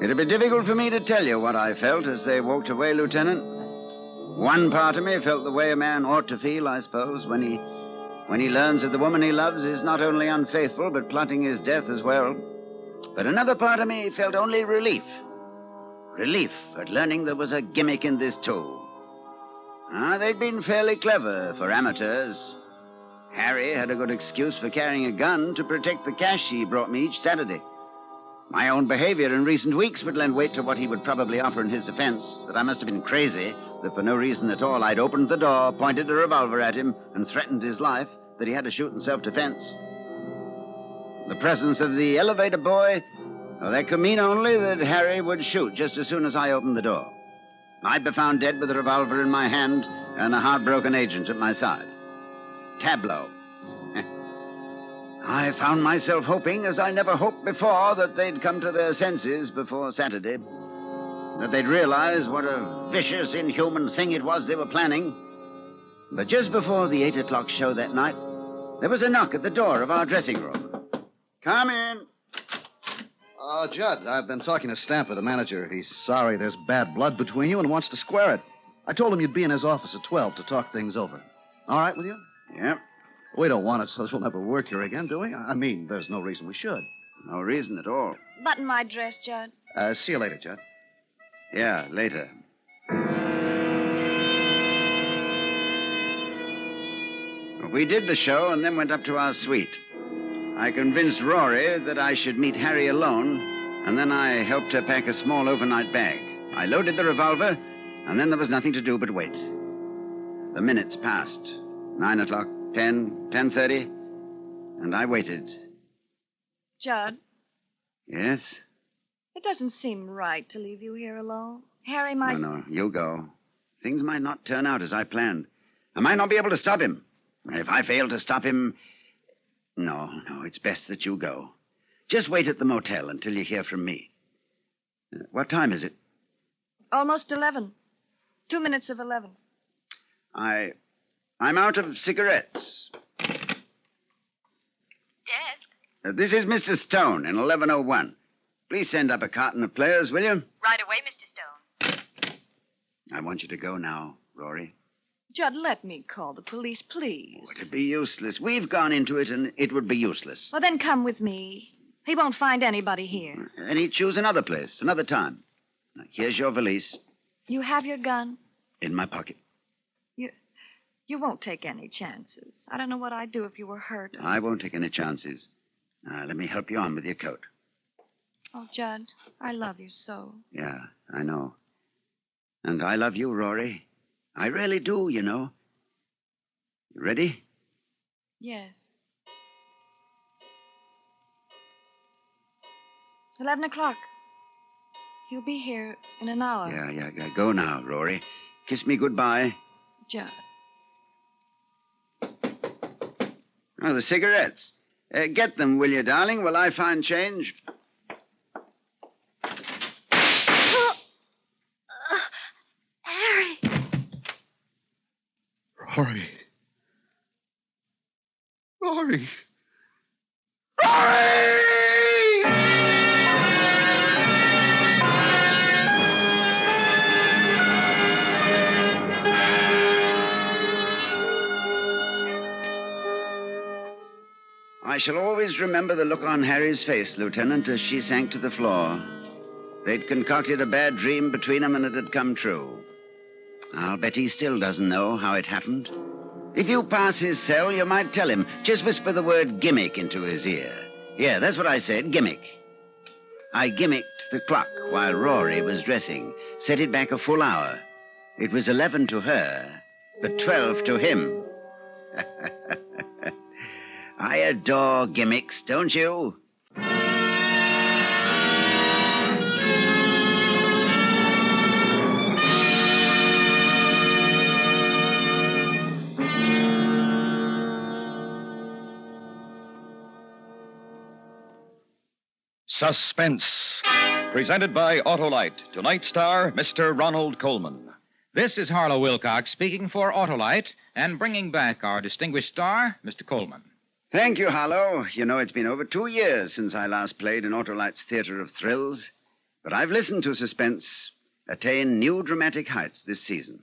It'd be difficult for me to tell you what I felt as they walked away, Lieutenant. One part of me felt the way a man ought to feel, I suppose, when he learns that the woman he loves is not only unfaithful, but plotting his death as well. But another part of me felt only relief. Relief at learning there was a gimmick in this, too. They'd been fairly clever for amateurs. Harry had a good excuse for carrying a gun to protect the cash he brought me each Saturday. My own behavior in recent weeks would lend weight to what he would probably offer in his defense, that I must have been crazy, that for no reason at all I'd opened the door, pointed a revolver at him, and threatened his life, that he had to shoot in self-defense. The presence of the elevator boy, well, that could mean only that Harry would shoot just as soon as I opened the door. I'd be found dead with a revolver in my hand and a heartbroken agent at my side. Tableau. I found myself hoping, as I never hoped before, that they'd come to their senses before Saturday. That they'd realize what a vicious, inhuman thing it was they were planning. But just before the 8 o'clock show that night, there was a knock at the door of our dressing room. Come in. Judd, I've been talking to Stamper, the manager. He's sorry there's bad blood between you and wants to square it. I told him you'd be in his office at 12 to talk things over. All right with you? Yep. We don't want it so we'll never work here again, do we? I mean, there's no reason we should. No reason at all. Button my dress, Judd. See you later, Judd. Yeah, later. We did the show and then went up to our suite. I convinced Rory that I should meet Harry alone, and then I helped her pack a small overnight bag. I loaded the revolver, and then there was nothing to do but wait. The minutes passed. 9 o'clock, 10, 10:30, and I waited. Judd, Yes? it doesn't seem right to leave you here alone. Harry might... No, you go. Things might not turn out as I planned. I might not be able to stop him. And if I fail to stop him... No, it's best that you go. Just wait at the motel until you hear from me. What time is it? Almost 11. 2 minutes of 11. I'm out of cigarettes. Desk? This is Mr. Stone in 1101. Please send up a carton of players, will you? Right away, Mr. Stone. I want you to go now, Rory. Judd, let me call the police, please. Oh, it'd be useless. We've gone into it, and it would be useless. Well, then come with me. He won't find anybody here. And he'd choose another place, another time. Now, here's your valise. You have your gun? In my pocket. You won't take any chances. I don't know what I'd do if you were hurt. I won't take any chances. Let me help you on with your coat. Oh, Judd, I love you so. Yeah, I know. And I love you, Rory. I really do, you know. You ready? Yes. 11 o'clock. He'll be here in an hour. Yeah. Go now, Rory. Kiss me goodbye. Judd. Oh, the cigarettes. Get them, will you, darling, while I find change? Harry. Rory. I shall always remember the look on Harry's face, Lieutenant, as she sank to the floor. They'd concocted a bad dream between them, and it had come true. I'll bet he still doesn't know how it happened. If you pass his cell, you might tell him. Just whisper the word gimmick into his ear. Yeah, that's what I said, gimmick. I gimmicked the clock while Rory was dressing, set it back a full hour. It was 11 to her, but 12 to him. I adore gimmicks, don't you? Suspense, presented by Autolite. Tonight's star, Mr. Ronald Coleman. This is Harlow Wilcox speaking for Autolite and bringing back our distinguished star, Mr. Coleman. Thank you, Harlow. You know, it's been over 2 years since I last played in Autolite's Theater of Thrills. But I've listened to Suspense attain new dramatic heights this season,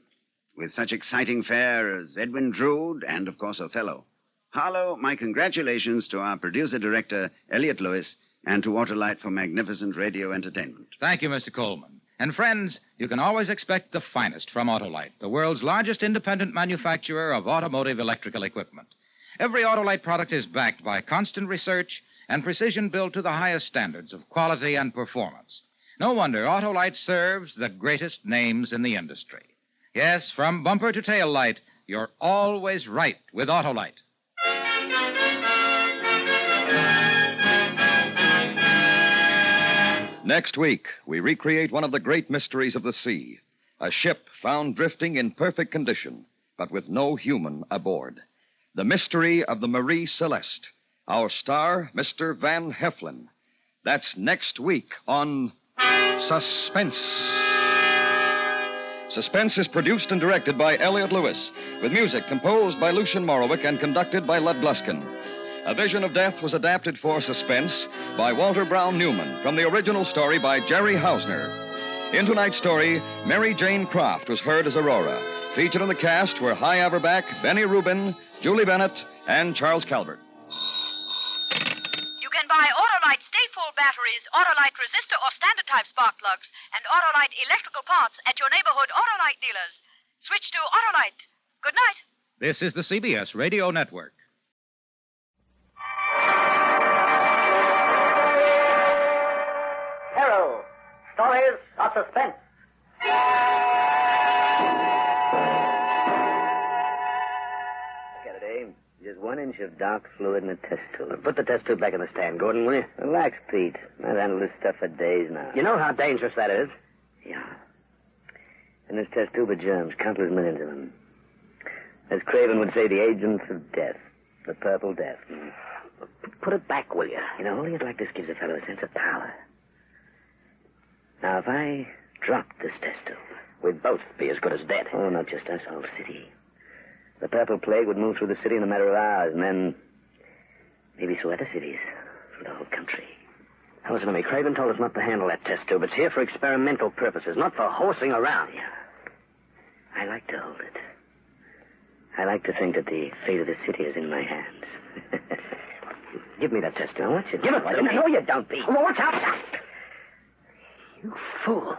with such exciting fare as Edwin Drood and, of course, Othello. Harlow, my congratulations to our producer-director, Elliot Lewis, and to Autolite for magnificent radio entertainment. Thank you, Mr. Coleman. And friends, you can always expect the finest from Autolite, the world's largest independent manufacturer of automotive electrical equipment. Every Autolite product is backed by constant research and precision built to the highest standards of quality and performance. No wonder Autolite serves the greatest names in the industry. Yes, from bumper to tail light, you're always right with Autolite. Next week, we recreate one of the great mysteries of the sea. A ship found drifting in perfect condition, but with no human aboard. The mystery of the Marie Celeste. Our star, Mr. Van Heflin. That's next week on Suspense. Suspense is produced and directed by Elliot Lewis, with music composed by Lucian Morowick and conducted by Lud Gluskin. A Vision of Death was adapted for Suspense by Walter Brown Newman from the original story by Jerry Hausner. In tonight's story, Mary Jane Croft was heard as Aurora. Featured in the cast were Hy Averback, Benny Rubin, Julie Bennett, and Charles Calvert. You can buy Autolite Stay-Full batteries, Autolite resistor or standard type spark plugs, and Autolite electrical parts at your neighborhood Autolite dealers. Switch to Autolite. Good night. This is the CBS Radio Network. Peril, stories of suspense. Get it, Abe? Just 1 inch of dark fluid in a test tube. Put the test tube back in the stand, Gordon, will you? Relax, Pete. I've handled this stuff for days now. You know how dangerous that is? Yeah. In this test tube are germs, countless millions of them. As Craven would say, the agents of death. The purple death. Put it back, will you? You know, holding it like this gives a fellow a sense of power. Now, if I dropped this test tube, we'd both be as good as dead. Oh, not just us, whole city. The purple plague would move through the city in a matter of hours, and then maybe through other cities, through the whole country. Now, listen to me. Craven told us not to handle that test tube. It's here for experimental purposes, not for horsing around. Yeah. I like to hold it. I like to think that the fate of the city is in my hands. Give me that test tube. I want you to give it to me. No, you don't, Pete. Well, watch out. You fool.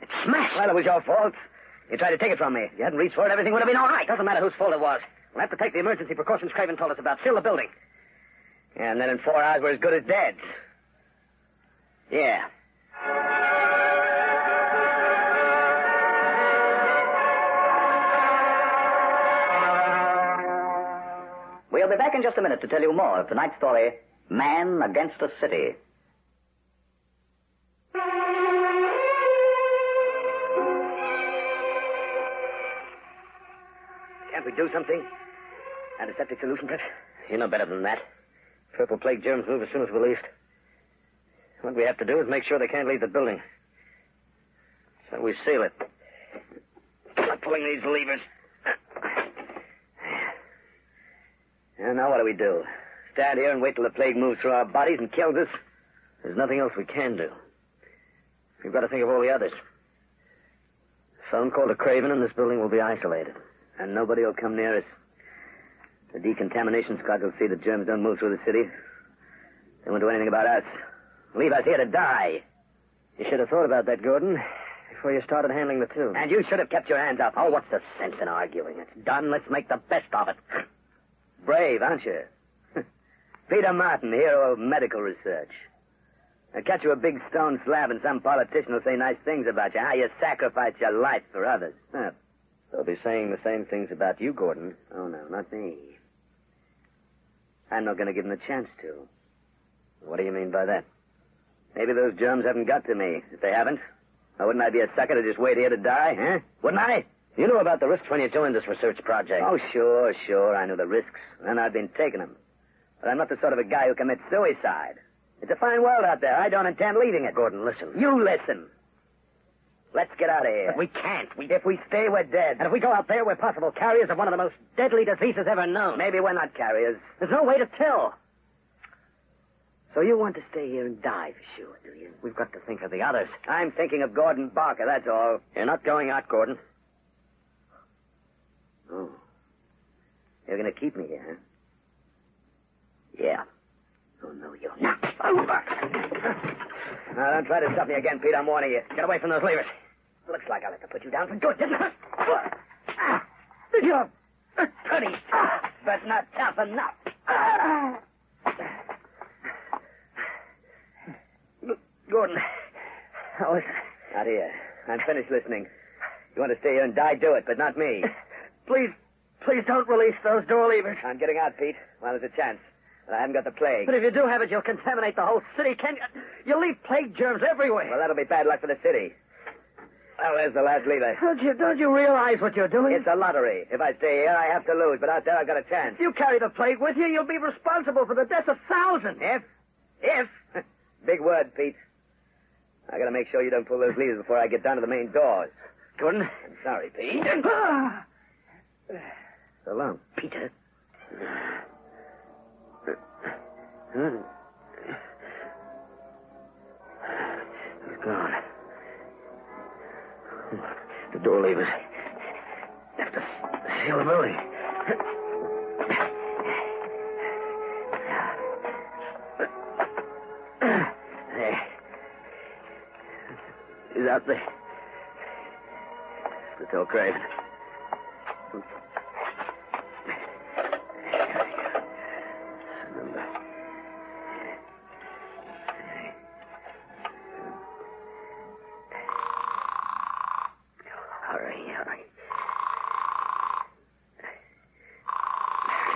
It smashed. Well, it was your fault. You tried to take it from me. If you hadn't reached for it, everything would have been all right. Doesn't matter whose fault it was. We'll have to take the emergency precautions Craven told us about. Seal the building. Yeah, and then in 4 hours, we're as good as dead. Yeah. We'll be back in just a minute to tell you more of tonight's story, Man Against a City. Can't we do something? Antiseptic solution, perhaps? You know better than that. Purple plague germs move as soon as we leave. What we have to do is make sure they can't leave the building. So we seal it. By pulling these levers. And now what do we do? Stand here and wait till the plague moves through our bodies and kills us? There's nothing else we can do. We've got to think of all the others. Phone call to Craven and this building will be isolated. And nobody will come near us. The decontamination squad will see that germs don't move through the city. They won't do anything about us. Leave us here to die. You should have thought about that, Gordon, before you started handling the tube. And you should have kept your hands up. Oh, what's the sense in arguing? It's done. Let's make the best of it. Brave, aren't you? Peter Martin, hero of medical research. I'll catch you a big stone slab and some politician will say nice things about you. How you sacrifice your life for others. Huh. They'll be saying the same things about you, Gordon. Oh, no, not me. I'm not going to give them a chance to. What do you mean by that? Maybe those germs haven't got to me. If they haven't, why wouldn't I be a sucker to just wait here to die, huh? Wouldn't I? You knew about the risks when you joined this research project. Oh, sure. I knew the risks, and I've been taking them. But I'm not the sort of a guy who commits suicide. It's a fine world out there. I don't intend leaving it. Gordon, listen. You listen. Let's get out of here. But we can't. If we stay, we're dead. And if we go out there, we're possible carriers of one of the most deadly diseases ever known. Maybe we're not carriers. There's no way to tell. So you want to stay here and die for sure, do you? We've got to think of the others. I'm thinking of Gordon Barker, that's all. You're not going out, Gordon. Oh. You're going to keep me here, huh? Yeah. Oh, no, you're not. Now, don't try to stop me again, Pete. I'm warning you. Get away from those levers. Looks like I'll have to put you down for good, didn't it? You're pretty, but not tough enough. Gordon. Oh, listen. Not here. I'm finished listening. You want to stay here and die, do it, but not me. Please don't release those door levers. I'm getting out, Pete. Well, there's a chance. But I haven't got the plague. But if you do have it, you'll contaminate the whole city. You'll leave plague germs everywhere. Well, that'll be bad luck for the city. Well, there's the last lever. Don't you realize what you're doing? It's a lottery. If I stay here, I have to lose. But out there, I've got a chance. If you carry the plague with you, you'll be responsible for the death of thousands. If? Big word, Pete. I gotta make sure you don't pull those levers before I get down to the main doors. Gordon? I'm sorry, Pete. So long, Peter. He's gone. The door levers. Have to seal the building. There. He's out there. Let's tell Craven. Hurry.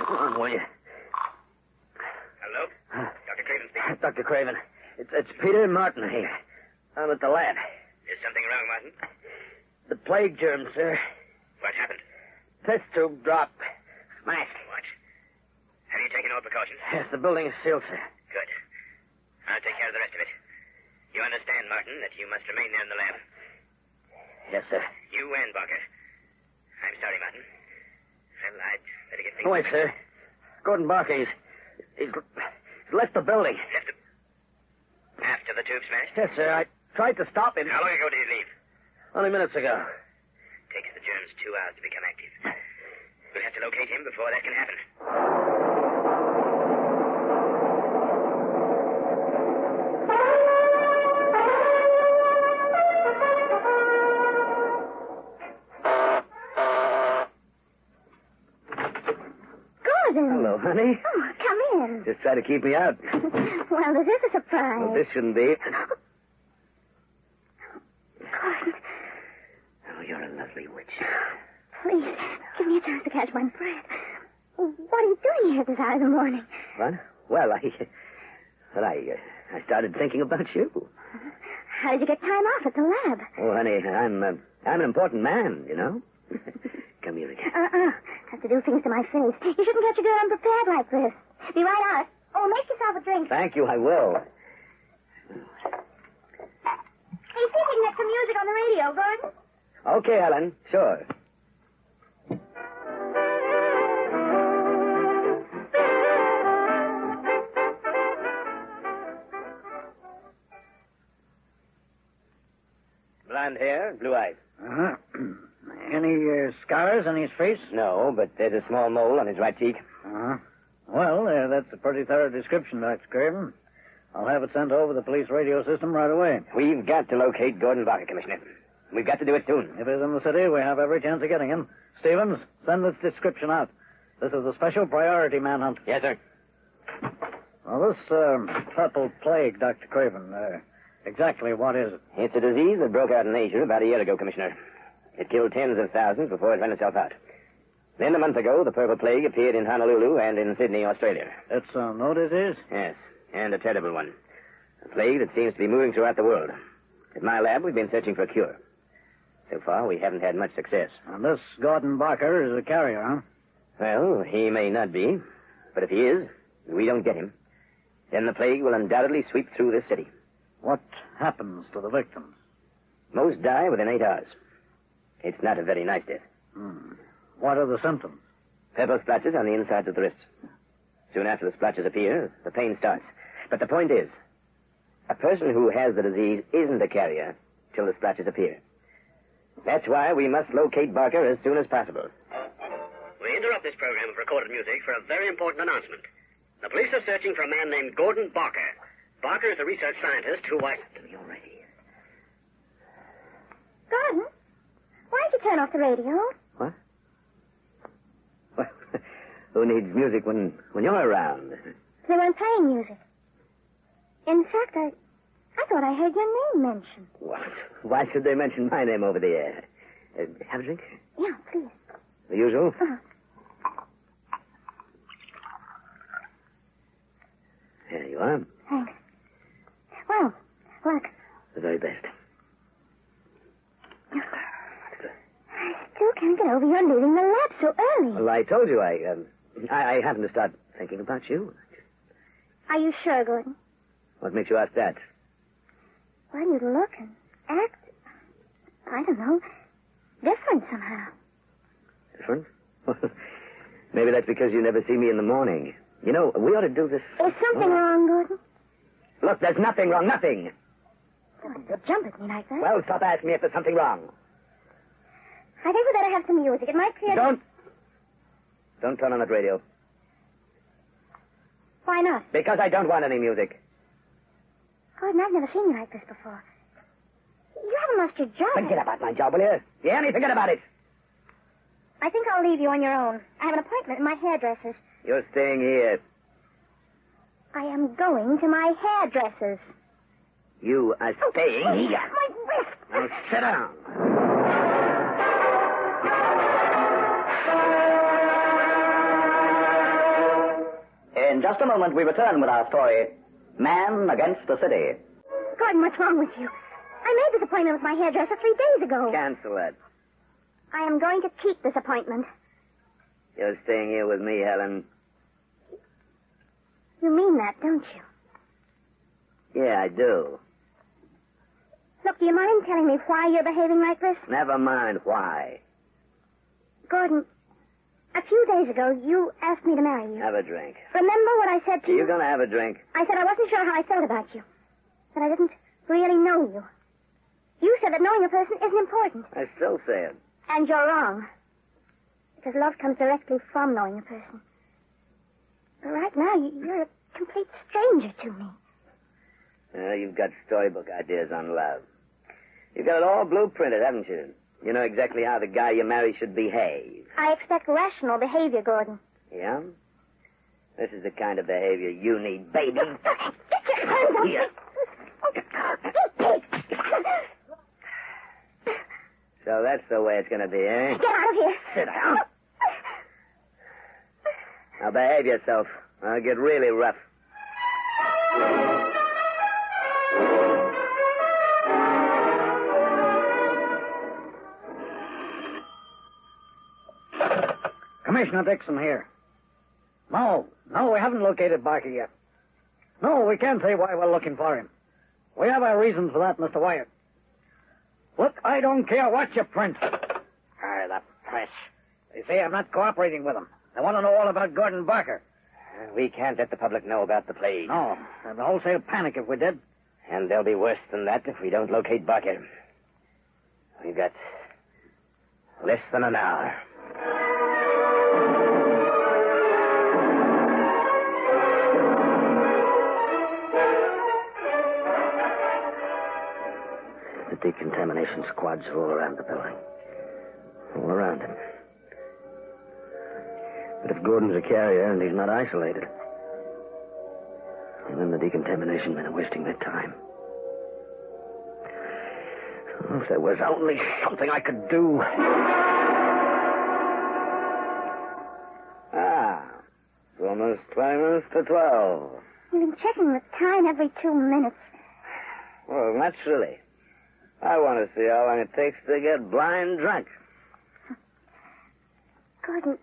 Come on, will you? Hello? Dr. Craven speaking. Dr. Craven. It's Peter Martin here. I'm at the lab. Is something wrong, Martin? The plague germs, sir. What happened? Test tube dropped. Mask. What? Have you taken all precautions? Yes, the building is sealed, sir. Good. I'll take care of the rest of it. You understand, Martin, that you must remain there in the lab. Yes, sir. You and Barker. I'm sorry, Martin. Well, I'd better get things... Wait, sir. Gordon Barker, he's left the building. Left the... After the tube smashed? Yes, sir. I tried to stop him. How long ago did he leave? Only minutes ago. Takes the germs 2 hours to become active. We'll have to locate him before that can happen. Gordon. Hello, honey. Oh, come in. Just try to keep me out. Well, this is a surprise. Well, this shouldn't be. Gordon, Oh, you're a lovely witch. please, give me a chance to catch my breath. What are you doing here this hour of the morning? What? Well, I started thinking about you. How did you get time off at the lab? Oh, honey, I'm an important man, you know. Come here again. Have to do things to my face. You shouldn't catch a girl unprepared like this. Be right out. Oh, make yourself a drink. Thank you, I will. Hey, see if we can get some music on the radio, Gordon. Okay, Helen, sure. Blonde hair, blue eyes. Uh-huh. Any scars on his face? No, but there's a small mole on his right cheek. Uh-huh. Well, that's a pretty thorough description, Dr. Craven. I'll have it sent over the police radio system right away. We've got to locate Gordon Barker, Commissioner. We've got to do it soon. If he's in the city, we have every chance of getting him. Stevens, send this description out. This is a special priority manhunt. Yes, sir. Well, this purple plague, Dr. Craven, exactly what is it? It's a disease that broke out in Asia about a year ago, Commissioner. It killed tens of thousands before it ran itself out. Then a month ago, the purple plague appeared in Honolulu and in Sydney, Australia. It's a no disease? Yes, and a terrible one. A plague that seems to be moving throughout the world. At my lab, we've been searching for a cure. So far, we haven't had much success. And this Gordon Barker is a carrier, huh? Well, he may not be. But if he is, and we don't get him, then the plague will undoubtedly sweep through this city. What happens to the victims? Most die within 8 hours. It's not a very nice death. What are the symptoms? Purple splotches on the insides of the wrists. Soon after the splotches appear, the pain starts. But the point is, a person who has the disease isn't a carrier till the splotches appear. That's why we must locate Barker as soon as possible. We interrupt this program of recorded music for a very important announcement. The police are searching for a man named Gordon Barker. Barker is a research scientist who was... Gordon, why'd you turn off the radio? What? Well, who needs music when you're around? They weren't playing music. In fact, I thought I heard your name mentioned. What? Why should they mention my name over the air? Have a drink? Yeah, please. The usual? There you are. Thanks. Well, look. The very best. I still can't get over your leaving the lab so early. Well, I told you I happened to start thinking about you. Are you sure, Gordon? What makes you ask that? Well, you look and act, I don't know, different somehow. Different? Maybe that's because you never see me in the morning. You know, we ought to do this... Is something wrong, Gordon? Look, there's nothing wrong, nothing. Don't jump at me like that. Well, stop asking me if there's something wrong. I think we better have some music. It might clear... Don't turn on that radio. Why not? Because I don't want any music. Gordon, I've never seen you like this before. You haven't lost your job. Forget about my job, will you? Yeah, forget about it. I think I'll leave you on your own. I have an appointment in my hairdresser's. You're staying here. I am going to my hairdresser's. You are staying here. My wrist. Now sit down. In just a moment, we return with our story, Man Against the City. Gordon, what's wrong with you? I made this appointment with my hairdresser 3 days ago. Cancel that. I am going to keep this appointment. You're staying here with me, Helen. You mean that, don't you? Yeah, I do. Look, do you mind telling me why you're behaving like this? Never mind why. Gordon, a few days ago, you asked me to marry you. Have a drink. Remember what I said to you? You're going to have a drink. I said I wasn't sure how I felt about you. That I didn't really know you. You said that knowing a person isn't important. I still say it. And you're wrong. Because love comes directly from knowing a person. But right now, you're a complete stranger to me. You've got storybook ideas on love. You've got it all blueprinted, haven't you? You know exactly how the guy you marry should behave. I expect rational behavior, Gordon. Yeah? This is the kind of behavior you need, baby. Here. So that's the way it's going to be, eh? Get out of here. Sit down. Now behave yourself. I'll get really rough. Commissioner Dixon here. No, we haven't located Barker yet. No, we can't say why we're looking for him. We have our reasons for that, Mr. Wyatt. Look, I don't care what you print. The press. They say I'm not cooperating with them. They want to know all about Gordon Barker. We can't let the public know about the plague. No, there'd be wholesale panic if we did. And there'll be worse than that if we don't locate Barker. We've got less than an hour. The decontamination squads are all around the building. All around it. But if Gordon's a carrier and he's not isolated, then the decontamination men are wasting their time. Oh, if there was only something I could do. It's almost 20 minutes to 12. You've been checking the time every 2 minutes. Well, naturally. I want to see how long it takes to get blind drunk. Gordon,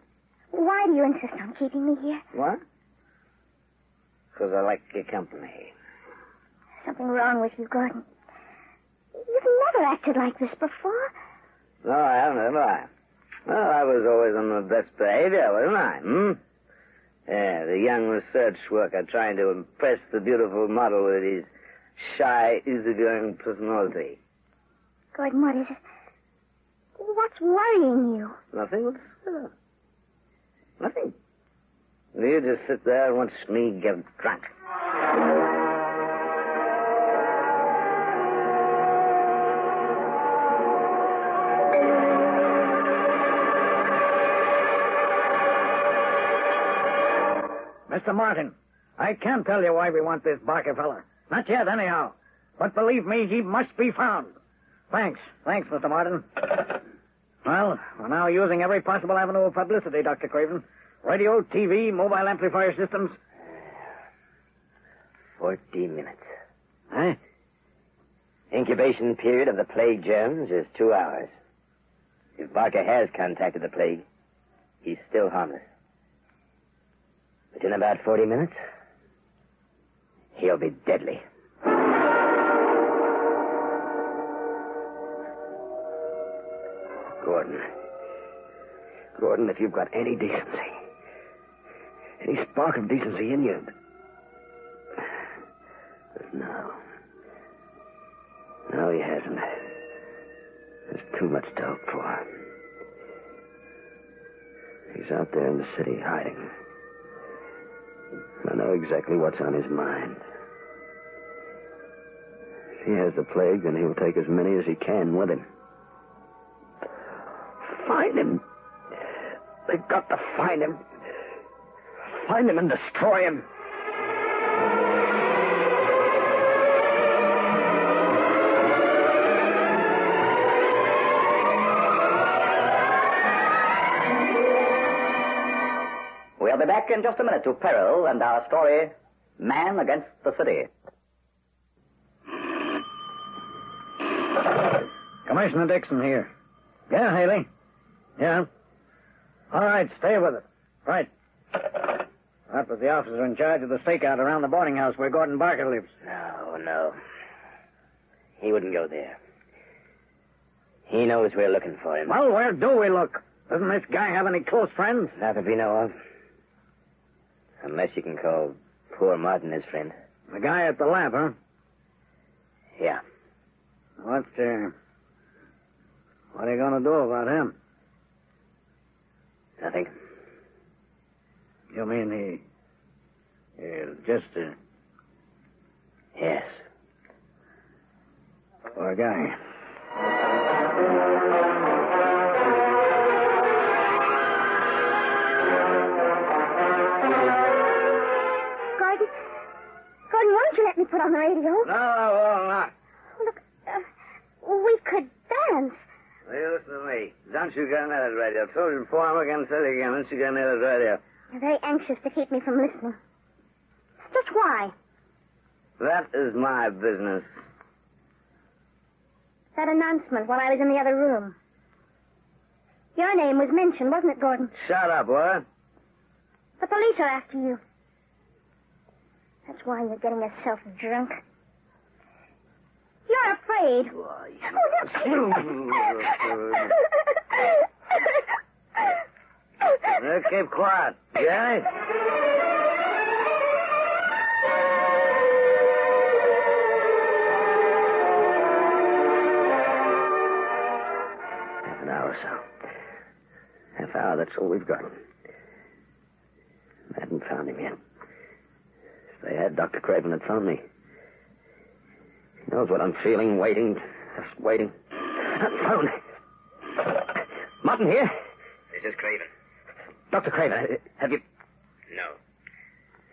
why do you insist on keeping me here? What? Because I like your company. Something wrong with you, Gordon. You've never acted like this before. No, I haven't, have I? Well, I was always on the best behavior, wasn't I? Yeah, the young research worker trying to impress the beautiful model with his shy, easygoing personality. Gordon, what is it? What's worrying you? Nothing. What's nothing. You just sit there and watch me get drunk. Mr. Martin, I can't tell you why we want this Barker fella. Not yet, anyhow. But believe me, he must be found. Thanks, Mr. Martin. Well, we're now using every possible avenue of publicity, Dr. Craven. Radio, TV, mobile amplifier systems. 40 minutes. Huh? Incubation period of the plague germs is 2 hours. If Barker has contacted the plague, he's still harmless. But in about 40 minutes, he'll be deadly. Gordon, if you've got any decency, any spark of decency in you. But no, he hasn't. There's too much to hope for. He's out there in the city hiding. I know exactly what's on his mind. If he has the plague, then he'll take as many as he can with him. Find him. They've got to find him. Find him and destroy him. We'll be back in just a minute to Peril and our story, Man Against the City. Commissioner Dixon here. Yeah, Haley? Yeah? All right, stay with it. Right. That was the officer in charge of the stakeout around the boarding house where Gordon Barker lives. No. He wouldn't go there. He knows we're looking for him. Well, where do we look? Doesn't this guy have any close friends? Not that we know of. Unless you can call poor Martin his friend. The guy at the lab, huh? Yeah. What are you going to do about him? Nothing. You mean he'll just... Yes. Poor guy. Gordon, won't you let me put on the radio? No, I will not. Look, we could dance. Hey, listen to me. Don't you get near that radio. I told you before, I'm going to tell you again. Don't you get near that radio. You're very anxious to keep me from listening. Just why? That is my business. That announcement while I was in the other room. Your name was mentioned, wasn't it, Gordon? Shut up, what? The police are after you. That's why you're getting yourself drunk. You're afraid. Keep quiet, Jenny. Half an hour or so. Half hour, that's all we've got. I haven't found him yet. If they had, Dr. Craven had found me. He knows what I'm feeling, waiting, just waiting. Phone. Martin here? This is Craven. Dr. Craven, have you... No.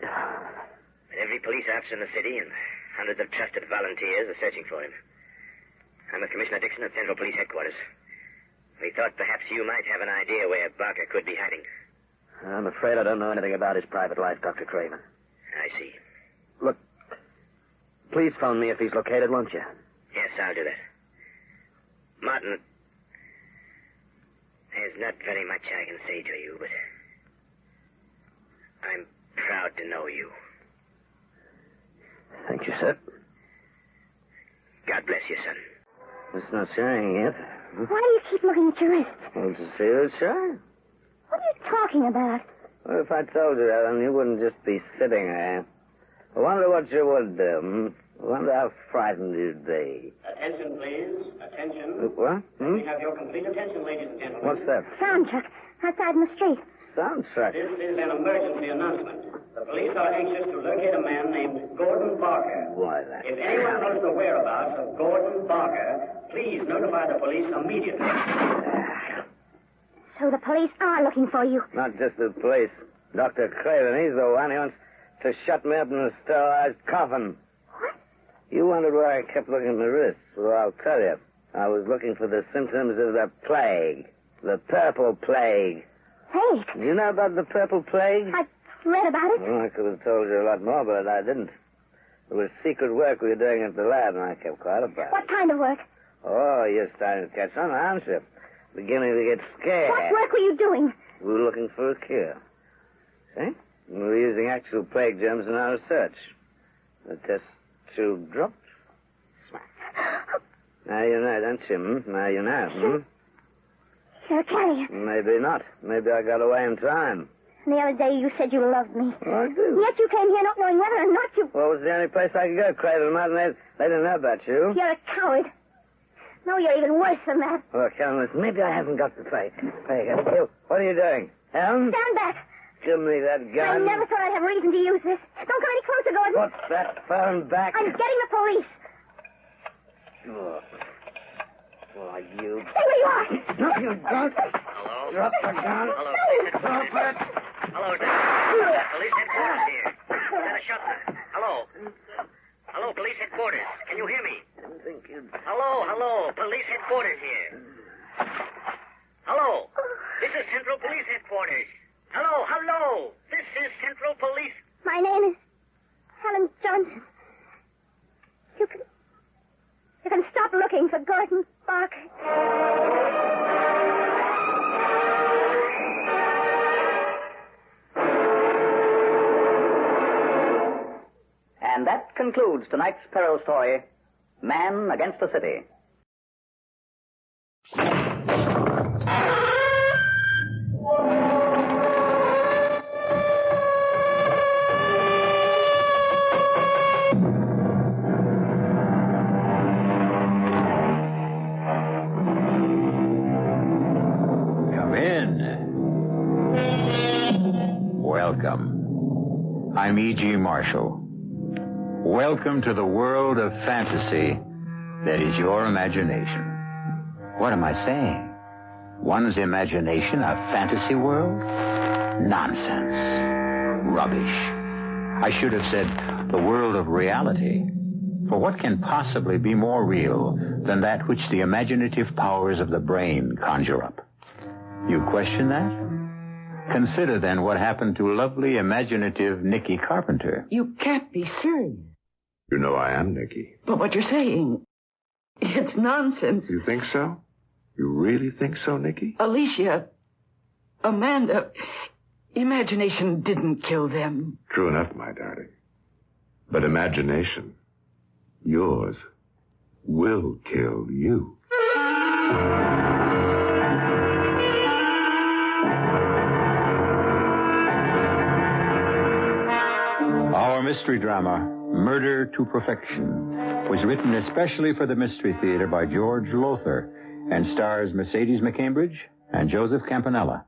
But every police officer in the city and hundreds of trusted volunteers are searching for him. I'm with Commissioner Dixon at Central Police Headquarters. We thought perhaps you might have an idea where Barker could be hiding. I'm afraid I don't know anything about his private life, Dr. Craven. I see. Look, please phone me if he's located, won't you? Yes, I'll do that. Martin, there's not very much I can say to you, but I'm proud to know you. Thank you, sir. God bless you, son. It's not showing yet. Why do you keep looking at your wrists? Well, to see who's showing. What are you talking about? Well, if I told you that, then you wouldn't just be sitting there. I wonder what you would do. I wonder how frightened you'd be. Attention, please. Attention. What? We have your complete attention, ladies and gentlemen. What's that? Sound truck outside in the street. Sound truck. This is an emergency announcement. The police are anxious to locate a man named Gordon Barker. Why, that? If anyone knows the whereabouts of Gordon Barker, please notify the police immediately. So the police are looking for you. Not just the police. Dr. Craven, he's the one who wants to shut me up in a sterilized coffin. What? You wondered why I kept looking at my wrists. Well, I'll tell you. I was looking for the symptoms of the plague. The purple plague. Hey. You know about the purple plague? I read about it. Well, I could have told you a lot more, but I didn't. It was secret work we were doing at the lab, and I kept quiet about it. What kind of work? Oh, you're starting to catch on, aren't you? Beginning to get scared. What work were you doing? We were looking for a cure. See? We were using actual plague germs in our research. The test tube dropped. Smack. Now you know, don't you? Now you know. You're a carrier. Maybe not. Maybe I got away in time. And the other day you said you loved me. Well, I do. Yet you came here not knowing whether or not you... Well, it was the only place I could go, Craven Martin. They didn't know about you. You're a coward. No, you're even worse than that. Look, Helen, listen, maybe I haven't got the play. What are you doing? Helen? Stand back. Give me that gun. I never thought I'd have reason to use this. Don't come any closer, Gordon. Put that phone back. I'm getting the police. Oh. Why, you... Stay where you are. No, you don't. Hello? Drop the gun. Hello, Drop it. Hello, police headquarters here. Is that a shotgun? Hello? Hello, police headquarters. Can you hear me? Didn't think you'd... Hello, police headquarters here. Hello, this is Central Police Headquarters. Hello, this is Central Police. My name is Helen Johnson. You can stop looking for Gordon Barker. concludes tonight's Peril story, Man Against the City. Come in. Welcome. I'm E.G. Marshall. Welcome to the world of fantasy that is your imagination. What am I saying? One's imagination a fantasy world? Nonsense. Rubbish. I should have said the world of reality. For what can possibly be more real than that which the imaginative powers of the brain conjure up? You question that? Consider then what happened to lovely, imaginative Nicky Carpenter. You can't be serious. You know I am, Nicky. But what you're saying, it's nonsense. You think so? You really think so, Nicky? Alicia, Amanda, imagination didn't kill them. True enough, my darling. But imagination, yours, will kill you. Our mystery drama, Murder to Perfection, was written especially for the Mystery Theater by George Lothar and stars Mercedes McCambridge and Joseph Campanella.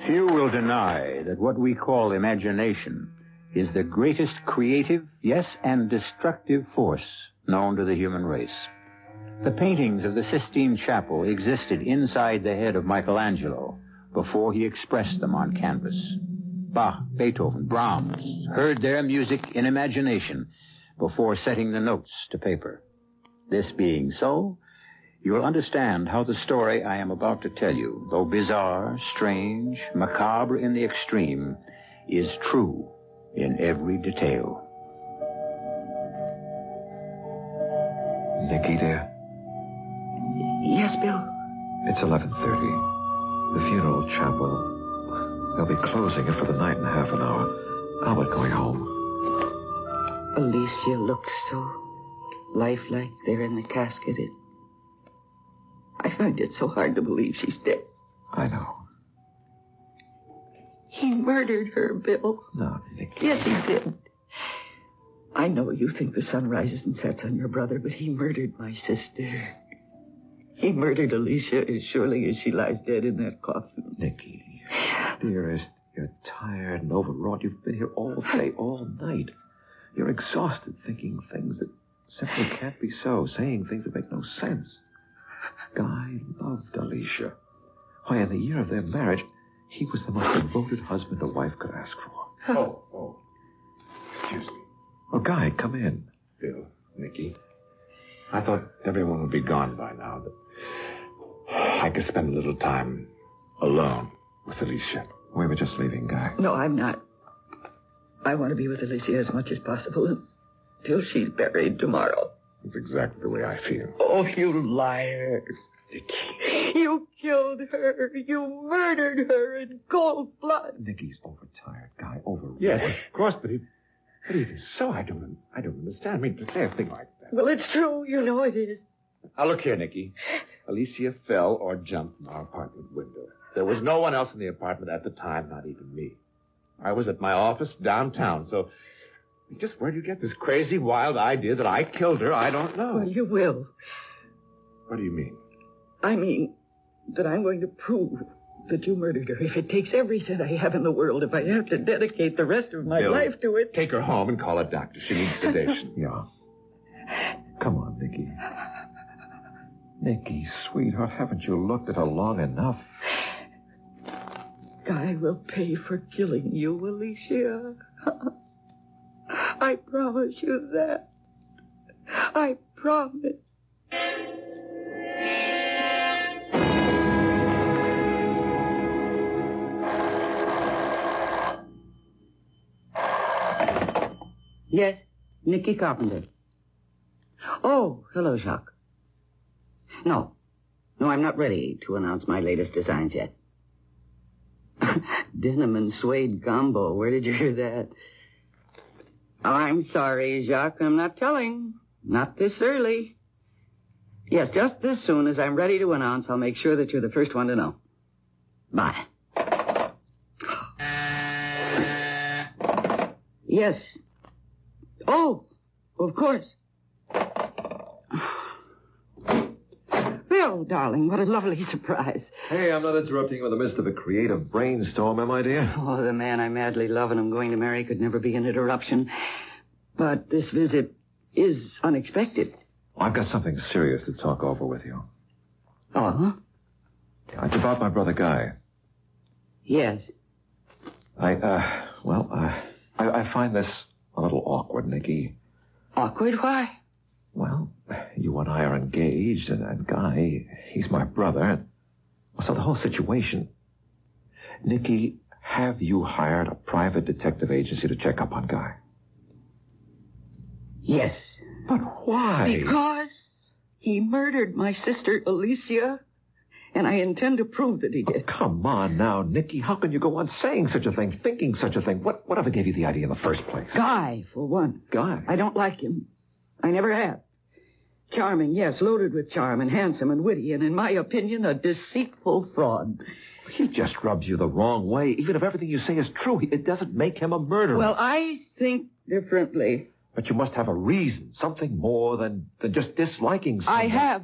Few will deny that what we call imagination is the greatest creative, yes, and destructive force known to the human race. The paintings of the Sistine Chapel existed inside the head of Michelangelo before he expressed them on canvas. Bach, Beethoven, Brahms heard their music in imagination before setting the notes to paper. This being so, you will understand how the story I am about to tell you, though bizarre, strange, macabre in the extreme, is true in every detail. Nicky, dear. Yes, Bill? It's 11:30. The funeral chapel. They'll be closing it for the night in half an hour. Albert going home. Alicia looks so lifelike there in the casket. I find it so hard to believe she's dead. I know. He murdered her, Bill. No, Nicky. Yes, he did. I know you think the sun rises and sets on your brother, but he murdered my sister. He murdered Alicia as surely as she lies dead in that coffin. Nicky, dearest, you're tired and overwrought. You've been here all day, all night. You're exhausted thinking things that simply can't be so, saying things that make no sense. Guy loved Alicia. Why, in the year of their marriage, he was the most devoted husband a wife could ask for. Oh. Excuse me. Oh, Guy, come in. Bill, Nicky, I thought everyone would be gone by now, but I could spend a little time alone with Alicia. We were just leaving, Guy. No, I'm not. I want to be with Alicia as much as possible until she's buried tomorrow. That's exactly the way I feel. Oh, you liar. Nicky. You killed her. You murdered her in cold blood. Nicky's overtired, Guy, overwrought. Yes, of course, but even so, I don't understand. I mean, to say a thing like that. Well, it's true. You know it is. Now, look here, Nicky. Alicia fell or jumped from our apartment window. There was no one else in the apartment at the time, not even me. I was at my office downtown, so just where do you get this crazy, wild idea that I killed her? I don't know. Well, you will. What do you mean? I mean that I'm going to prove that you murdered her. If it takes every cent I have in the world, if I have to dedicate the rest of my Bill, life to it. Take her home and call a doctor. She needs sedation. Yeah. Come on, Nicky. Nicky, sweetheart, haven't you looked at her long enough? Guy will pay for killing you, Alicia. I promise you that. I promise. Yes, Nicky Carpenter. Oh, hello, Jacques. No, I'm not ready to announce my latest designs yet. Denim and suede combo. Where did you hear that? Oh, I'm sorry, Jacques. I'm not telling. Not this early. Yes, just as soon as I'm ready to announce, I'll make sure that you're the first one to know. Bye. Yes. Oh, of course. Well, darling, what a lovely surprise. Hey, I'm not interrupting you in the midst of a creative brainstorm, am I, dear? Oh, the man I madly love and am going to marry could never be an interruption. But this visit is unexpected. I've got something serious to talk over with you. Oh? It's about my brother Guy. Yes. I find this a little awkward, Nicky. Awkward? Why? Well, you and I are engaged, and Guy, he's my brother. So the whole situation... Nicky, have you hired a private detective agency to check up on Guy? Yes. But why? Because he murdered my sister, Alicia, and I intend to prove that he did. Oh, come on now, Nicky. How can you go on saying such a thing, thinking such a thing? Whatever gave you the idea in the first place? Guy, for one. Guy? I don't like him. I never have. Charming, yes, loaded with charm, and handsome and witty, and in my opinion, a deceitful fraud. He just rubs you the wrong way. Even if everything you say is true, it doesn't make him a murderer. Well, I think differently. But you must have a reason, something more than just disliking someone. I have.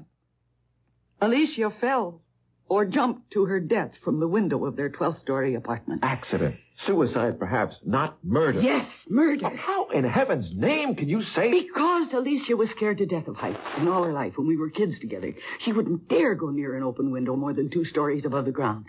Alicia fell or jumped to her death from the window of their 12th-story apartment. Accident. Suicide, perhaps. Not murder. Yes, murder. How in heaven's name can you say... Because Alicia was scared to death of heights. In all her life, when we were kids together, she wouldn't dare go near an open window more than 2 stories above the ground.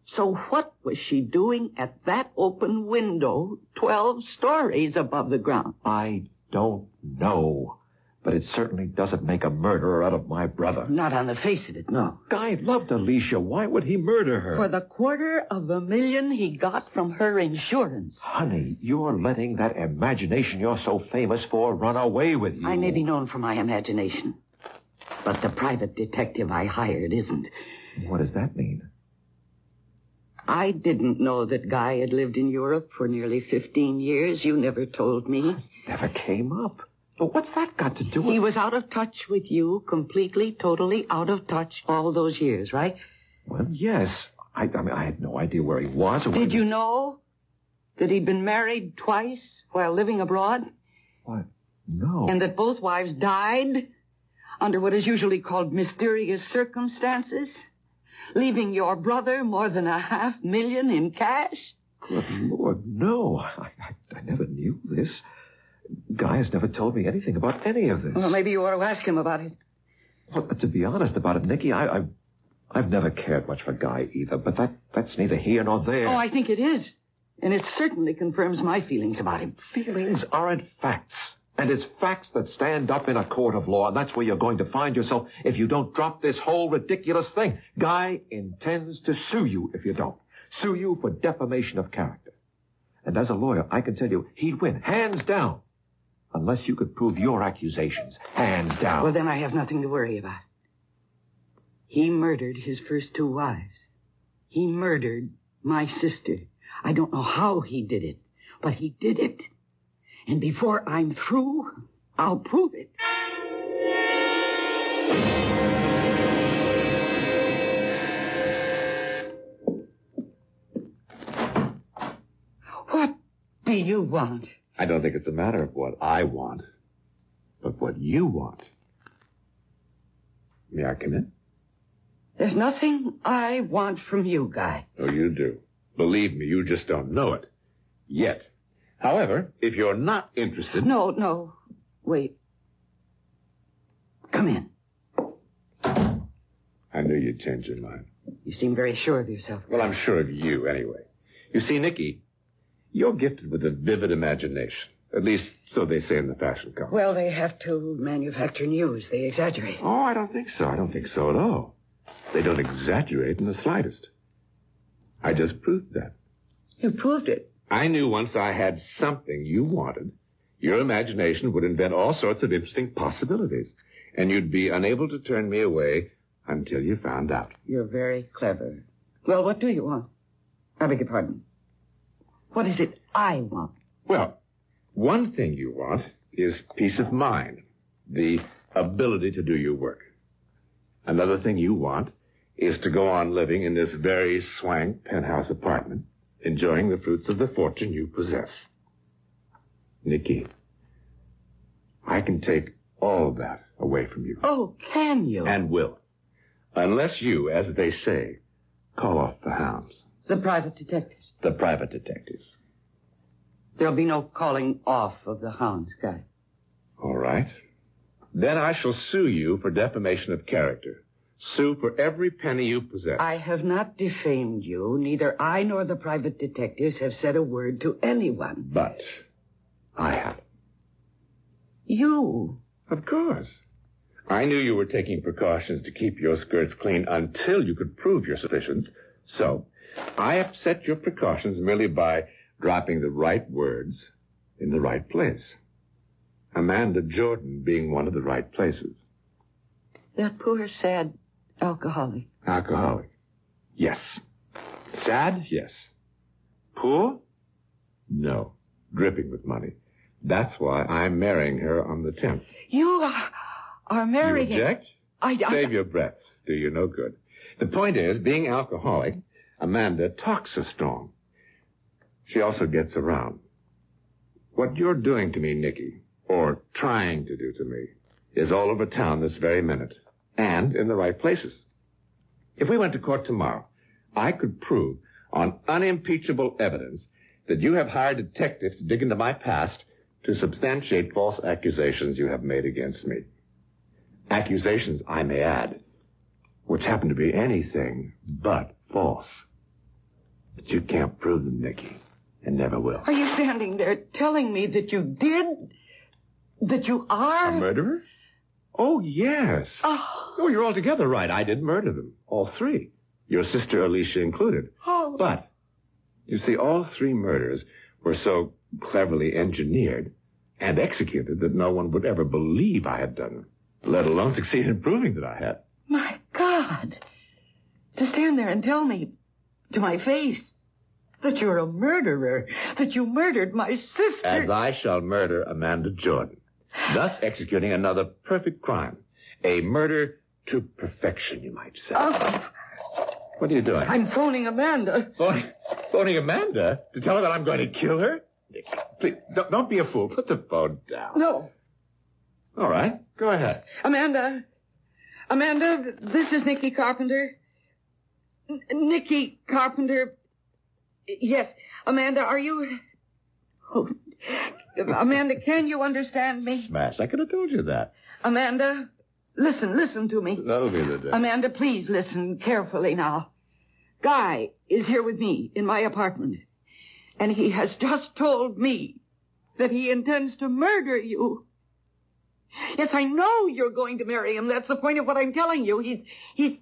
So what was she doing at that open window 12 stories above the ground? I don't know. But it certainly doesn't make a murderer out of my brother. Not on the face of it, no. Guy loved Alicia. Why would he murder her? For the $250,000 he got from her insurance. Honey, you're letting that imagination you're so famous for run away with you. I may be known for my imagination. But the private detective I hired isn't. What does that mean? I didn't know that Guy had lived in Europe for nearly 15 years. You never told me. Never came up. But what's that got to do with... He was out of touch with you, completely, totally out of touch all those years, right? Well, yes. I had no idea where he was. Or Did you know that he'd been married twice while living abroad? What? No. And that both wives died under what is usually called mysterious circumstances, leaving your brother more than $500,000 in cash? Good Lord, no. I never knew this. Guy has never told me anything about any of this. Well, maybe you ought to ask him about it. Well, to be honest about it, Nicky, I've never cared much for Guy either, but that's neither here nor there. Oh, I think it is. And it certainly confirms my feelings about him. Feelings aren't facts. And it's facts that stand up in a court of law, and that's where you're going to find yourself if you don't drop this whole ridiculous thing. Guy intends to sue you if you don't. Sue you for defamation of character. And as a lawyer, I can tell you, he'd win, hands down. Unless you could prove your accusations, hands down. Well, then I have nothing to worry about. He murdered his first 2 wives. He murdered my sister. I don't know how he did it, but he did it. And before I'm through, I'll prove it. What do you want? I don't think it's a matter of what I want, but what you want. May I come in? There's nothing I want from you, Guy. Oh, you do. Believe me, you just don't know it. Yet. However, if you're not interested... No. Wait. Come in. I knew you'd change your mind. You seem very sure of yourself. Well, I'm sure of you, anyway. You see, Nicky, you're gifted with a vivid imagination. At least, so they say in the fashion columns. Well, they have to manufacture news. They exaggerate. Oh, I don't think so. I don't think so at all. They don't exaggerate in the slightest. I just proved that. You proved it. I knew once I had something you wanted, Your imagination would invent all sorts of interesting possibilities, and you'd be unable to turn me away until you found out. You're very clever. Well, what do you want? I beg your pardon. What is it I want? Well, one thing you want is peace of mind, the ability to do your work. Another thing you want is to go on living in this very swank penthouse apartment, enjoying the fruits of the fortune you possess. Nikki, I can take all that away from you. Oh, can you? And will. Unless you, as they say, call off the hounds. The private detectives. The private detectives. There'll be no calling off of the hounds, Guy. All right. Then I shall sue you for defamation of character. Sue for every penny you possess. I have not defamed you. Neither I nor the private detectives have said a word to anyone. But I have. You? Of course. I knew you were taking precautions to keep your skirts clean until you could prove your suspicions. So I upset your precautions merely by dropping the right words in the right place. Amanda Jordan being one of the right places. That poor, sad alcoholic. Alcoholic. Yes. Sad? Yes. Poor? No. Dripping with money. That's why I'm marrying her on the 10th. You are marrying... You object? Save your breath. Do you no good. The point is, being alcoholic, Amanda talks a storm. She also gets around. What you're doing to me, Nicky, or trying to do to me, is all over town this very minute, and in the right places. If we went to court tomorrow, I could prove on unimpeachable evidence that you have hired detectives to dig into my past to substantiate false accusations you have made against me. Accusations, I may add, which happen to be anything but false. But you can't prove them, Nicky, and never will. Are you standing there telling me that you did? That you are? A murderer? Oh, yes. Oh, you're altogether right. I did murder them. All three. Your sister Alicia included. Oh. But, you see, all three murders were so cleverly engineered and executed that no one would ever believe I had done them, let alone succeed in proving that I had. My God. To stand there and tell me to my face that you're a murderer, that you murdered my sister. As I shall murder Amanda Jordan, thus executing another perfect crime. A murder to perfection, you might say. Oh. What are you doing? I'm phoning Amanda. Phoning Amanda? To tell her that I'm going to kill her? Please, don't be a fool. Put the phone down. No. All right. Go ahead. Amanda, this is Nicky Carpenter. Nicky Carpenter. Yes. Amanda, are you... Oh, Amanda, can you understand me? Smash. I could have told you that. Amanda, listen to me. That'll be the day. Amanda, please listen carefully now. Guy is here with me in my apartment, and he has just told me that he intends to murder you. Yes, I know you're going to marry him. That's the point of what I'm telling you. He's...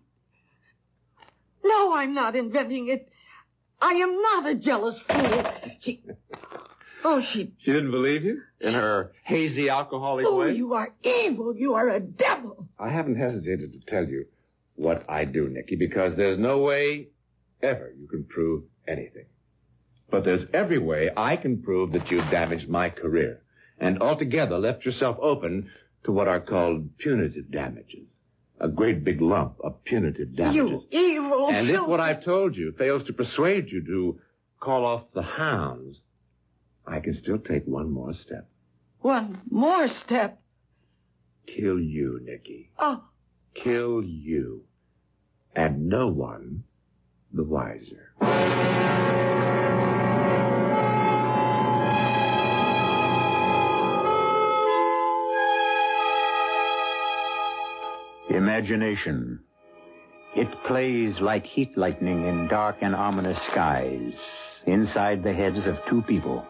No, I'm not inventing it. I am not a jealous fool. She didn't believe you? In her hazy alcoholic way? Oh, you are evil. You are a devil. I haven't hesitated to tell you what I do, Nicky, because there's no way ever you can prove anything. But there's every way I can prove that you've damaged my career and altogether left yourself open to what are called punitive damages. A great big lump of punitive damages. You evil... And if what I've told you fails to persuade you to call off the hounds, I can still take one more step. One more step? Kill you, Nicky. Oh. Kill you. And no one the wiser. Imagination. It plays like heat lightning in dark and ominous skies inside the heads of two people,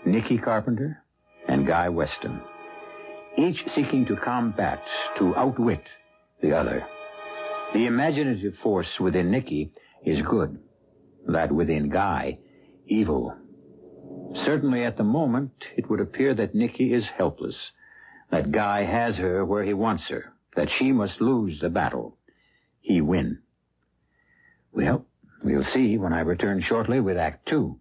Nicky Carpenter and Guy Weston, each seeking to combat, to outwit the other. The imaginative force within Nicky is good, that within Guy, evil. Certainly at the moment, it would appear that Nicky is helpless. That Guy has her where he wants her. That she must lose the battle. He win. Well, we'll see when I return shortly with Act 2.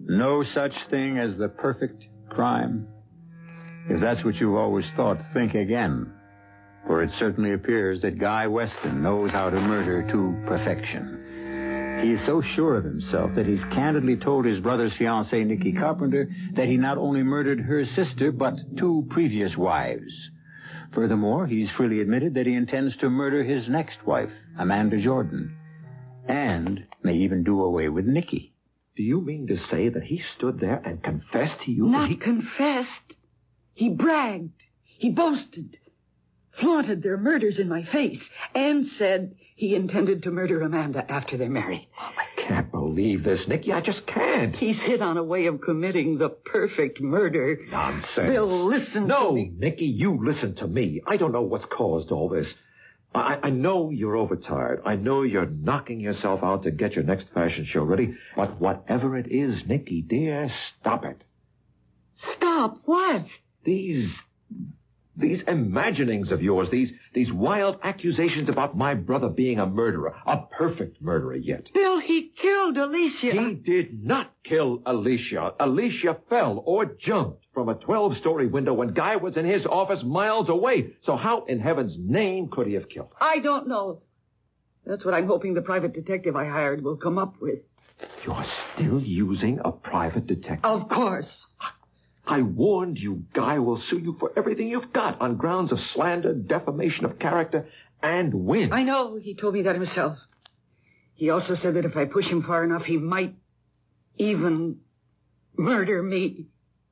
No such thing as the perfect crime. If that's what you've always thought, think again. For it certainly appears that Guy Weston knows how to murder to perfection. He is so sure of himself that he's candidly told his brother's fiancée, Nicky Carpenter, that he not only murdered her sister, but 2 previous wives. Furthermore, he's freely admitted that he intends to murder his next wife, Amanda Jordan, and may even do away with Nicky. Do you mean to say that he stood there and confessed to you? Not confessed. He bragged. He boasted. Flaunted their murders in my face and said he intended to murder Amanda after they're married. Oh, I can't believe this, Nicky. I just can't. He's hit on a way of committing the perfect murder. Nonsense. Bill, listen to me. No, Nicky, you listen to me. I don't know what's caused all this. I know you're overtired. I know you're knocking yourself out to get your next fashion show ready. But whatever it is, Nicky, dear, stop it. Stop what? These imaginings of yours, these wild accusations about my brother being a murderer, a perfect murderer yet. Bill, he killed Alicia. He did not kill Alicia. Alicia fell or jumped from a 12-story window when Guy was in his office miles away. So how in heaven's name could he have killed her? I don't know. That's what I'm hoping the private detective I hired will come up with. You're still using a private detective? Of course. I warned you, Guy will sue you for everything you've got on grounds of slander, defamation of character, and win. I know. He told me that himself. He also said that if I push him far enough, he might even murder me.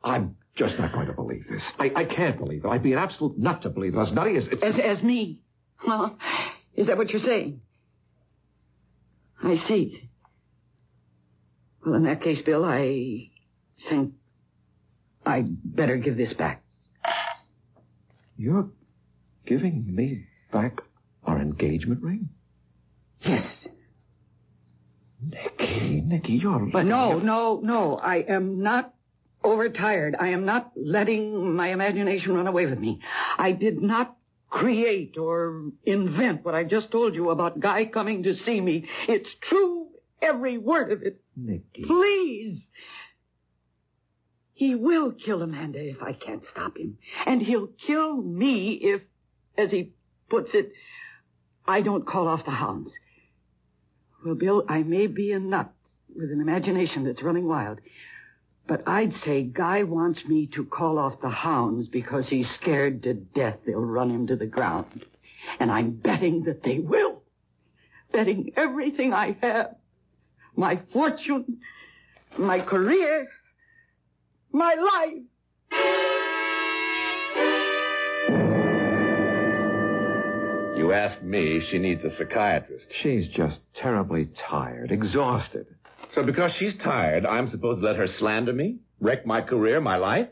I'm just not going to believe this. I can't believe it. I'd be an absolute nut to believe it. As nutty as... As me? Well, is that what you're saying? I see. Well, in that case, Bill, I think I'd better give this back. You're giving me back our engagement ring? Yes. Nicky, you're... No. I am not overtired. I am not letting my imagination run away with me. I did not create or invent what I just told you about Guy coming to see me. It's true, every word of it. Nicky. Please. He will kill Amanda if I can't stop him. And he'll kill me if, as he puts it, I don't call off the hounds. Well, Bill, I may be a nut with an imagination that's running wild, but I'd say Guy wants me to call off the hounds because he's scared to death they'll run him to the ground. And I'm betting that they will. Betting everything I have. My fortune, my career, my life. You ask me, she needs a psychiatrist. She's just terribly tired, exhausted. So because she's tired, I'm supposed to let her slander me? Wreck my career, my life?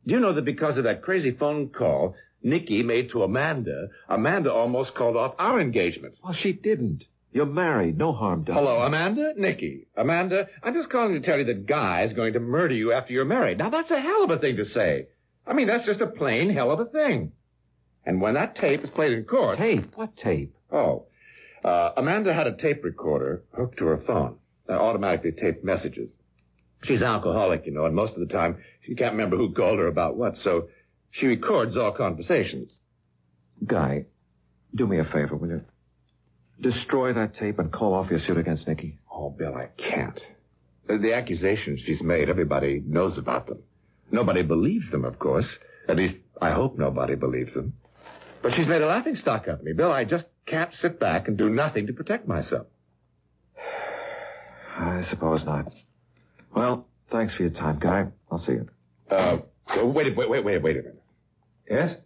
Do you know that because of that crazy phone call Nicky made to Amanda almost called off our engagement? Well, she didn't. You're married. No harm done. Hello, Amanda? Nicky. Amanda, I'm just calling to tell you that Guy's going to murder you after you're married. Now, that's a hell of a thing to say. I mean, that's just a plain hell of a thing. And when that tape is played in court... Tape? What tape? Oh. Amanda had a tape recorder hooked to her phone. Automatically taped messages. She's alcoholic, you know, and most of the time she can't remember who called her about what, so she records all conversations. Guy, do me a favor, will you? Destroy that tape and call off your suit against Nicky. Oh, Bill, I can't. The accusations she's made, everybody knows about them. Nobody believes them, of course. At least, I hope nobody believes them. But she's made a laughingstock of me. Bill, I just can't sit back and do nothing to protect myself. I suppose not. Well, thanks for your time, Guy. I'll see you. Wait a minute. Yes?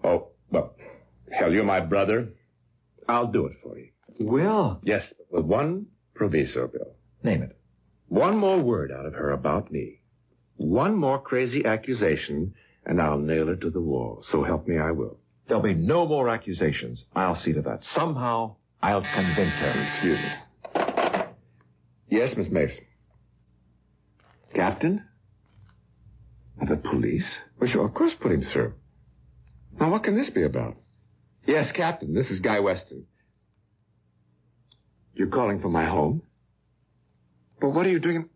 Oh, well, hell, you're my brother. I'll do it for you. Will? Yes, with one proviso, Bill. Name it. One more word out of her about me. One more crazy accusation, and I'll nail her to the wall. So help me, I will. There'll be no more accusations. I'll see to that. Somehow, I'll convince her. Excuse me. Yes, Miss Mason. Captain? The police? Well, sure, of course put him through. Now, what can this be about? Yes, Captain, this is Guy Weston. You're calling from my home? But what are you doing?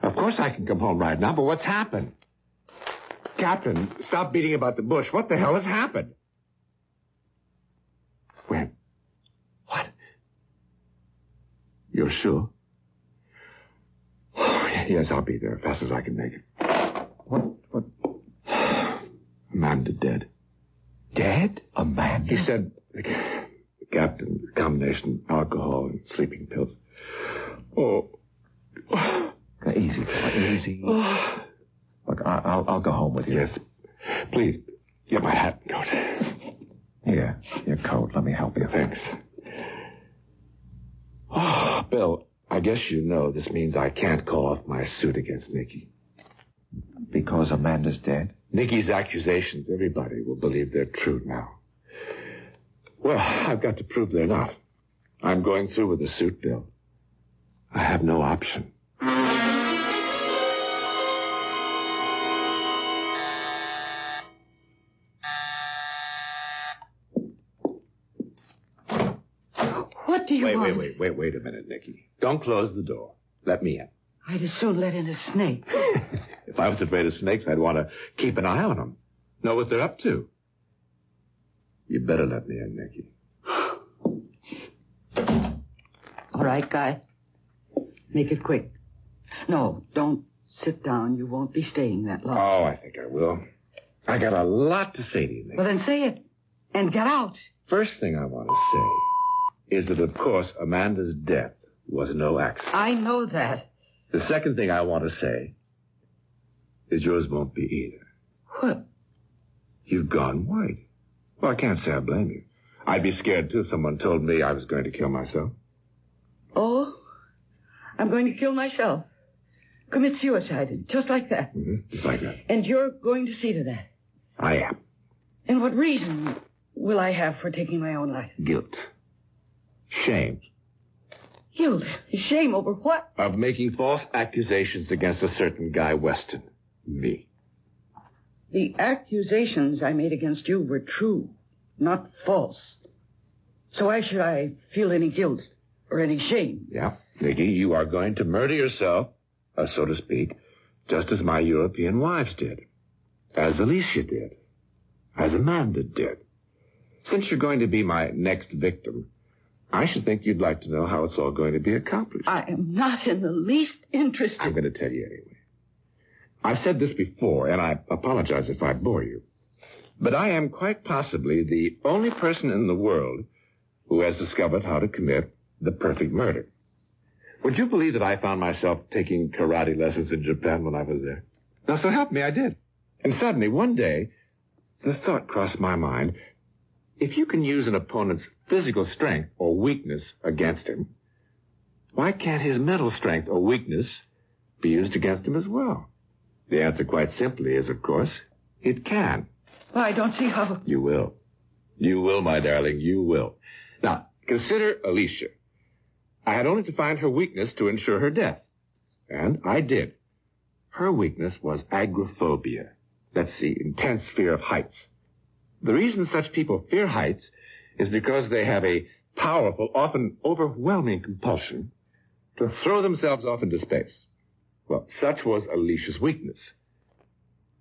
Of course I can come home right now, but what's happened? Captain, stop beating about the bush. What the hell has happened? When? What? You're sure? Yes, I'll be there as fast as I can make it. What? Amanda dead. Dead? Amanda? He said, Captain, combination alcohol and sleeping pills. Oh. Easy, boy, easy. Look, I'll go home with you. Yes. Please, get my hat and coat. Here, your coat. Let me help you. Thanks. Oh, Bill, I guess you know this means I can't call off my suit against Nikki. Because Amanda's dead? Nikki's accusations, everybody will believe they're true now. Well, I've got to prove they're not. I'm going through with the suit, Bill. I have no option. What do you want? Wait a minute, Nikki. Don't close the door. Let me in. I'd as soon let in a snake. If I was afraid of snakes, I'd want to keep an eye on them. Know what they're up to. You better let me in, Nikki. All right, Guy. Make it quick. No, don't sit down. You won't be staying that long. Oh, I think I will. I got a lot to say to you, Nikki. Well, then say it. And get out. First thing I want to say is that, of course, Amanda's death was no accident. I know that. The second thing I want to say is yours won't be either. What? You've gone white. Well, I can't say I blame you. I'd be scared, too, if someone told me I was going to kill myself. Oh? I'm going to kill myself. Commit suicide, just like that. Mm-hmm. Just like that. And you're going to see to that. I am. And what reason will I have for taking my own life? Guilt. Shame. Guilt? Shame over what? Of making false accusations against a certain Guy Weston. Me. The accusations I made against you were true, not false. So why should I feel any guilt or any shame? Yeah, Nikki, you are going to murder yourself, so to speak, just as my European wives did. As Alicia did. As Amanda did. Since you're going to be my next victim, I should think you'd like to know how it's all going to be accomplished. I am not in the least interested. I'm going to tell you anyway. I've said this before, and I apologize if I bore you. But I am quite possibly the only person in the world who has discovered how to commit the perfect murder. Would you believe that I found myself taking karate lessons in Japan when I was there? Now, so help me, I did. And suddenly, one day, the thought crossed my mind, if you can use an opponent's physical strength or weakness against him, why can't his mental strength or weakness be used against him as well? The answer, quite simply, is, of course, it can. Well, I don't see how. You will. You will, my darling, you will. Now, consider Alicia. I had only to find her weakness to ensure her death. And I did. Her weakness was agoraphobia. That's the intense fear of heights. The reason such people fear heights is because they have a powerful, often overwhelming compulsion to throw themselves off into space. Well, such was Alicia's weakness.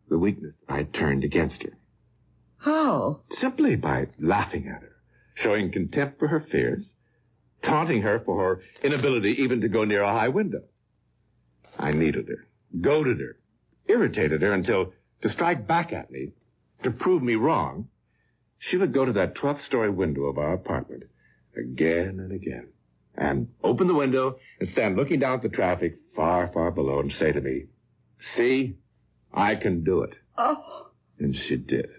The weakness I turned against her. How? Simply by laughing at her, showing contempt for her fears, taunting her for her inability even to go near a high window. I needed her, goaded her, irritated her until, to strike back at me, to prove me wrong, she would go to that 12th-story window of our apartment again and again, and open the window and stand looking down at the traffic far, far below and say to me, "See, I can do it." Oh. And she did.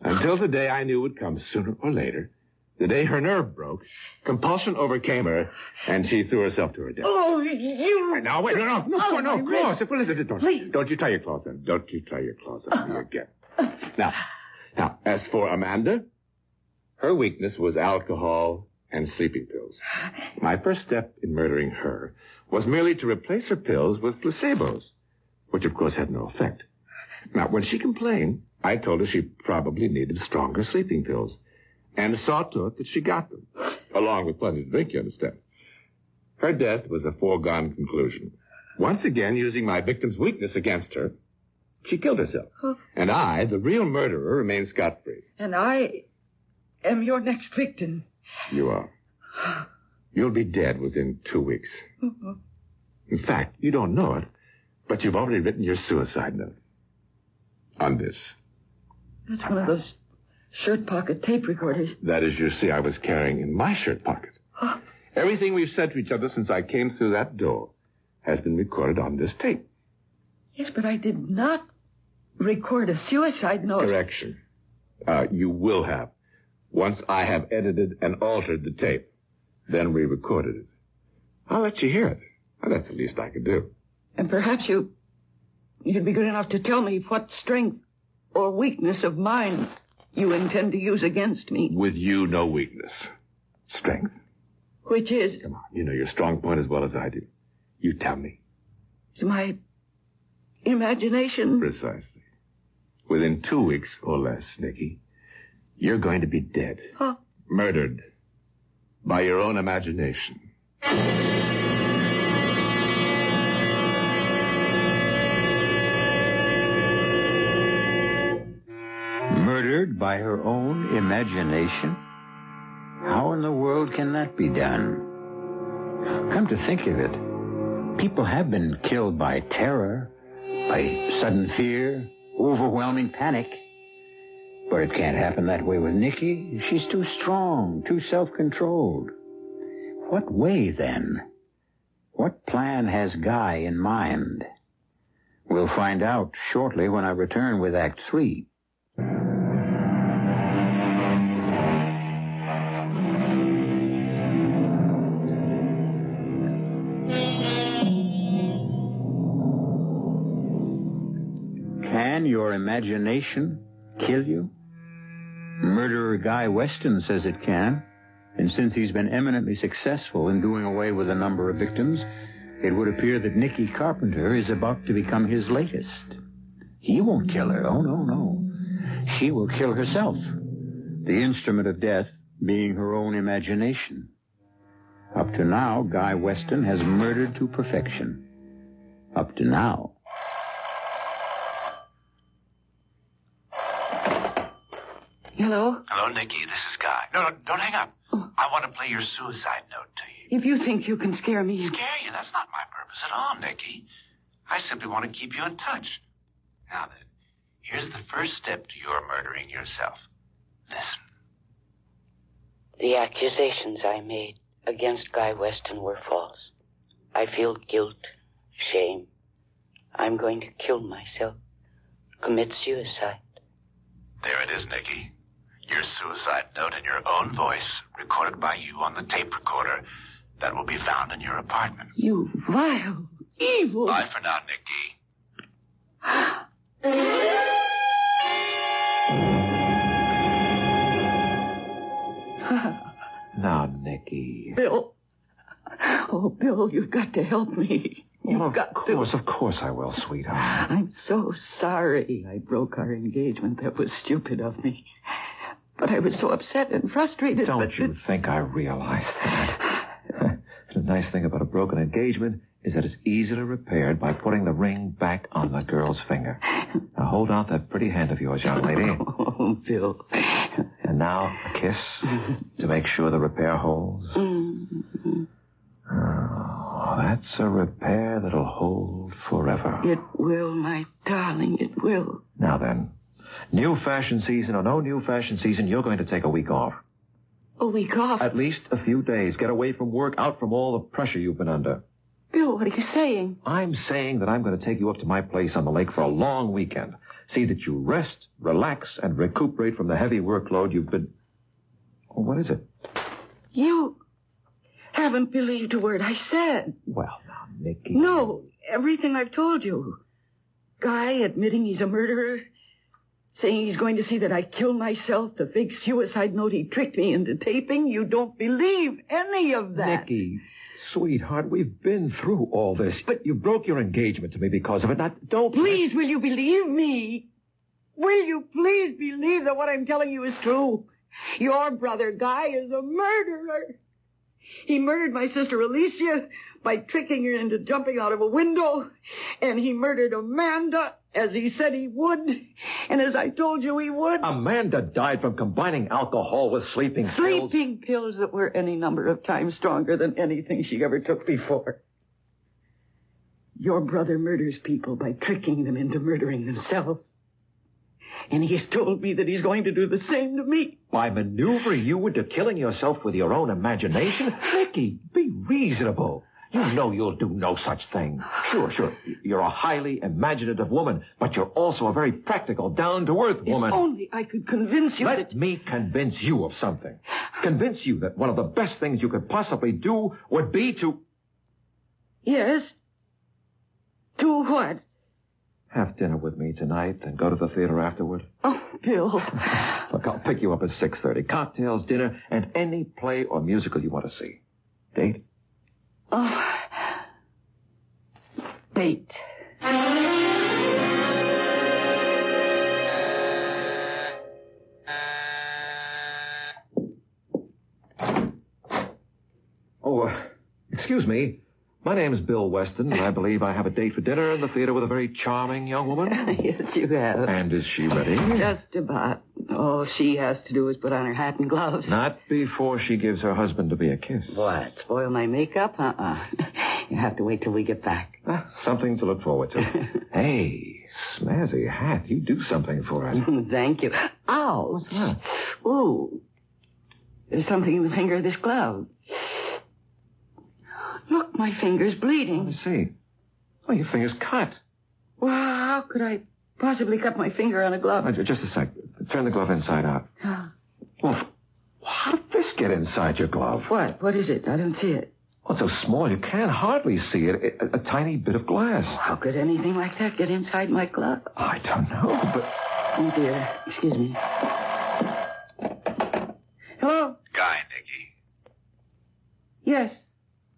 Until the day I knew would come sooner or later The day her nerve broke, compulsion overcame her, and she threw herself to her death. Oh, you... Now, wait, no, claws. What is it? Please. Don't you try your claws on. Don't you try your claws on me again. Now, as for Amanda, her weakness was alcohol and sleeping pills. My first step in murdering her was merely to replace her pills with placebos, which of course had no effect. Now, when she complained, I told her she probably needed stronger sleeping pills, and saw to it that she got them, along with plenty to drink, you understand. Her death was a foregone conclusion. Once again, using my victim's weakness against her, she killed herself. And I, the real murderer, remain scot-free. And I am your next victim. You are. You'll be dead within 2 weeks. In fact, you don't know it, but you've already written your suicide note. On this. That's one of those shirt pocket tape recorders. That, as you see, I was carrying in my shirt pocket. Everything we've said to each other since I came through that door has been recorded on this tape. Yes, but I did not record a suicide note. Correction. You will have. Once I have edited and altered the tape, then re-recorded it. I'll let you hear it. Well, that's the least I could do. And perhaps you'd be good enough to tell me what strength or weakness of mine you intend to use against me. With you, no weakness. Strength. Which is? Come on, you know your strong point as well as I do. You tell me. It's my imagination. Precisely. Within 2 weeks or less, Nicky, you're going to be dead. Murdered. By your own imagination. Murdered by her own imagination? How in the world can that be done? Come to think of it, people have been killed by terror, by sudden fear, overwhelming panic. But it can't happen that way with Nikki. She's too strong, too self-controlled. What way, then? What plan has Guy in mind? We'll find out shortly when I return with Act 3. Can your imagination kill you? Murderer Guy Weston says it can, and since he's been eminently successful in doing away with a number of victims, it would appear that Nicky Carpenter is about to become his latest. He won't kill her. Oh, no. She will kill herself, the instrument of death being her own imagination. Up to now, Guy Weston has murdered to perfection. Up to now. Hello? Hello, Nicky. This is Guy. No, don't hang up. I want to play your suicide note to you. If you think you can scare me... Scare you? That's not my purpose at all, Nicky. I simply want to keep you in touch. Now then, here's the first step to your murdering yourself. Listen. The accusations I made against Guy Weston were false. I feel guilt, shame. I'm going to kill myself. Commit suicide. There it is, Nicky. Your suicide note in your own voice, recorded by you on the tape recorder that will be found in your apartment. You vile, evil... Bye for now, Nicky. Now, Nicky. Bill. Oh, Bill, you've got to help me. Of course I will, sweetheart. I'm so sorry I broke our engagement. That was stupid of me. But I was so upset and frustrated. Don't you think I realize that? The nice thing about a broken engagement is that it's easily repaired by putting the ring back on the girl's finger. Now hold out that pretty hand of yours, young lady. Oh, Bill. And now a kiss to make sure the repair holds. Oh, that's a repair that'll hold forever. It will, my darling, it will. Now then, new fashion season or no new fashion season, you're going to take a week off. A week off? At least a few days. Get away from work, out from all the pressure you've been under. Bill, what are you saying? I'm saying that I'm going to take you up to my place on the lake for a long weekend. See that you rest, relax, and recuperate from the heavy workload you've been... Oh, what is it? You haven't believed a word I said. Well, now, Nicky. No, everything I've told you. Guy admitting he's a murderer, saying he's going to see that I kill myself, the fake suicide note he tricked me into taping. You don't believe any of that. Nicky, sweetheart, we've been through all this. But you broke your engagement to me because of it. Don't... Please, will you believe me? Will you please believe that what I'm telling you is true? Your brother, Guy, is a murderer. He murdered my sister Alicia by tricking her into jumping out of a window. And he murdered Amanda, as he said he would. And as I told you he would. Amanda died from combining alcohol with sleeping pills. Sleeping pills that were any number of times stronger than anything she ever took before. Your brother murders people by tricking them into murdering themselves. And he's told me that he's going to do the same to me. By maneuvering you into killing yourself with your own imagination? Nicky, be reasonable. You know you'll do no such thing. Sure. You're a highly imaginative woman, but you're also a very practical, down-to-earth woman. If only I could convince you Let me convince you of something. Convince you that one of the best things you could possibly do would be to... Yes? Do what? Have dinner with me tonight and go to the theater afterward. Oh, Bill. Look, I'll pick you up at 6:30. Cocktails, dinner, and any play or musical you want to see. Date? Oh. Date. Oh, excuse me. My name's Bill Weston, and I believe I have a date for dinner in the theater with a very charming young woman. Yes, you have. And is she ready? Just about. All she has to do is put on her hat and gloves. Not before she gives her husband to be a kiss. What? Spoil my makeup? You have to wait till we get back. Something to look forward to. Hey, snazzy hat. You do something for it. Thank you. Ow. What's that? Ooh. There's something in the finger of this glove. Look, my finger's bleeding. Let me see. Oh, your finger's cut. Well, how could I possibly cut my finger on a glove? Just a sec. Turn the glove inside out. Well, how did this get inside your glove? What? What is it? I don't see it. Oh, it's so small you can't hardly see it. A tiny bit of glass. How could anything like that get inside my glove? I don't know, but... Oh, dear. Excuse me. Hello? Guy, Nicky. Yes.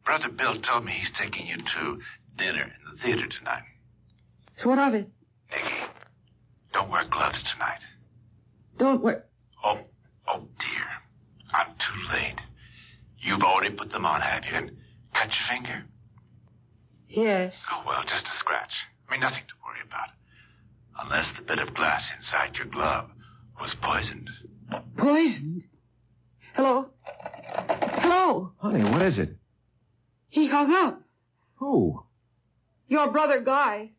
Brother Bill told me he's taking you to dinner in the theater tonight. So what of it? Nicky, don't wear gloves tonight. Don't wear... Oh, dear. I'm too late. You've already put them on, have you? And cut your finger? Yes. Oh, well, just a scratch. I mean, nothing to worry about. Unless the bit of glass inside your glove was poisoned. Poisoned? Hello? Hello? Honey, what is it? He hung up. Who? Your brother Guy.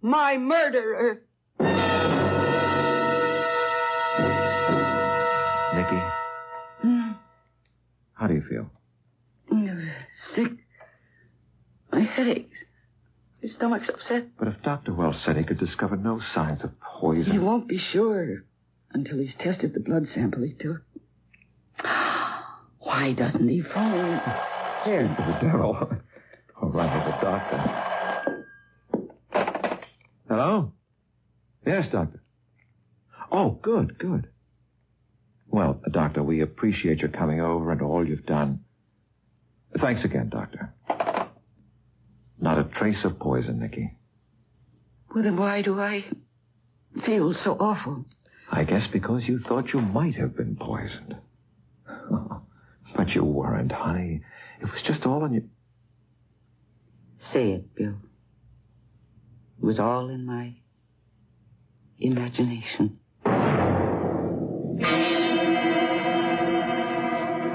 My murderer. Nicky? How do you feel? Sick. My head aches. His stomach's upset. But if Dr. Wells said he could discover no signs of poison... He won't be sure until he's tested the blood sample he took. Why doesn't he phone? Here, the devil. I'll run to the doctor. Hello? Yes, doctor. Oh, good. Well, doctor, we appreciate your coming over and all you've done. Thanks again, doctor. Not a trace of poison, Nicky. Well, then why do I feel so awful? I guess because you thought you might have been poisoned. But you weren't, honey. It was just all in your... Say it, Bill. It was all in my imagination.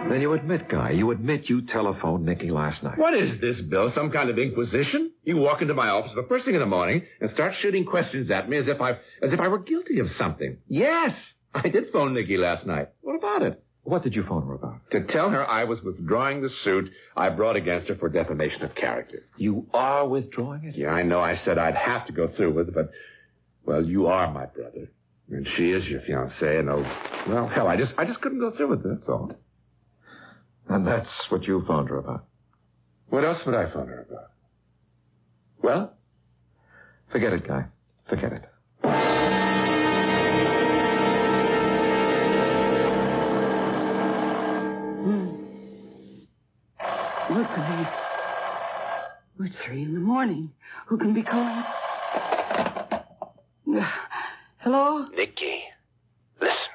Then you admit, Guy, you telephoned Nicky last night. What is this, Bill? Some kind of inquisition? You walk into my office the first thing in the morning and start shooting questions at me as if I were guilty of something. Yes, I did phone Nicky last night. What about it? What did you phone her about? To tell her I was withdrawing the suit I brought against her for defamation of character. You are withdrawing it? Yeah, I know I said I'd have to go through with it, but, well, you are my brother. And she is your fiancée, and well, hell, I just couldn't go through with it, that's all. And that's what you phoned her about. What else would I phone her about? Well, forget it, Guy. Forget it. What could be? It's 3 a.m. Who can be calling? Hello? Nicky, listen.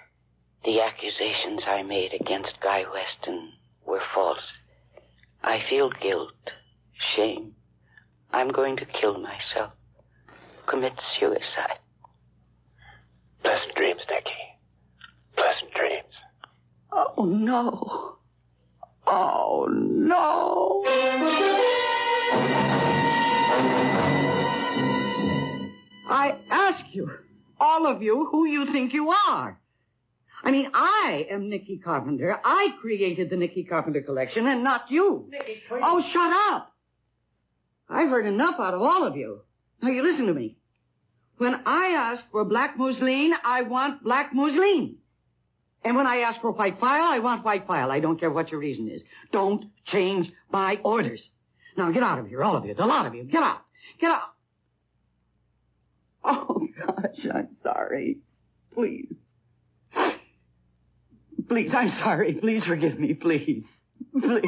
The accusations I made against Guy Weston were false. I feel guilt, shame. I'm going to kill myself. Commit suicide. Pleasant dreams, Nicky. Pleasant dreams. Oh, no. Oh, no. I ask you, all of you, who you think you are. I mean, I am Nicky Carpenter. I created the Nicky Carpenter collection, and not you. Nicky, please. Oh, shut up. I've heard enough out of all of you. Now, you listen to me. When I ask for black mousseline, I want black mousseline. And when I ask for white file, I want white file. I don't care what your reason is. Don't change my orders. Now, get out of here, all of you, the lot of you. Get out. Get out. Oh, gosh, I'm sorry. Please. Please, I'm sorry. Please forgive me, please. Please.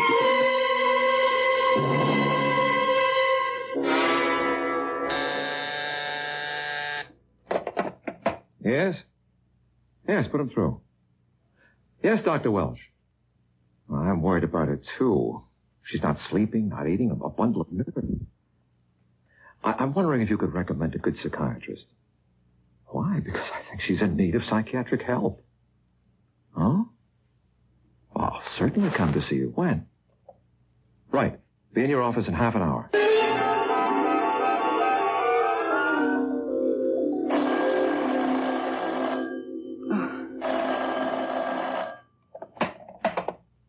Yes? Yes, put him through. Yes, Dr. Welsh. Well, I'm worried about her, too. She's not sleeping, not eating, a bundle of nerves. I'm wondering if you could recommend a good psychiatrist. Why? Because I think she's in need of psychiatric help. Huh? Well, I'll certainly come to see you. When? Right. Be in your office in half an hour.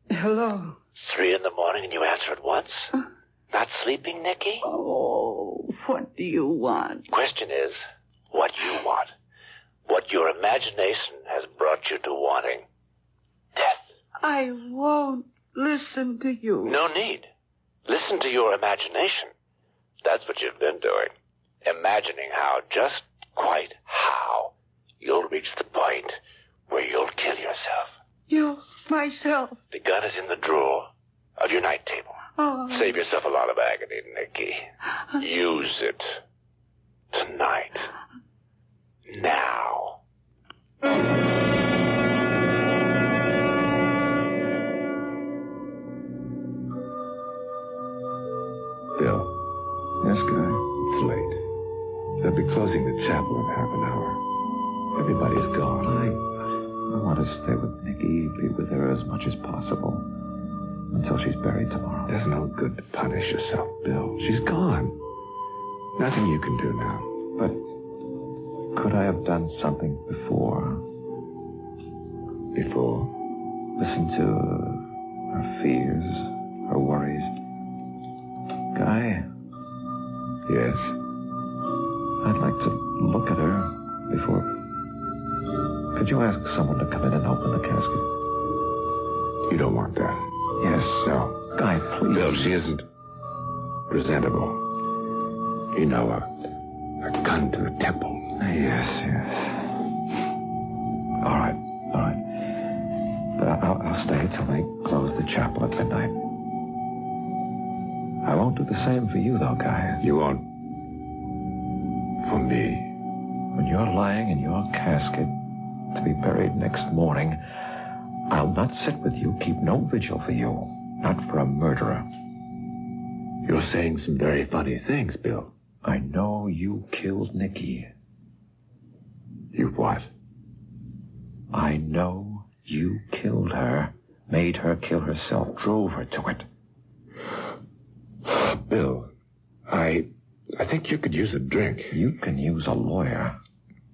Hello. 3 a.m. and you answer at once? Not sleeping, Nicky? Oh, what do you want? Question is, what you want. What your imagination has brought you to wanting. Death. I won't listen to you. No need. Listen to your imagination. That's what you've been doing. Imagining how, just quite how, you'll reach the point where you'll kill yourself. You, myself. The gun is in the drawer of your night table. Oh. Save yourself a lot of agony, Nicky. Use it. Tonight. Now. Bill. Yes, Guy? It's late. They'll be closing the chapel in half an hour. Everybody's gone. I want to stay with Nicky, be with her as much as possible until she's buried tomorrow. There's no good to punish yourself, Bill. She's gone. Nothing you can do now. But could I have done something before? Before? Listen to her fears, her worries. Guy? Yes? I'd like to look at her before... Could you ask someone to come in and open the casket? You don't want that. Yes. No. Guy, please. Bill, she isn't presentable. You know, a gun to the temple. Yes. All right. But I'll stay till they close the chapel at midnight. I won't do the same for you, though, Guy. You won't? For me? When you're lying in your casket to be buried next morning, I'll not sit with you, keep no vigil for you. Not for a murderer. You're saying some very funny things, Bill. I know you killed Nicky. You what? I know you killed her, made her kill herself, drove her to it. Bill, I think you could use a drink. You can use a lawyer.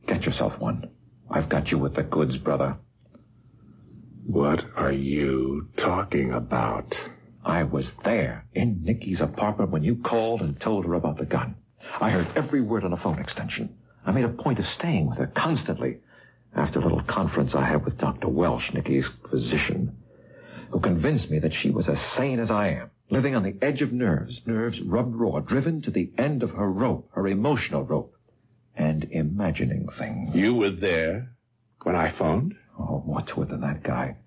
Get yourself one. I've got you with the goods, brother. What are you talking about? I was there in Nicky's apartment when you called and told her about the gun. I heard every word on a phone extension. I made a point of staying with her constantly after a little conference I had with Dr. Welsh, Nicky's physician. who convinced me that she was as sane as I am, living on the edge of nerves rubbed raw, driven to the end of her rope, her emotional rope, and imagining things. You were there when I phoned? Oh, more to it than that, Guy.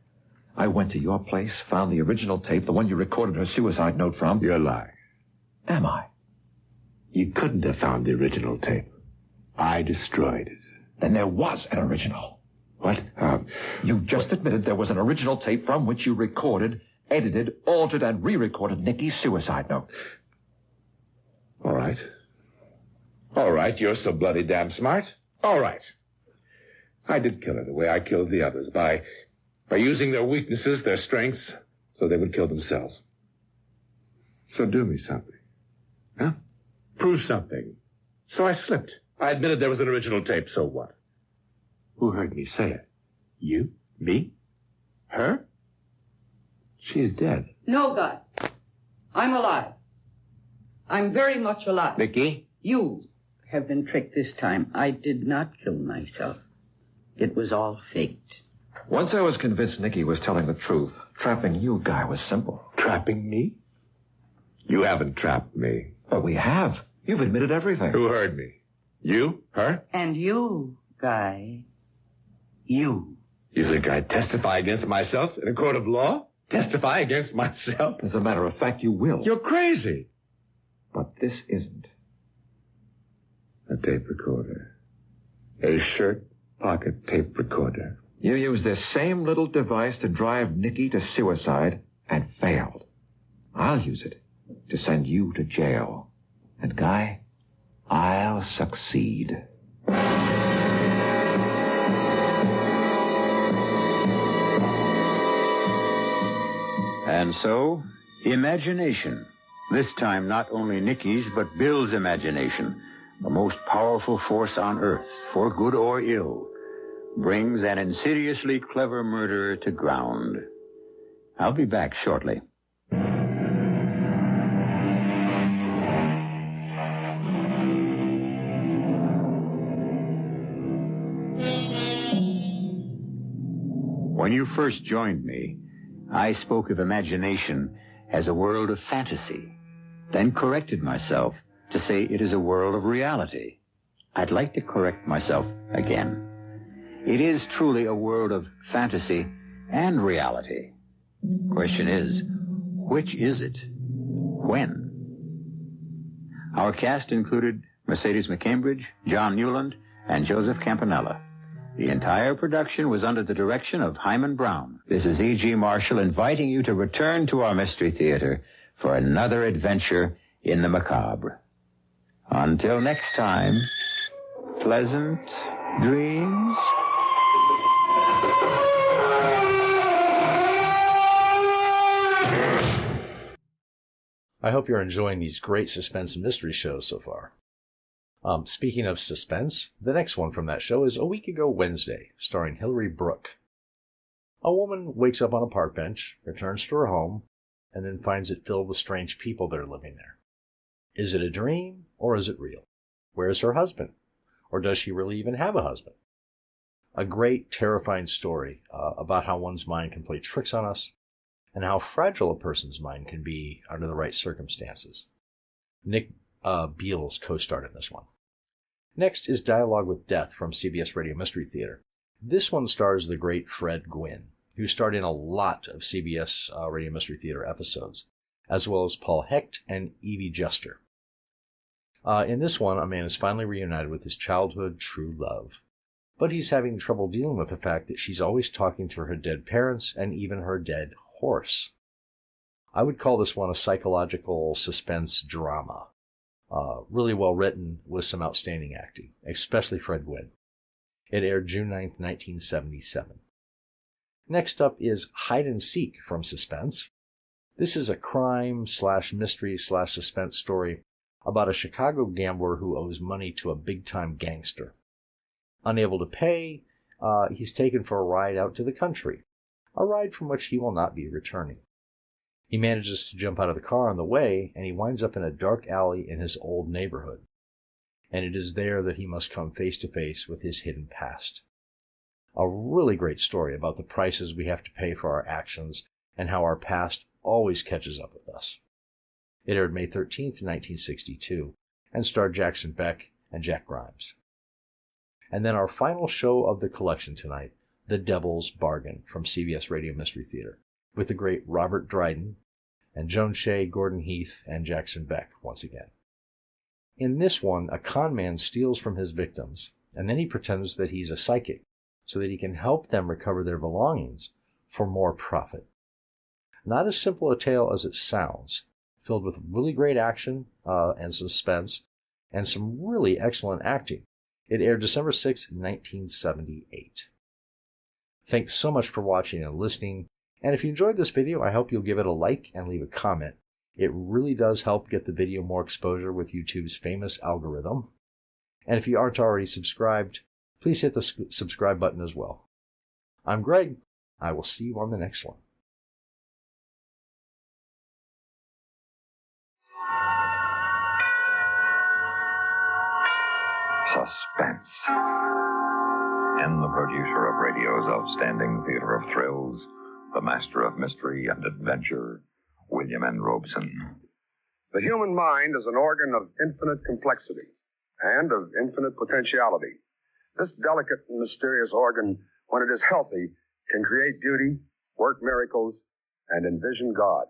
I went to your place, found the original tape, the one you recorded her suicide note from. You're lying. Am I? You couldn't have found the original tape. I destroyed it. Then there was an original. What? You just admitted there was an original tape from which you recorded, edited, altered, and re-recorded Nikki's suicide note. All right. All right, you're so bloody damn smart. All right. I did kill her the way I killed the others, by using their weaknesses, their strengths, so they would kill themselves. So do me something. Huh? Prove something. So I slipped. I admitted there was an original tape, so what? Who heard me say it? You? Me? Her? She's dead. No, Guy. I'm alive. I'm very much alive. Nicky? You have been tricked this time. I did not kill myself. It was all faked. Once I was convinced Nikki was telling the truth, trapping you, Guy, was simple. Trapping me? You haven't trapped me. But we have. You've admitted everything. Who heard me? You? Her? And you, Guy. You. You think I'd testify against myself in a court of law? Testify against myself? As a matter of fact, you will. You're crazy. But this isn't. A tape recorder. A shirt pocket tape recorder. You used this same little device to drive Nikki to suicide and failed. I'll use it to send you to jail. And, Guy, I'll succeed. And so, imagination. This time not only Nikki's, but Bill's imagination, the most powerful force on earth, for good or ill, brings an insidiously clever murderer to ground. I'll be back shortly. When you first joined me, I spoke of imagination as a world of fantasy, then corrected myself to say it is a world of reality. I'd like to correct myself again. It is truly a world of fantasy and reality. Question is, which is it? When? Our cast included Mercedes McCambridge, John Newland, and Joseph Campanella. The entire production was under the direction of Hyman Brown. This is E.G. Marshall inviting you to return to our Mystery Theater for another adventure in the macabre. Until next time, pleasant dreams. I hope you're enjoying these great suspense and mystery shows so far. Speaking of suspense, the next one from that show is A Week Ago Wednesday, starring Hilary Brooke. A woman wakes up on a park bench, returns to her home, and then finds it filled with strange people that are living there. Is it a dream, or is it real? Where's her husband? Or does she really even have a husband? A great, terrifying story about how one's mind can play tricks on us, and how fragile a person's mind can be under the right circumstances. Nick Beals co-starred in this one. Next is Dialogue with Death from CBS Radio Mystery Theater. This one stars the great Fred Gwynne, who starred in a lot of CBS Radio Mystery Theater episodes, as well as Paul Hecht and Evie Juster. In this one, a man is finally reunited with his childhood true love, but he's having trouble dealing with the fact that she's always talking to her dead parents and even her dead horse. I would call this one a psychological suspense drama. Really well written with some outstanding acting, especially Fred Gwynne. It aired June 9th, 1977. Next up is Hide and Seek from Suspense. This is a crime/mystery/suspense story about a Chicago gambler who owes money to a big-time gangster. Unable to pay, he's taken for a ride out to the country, a ride from which he will not be returning. He manages to jump out of the car on the way, and he winds up in a dark alley in his old neighborhood. And it is there that he must come face to face with his hidden past. A really great story about the prices we have to pay for our actions and how our past always catches up with us. It aired May 13th, 1962, and starred Jackson Beck and Jack Grimes. And then our final show of the collection tonight, The Devil's Bargain from CBS Radio Mystery Theater, with the great Robert Dryden and Joan Shea, Gordon Heath, and Jackson Beck once again. In this one, a con man steals from his victims, and then he pretends that he's a psychic so that he can help them recover their belongings for more profit. Not as simple a tale as it sounds, filled with really great action and suspense, and some really excellent acting. It aired December 6, 1978. Thanks so much for watching and listening, and if you enjoyed this video, I hope you'll give it a like and leave a comment. It really does help get the video more exposure with YouTube's famous algorithm. And if you aren't already subscribed, please hit the subscribe button as well. I'm Greg. I will see you on the next one. Suspense. And the producer of radio's outstanding theater of thrills, the master of mystery and adventure, William N. Robeson. The human mind is an organ of infinite complexity and of infinite potentiality. This delicate and mysterious organ, when it is healthy, can create beauty, work miracles, and envision God.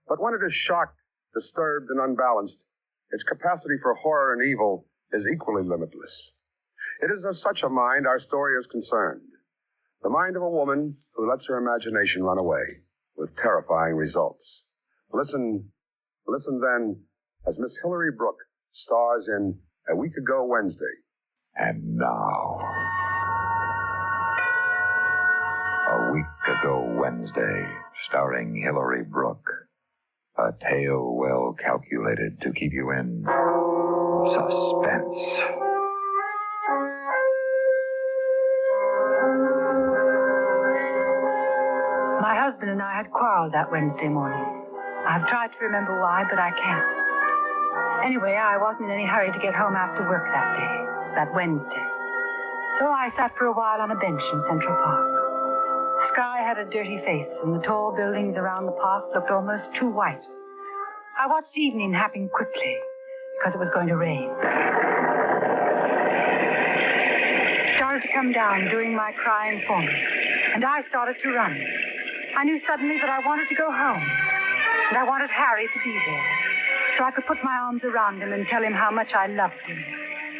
But when it is shocked, disturbed, and unbalanced, its capacity for horror and evil is equally limitless. It is of such a mind our story is concerned. The mind of a woman who lets her imagination run away with terrifying results. Listen then as Miss Hilary Brooke stars in A Week Ago Wednesday. And now, A Week Ago Wednesday, starring Hilary Brooke. A tale well calculated to keep you in suspense. My husband and I had quarreled that Wednesday morning. I've tried to remember why, but I can't. Anyway, I wasn't in any hurry to get home after work that day, that Wednesday. So I sat for a while on a bench in Central Park. The sky had a dirty face, and the tall buildings around the park looked almost too white. I watched evening happen quickly, because it was going to rain. It started to come down, doing my crying for me, and I started to run. I knew suddenly that I wanted to go home, and I wanted Harry to be there, so I could put my arms around him and tell him how much I loved him,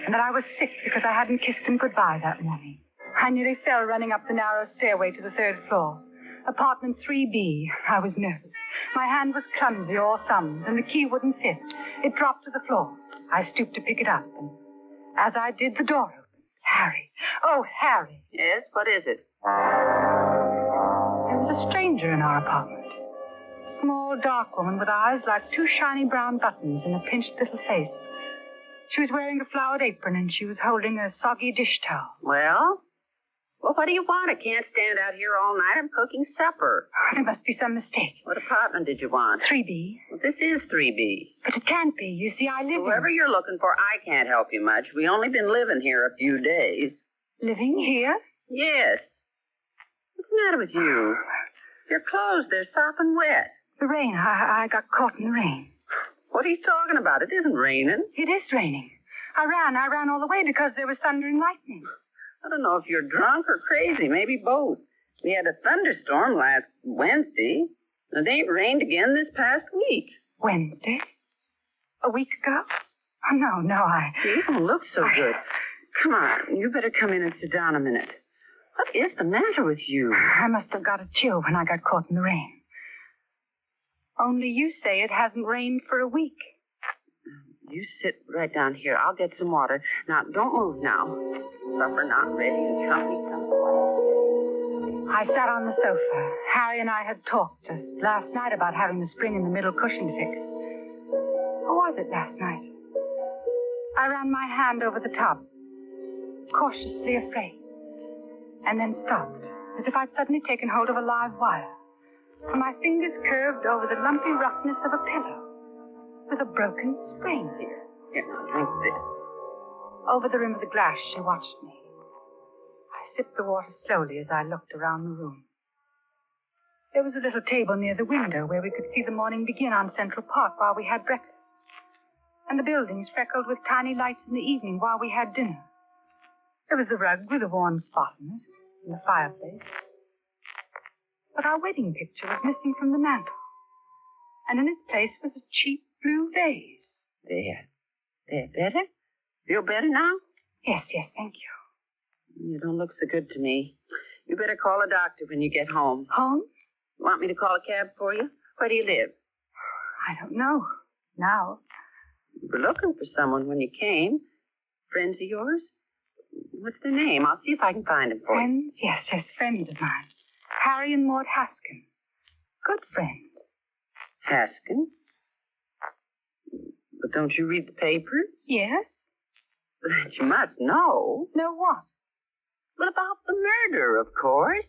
and that I was sick because I hadn't kissed him goodbye that morning. I nearly fell running up the narrow stairway to the third floor. Apartment 3B. I was nervous. My hand was clumsy, all thumbs, and the key wouldn't fit. It dropped to the floor. I stooped to pick it up, and as I did, the door opened. Harry. Oh, Harry. Yes, what is it? There was a stranger in our apartment. A small, dark woman with eyes like two shiny brown buttons and a pinched little face. She was wearing a flowered apron, and she was holding a soggy dish towel. Well, what do you want? I can't stand out here all night. I'm cooking supper. There must be some mistake. What apartment did you want? 3B. Well, this is 3B. But it can't be. You see, I live Whoever you're looking for, I can't help you much. We only been living here a few days. Living here? Yes. What's the matter with you? Your clothes, they're sopping wet. The rain. I got caught in the rain. What are you talking about? It isn't raining. It is raining. I ran all the way because there was thunder and lightning. I don't know if you're drunk or crazy, maybe both. We had a thunderstorm last Wednesday, and it ain't rained again this past week. Wednesday? A week ago? Oh, no, You don't look so good. Come on, you better come in and sit down a minute. What is the matter with you? I must have got a chill when I got caught in the rain. Only you say it hasn't rained for a week. You sit right down here. I'll get some water. Now, don't move now. Supper not ready. The company comes. I sat on the sofa. Harry and I had talked just last night about having the spring in the middle cushion fixed. Or was it last night? I ran my hand over the top, cautiously afraid, and then stopped, as if I'd suddenly taken hold of a live wire. And my fingers curved over the lumpy roughness of a pillow with a broken spring. Here, now, drink this. Over the rim of the glass, she watched me. I sipped the water slowly as I looked around the room. There was a little table near the window where we could see the morning begin on Central Park while we had breakfast. And the buildings freckled with tiny lights in the evening while we had dinner. There was the rug with a warm spot in it, and the fireplace. But our wedding picture was missing from the mantel. And in its place was a cheap blue vase. There, better? Feel better now? Yes, thank you. You don't look so good to me. You better call a doctor when you get home. Home? Want me to call a cab for you? Where do you live? I don't know. Now. You were looking for someone when you came. Friends of yours? What's their name? I'll see if I can find them for you. Friends? Yes, friends of mine. Harry and Maud Haskin. Good friends. Haskin? But don't you read the papers? Yes. But you must know. Know what? Well, about the murder, of course.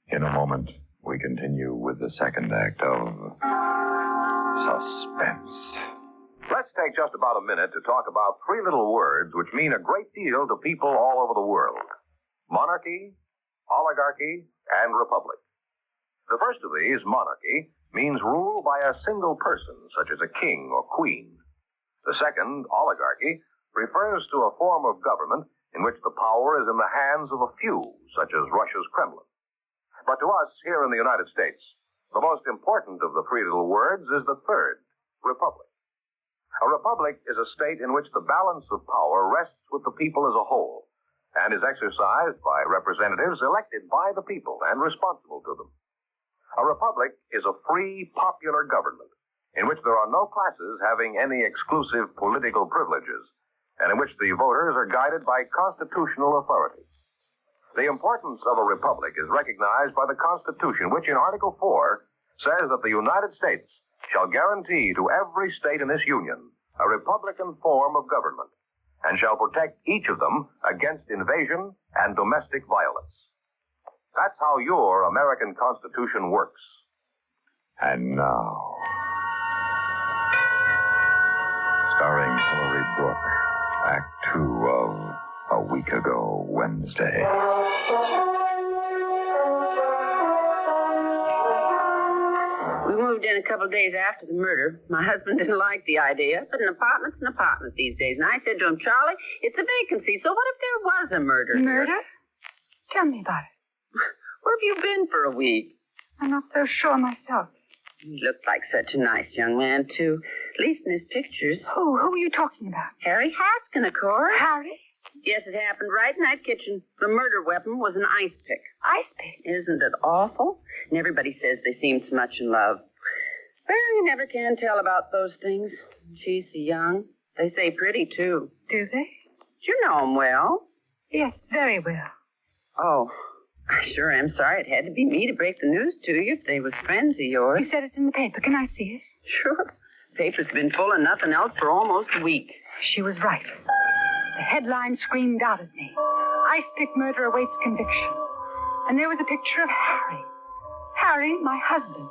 In a moment, we continue with the second act of Suspense. Let's take just about a minute to talk about three little words which mean a great deal to people all over the world. Monarchy, oligarchy, and republic. The first of these, monarchy, means rule by a single person, such as a king or queen. The second, oligarchy, refers to a form of government in which the power is in the hands of a few, such as Russia's Kremlin. But to us, here in the United States, the most important of the three little words is the third, republic. A republic is a state in which the balance of power rests with the people as a whole and is exercised by representatives elected by the people and responsible to them. A republic is a free, popular government in which there are no classes having any exclusive political privileges and in which the voters are guided by constitutional authority. The importance of a republic is recognized by the Constitution, which in Article 4 says that the United States shall guarantee to every state in this union a republican form of government and shall protect each of them against invasion and domestic violence. That's how your American Constitution works. And now, starring Hilary Brooke, Act 2 of A Week Ago Wednesday. We moved in a couple of days after the murder. My husband didn't like the idea, but an apartment's an apartment these days. And I said to him, Charlie, it's a vacancy, so what if there was a murder? Murder? Tell me about it. Where have you been for a week? I'm not so sure myself. He looked like such a nice young man, too. At least in his pictures. Who are you talking about? Harry Haskin, of course. Harry? Yes, it happened right in that kitchen. The murder weapon was an ice pick. Ice pick? Isn't it awful? And everybody says they seem so much in love. Well, you never can tell about those things. She's so young. They say pretty, too. Do they? You know him well. Yes, very well. Oh, I sure am sorry it had to be me to break the news to you if they was friends of yours. You said it's in the paper. Can I see it? Sure. The paper's been full of nothing else for almost a week. She was right. The headline screamed out at me. Ice pick murder awaits conviction. And there was a picture of Harry. Harry, my husband.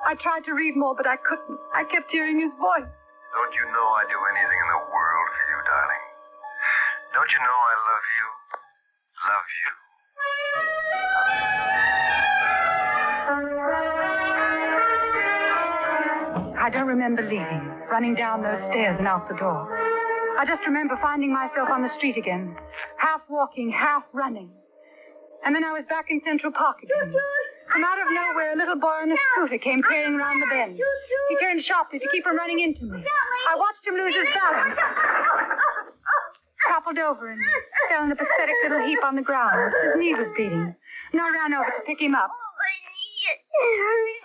I tried to read more, but I couldn't. I kept hearing his voice. Don't you know I'd do anything in the world for you, darling? Don't you know I love you? Love you. I don't remember leaving, running down those stairs and out the door. I just remember finding myself on the street again, half walking, half running. And then I was back in Central Park again. From out of nowhere, a little boy on a scooter came tearing around the bend. He turned sharply to keep from running into me. I watched him lose his balance. Toppled over and fell in a pathetic little heap on the ground. His knee was bleeding. And I ran over to pick him up.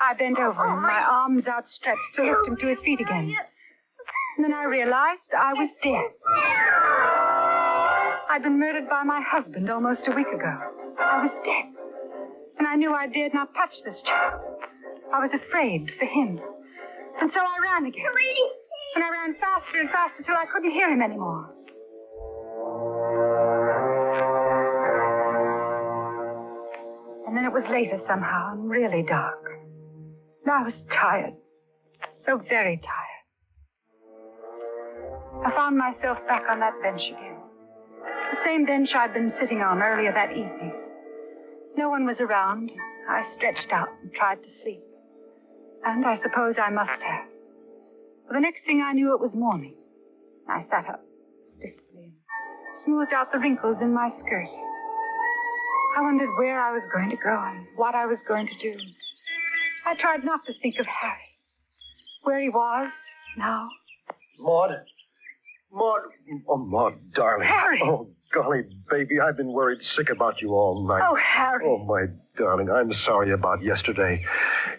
I bent over him, my arms outstretched to lift him to his feet again. And then I realized I was dead. I'd been murdered by my husband almost a week ago. I was dead. And I knew I dared not touch this child. I was afraid for him. And so I ran again. And I ran faster and faster till I couldn't hear him anymore. And then it was later somehow and really dark. And I was tired. So very tired. I found myself back on that bench again. The same bench I'd been sitting on earlier that evening. No one was around. I stretched out and tried to sleep. And I suppose I must have. For the next thing I knew, it was morning. I sat up stiffly and smoothed out the wrinkles in my skirt. I wondered where I was going to go and what I was going to do. I tried not to think of Harry. Where he was now. Maud? Oh, Maud, darling. Harry! Oh, golly, baby, I've been worried sick about you all night. Oh, Harry. Oh, my darling, I'm sorry about yesterday.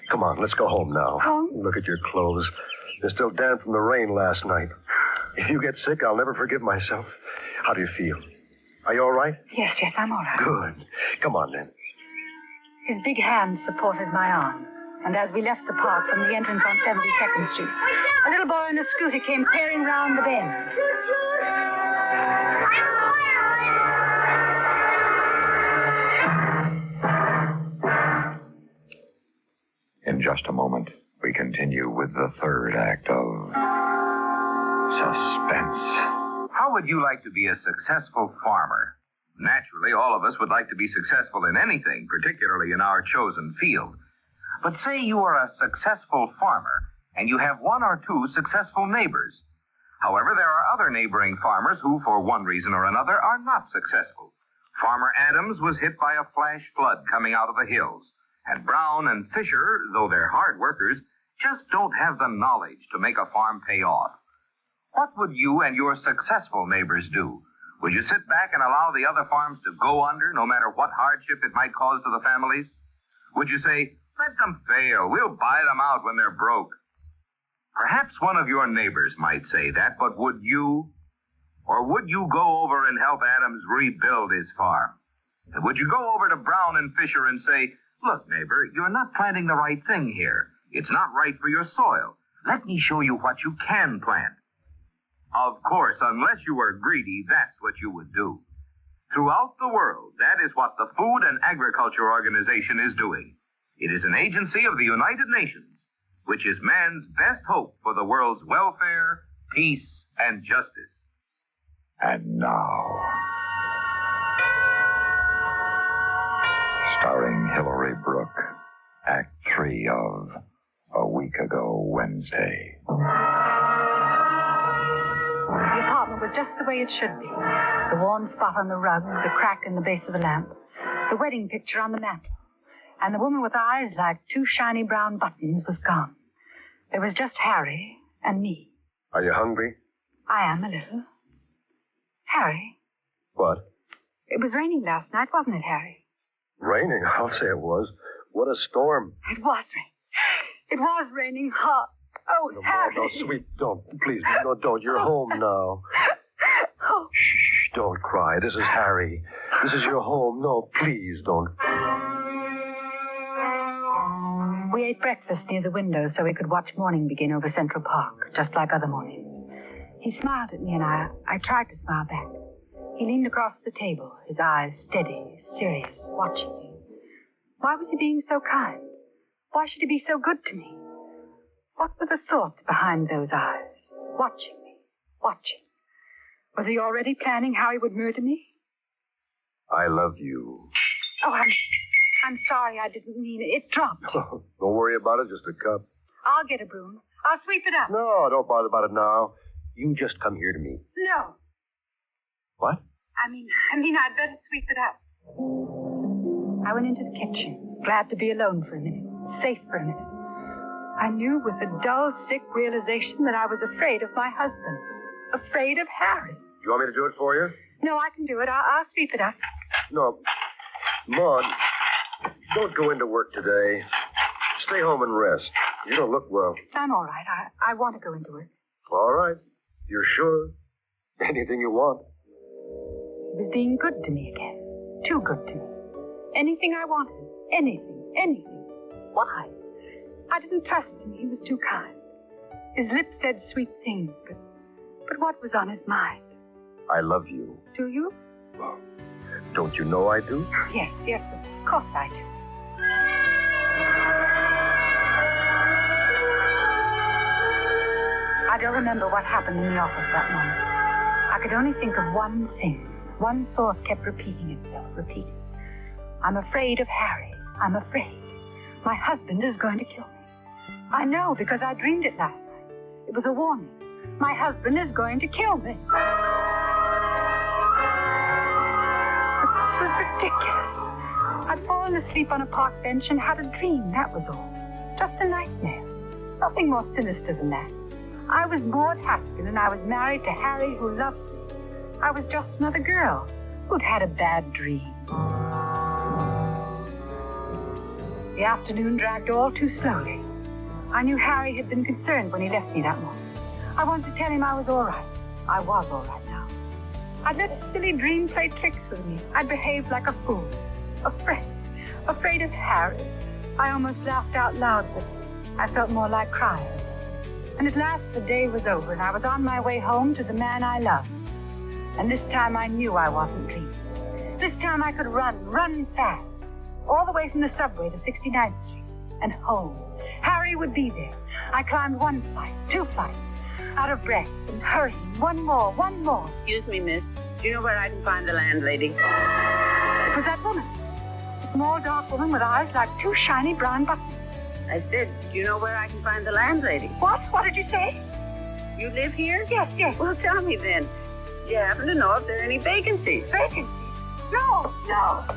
Come on, let's go home now. Home? Look at your clothes. They're still damp from the rain last night. If you get sick, I'll never forgive myself. How do you feel? Are you all right? Yes, I'm all right. Good. Come on, then. His big hand supported my arm. And as we left the park from the entrance on 72nd Street, a little boy on a scooter came tearing round the bend. In just a moment, we continue with the third act of Suspense. How would you like to be a successful farmer? Naturally, all of us would like to be successful in anything, particularly in our chosen field. But say you are a successful farmer, and you have one or two successful neighbors. However, there are other neighboring farmers who, for one reason or another, are not successful. Farmer Adams was hit by a flash flood coming out of the hills. And Brown and Fisher, though they're hard workers, just don't have the knowledge to make a farm pay off. What would you and your successful neighbors do? Would you sit back and allow the other farms to go under, no matter what hardship it might cause to the families? Would you say, let them fail, we'll buy them out when they're broke? Perhaps one of your neighbors might say that, but would you? Or would you go over and help Adams rebuild his farm? And would you go over to Brown and Fisher and say, look, neighbor, you're not planting the right thing here. It's not right for your soil. Let me show you what you can plant. Of course, unless you were greedy, that's what you would do. Throughout the world, that is what the Food and Agriculture Organization is doing. It is an agency of the United Nations, which is man's best hope for the world's welfare, peace, and justice. And now, starring Hillary Brooke, Act 3 of A Week Ago Wednesday. The apartment was just the way it should be. The worn spot on the rug, the crack in the base of the lamp, the wedding picture on the mantel. And the woman with eyes like two shiny brown buttons was gone. There was just Harry and me. Are you hungry? I am a little. Harry. What? It was raining last night, wasn't it, Harry? Raining? I'll say it was. What a storm. It was raining. It was raining hard. Oh, no, Harry. No, sweet, don't. Please, no, don't. You're home now. Oh. Shh, don't cry. This is Harry. This is your home. No, please don't. We ate breakfast near the window so we could watch morning begin over Central Park, just like other mornings. He smiled at me, and I tried to smile back. He leaned across the table, his eyes steady, serious, watching me. Why was he being so kind? Why should he be so good to me? What were the thoughts behind those eyes? Watching me, watching. Was he already planning how he would murder me? I love you. Oh, I'm sorry, I didn't mean it. It dropped. Don't worry about it, just a cup. I'll get a broom. I'll sweep it up. No, don't bother about it now. You just come here to me. No. What? I mean, I'd better sweep it up. I went into the kitchen, glad to be alone for a minute, safe for a minute. I knew with a dull, sick realization that I was afraid of my husband, afraid of Harry. You want me to do it for you? No, I can do it. I'll sweep it up. No. Maud, don't go into work today. Stay home and rest. You don't look well. I'm all right. I want to go into work. All right. You're sure? Anything you want. He was being good to me again. Too good to me. Anything I wanted. Anything. Why? I didn't trust him. He was too kind. His lips said sweet things, but what was on his mind? I love you. Do you? Well, don't you know I do? Yes, of course I do. I don't remember what happened in the office that moment. I could only think of one thing. One thought kept repeating itself, repeating. I'm afraid of Harry. I'm afraid. My husband is going to kill me. I know because I dreamed it last night. It was a warning. My husband is going to kill me. This was ridiculous. I'd fallen asleep on a park bench and had a dream, that was all. Just a nightmare. Nothing more sinister than that. I was Maud Haskell and I was married to Harry who loved me. I was just another girl who'd had a bad dream. The afternoon dragged all too slowly. I knew Harry had been concerned when he left me that morning. I wanted to tell him I was all right. I was all right now. I'd let a silly dream play tricks with me. I'd behaved like a fool. Afraid of Harry. I almost laughed out loud, but I felt more like crying. And at last the day was over, and I was on my way home to the man I loved. And this time I knew I wasn't dreaming. This time I could run fast, all the way from the subway to 69th Street, and home. Harry would be there. I climbed 1 flight, 2 flights, out of breath and hurrying. One more. Excuse me, miss. Do you know where I can find the landlady? It was that woman. A small, dark woman with eyes like 2 shiny brown buttons. I said, do you know where I can find the landlady? What? What did you say? You live here? Yes. Well, tell me then. Do you happen to know if there are any vacancies? Vacancies? No.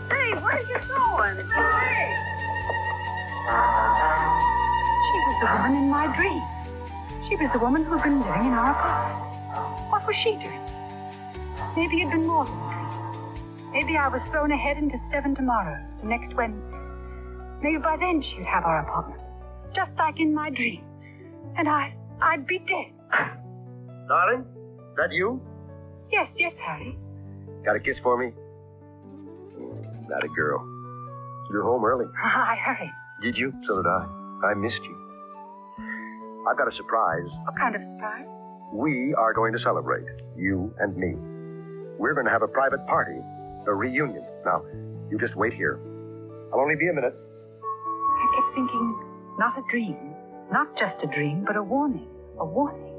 Hey, where are you going? Hey! She was the woman in my dream. She was the woman who'd been living in our apartment. What was she doing? Maybe it'd been more than a dream. Maybe I was thrown ahead into 7 tomorrow, to next Wednesday. Maybe by then she'd have our apartment, just like in my dream. And I'd be dead. Darling, that you? Yes, Harry. Got a kiss for me? That a girl. You're home early. I hurried. Did you? So did I. I missed you. I've got a surprise. What kind of surprise? We are going to celebrate, you and me. We're going to have a private party, a reunion. Now, you just wait here. I'll only be a minute. I kept thinking, not a dream. Not just a dream, but a warning. A warning.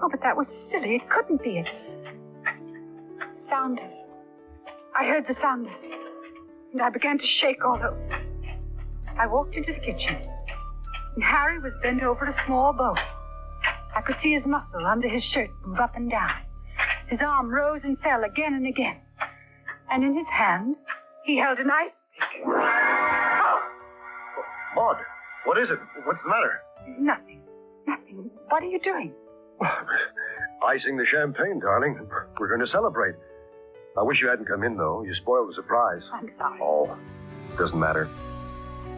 Oh, but that was silly. It couldn't be it. I heard the sound, and I began to shake all over. I walked into the kitchen, and Harry was bent over a small bowl. I could see his muscle under his shirt move up and down. His arm rose and fell again and again. And in his hand, he held an ice pick. Oh! Maud, what is it? What's the matter? Nothing. What are you doing? Icing the champagne, darling. We're going to celebrate. I wish you hadn't come in, though. You spoiled the surprise. I'm sorry. Oh, doesn't matter.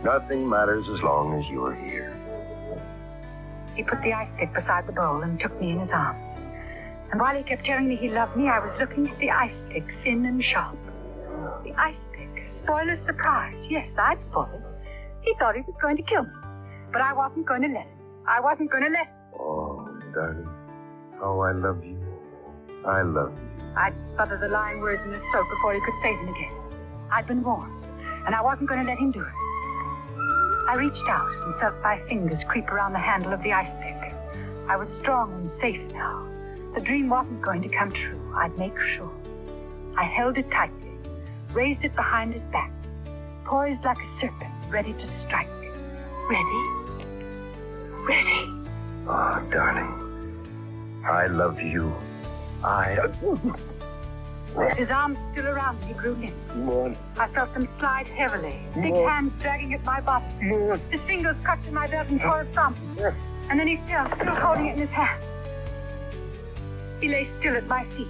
Nothing matters as long as you're here. He put the ice pick beside the bowl and took me in his arms. And while he kept telling me he loved me, I was looking at the ice pick, thin and sharp. The ice pick. Spoiler's surprise. Yes, I'd spoil it. He thought he was going to kill me. But I wasn't going to let him. Oh, darling. Oh, I love you. I love you. I'd smother the lying words in his throat before he could say them again. I'd been warned, and I wasn't going to let him do it. I reached out and felt my fingers creep around the handle of the ice pick. I was strong and safe now. The dream wasn't going to come true. I'd make sure. I held it tightly, raised it behind his back, poised like a serpent, ready to strike. Ready. Oh, darling. I love you. His arms still around me grew limp. I felt them slide heavily, big hands dragging at my body. His fingers clutched my belt and tore it from me. And then he fell, still holding it in his hand. He lay still at my feet,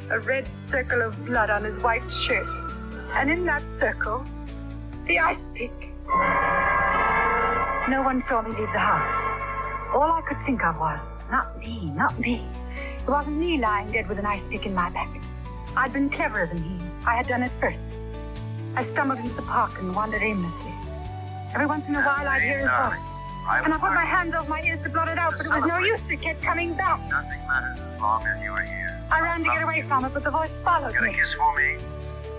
a red circle of blood on his white shirt. And in that circle, the ice pick. No one saw me leave the house. All I could think of was, not me. It wasn't me lying dead with an ice pick in my back. I'd been cleverer than he. I had done it first. I stumbled into the park and wandered aimlessly. Every once in a while I'd hear his voice. And I put my hands over my ears to blot it out, but it was no use. It kept coming back. Nothing matters as long as you're here. I ran to get away from it, but the voice followed Got a me. kiss for me?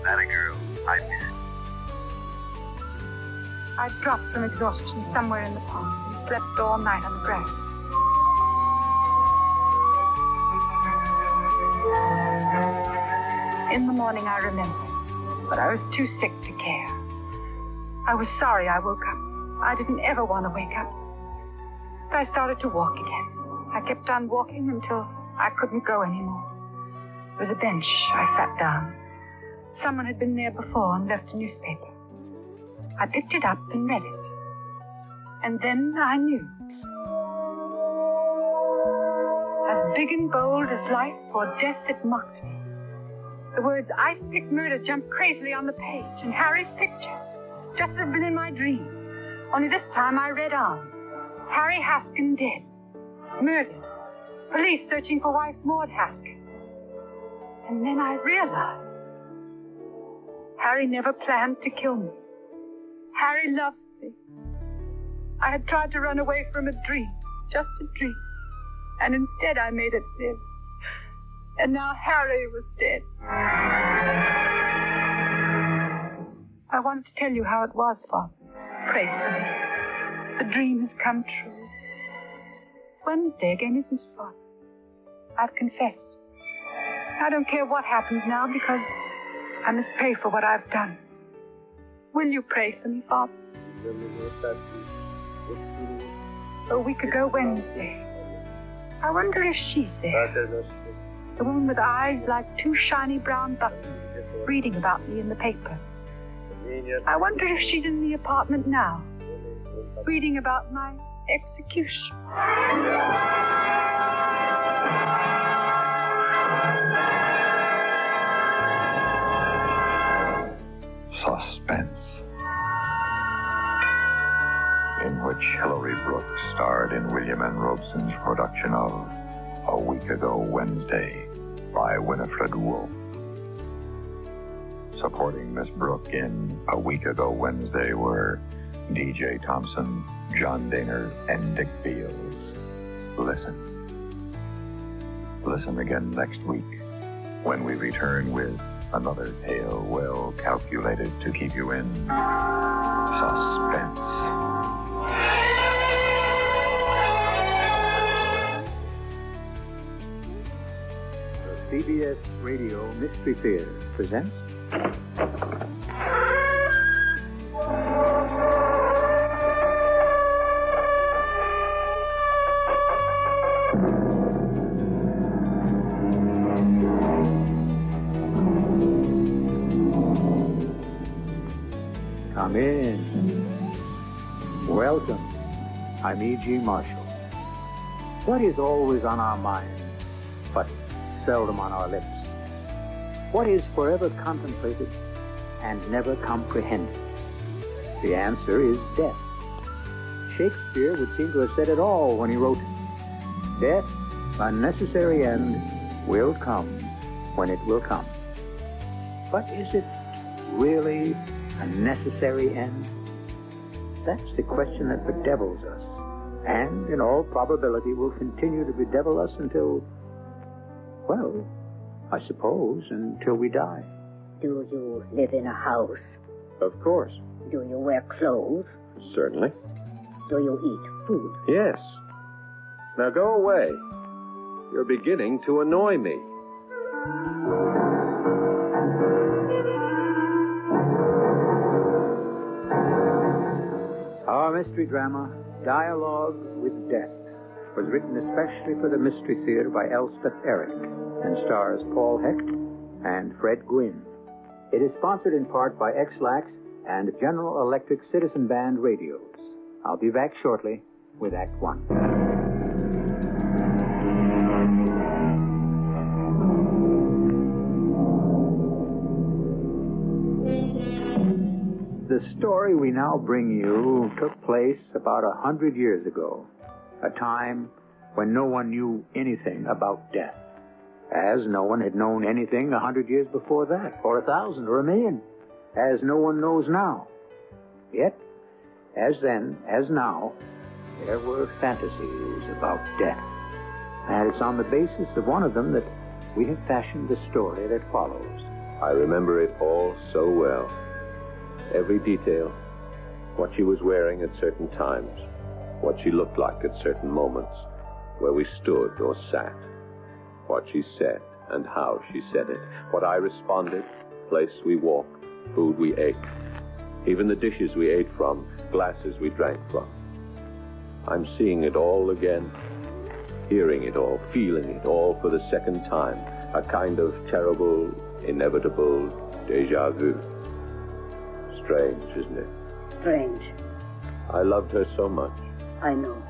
That a girl. I miss it. I dropped from exhaustion somewhere in the pond and slept all night on the grass. In the morning, I remember, but I was too sick to care. I was sorry I woke up. I didn't ever want to wake up. I started to walk again. I kept on walking until I couldn't go anymore. There was a bench. I sat down. Someone had been there before and left a newspaper. I picked it up and read it. And then I knew. As big and bold as life or death that mocked me. The words ice-pick murder jumped crazily on the page, and Harry's picture, just as had been in my dream. Only this time I read on. Harry Haskin dead. Murdered. Police searching for wife Maud Haskin. And then I realized Harry never planned to kill me. Harry loved me. I had tried to run away from a dream, just a dream. And instead I made it live. And now Harry was dead. I wanted to tell you how it was, Father. Pray for me. The dream has come true. Wednesday again, isn't it, Father? I've confessed. I don't care what happens now because I must pay for what I've done. Will you pray for me, Father? A week ago Wednesday. I wonder if she's there. The woman with eyes like two shiny brown buttons, reading about me in the paper. I wonder if she's in the apartment now, reading about my execution. Suspense, in which Hilary Brooks starred in William N. Robeson's production of A Week Ago Wednesday by Winifred Wolfe. Supporting Miss Brooke in A Week Ago Wednesday were D.J. Thompson, John Daner, and Dick Fields. Listen again next week when we return with another tale well calculated to keep you in suspense. The CBS Radio Mystery Theater presents Come in. Welcome. I'm E.G. Marshall. What is always on our minds, but seldom on our lips? What is forever contemplated and never comprehended? The answer is death. Shakespeare would seem to have said it all when he wrote, "Death, a necessary end, will come when it will come." But is it really a necessary end? That's the question that bedevils us, and in all probability will continue to bedevil us until, well, I suppose, until we die. Do you live in a house? Of course. Do you wear clothes? Certainly. Do you eat food? Yes. Now go away. You're beginning to annoy me. Our mystery drama, Dialogue with Death, was written especially for the Mystery Theater by Elspeth Eric and stars Paul Hecht and Fred Gwynne. It is sponsored in part by X-Lax and General Electric Citizen Band radios. I'll be back shortly with Act One. The story we now bring you took place about 100 years ago, a time when no one knew anything about death, as no one had known anything 100 years before that, or 1,000, or 1,000,000, as no one knows now. Yet, as then, as now, there were fantasies about death, and it's on the basis of one of them that we have fashioned the story that follows. I remember it all so well. Every detail. What she was wearing at certain times. What she looked like at certain moments. Where we stood or sat. What she said. and how she said it, what I responded, place we walked, food we ate, even the dishes we ate from, glasses we drank from. I'm seeing it all again, hearing it all, feeling it all for the second time, a kind of terrible, inevitable déjà vu. Strange, isn't it? Strange. I loved her so much. I know.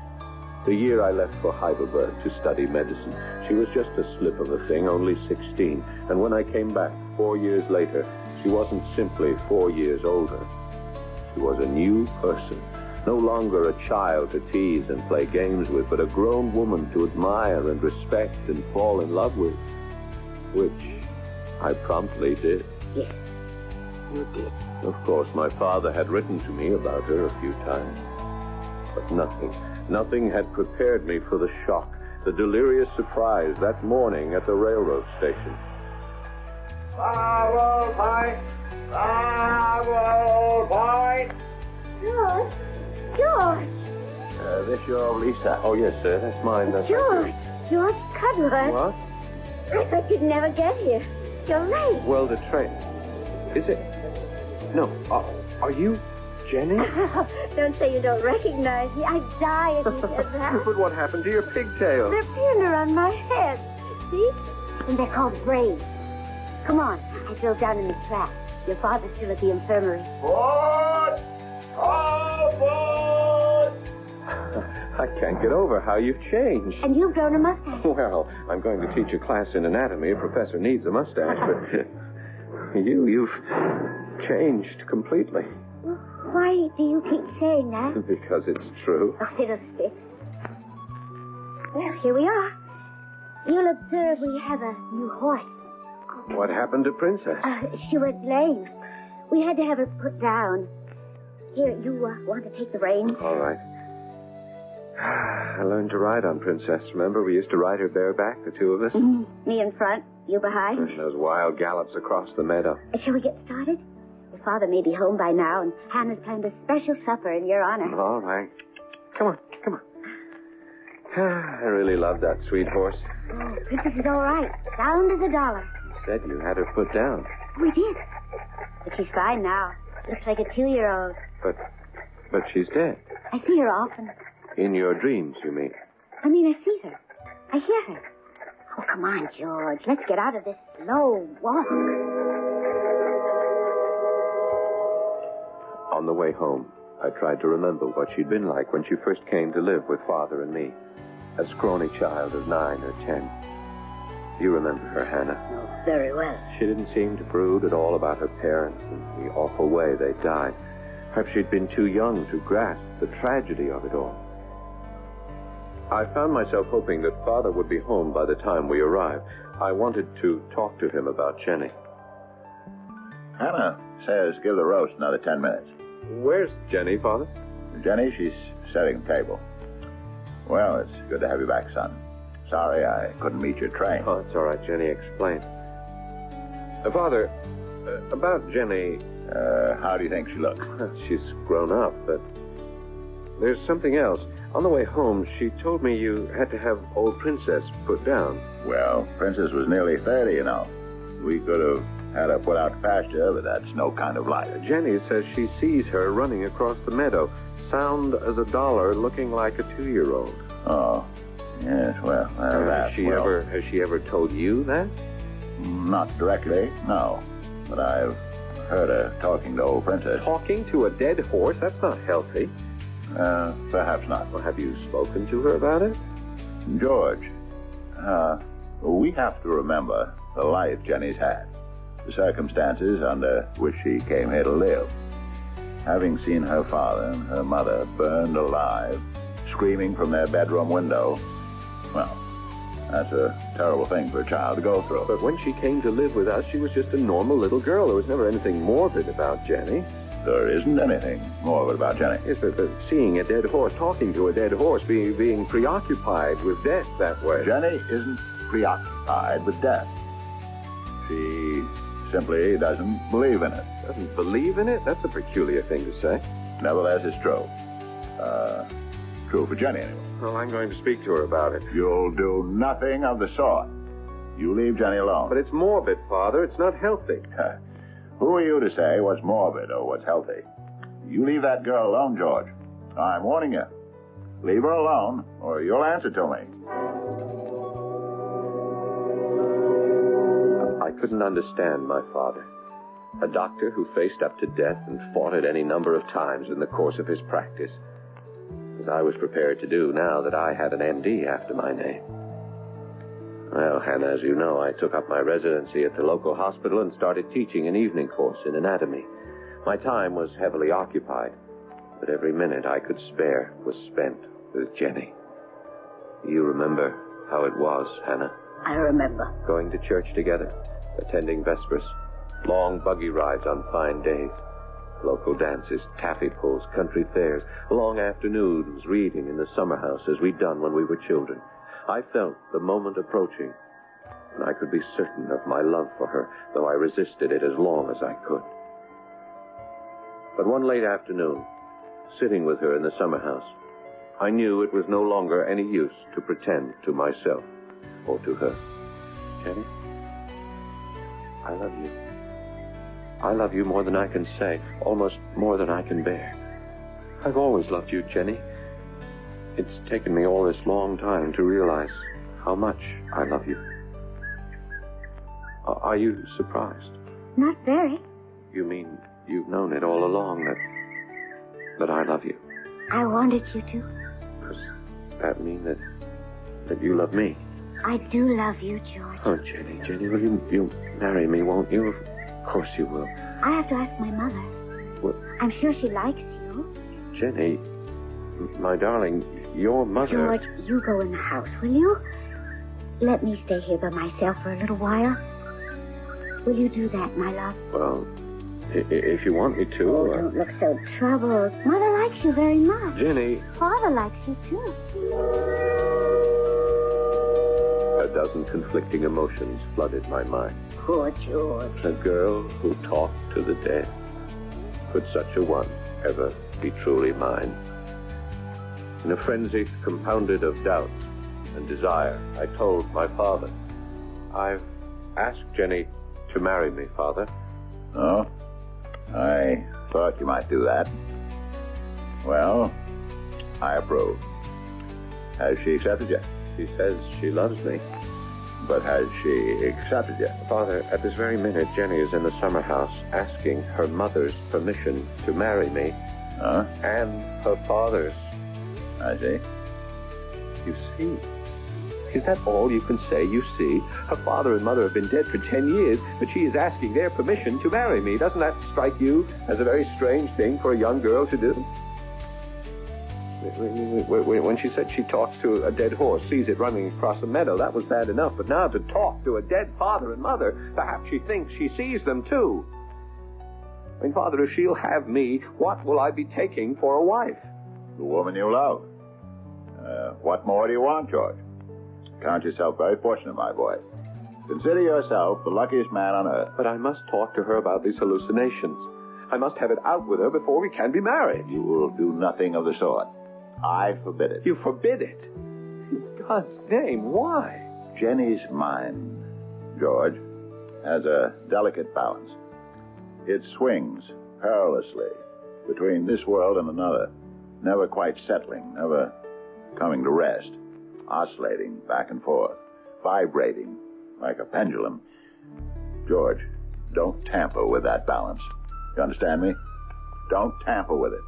The year I left for Heidelberg to study medicine, she was just a slip of a thing, only 16. And when I came back 4 years later, she wasn't simply 4 years older. She was a new person, no longer a child to tease and play games with, but a grown woman to admire and respect and fall in love with, which I promptly did. Yes, you did. Of course, my father had written to me about her a few times, but nothing had prepared me for the shock, the delirious surprise that morning at the railroad station. Bravo, Pine! Bravo, Pine! George! George! This your Lisa? Oh, yes, sir. That's mine. That's George! George Cudler! What? I thought you'd never get here. You're late. Well, the train. Is it? No. Are you Jenny? Don't say you don't recognize me. I'd die if you said that. But what happened to your pigtails? They're pinned around my head. See? And they're called braids. Come on. I drove down in the trap. Your father's still at the infirmary. What? I can't get over how you've changed. And you've grown a mustache. Well, I'm going to teach a class in anatomy. A professor needs a mustache, but you've changed completely. Why do you keep saying that? Because it's true. Oh, fiddlesticks. Well, here we are. You'll observe we have a new horse. What happened to Princess? She went lame. We had to have her put down. Here, you want to take the reins? All right. I learned to ride on Princess. Remember, we used to ride her bareback, the two of us? Mm-hmm. Me in front, you behind. And those wild gallops across the meadow. Shall we get started? Your father may be home by now, and Hannah's planned a special supper in your honor. All right. Come on. I really love that sweet horse. Oh, Princess is all right. Sound as a dollar. You said you had her put down. We did. But she's fine now. Looks like a 2-year-old. But she's dead. I see her often. In your dreams, you mean? I mean, I see her. I hear her. Oh, come on, George. Let's get out of this slow walk. On the way home, I tried to remember what she'd been like when she first came to live with Father and me. A scrawny child of 9 or 10. You remember her, Hannah? Oh, very well. She didn't seem to brood at all about her parents and the awful way they died. Perhaps she'd been too young to grasp the tragedy of it all. I found myself hoping that Father would be home by the time we arrived. I wanted to talk to him about Jenny. Hannah says give the roast another 10 minutes. Where's Jenny, Father? Jenny, she's setting the table. Well, it's good to have you back, son. Sorry I couldn't meet your train. Oh, it's all right, Jenny. Explain. Father, about Jenny... how do you think she looks? She's grown up, but there's something else. On the way home, she told me you had to have old Princess put down. Well, Princess was nearly 30, you know. We could have had her put out to pasture, but that's no kind of life. Jenny says she sees her running across the meadow, sound as a dollar, looking like a 2-year-old. Oh, yes, well, has she ever told you that? Not directly, no. But I've heard her talking to old Princess. Talking to a dead horse? That's not healthy. Perhaps not. Well, have you spoken to her about it? George, we have to remember the life Jenny's had, the circumstances under which she came here to live. Having seen her father and her mother burned alive, screaming from their bedroom window, well, that's a terrible thing for a child to go through. But when she came to live with us, she was just a normal little girl. There was never anything morbid about Jenny. There isn't anything morbid about Jenny. Yes, but seeing a dead horse, talking to a dead horse, being preoccupied with death that way. Jenny isn't preoccupied with death. She simply doesn't believe in it. Doesn't believe in it? That's a peculiar thing to say. Nevertheless, it's true. True for Jenny, anyway. Well, I'm going to speak to her about it. You'll do nothing of the sort. You leave Jenny alone. But it's morbid, Father. It's not healthy. Who are you to say what's morbid or what's healthy? You leave that girl alone, George. I'm warning you. Leave her alone, or you'll answer to me. I couldn't understand my father. A doctor who faced up to death and fought it any number of times in the course of his practice. As I was prepared to do now that I had an MD after my name. Well, Hannah, as you know, I took up my residency at the local hospital and started teaching an evening course in anatomy. My time was heavily occupied, but every minute I could spare was spent with Jenny. You remember how it was, Hannah? I remember. Going to church together, attending Vespers, long buggy rides on fine days, local dances, taffy pulls, country fairs, long afternoons reading in the summer house as we'd done when we were children. I felt the moment approaching, and I could be certain of my love for her, though I resisted it as long as I could. But one late afternoon, sitting with her in the summer house, I knew it was no longer any use to pretend to myself or to her. Jenny, I love you. I love you more than I can say, almost more than I can bear. I've always loved you, Jenny. It's taken me all this long time to realize how much I love you. Are you surprised? Not very. You mean you've known it all along that I love you? I wanted you to. Does that mean that you love me? I do love you, George. Oh, Jenny, will you marry me, won't you? Of course you will. I have to ask my mother. What? I'm sure she likes you. Jenny, my darling, your mother... George, you go in the house, will you? Let me stay here by myself for a little while. Will you do that, my love? Well, if you want me to... Oh, don't look so troubled. Mother likes you very much. Jenny... Father likes you, too. A dozen conflicting emotions flooded my mind. Poor George. A girl who talked to the dead. Could such a one ever be truly mine? In a frenzy compounded of doubt and desire, I told my father, I've asked Jenny to marry me, Father. Oh? I thought you might do that. Well, I approve. Has she accepted you? She says she loves me. But has she accepted you? Father, at this very minute, Jenny is in the summer house asking her mother's permission to marry me. Huh? And her father's. I see. You see? Is that all you can say, you see? Her father and mother have been dead for 10 years, but she is asking their permission to marry me. Doesn't that strike you as a very strange thing for a young girl to do? When she said she talks to a dead horse, sees it running across a meadow, that was bad enough. But now to talk to a dead father and mother, perhaps she thinks she sees them too. I mean, Father, if she'll have me, what will I be taking for a wife? The woman you love. What more do you want, George? Count yourself very fortunate, my boy. Consider yourself the luckiest man on earth. But I must talk to her about these hallucinations. I must have it out with her before we can be married. You will do nothing of the sort. I forbid it. You forbid it? In God's name, why? Jenny's mind, George, has a delicate balance. It swings perilously between this world and another, never quite settling, never coming to rest, oscillating back and forth, vibrating like a pendulum. George, don't tamper with that balance. You understand me? Don't tamper with it.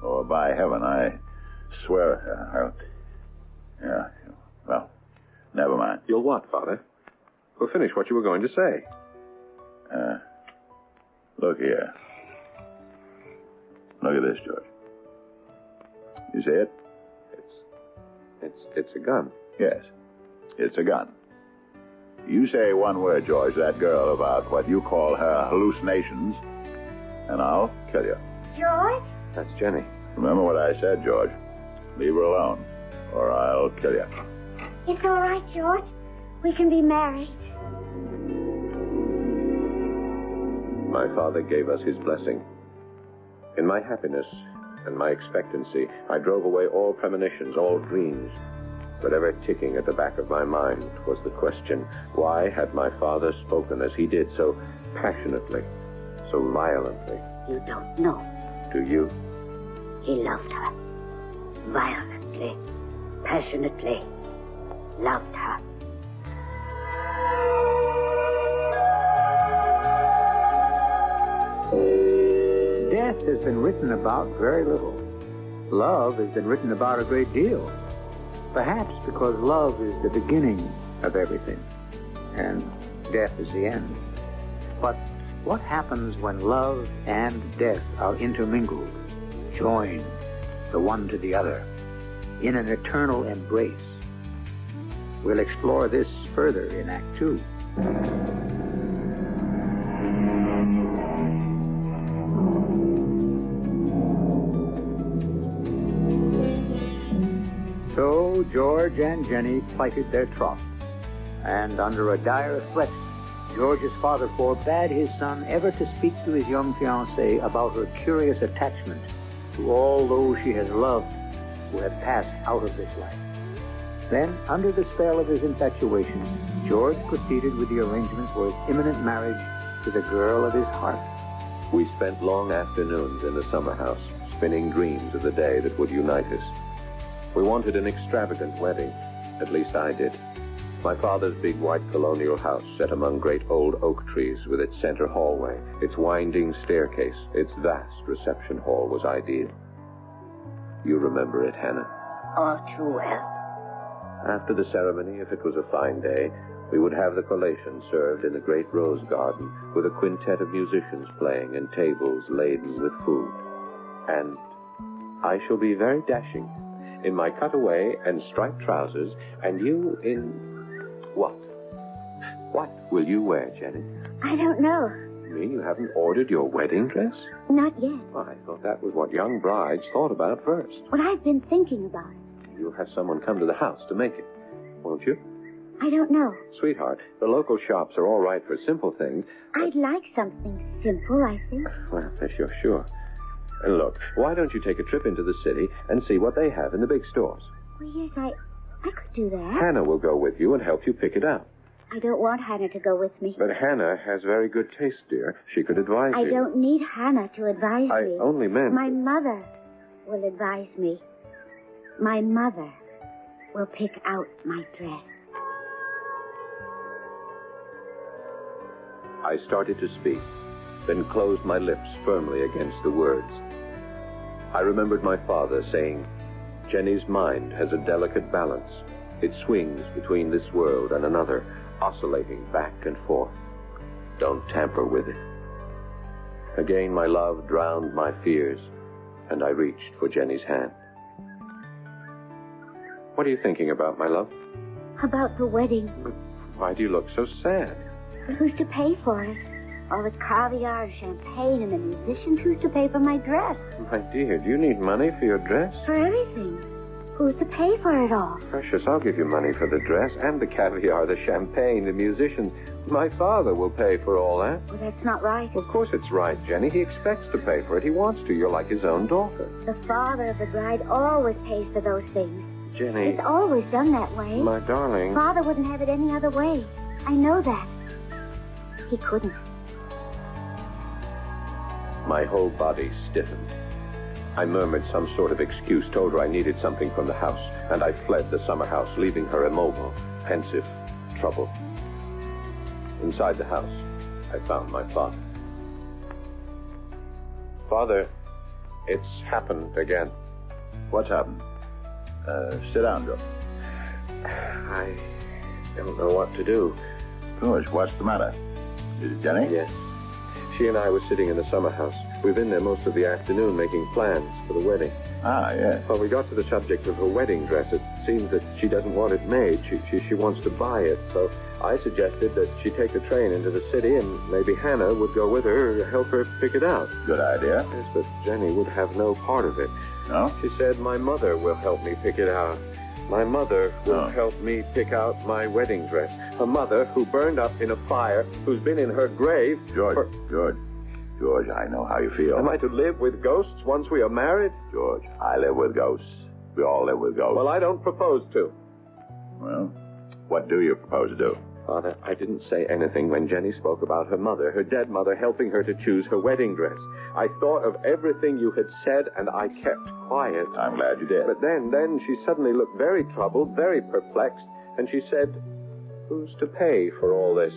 Or by heaven, I swear... yeah, well, never mind. You'll what, Father? Well, finish what you were going to say. Look here. Look at this, George. You see it? It's a gun. Yes, it's a gun. You say one word, George, to that girl about what you call her hallucinations, and I'll kill you. George? That's Jenny. Remember what I said, George. Leave her alone, or I'll kill you. It's all right, George. We can be married. My father gave us his blessing. In my happiness and my expectancy, I drove away all premonitions, all dreams. But ever ticking at the back of my mind was the question, why had my father spoken as he did, so passionately, so violently? You don't know. Do you? He loved her. Violently, passionately, loved her. Death has been written about very little. Love has been written about a great deal. Perhaps because love is the beginning of everything, and death is the end. But what happens when love and death are intermingled, joined, the one to the other, in an eternal embrace? We'll explore this further in Act 2. So George and Jenny plighted their troth, and under a dire threat, George's father forbade his son ever to speak to his young fiancée about her curious attachment to all those she has loved who have passed out of this life. Then, under the spell of his infatuation, George proceeded with the arrangements for his imminent marriage to the girl of his heart. We spent long afternoons in the summer house, spinning dreams of the day that would unite us. We wanted an extravagant wedding. At least I did. My father's big white colonial house set among great old oak trees with its center hallway, its winding staircase, its vast reception hall was ideal. You remember it, Hannah? All too well. After the ceremony, if it was a fine day, we would have the collation served in the great rose garden with a quintet of musicians playing and tables laden with food. And I shall be very dashing in my cutaway and striped trousers, and you in what? What will you wear, Jenny? I don't know. You mean you haven't ordered your wedding dress? Not yet. Well, I thought that was what young brides thought about first. Well, I've been thinking about it. You'll have someone come to the house to make it, won't you? I don't know. Sweetheart, the local shops are all right for simple things. I'd like something simple, I think. Well, if you're sure. And look, why don't you take a trip into the city and see what they have in the big stores? Well, yes, I could do that. Hannah will go with you and help you pick it out. I don't want Hannah to go with me. But Hannah has very good taste, dear. She could advise you. I don't need Hannah to advise me. I only meant... My mother will advise me. My mother will pick out my dress. I started to speak, then closed my lips firmly against the words. I remembered my father saying, Jenny's mind has a delicate balance. It swings between this world and another, oscillating back and forth. Don't tamper with it. Again, my love drowned my fears, and I reached for Jenny's hand. What are you thinking about, my love? About the wedding. Why do you look so sad? But who's to pay for it? All the caviar and champagne and the musicians. Who's to pay for my dress? My dear, do you need money for your dress? For everything. Who's to pay for it all? Precious, I'll give you money for the dress and the caviar, the champagne, the musicians. My father will pay for all that. Well, that's not right. Of course it's right, Jenny. He expects to pay for it. He wants to. You're like his own daughter. The father of the bride always pays for those things. Jenny. It's always done that way. My darling. Father wouldn't have it any other way. I know that. He couldn't. My whole body stiffened. I murmured some sort of excuse, told her I needed something from the house, and I fled the summer house, leaving her immobile, pensive, troubled. Inside the house, I found my father. Father, it's happened again. What's happened? Sit down, Joe. I don't know what to do. George, what's the matter? Is it Jenny? Yes. She and I were sitting in the summer house. We've been there most of the afternoon making plans for the wedding. Ah, yes. When we got to the subject of her wedding dress, it seems that she doesn't want it made. She wants to buy it. So I suggested that she take the train into the city and maybe Hannah would go with her to help her pick it out. Good idea. Yes, but Jenny would have no part of it. No? She said, my mother will help me pick it out. My mother will help me pick out my wedding dress. Her mother, who burned up in a fire, who's been in her grave... George, I know how you feel. Am I to live with ghosts once we are married? George, I live with ghosts. We all live with ghosts. Well, I don't propose to. Well, what do you propose to do? Father, I didn't say anything when Jenny spoke about her mother, her dead mother, helping her to choose her wedding dress. I thought of everything you had said, and I kept quiet. I'm glad you did. But then she suddenly looked very troubled, very perplexed, and she said, "Who's to pay for all this?"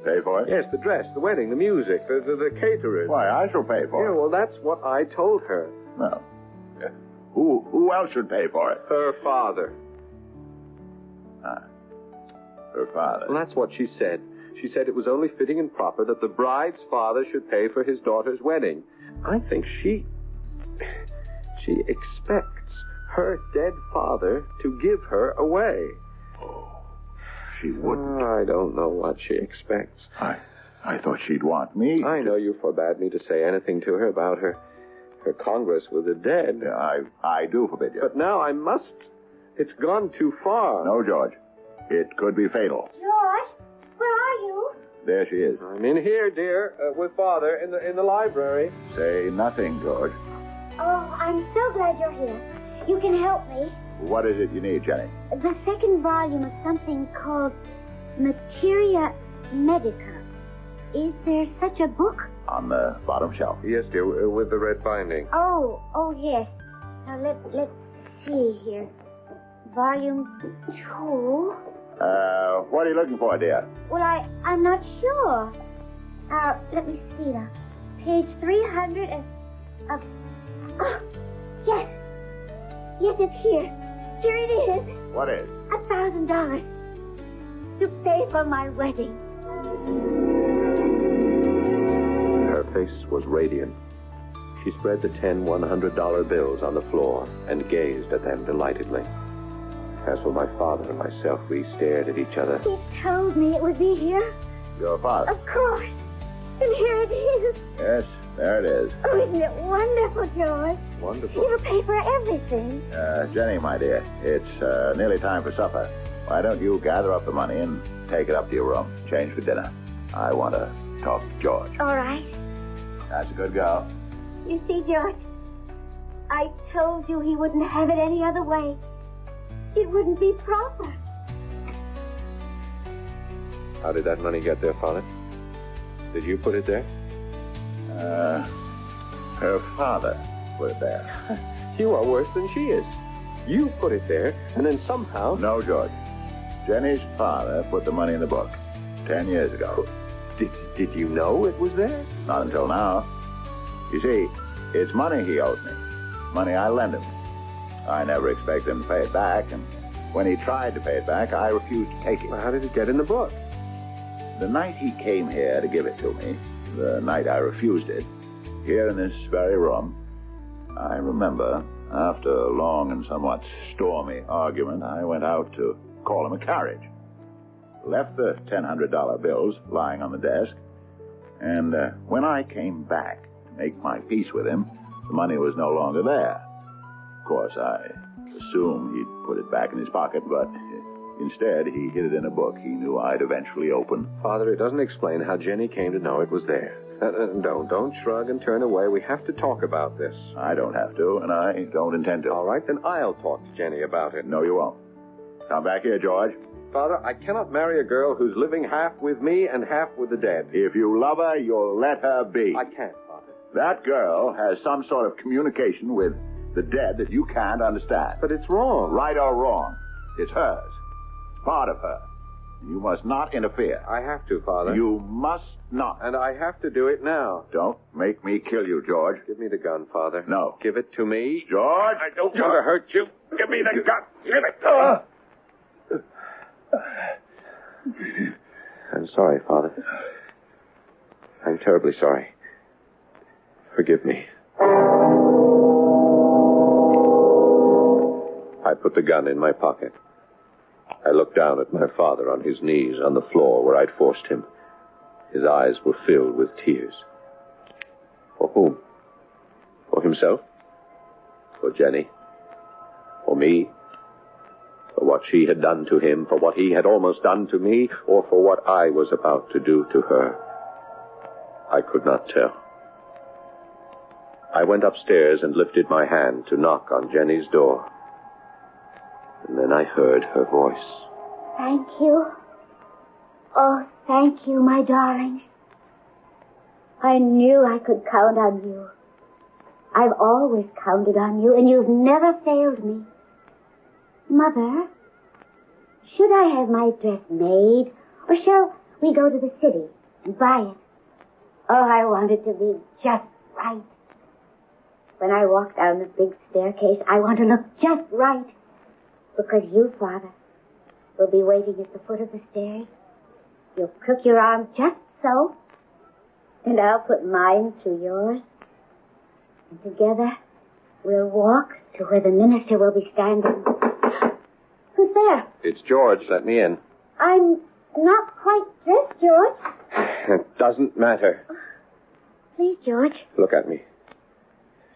Pay for it? Yes, the dress, the wedding, the music, the caterers. Why, I shall pay for it. Yeah, well, that's what I told her. Well, who else should pay for it? Her father. Her father. Well, that's what she said. She said it was only fitting and proper that the bride's father should pay for his daughter's wedding. I think she expects her dead father to give her away. Oh, she wouldn't. I don't know what she expects. I thought she'd want me. I know you forbade me to say anything to her about her congress with the dead. Yeah, I do forbid you. But now I must. It's gone too far. No, George. It could be fatal. George, where are you? There she is. I'm in here, dear, with Father in the library. Say nothing, George. Oh, I'm so glad you're here. You can help me. What is it you need, Jenny? The second volume of something called Materia Medica. Is there such a book? On the bottom shelf. Yes, dear, with the red binding. Oh, yes. Now, let's see here. Volume 2. What are you looking for, dear? Well, I'm not sure. Let me see now. Page 300 and... Oh, yes. Yes, it's here. Here it is. What is? $1,000 to pay for my wedding. Her face was radiant. She spread the 10 $100 bills on the floor and gazed at them delightedly. As for my father and myself, we stared at each other. He told me it would be here. Your father? Of course. And here it is. Yes, there it is. Oh, isn't it wonderful, George? Wonderful. It'll pay for everything. Jenny, my dear, it's nearly time for supper. Why don't you gather up the money and take it up to your room, change for dinner? I want to talk to George. All right. That's a good girl. You see, George, I told you he wouldn't have it any other way. It wouldn't be proper. How did that money get there, Father? Did you put it there? Her father put it there. You are worse than she is. You put it there, and then somehow... No, George. Jenny's father put the money in the book 10 years ago. Did you know it was there? Not until now. You see, it's money he owed me. Money I lent him. I never expected him to pay it back, and when he tried to pay it back, I refused to take it. Well, how did it get in the book? The night he came here to give it to me, the night I refused it, here in this very room, I remember, after a long and somewhat stormy argument, I went out to call him a carriage. Left the $1,000 bills lying on the desk, and when I came back to make my peace with him, the money was no longer there. Of course, I assumed he'd put it back in his pocket, but instead he hid it in a book he knew I'd eventually open. Father, it doesn't explain how Jenny came to know it was there. Don't shrug and turn away. We have to talk about this. I don't have to, and I don't intend to. All right, then I'll talk to Jenny about it. No, you won't. Come back here, George. Father, I cannot marry a girl who's living half with me and half with the dead. If you love her, you'll let her be. I can't, Father. That girl has some sort of communication with the dead that you can't understand. But it's wrong. Right or wrong, it's hers. It's part of her. You must not interfere. I have to, Father. You must not. And I have to do it now. Don't make me kill you, George. Give me the gun, Father. No. Give it to me. George! I don't want to hurt you. Give me the gun. Give it. I'm sorry, Father. I'm terribly sorry. Forgive me. I put the gun in my pocket. I looked down at my father on his knees on the floor where I'd forced him. His eyes were filled with tears. For whom? For himself? For Jenny? For me? For what she had done to him? For what he had almost done to me? Or for what I was about to do to her? I could not tell. I went upstairs and lifted my hand to knock on Jenny's door. And then I heard her voice. Thank you. Oh, thank you, my darling. I knew I could count on you. I've always counted on you, and you've never failed me. Mother, should I have my dress made, or shall we go to the city and buy it? Oh, I want it to be just right. When I walk down the big staircase, I want to look just right. Because you, Father, will be waiting at the foot of the stairs. You'll crook your arm just so, and I'll put mine through yours. And together, we'll walk to where the minister will be standing. Who's there? It's George. Let me in. I'm not quite dressed, George. It doesn't matter. Please, George. Look at me.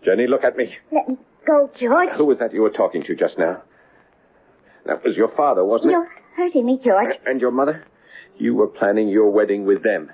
Jenny, look at me. Let me go, George. Who was that you were talking to just now? That was your father, wasn't You're hurting me, George. it? And your mother? You were planning your wedding with them.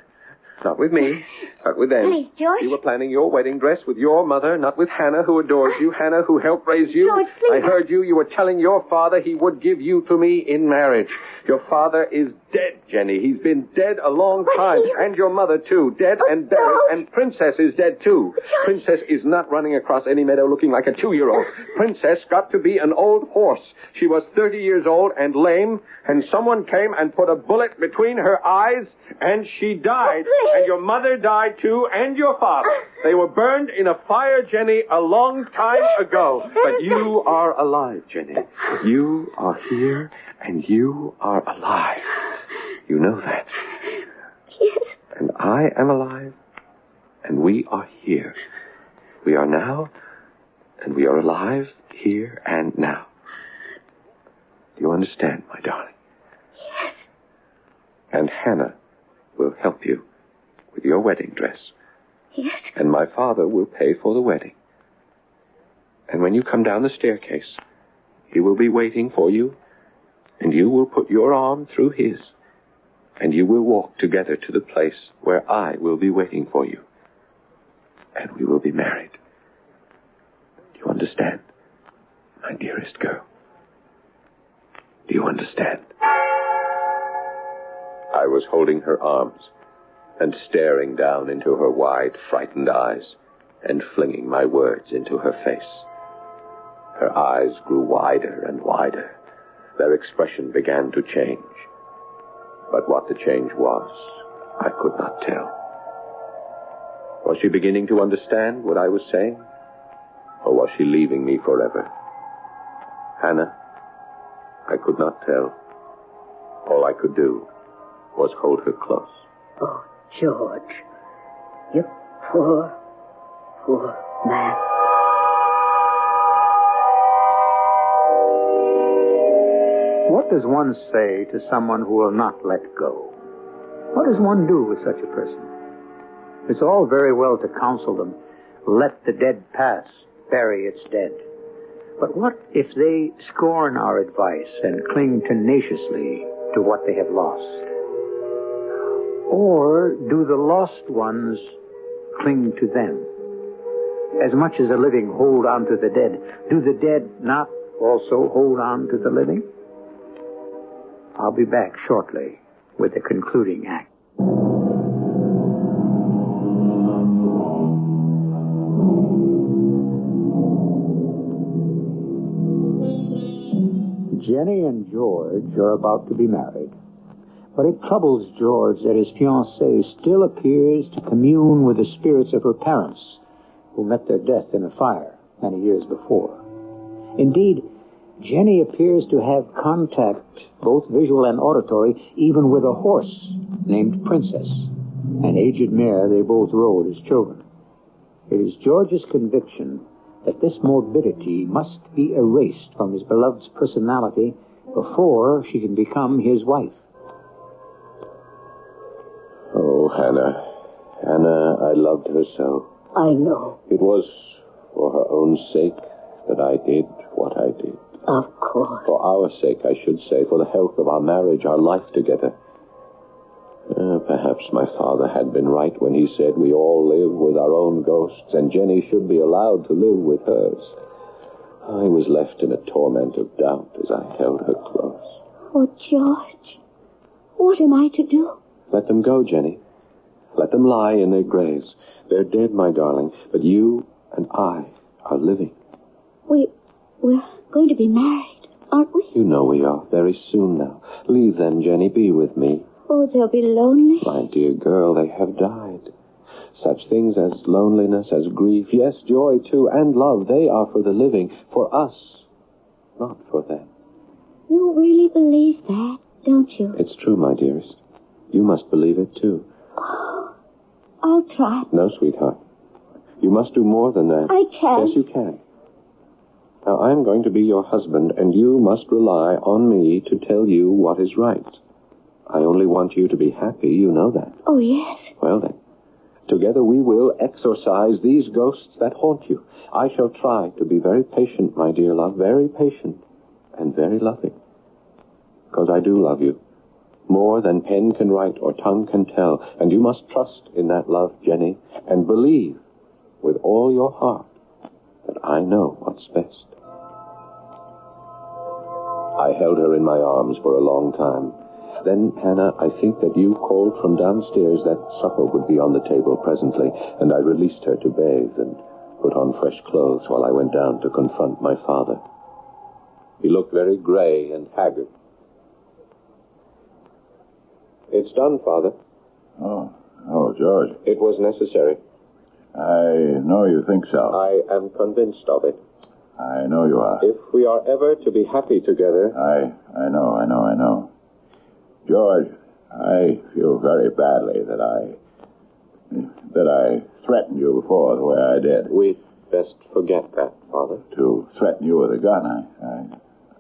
Not with me, but with them. Please, George. You were planning your wedding dress with your mother, not with Hannah, who adores you, Hannah, who helped raise you. George, please. I heard you. You were telling your father he would give you to me in marriage. Your father is dead, Jenny. He's been dead a long time. And your mother, too. Dead and buried. George. And Princess is dead, too. George. Princess is not running across any meadow looking like a 2-year-old. Princess got to be an old horse. She was 30 years old and lame, and someone came and put a bullet between her eyes, and she died. And your mother died, too, and your father. They were burned in a fire, Jenny, a long time ago. But you are alive, Jenny. You are here, and you are alive. You know that. Yes. And I am alive, and we are here. We are now, and we are alive here and now. Do you understand, my darling? Yes. And Hannah will help you with your wedding dress. Yes. And my father will pay for the wedding. And when you come down the staircase, he will be waiting for you, and you will put your arm through his, and you will walk together to the place where I will be waiting for you. And we will be married. Do you understand, my dearest girl? Do you understand? I was holding her arms and staring down into her wide, frightened eyes and flinging my words into her face. Her eyes grew wider and wider. Their expression began to change. But what the change was, I could not tell. Was she beginning to understand what I was saying? Or was she leaving me forever? Hannah, I could not tell. All I could do was hold her close. Oh, George, you poor, poor man. What does one say to someone who will not let go? What does one do with such a person? It's all very well to counsel them, let the dead pass, bury its dead. But what if they scorn our advice and cling tenaciously to what they have lost? Or do the lost ones cling to them? As much as the living hold on to the dead, do the dead not also hold on to the living? I'll be back shortly with the concluding act. Jenny and George are about to be married. But it troubles George that his fiancée still appears to commune with the spirits of her parents, who met their death in a fire many years before. Indeed, Jenny appears to have contact, both visual and auditory, even with a horse named Princess, an aged mare they both rode as children. It is George's conviction that this morbidity must be erased from his beloved's personality before she can become his wife. Oh, Hannah. Hannah, I loved her so. I know. It was for her own sake that I did what I did. Of course. For our sake, I should say, for the health of our marriage, our life together. Perhaps my father had been right when he said we all live with our own ghosts, and Jenny should be allowed to live with hers. I was left in a torment of doubt as I held her close. Oh, George, what am I to do? Let them go, Jenny. Let them lie in their graves. They're dead, my darling, but you and I are living. We're going to be married, aren't we? You know we are, very soon now. Leave them, Jenny. Be with me. Oh, they'll be lonely. My dear girl, they have died. Such things as loneliness, as grief, yes, joy too, and love, they are for the living, for us, not for them. You really believe that, don't you? It's true, my dearest. You must believe it too. Oh, I'll try. No, sweetheart. You must do more than that. I can. Yes, you can. Now, I'm going to be your husband, and you must rely on me to tell you what is right. I only want you to be happy, you know that. Oh, yes. Well, then, together we will exorcise these ghosts that haunt you. I shall try to be very patient, my dear love, very patient and very loving. Because I do love you, more than pen can write or tongue can tell. And you must trust in that love, Jenny, and believe with all your heart that I know what's best. I held her in my arms for a long time. Then, Hannah, I think that you called from downstairs that supper would be on the table presently, and I released her to bathe and put on fresh clothes while I went down to confront my father. He looked very gray and haggard. It's done, Father. Oh, George. It was necessary. I know you think so. I am convinced of it. I know you are. If we are ever to be happy together... I know. George, I feel very badly that I threatened you before the way I did. We'd best forget that, Father. To threaten you with a gun,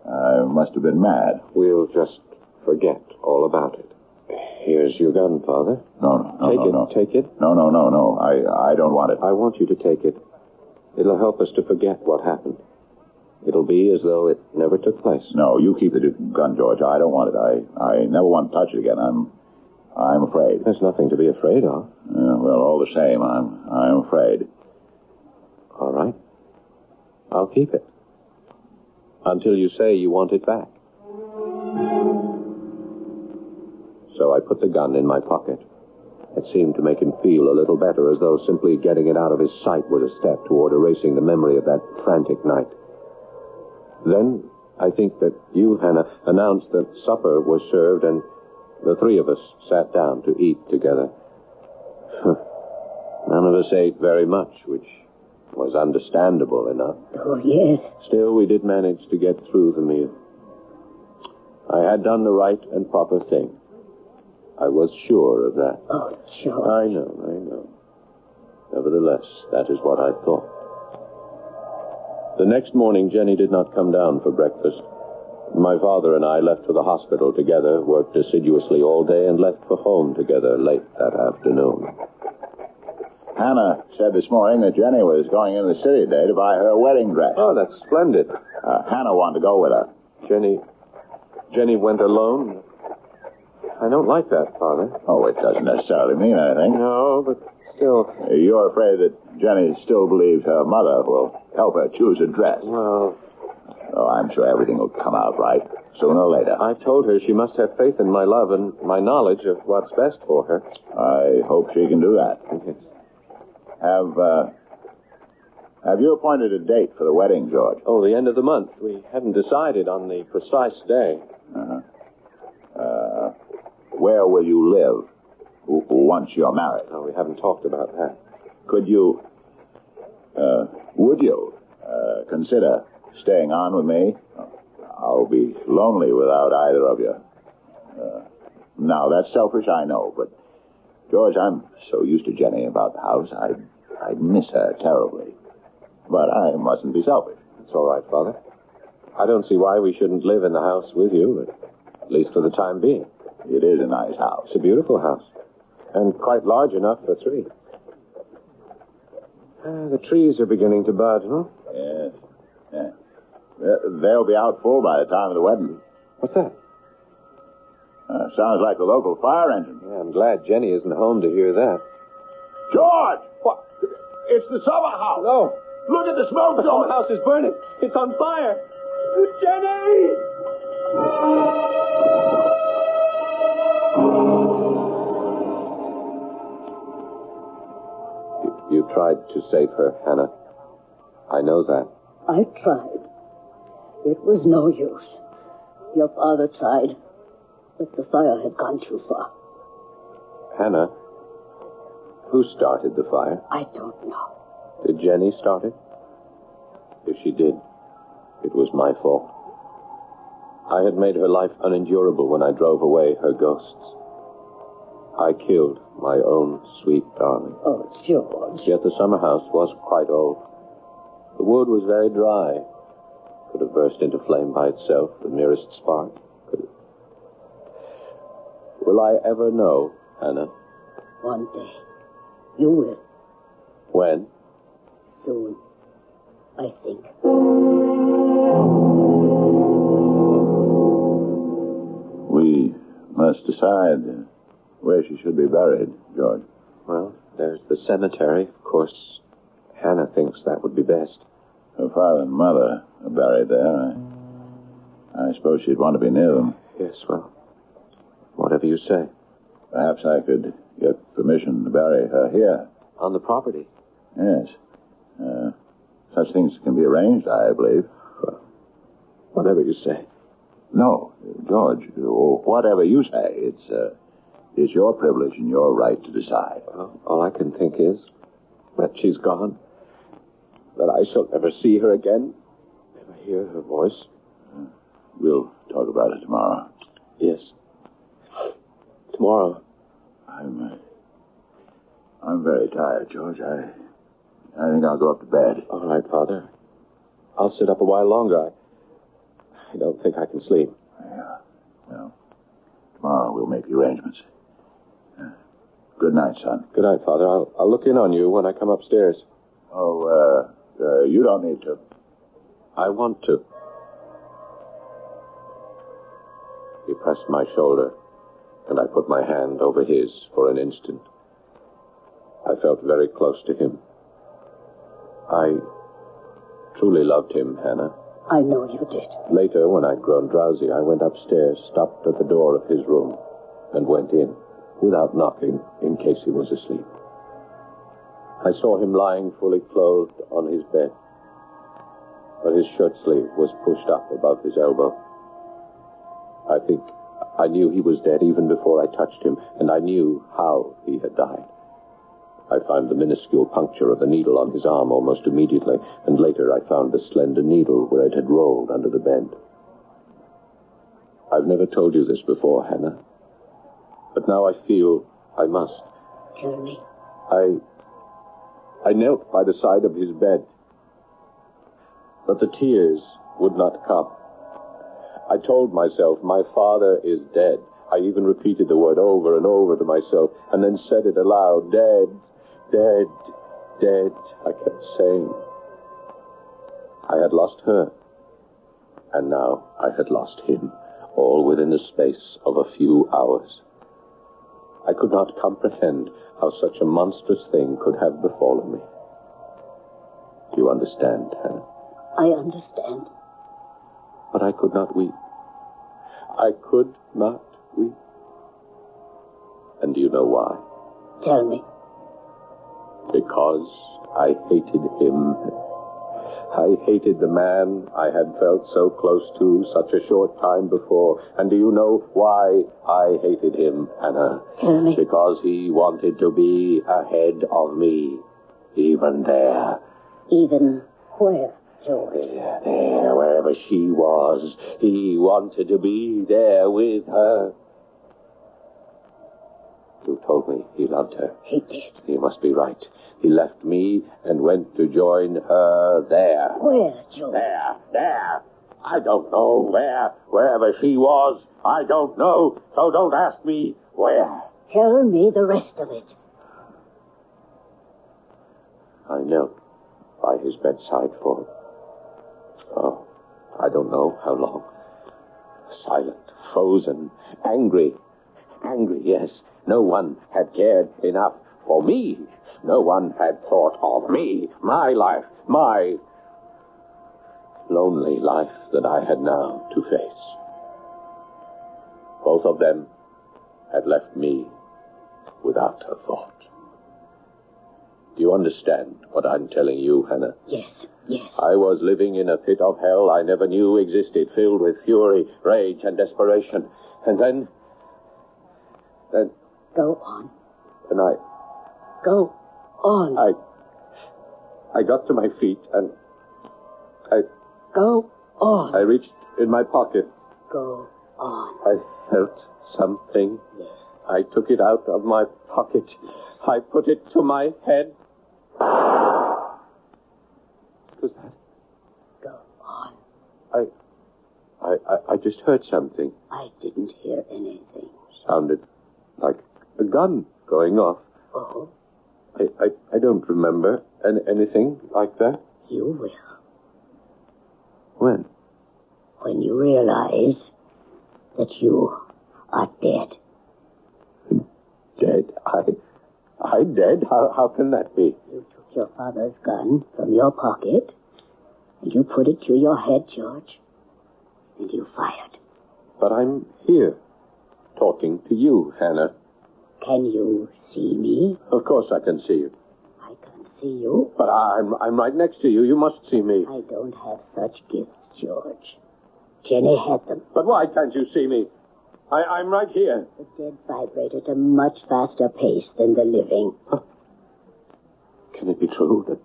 I must have been mad. We'll just forget all about it. Here's your gun, Father. No. Take it. No. I don't want it. I want you to take it. It'll help us to forget what happened. It'll be as though it never took place. No, you keep the gun, George. I don't want it. I never want to touch it again. I'm afraid. There's nothing to be afraid of. Well, all the same, I'm afraid. All right. I'll keep it. Until you say you want it back. So I put the gun in my pocket. It seemed to make him feel a little better, as though simply getting it out of his sight was a step toward erasing the memory of that frantic night. Then, I think that you, Hannah, announced that supper was served, and the three of us sat down to eat together. None of us ate very much, which was understandable enough. Oh, yes. Still, we did manage to get through the meal. I had done the right and proper thing. I was sure of that. Oh, sure. I know. Nevertheless, that is what I thought. The next morning, Jenny did not come down for breakfast. My father and I left for the hospital together, worked assiduously all day, and left for home together late that afternoon. Hannah said this morning that Jenny was going into the city today to buy her wedding dress. Oh, that's splendid. Hannah wanted to go with her. Jenny went alone? I don't like that, Father. Oh, it doesn't necessarily mean anything. No, but still... You're afraid that Jenny still believes her mother will help her choose a dress. Well... Oh, I'm sure everything will come out right, sooner or later. I told her she must have faith in my love and my knowledge of what's best for her. I hope she can do that. Yes. Have you appointed a date for the wedding, George? Oh, the end of the month. We haven't decided on the precise day. Where will you live once you're married? Oh, we haven't talked about that. Would you consider staying on with me? I'll be lonely without either of you. Now, that's selfish, I know, but, George, I'm so used to Jenny about the house, I'd miss her terribly. But I mustn't be selfish. It's all right, Father. I don't see why we shouldn't live in the house with you, at least for the time being. It is a nice house. It's a beautiful house. And quite large enough for three. The trees are beginning to bud, huh? Yes. They'll be out full by the time of the wedding. What's that? Sounds like the local fire engine. Yeah, I'm glad Jenny isn't home to hear that. George! What? It's the summer house. No. Look at the smoke, The George. summer house is burning. It's on fire. Jenny! save her, Hannah. I know that. I tried. It was no use. Your father tried, but the fire had gone too far. Hannah, who started the fire? I don't know. Did Jenny start it? If she did, it was my fault. I had made her life unendurable when I drove away her ghosts. I killed my own sweet darling. Oh, George. Yet the summer house was quite old. The wood was very dry. Could have burst into flame by itself, the merest spark. Will I ever know, Hannah? One day. You will. When? Soon. I think. We must decide where she should be buried, George. Well, there's the cemetery. Of course, Hannah thinks that would be best. Her father and mother are buried there. I suppose she'd want to be near them. Yes, well, whatever you say. Perhaps I could get permission to bury her here. On the property? Yes. Such things can be arranged, I believe. Well, whatever you say. No, George, whatever you say. It's your privilege and your right to decide. Well, all I can think is that she's gone. That I shall never see her again. Never hear her voice. We'll talk about it tomorrow. Yes. Tomorrow. I'm very tired, George. I think I'll go up to bed. All right, Father. I'll sit up a while longer. I don't think I can sleep. Yeah. Well, tomorrow we'll make the arrangements. Good night, son. Good night, Father. I'll look in on you when I come upstairs. Oh, you don't need to. I want to. He pressed my shoulder, and I put my hand over his for an instant. I felt very close to him. I truly loved him, Hannah. I know you did. Later, when I'd grown drowsy, I went upstairs, stopped at the door of his room, and went in, without knocking, in case he was asleep. I saw him lying fully clothed on his bed, but his shirt sleeve was pushed up above his elbow. I think I knew he was dead even before I touched him, and I knew how he had died. I found the minuscule puncture of the needle on his arm almost immediately, and later I found the slender needle where it had rolled under the bed. I've never told you this before, Hannah, but now I feel I must. Tell me. I knelt by the side of his bed, but the tears would not come. I told myself, my father is dead. I even repeated the word over and over to myself, and then said it aloud, dead, dead, dead, I kept saying. I had lost her, and now I had lost him, all within the space of a few hours. I could not comprehend how such a monstrous thing could have befallen me. Do you understand, Hannah? I understand. But I could not weep. I could not weep. And do you know why? Tell me. Because I hated him. I hated the man I had felt so close to such a short time before. And do you know why I hated him, Hannah? Tell me. Because he wanted to be ahead of me. Even there. Even where, George? There, wherever she was. He wanted to be there with her. You told me he loved her. He did. You must be right. He left me and went to join her there. Where, George? There. I don't know where. Wherever she was, I don't know. So don't ask me where. Tell me the rest of it. I knelt by his bedside for, I don't know how long. Silent, frozen, angry. Angry, yes. No one had cared enough for me. No one had thought of me, my life, my lonely life that I had now to face. Both of them had left me without a thought. Do you understand what I'm telling you, Hannah? Yes, yes. I was living in a pit of hell I never knew existed, filled with fury, rage, and desperation. And then... Go on. Then Go on. I got to my feet and... Go on. I reached in my pocket. Go on. I felt something. Yes. I took it out of my pocket. I put it to my head. What was that? Go on. I just heard something. I didn't hear anything. Sounded like a gun going off. Oh? I don't remember anything like that. You will. When? When you realize that you are dead. Dead? I dead? How can that be? You took your father's gun from your pocket, and you put it to your head, George, and you fired. But I'm here, talking to you, Hannah. Can you see me? Of course I can see you. I can't see you. But I'm right next to you. You must see me. I don't have such gifts, George. Jenny had them. But why can't you see me? I'm right here. The dead vibrate at a much faster pace than the living. Huh. Can it be true that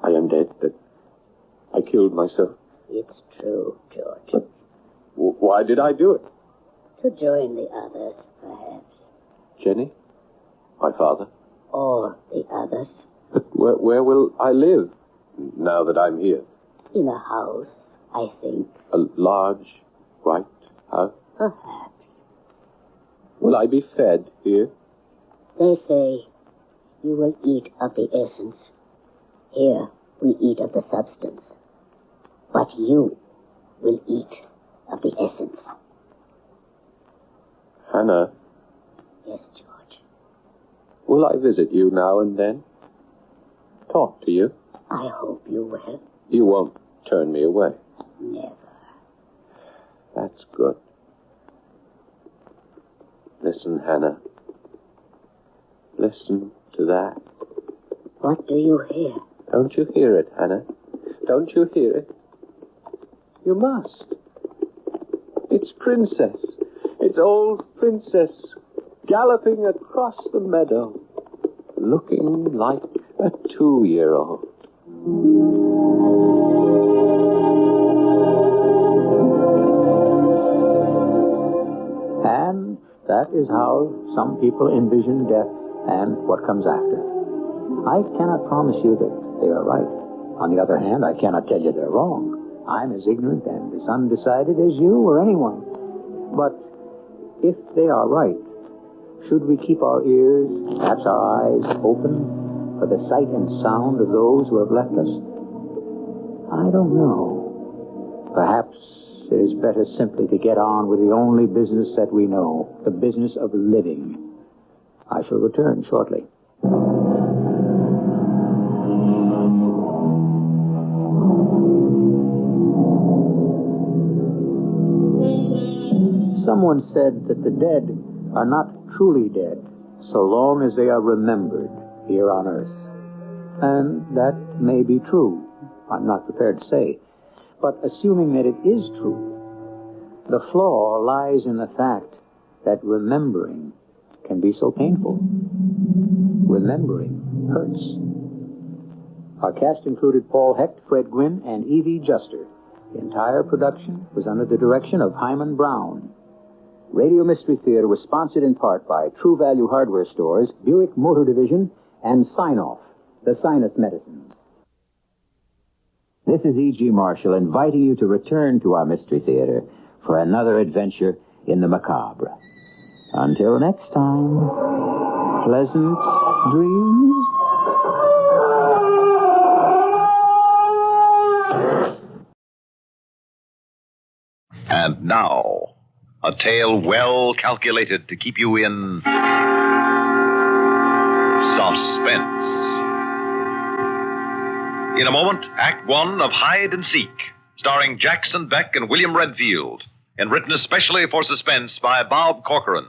I am dead, that I killed myself? It's true, George. But why did I do it? To join the others, perhaps. Jenny? My father? Or the others. But where will I live now that I'm here? In a house, I think. A large, white house? Perhaps. Will I be fed here? They say you will eat of the essence. Here we eat of the substance. But you will eat of the essence. Hannah? Yes, George. Will I visit you now and then? Talk to you? I hope you will. You won't turn me away? Never. That's good. Listen, Hannah. Listen to that. What do you hear? Don't you hear it, Hannah? Don't you hear it? You must. It's Princess. It's old Princess galloping across the meadow, looking like a 2-year-old. And that is how some people envision death and what comes after. I cannot promise you that they are right. On the other hand, I cannot tell you they're wrong. I'm as ignorant and as undecided as you or anyone. But if they are right, should we keep our ears, perhaps our eyes, open for the sight and sound of those who have left us? I don't know. Perhaps it is better simply to get on with the only business that we know, the business of living. I shall return shortly. Someone said that the dead are not truly dead so long as they are remembered here on earth. And that may be true. I'm not prepared to say. But assuming that it is true, the flaw lies in the fact that remembering can be so painful. Remembering hurts. Our cast included Paul Hecht, Fred Gwynn, and Evie Juster. The entire production was under the direction of Hyman Brown. Radio Mystery Theater was sponsored in part by True Value Hardware Stores, Buick Motor Division, and Sign-Off, the sinus medicines. This is E.G. Marshall inviting you to return to our Mystery Theater for another adventure in the macabre. Until next time, pleasant dreams. And now, a tale well calculated to keep you in suspense. In a moment, Act One of Hide and Seek, starring Jackson Beck and William Redfield, and written especially for Suspense by Bob Corcoran.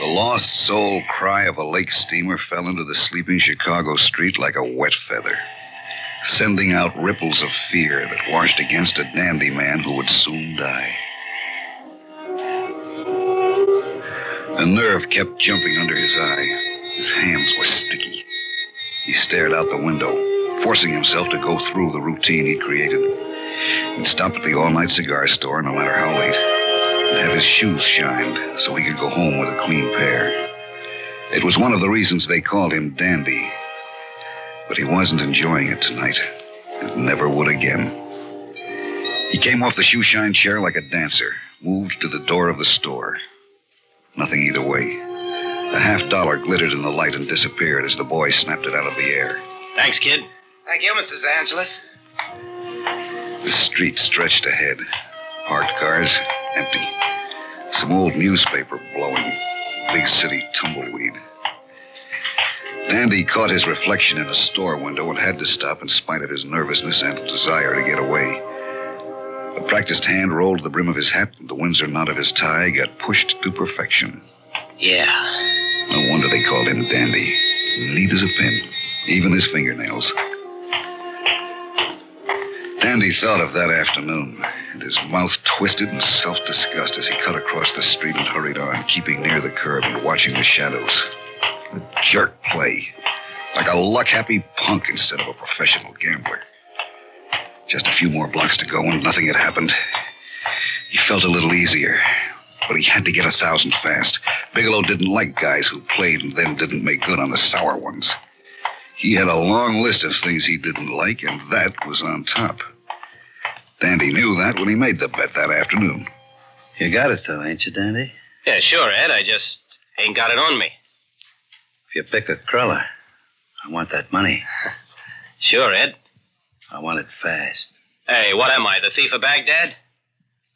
The lost soul cry of a lake steamer fell into the sleeping Chicago street like a wet feather, sending out ripples of fear that washed against a dandy man who would soon die. A nerve kept jumping under his eye. His hands were sticky. He stared out the window, forcing himself to go through the routine he'd created. He'd stop at the all-night cigar store, no matter how late, and have his shoes shined so he could go home with a clean pair. It was one of the reasons they called him Dandy. But he wasn't enjoying it tonight, and never would again. He came off the shoe-shine chair like a dancer, moved to the door of the store. Nothing either way. A $50 glittered in the light and disappeared as the boy snapped it out of the air. Thanks, kid. Thank you, Mrs. Angeles. The street stretched ahead. Parked cars, empty. Some old newspaper blowing. Big city tumbleweed. Dandy caught his reflection in a store window and had to stop in spite of his nervousness and desire to get away. A practiced hand rolled to the brim of his hat, and the Windsor knot of his tie got pushed to perfection. Yeah. No wonder they called him Dandy. Neat as a pin, even his fingernails. Dandy thought of that afternoon, and his mouth twisted in self-disgust as he cut across the street and hurried on, keeping near the curb and watching the shadows. A jerk play, like a luck-happy punk instead of a professional gambler. Just a few more blocks to go and nothing had happened. He felt a little easier, but he had to get 1,000 fast. Bigelow didn't like guys who played and then didn't make good on the sour ones. He had a long list of things he didn't like, and that was on top. Dandy knew that when he made the bet that afternoon. You got it, though, ain't you, Dandy? Yeah, sure, Ed. I just ain't got it on me. If you pick a cruller, I want that money. Sure, Ed. I want it fast. Hey, what am I, the thief of Baghdad?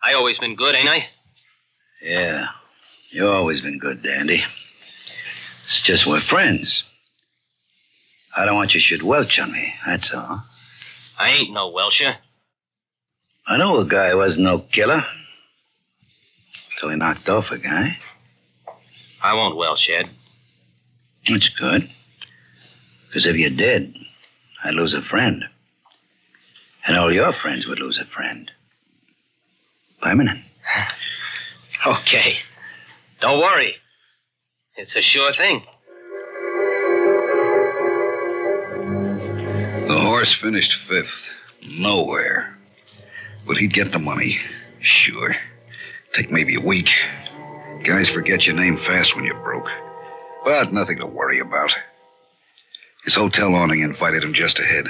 I always been good, ain't I? Yeah, you always been good, Dandy. It's just we're friends. I don't want you should welch on me, that's all. I ain't no Welcher. I know a guy who wasn't no killer. Till he knocked off a guy. I won't welch, Ed. That's good. Because if you did, I'd lose a friend. And all your friends would lose a friend. Permanent. Okay. Don't worry. It's a sure thing. The horse finished fifth. Nowhere. But he'd get the money. Sure. Take maybe a week. Guys forget your name fast when you're broke. But nothing to worry about. His hotel awning invited him just ahead.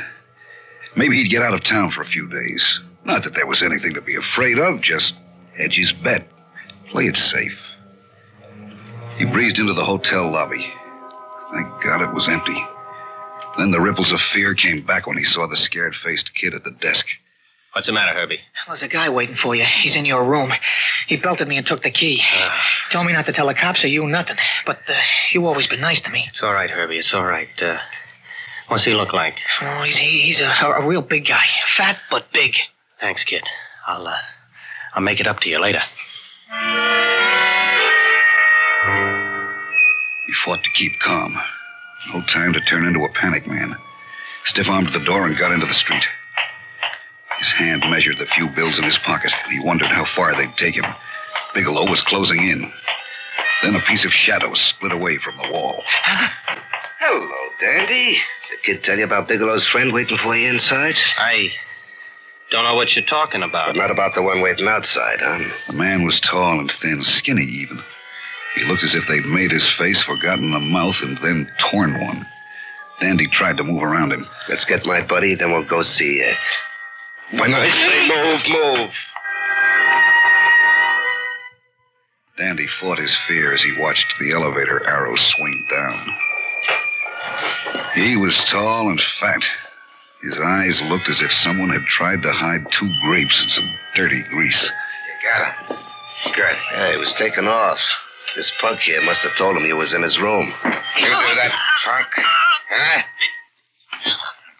Maybe he'd get out of town for a few days. Not that there was anything to be afraid of, just hedge his bet. Play it safe. He breezed into the hotel lobby. Thank God it was empty. Then the ripples of fear came back when he saw the scared-faced kid at the desk. What's the matter, Herbie? There's a guy waiting for you. He's in your room. He belted me and took the key. Told me not to tell the cops or you nothing. But you always been nice to me. It's all right, Herbie. It's all right. What's he look like? Oh, he's a real big guy. Fat, but big. Thanks, kid. I'll make it up to you later. He fought to keep calm. No time to turn into a panic man. Stiff-armed the door and got into the street. His hand measured the few bills in his pocket. He wondered how far they'd take him. Bigelow was closing in. Then a piece of shadow split away from the wall. Hello, Dandy. Did the kid tell you about Bigelow's friend waiting for you inside? I don't know what you're talking about. But not about the one waiting outside, huh? The man was tall and thin, skinny even. He looked as if they'd made his face, forgotten the mouth, and then torn one. Dandy tried to move around him. Let's get my buddy, then we'll go see you. When I say move. Dandy fought his fear as he watched the elevator arrow swing down. He was tall and fat. His eyes looked as if someone had tried to hide 2 grapes in some dirty grease. You got him. Good. Yeah, he was taken off. This punk here must have told him you was in his room. You do that, punk? Huh?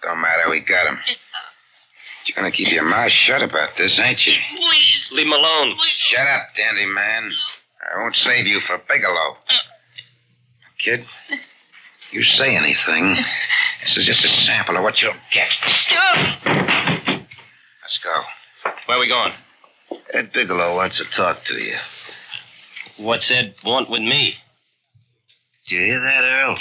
Don't matter, we got him. You're gonna keep your mouth shut about this, ain't you? Please, leave him alone. Shut up, dandy man. I won't save you for Bigelow. kid. You say anything, this is just a sample of what you'll get. Let's go. Where are we going? Ed Bigelow wants to talk to you. What's Ed want with me? Did you hear that, Earl?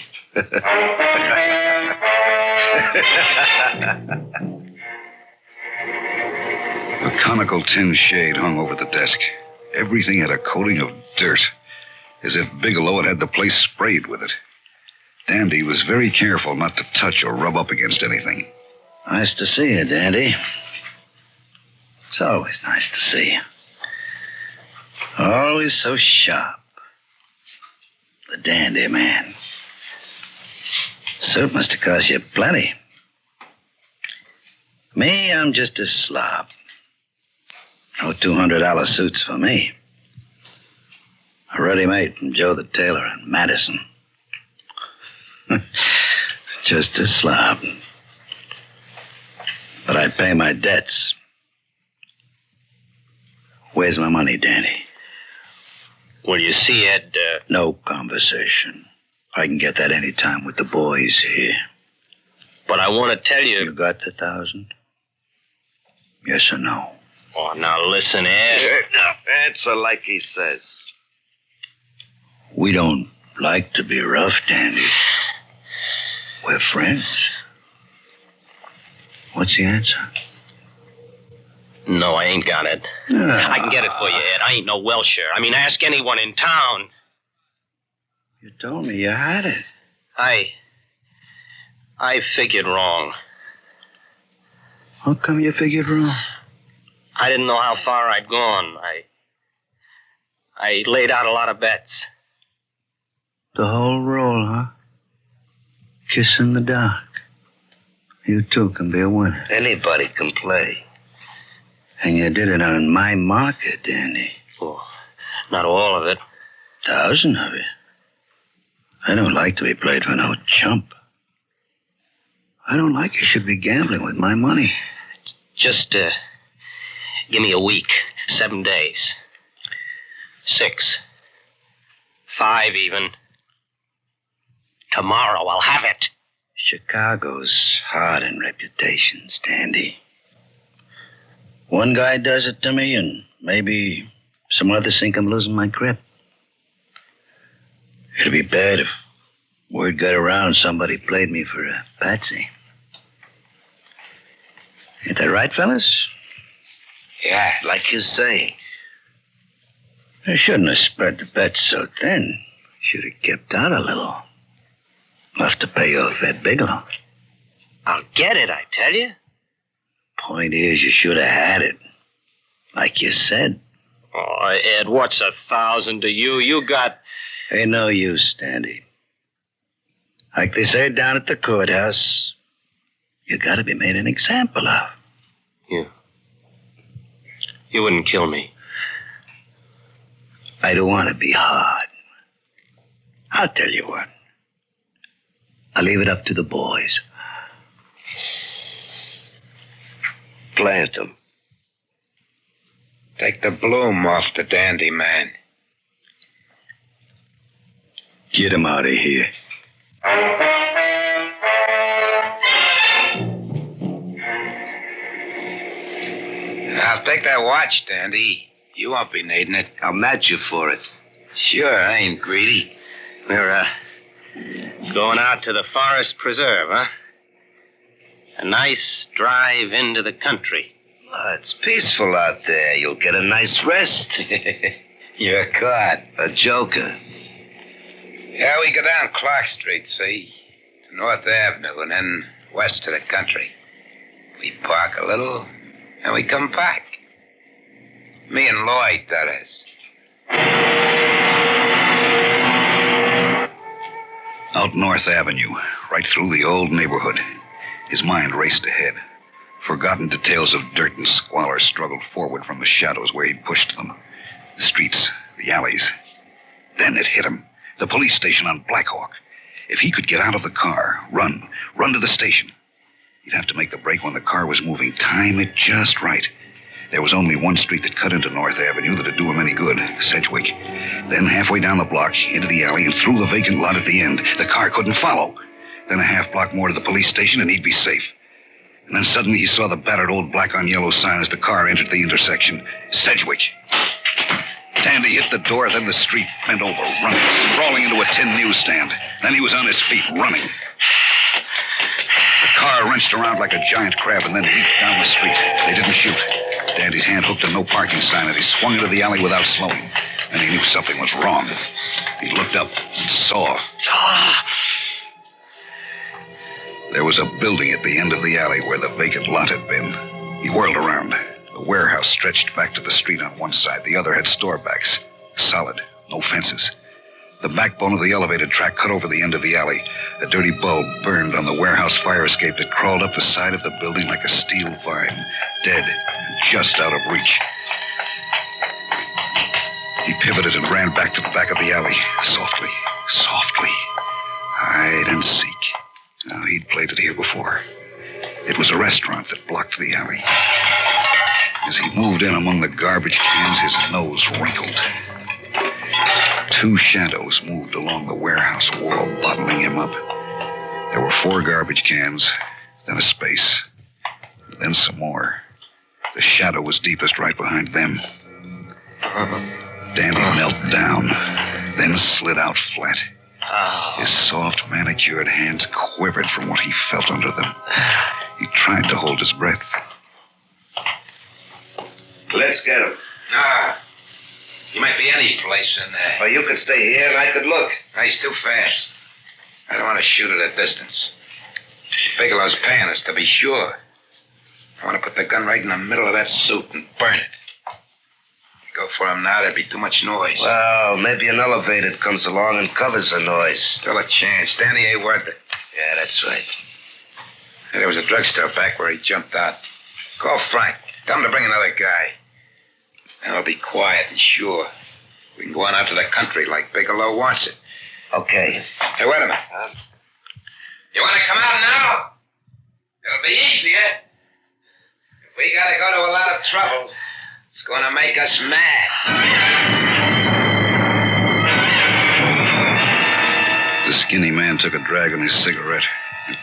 A conical tin shade hung over the desk. Everything had a coating of dirt, as if Bigelow had the place sprayed with it. Dandy was very careful not to touch or rub up against anything. Nice to see you, Dandy. It's always nice to see you. Always so sharp. The dandy man. Suit must have cost you plenty. Me, I'm just a slob. No $200 suits for me. A ready-made from Joe the tailor in Madison. Just a slob. But I pay my debts. Where's my money, Danny? Well, you see, Ed, No conversation. I can get that any time with the boys here. But I want to tell you... You got the 1,000? Yes or no? Oh, now listen, Ed. Answer like he says. We don't like to be rough, Dandy. We're friends. What's the answer? No, I ain't got it. I can get it for you, Ed. I ain't no Welsher. I mean, ask anyone in town. You told me you had it. I figured wrong. How come you figured wrong? I didn't know how far I'd gone. I laid out a lot of bets. The whole roll, huh? Kiss in the dark. You too can be a winner. Anybody can play. And you did it on my market, Danny. Oh, not all of it. 1,000 of it. I don't like to be played for no chump. I don't like you should be gambling with my money. Just, give me a week. 7 days. 6. 5 even. Tomorrow I'll have it. Chicago's hard in reputations, Dandy. One guy does it to me, and maybe some others think I'm losing my grip. It'd be bad if word got around somebody played me for a patsy. Ain't that right, fellas? Yeah, like you say. I shouldn't have spread the bet so thin. Should have kept out a little. Enough to pay off Ed Bigelow. I'll get it, I tell you. Point is, you should have had it. Like you said. Oh, Ed, what's 1,000 to you? You got... Ain't no use, Dandy. Like they say down at the courthouse, you gotta be made an example of. You wouldn't kill me. I don't want to be hard. I'll tell you what. I'll leave it up to the boys. Plant them. Take the bloom off the dandy man. Get him out of here. I'll take that watch, Dandy. You won't be needing it. I'll match you for it. Sure, I ain't greedy. We're, going out to the forest preserve, huh? A nice drive into the country. Oh, it's peaceful out there. You'll get a nice rest. You're caught. A joker. Yeah, we go down Clark Street, see? To North Avenue and then west to the country. We park a little and we come back. Me and Lloyd, that is. Out North Avenue, right through the old neighborhood. His mind raced ahead. Forgotten details of dirt and squalor struggled forward from the shadows where he'd pushed them. The streets, the alleys. Then it hit him. The police station on Blackhawk. If he could get out of the car, run to the station. He'd have to make the break when the car was moving, time it just right. There was only one street that cut into North Avenue that'd do him any good, Sedgwick. Then halfway down the block, into the alley, and through the vacant lot at the end. The car couldn't follow. Then a half block more to the police station, and he'd be safe. And then suddenly he saw the battered old black-on-yellow sign as the car entered the intersection. Sedgwick. Dandy hit the door, then the street, bent over, running, sprawling into a tin newsstand. Then he was on his feet, running. The car wrenched around like a giant crab and then leaped down the street. They didn't shoot. Dandy's hand hooked a no parking sign and he swung into the alley without slowing. And he knew something was wrong. He looked up and saw. There was a building at the end of the alley where the vacant lot had been. He whirled around. The warehouse stretched back to the street on one side. The other had store backs. Solid. No fences. The backbone of the elevated track cut over the end of the alley. A dirty bulb burned on the warehouse fire escape that crawled up the side of the building like a steel vine. Dead and just out of reach. He pivoted and ran back to the back of the alley. Softly. Softly. Hide and seek. Now, he'd played it here before. It was a restaurant that blocked the alley. As he moved in among the garbage cans, his nose wrinkled. Two shadows moved along the warehouse wall, bottling him up. There were 4 garbage cans, then a space, then some more. The shadow was deepest right behind them. Dandy knelt down, then slid out flat. His soft, manicured hands quivered from what he felt under them. He tried to hold his breath. Let's get him. He might be any place in there. Well, you could stay here and I could look. He's too fast. I don't want to shoot at a distance. Bigelow's paying us to be sure. I want to put the gun right in the middle of that suit and burn it. Go for him now, there'd be too much noise. Well, maybe an elevator comes along and covers the noise. Still a chance. Danny ain't worth it. Yeah, that's right. Hey, there was a drugstore back where he jumped out. Call Frank. Tell him to bring another guy. And I'll be quiet and sure. We can go on out to the country like Bigelow wants it. Okay. Hey, wait a minute. You want to come out now? It'll be easier. If we gotta go to a lot of trouble, it's gonna make us mad. The skinny man took a drag on his cigarette.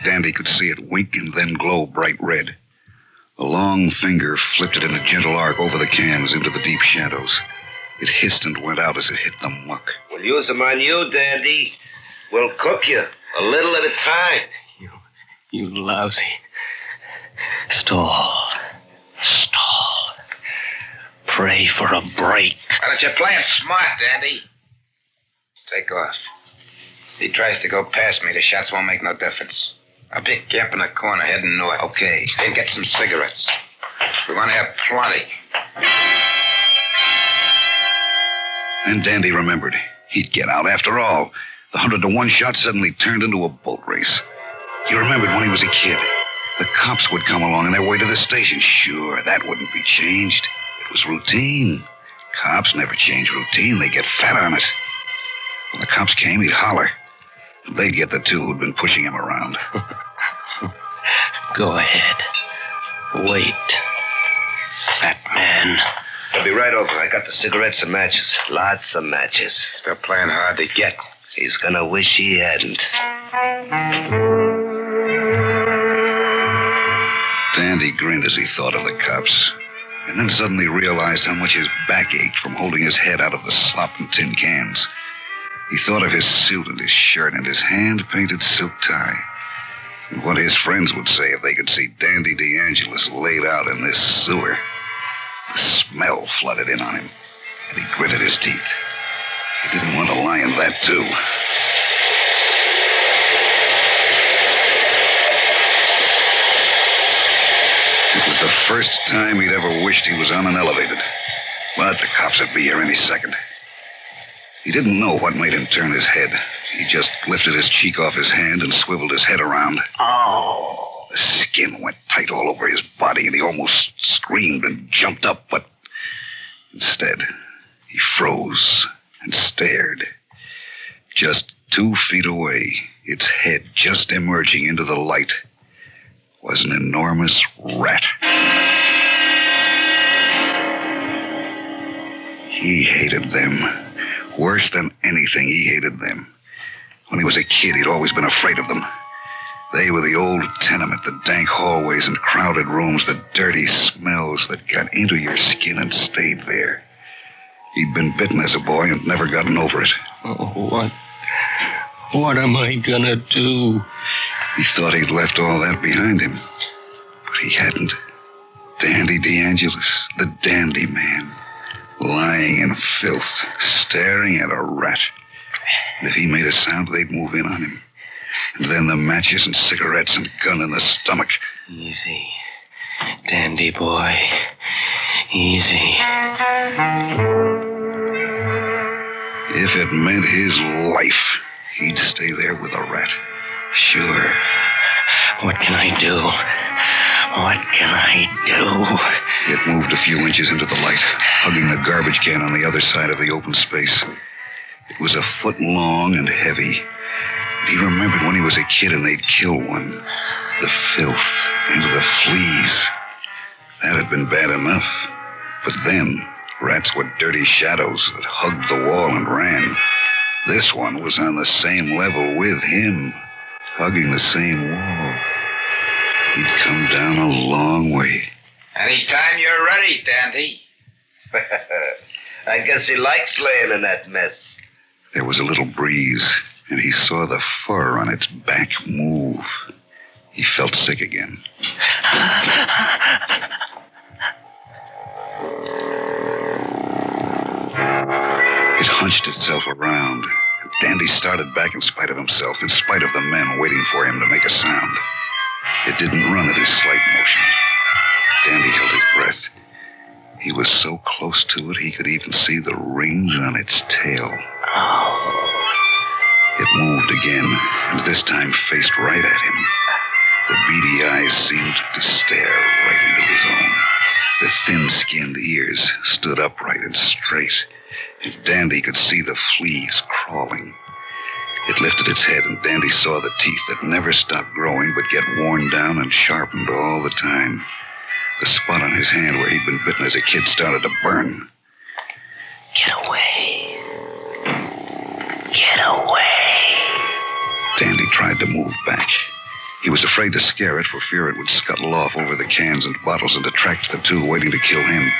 Dandy could see it wink and then glow bright red. A long finger flipped it in a gentle arc over the cans into the deep shadows. It hissed and went out as it hit the muck. We'll use them on you, Dandy. We'll cook you, a little at a time. You lousy. Stall. Pray for a break. Why don't you play it smart, Dandy? Take off. If he tries to go past me, the shots won't make no difference. I'll pick camp in the corner heading north. Okay. Then get some cigarettes. We're going to have plenty. And Dandy remembered. He'd get out after all. The 100-to-1 shot suddenly turned into a boat race. He remembered when he was a kid. The cops would come along on their way to the station. Sure, that wouldn't be changed. It was routine. Cops never change routine. They get fat on it. When the cops came, he'd holler. They'd get the 2 who'd been pushing him around. Go ahead. Wait. Fat man. I'll be right over. I got the cigarettes and matches. Lots of matches. Still playing hard to get. He's gonna wish he hadn't. Dandy grinned as he thought of the cops. And then suddenly realized how much his back ached from holding his head out of the slop and tin cans. He thought of his suit and his shirt and his hand-painted silk tie. And what his friends would say if they could see Dandy DeAngelis laid out in this sewer. The smell flooded in on him, and he gritted his teeth. He didn't want to lie in that, too. It was the first time he'd ever wished he was on an elevated. But the cops would be here any second. He didn't know what made him turn his head. He just lifted his cheek off his hand and swiveled his head around. Oh! The skin went tight all over his body, and he almost screamed and jumped up, but instead, he froze and stared. Just 2 feet away, its head just emerging into the light, was an enormous rat. He hated them. Worse than anything, he hated them. When he was a kid, he'd always been afraid of them. They were the old tenement, the dank hallways and crowded rooms, the dirty smells that got into your skin and stayed there. He'd been bitten as a boy and never gotten over it. Oh, what am I gonna do? He thought he'd left all that behind him, but he hadn't. Dandy DeAngelis, the dandy man, lying in filth, staring at a rat. And if he made a sound, they'd move in on him. And then the matches and cigarettes and gun in the stomach. Easy, dandy boy. Easy. If it meant his life, he'd stay there with a rat. Sure. What can I do? What can I do? It moved a few inches into the light, hugging the garbage can on the other side of the open space. It was a foot long and heavy. He remembered when he was a kid and they'd kill one. The filth and the fleas. That had been bad enough. But then, rats were dirty shadows that hugged the wall and ran. This one was on the same level with him, hugging the same wall. He'd come down a long way. Anytime you're ready, Dandy. I guess he likes laying in that mess. There was a little breeze, and he saw the fur on its back move. He felt sick again. It hunched itself around. Dandy started back in spite of himself, in spite of the men waiting for him to make a sound. It didn't run at his slight motion. Dandy held his breath. He was so close to it, he could even see the rings on its tail. It moved again, and this time faced right at him. The beady eyes seemed to stare right into his own. The thin-skinned ears stood upright and straight, and Dandy could see the fleas crawling. It lifted its head, and Dandy saw the teeth that never stopped growing but get worn down and sharpened all the time. The spot on his hand where he'd been bitten as a kid started to burn. Get away. Get away. Dandy tried to move back. He was afraid to scare it for fear it would scuttle off over the cans and bottles and attract the two waiting to kill him.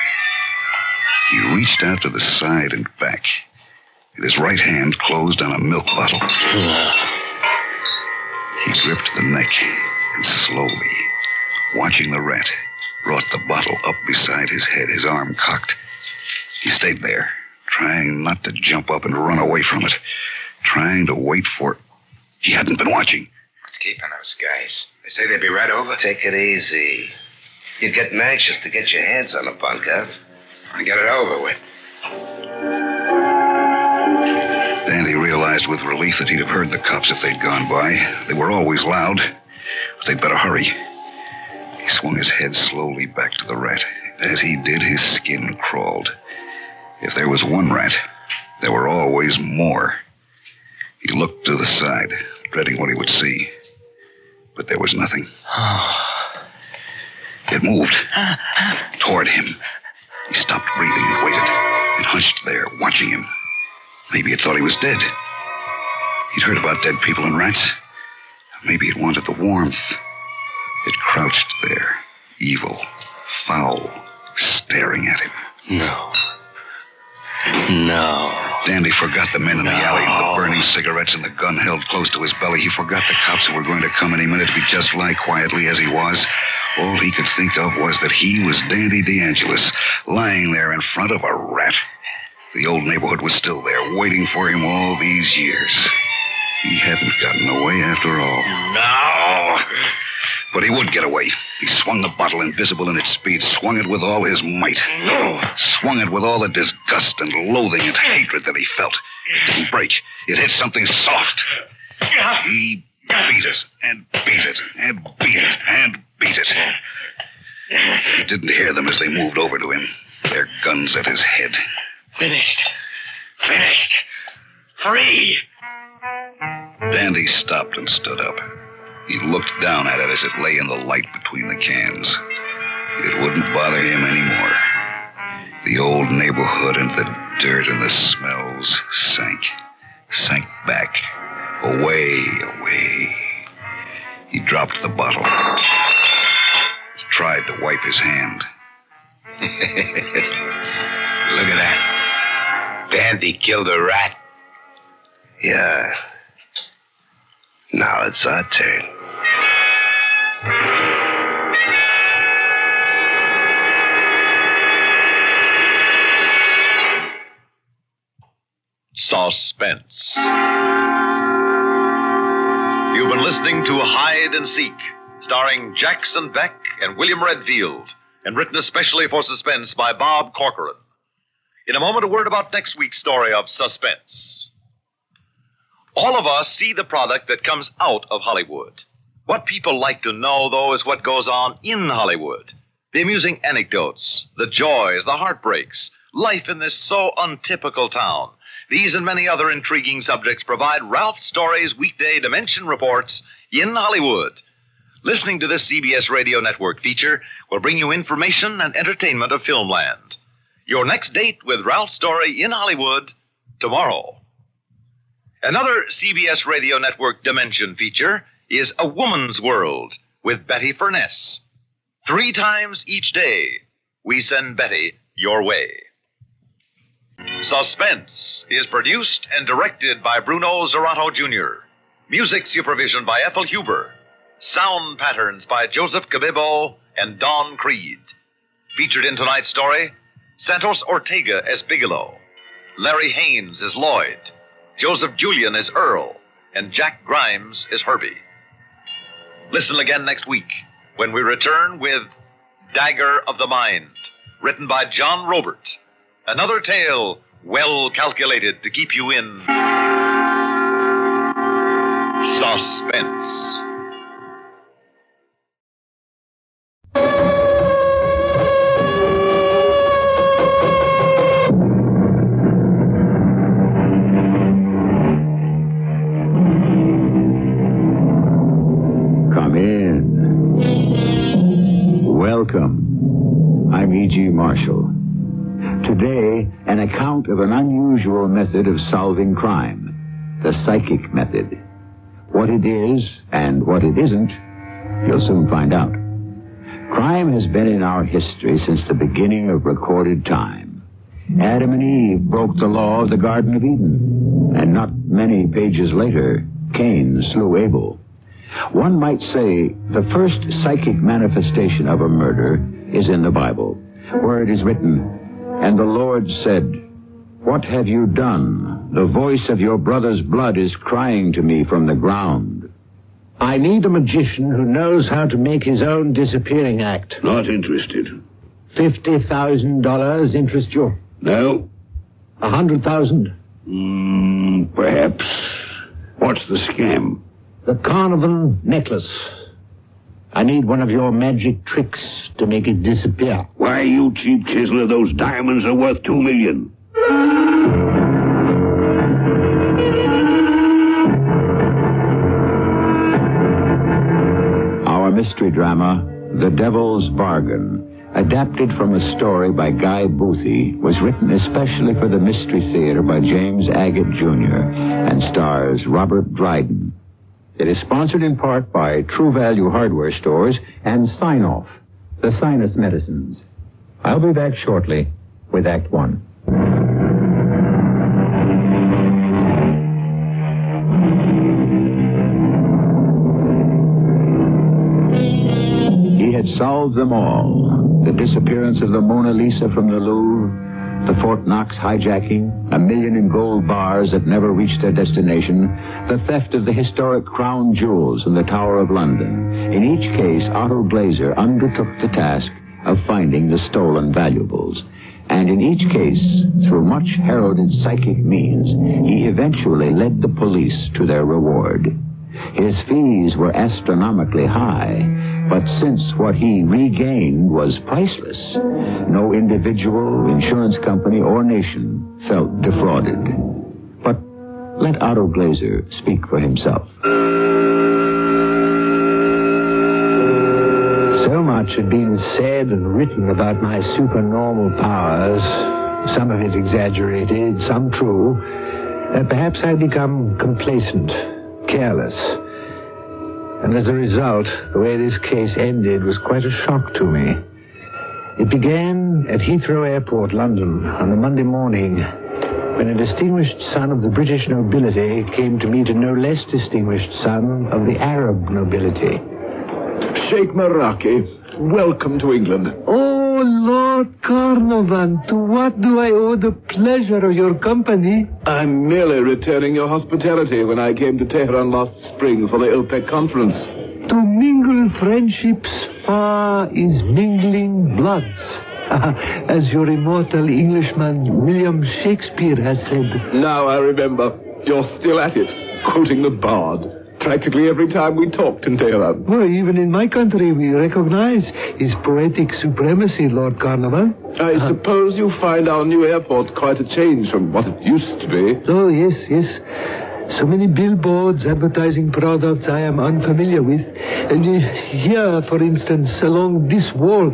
He reached out to the side and back, and his right hand closed on a milk bottle. He gripped the neck and slowly, watching the rat, brought the bottle up beside his head, his arm cocked. He stayed there, trying not to jump up and run away from it, trying to wait for... He hadn't been watching. What's keeping those guys? They say they'd be right over. Take it easy. You're getting anxious to get your hands on a bunk, huh? And get it over with. Dandy realized with relief that he'd have heard the cops if they'd gone by. They were always loud, but they'd better hurry. He swung his head slowly back to the rat. As he did, his skin crawled. If there was one rat, there were always more. He looked to the side, dreading what he would see. But there was nothing. It moved toward him. He stopped breathing and waited, and hunched there, watching him. Maybe it thought he was dead. He'd heard about dead people and rats. Maybe it wanted the warmth. It crouched there, evil, foul, staring at him. No. No. Dandy forgot the men in the alley, the burning cigarettes, and the gun held close to his belly. He forgot the cops who were going to come any minute if he'd just lie quietly as he was. All he could think of was that he was Dandy DeAngelis, lying there in front of a rat. The old neighborhood was still there, waiting for him all these years. He hadn't gotten away after all. No! But he would get away. He swung the bottle, invisible in its speed, swung it with all his might. No! Swung it with all the disgust and loathing and hatred that he felt. It didn't break. It hit something soft. He beat it, and beat it, and beat it, and beat it. He didn't hear them as they moved over to him, their guns at his head. Finished. Finished. Free. Dandy stopped and stood up. He looked down at it as it lay in the light between the cans. It wouldn't bother him anymore. The old neighborhood and the dirt and the smells sank back, away. He dropped the bottle. Tried to wipe his hand. Look at that. Dandy killed a rat. Yeah. Now it's our turn. Suspense. You've been listening to Hide and Seek, starring Jackson Beck and William Redfield, and written especially for Suspense by Bob Corcoran. In a moment, a word about next week's story of Suspense. All of us see the product that comes out of Hollywood. What people like to know, though, is what goes on in Hollywood. The amusing anecdotes, the joys, the heartbreaks, life in this so untypical town. These and many other intriguing subjects provide Ralph Story's weekday Dimension Reports in Hollywood. Listening to this CBS Radio Network feature will bring you information and entertainment of Filmland. Your next date with Ralph Story in Hollywood, tomorrow. Another CBS Radio Network Dimension feature is A Woman's World with Betty Furness. 3 times each day, we send Betty your way. Suspense is produced and directed by Bruno Zerato Jr. Music supervision by Ethel Huber. Sound patterns by Joseph Cabibbo and Don Creed. Featured in tonight's story, Santos Ortega as Bigelow, Larry Haynes as Lloyd, Joseph Julian as Earl, and Jack Grimes as Herbie. Listen again next week when we return with Dagger of the Mind, written by John Robert. Another tale well calculated to keep you in suspense. Come in. Welcome. I'm E.G. Marshall. Today, an account of an unusual method of solving crime, the psychic method. What it is and what it isn't, you'll soon find out. Crime has been in our history since the beginning of recorded time. Adam and Eve broke the law of the Garden of Eden, and not many pages later, Cain slew Abel. One might say the first psychic manifestation of a murder is in the Bible, where it is written, "And the Lord said, What have you done? The voice of your brother's blood is crying to me from the ground." I need a magician who knows how to make his own disappearing act. Not interested. $50,000 interest you? No. 100,000? Perhaps. What's the scam? The Carnarvon necklace. I need one of your magic tricks to make it disappear. Why, you cheap chiseler, those diamonds are worth $2 million. Our mystery drama, The Devil's Bargain, adapted from a story by Guy Boothie, was written especially for the Mystery Theater by James Agate Jr. and stars Robert Dryden. It is sponsored in part by True Value Hardware Stores and Sign Off, the sinus medicines. I'll be back shortly with Act One. He had solved them all. The disappearance of the Mona Lisa from the Louvre, the Fort Knox hijacking, $1 million in gold bars that never reached their destination, the theft of the historic crown jewels in the Tower of London. In each case, Otto Glaser undertook the task of finding the stolen valuables. And in each case, through much heralded psychic means, he eventually led the police to their reward. His fees were astronomically high, but since what he regained was priceless, no individual, insurance company, or nation felt defrauded. But let Otto Glaser speak for himself. So much had been said and written about my supernormal powers, Some of it exaggerated, some true. Perhaps I become complacent, careless. And as a result, the way this case ended was quite a shock to me. It began at Heathrow Airport, London, on a Monday morning, when a distinguished son of the British nobility came to meet a no less distinguished son of the Arab nobility. Sheikh Maraki, welcome to England. Oh, Lord Carnarvon, to what do I owe the pleasure of your company? I'm merely returning your hospitality when I came to Tehran last spring for the OPEC conference. To mingle friendships far is mingling bloods, as your immortal Englishman William Shakespeare has said. Now I remember. You're still at it, quoting the bard. Practically every time we talked in Tehran. Well, even in my country, we recognize his poetic supremacy, Lord Carnival. I suppose you find our new airport quite a change from what it used to be. Oh, yes. So many billboards advertising products I am unfamiliar with. And here, for instance, along this wall,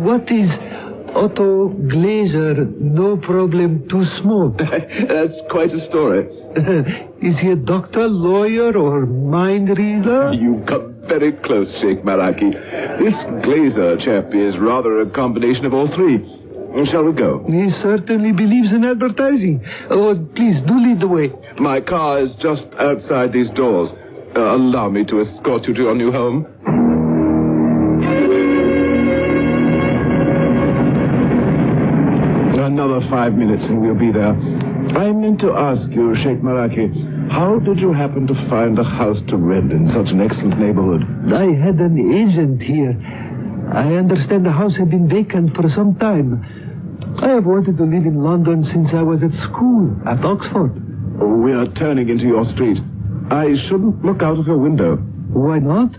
what is Otto Glazer, no problem, too small? That's quite a story. Is he a doctor, lawyer, or mind reader? You come very close, Sheikh Maraki. This Glazer chap is rather a combination of all three. Shall we go? He certainly believes in advertising. Oh, please, do lead the way. My car is just outside these doors. Allow me to escort you to your new home. Another 5 minutes and we'll be there. I meant to ask you, Sheikh Maraki, how did you happen to find a house to rent in such an excellent neighborhood? I had an agent here. I understand the house had been vacant for some time. I have wanted to live in London since I was at school at Oxford. We are turning into your street. I shouldn't look out of your window. Why not?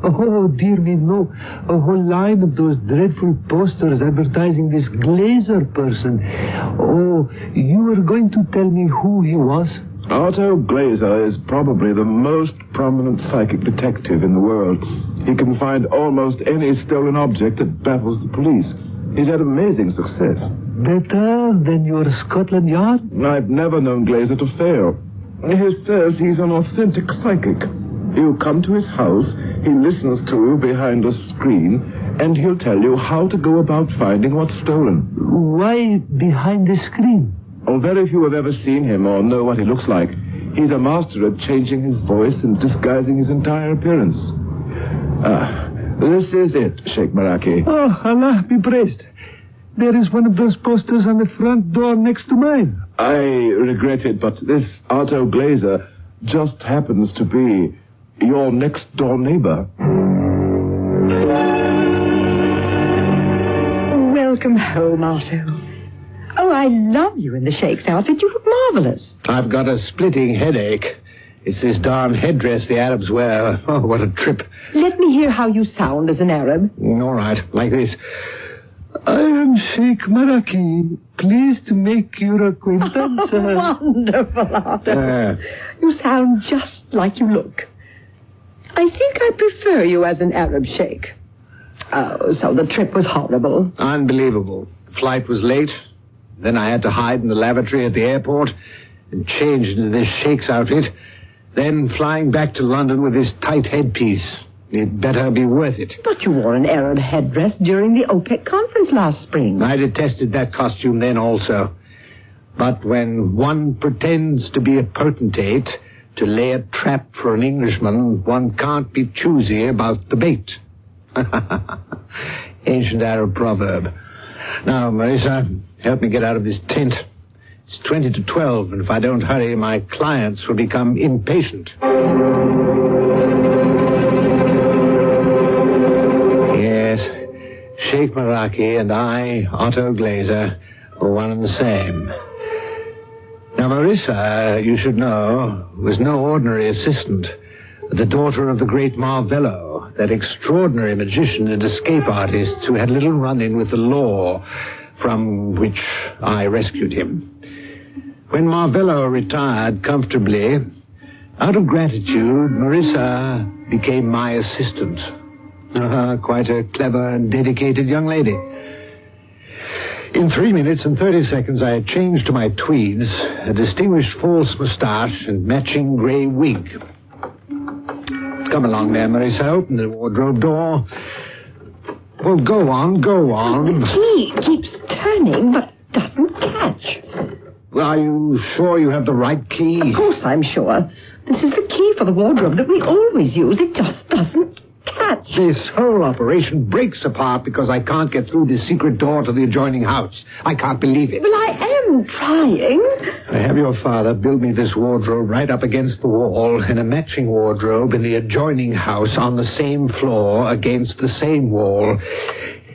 Oh, dear me, no. A whole line of those dreadful posters advertising this Glazer person. Oh, you were going to tell me who he was? Otto Glazer is probably the most prominent psychic detective in the world. He can find almost any stolen object that baffles the police. He's had amazing success. Better than your Scotland Yard? I've never known Glazer to fail. He says he's an authentic psychic. You come to his house, he listens to you behind a screen, and he'll tell you how to go about finding what's stolen. Why behind the screen? Oh, very few have ever seen him or know what he looks like. He's a master at changing his voice and disguising his entire appearance. This is it, Sheikh Maraki. Oh, Allah be praised. There is one of those posters on the front door next to mine. I regret it, but this Otto Glazer just happens to be your next-door neighbor. Welcome home, Otto. Oh, I love you in the Sheikh's outfit. You look marvelous. I've got a splitting headache. It's this darn headdress the Arabs wear. Oh, what a trip. Let me hear how you sound as an Arab. All right, like this. I am Sheikh Maraki. Pleased to make your acquaintance. Wonderful, Otto. You sound just like you look. I think I prefer you as an Arab Sheikh. Oh, so the trip was horrible. Unbelievable. The flight was late. Then I had to hide in the lavatory at the airport and change into this Sheikh's outfit. Then flying back to London with this tight headpiece. It better be worth it. But you wore an Arab headdress during the OPEC conference last spring. I detested that costume then also. But when one pretends to be a potentate to lay a trap for an Englishman, one can't be choosy about the bait. Ancient Arab proverb. Now, Marissa, help me get out of this tent. It's 20 to 12, and if I don't hurry, my clients will become impatient. Yes, Sheikh Maraki and I, Otto Glazer, were one and the same. Now, Marissa, you should know, was no ordinary assistant. The daughter of the great Marvello, that extraordinary magician and escape artist who had little run-in with the law, from which I rescued him. When Marvello retired comfortably, out of gratitude, Marissa became my assistant. Quite a clever and dedicated young lady. In 3 minutes and 30 seconds, I had changed to my tweeds, a distinguished false moustache, and matching grey wig. Come along there, Marissa. Open the wardrobe door. Well, go on. The key keeps turning, but doesn't catch. Well, are you sure you have the right key? Of course I'm sure. This is the key for the wardrobe that we always use. It just doesn't catch. This whole operation breaks apart because I can't get through this secret door to the adjoining house. I can't believe it. Well, I am trying. I have your father build me this wardrobe right up against the wall and a matching wardrobe in the adjoining house on the same floor against the same wall.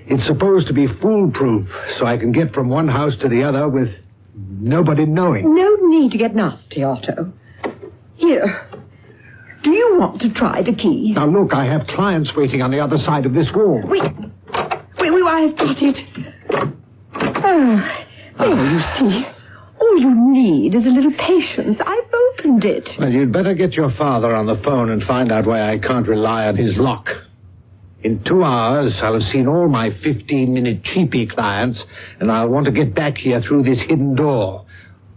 It's supposed to be foolproof, so I can get from one house to the other with nobody knowing. No need to get nasty, Otto. Here. Do you want to try the key? Now, look, I have clients waiting on the other side of this wall. Wait, I've got it. There, you see. All you need is a little patience. I've opened it. Well, you'd better get your father on the phone and find out why I can't rely on his lock. In 2 hours, I'll have seen all my 15-minute cheapie clients, and I'll want to get back here through this hidden door.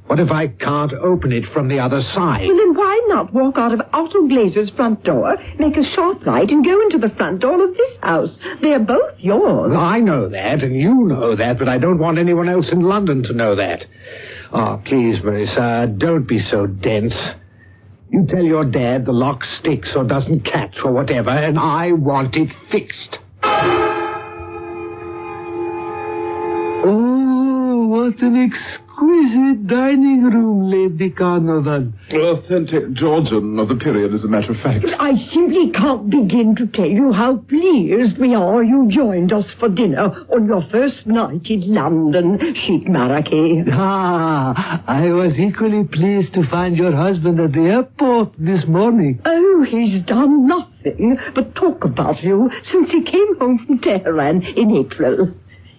What if I can't open it from the other side? Well, then why not walk out of Otto Glazer's front door, make a sharp right, and go into the front door of this house? They're both yours. Well, I know that, and you know that, but I don't want anyone else in London to know that. Oh, please, Marissa, don't be so dense. You tell your dad the lock sticks or doesn't catch or whatever, and I want it fixed. Oh, what an exquisite dining room, Lady Carnarvon. Authentic Georgian of the period, as a matter of fact. I simply can't begin to tell you how pleased we are you joined us for dinner on your first night in London, Sheikh Maraki. I was equally pleased to find your husband at the airport this morning. Oh, he's done nothing but talk about you since he came home from Tehran in April.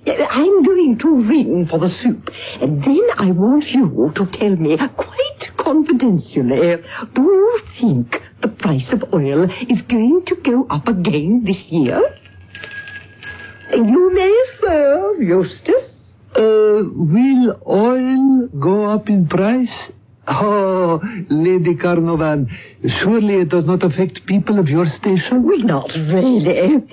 I'm going to ring for the soup, and then I want you to tell me quite confidentially, do you think the price of oil is going to go up again this year? You may serve, Eustace. Will oil go up in price? Oh, Lady Carnarvon, surely it does not affect people of your station? Well, not really.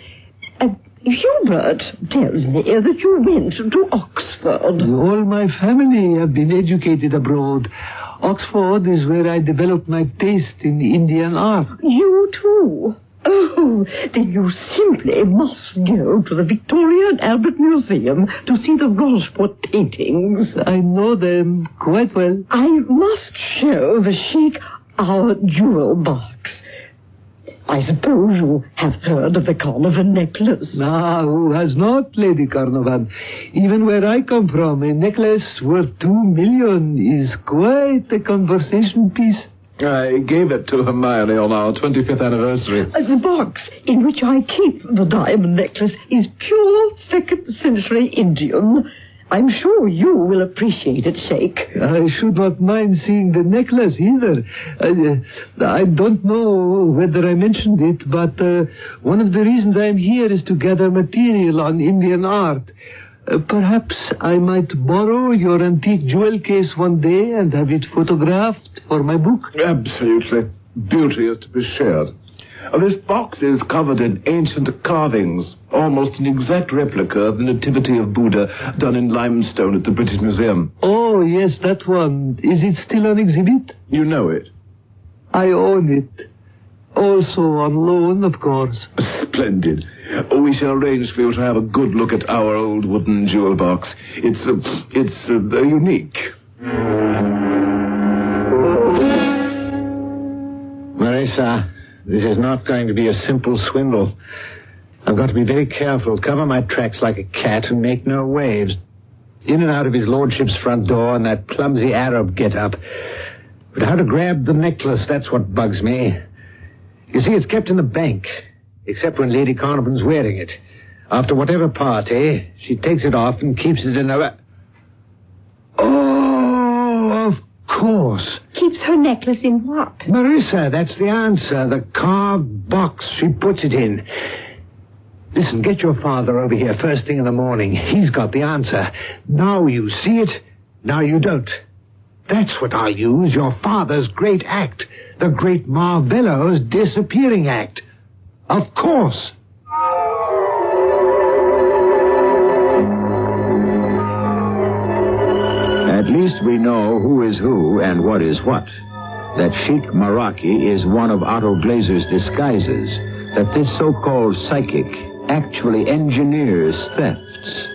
Hubert tells me that you went to Oxford. All my family have been educated abroad. Oxford is where I developed my taste in Indian art. You too? Oh, then you simply must go to the Victoria and Albert Museum to see the Roseport paintings. I know them quite well. I must show the Sheikh our jewel box. I suppose you have heard of the Carnarvon necklace. Who has not, Lady Carnarvon? Even where I come from, a necklace worth 2 million is quite a conversation piece. I gave it to Hermione on our 25th anniversary. The box in which I keep the diamond necklace is pure 2nd century Indian. I'm sure you will appreciate it, Sheikh. I should not mind seeing the necklace either. I don't know whether I mentioned it, but one of the reasons I'm here is to gather material on Indian art. Perhaps I might borrow your antique jewel case one day and have it photographed for my book. Absolutely. Beauty is to be shared. This box is covered in ancient carvings, almost an exact replica of the Nativity of Buddha done in limestone at the British Museum. Oh, yes, that one. Is it still on exhibit? You know it. I own it. Also on loan, of course. Splendid. We shall arrange for you to have a good look at our old wooden jewel box. It's unique. Marissa, this is not going to be a simple swindle. I've got to be very careful, cover my tracks like a cat, and make no waves. In and out of his lordship's front door in that clumsy Arab get-up. But how to grab the necklace, that's what bugs me. You see, it's kept in the bank, except when Lady Carnarvon's wearing it. After whatever party, she takes it off and keeps it in her... Oh, of course. Keeps her necklace in what? Marissa, that's the answer. The carved box she puts it in. Listen, get your father over here first thing in the morning. He's got the answer. Now you see it, now you don't. That's what I'll use, your father's great act. The great Marvello's disappearing act. Of course. At least we know who is who and what is what. That Sheik Maraki is one of Otto Glazer's disguises. That this so-called psychic actually engineers thefts.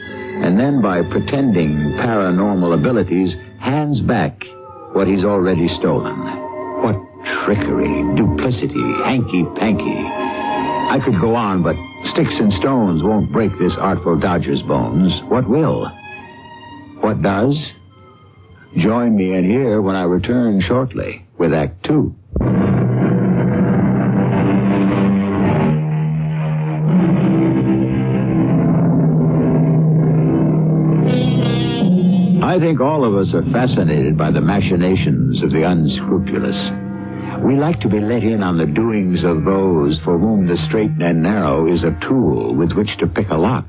And then by pretending paranormal abilities, hands back what he's already stolen. What trickery, duplicity, hanky-panky. I could go on, but sticks and stones won't break this artful dodger's bones. What will? What does? Join me in here when I return shortly with Act 2. I think all of us are fascinated by the machinations of the unscrupulous. We like to be let in on the doings of those for whom the straight and narrow is a tool with which to pick a lock.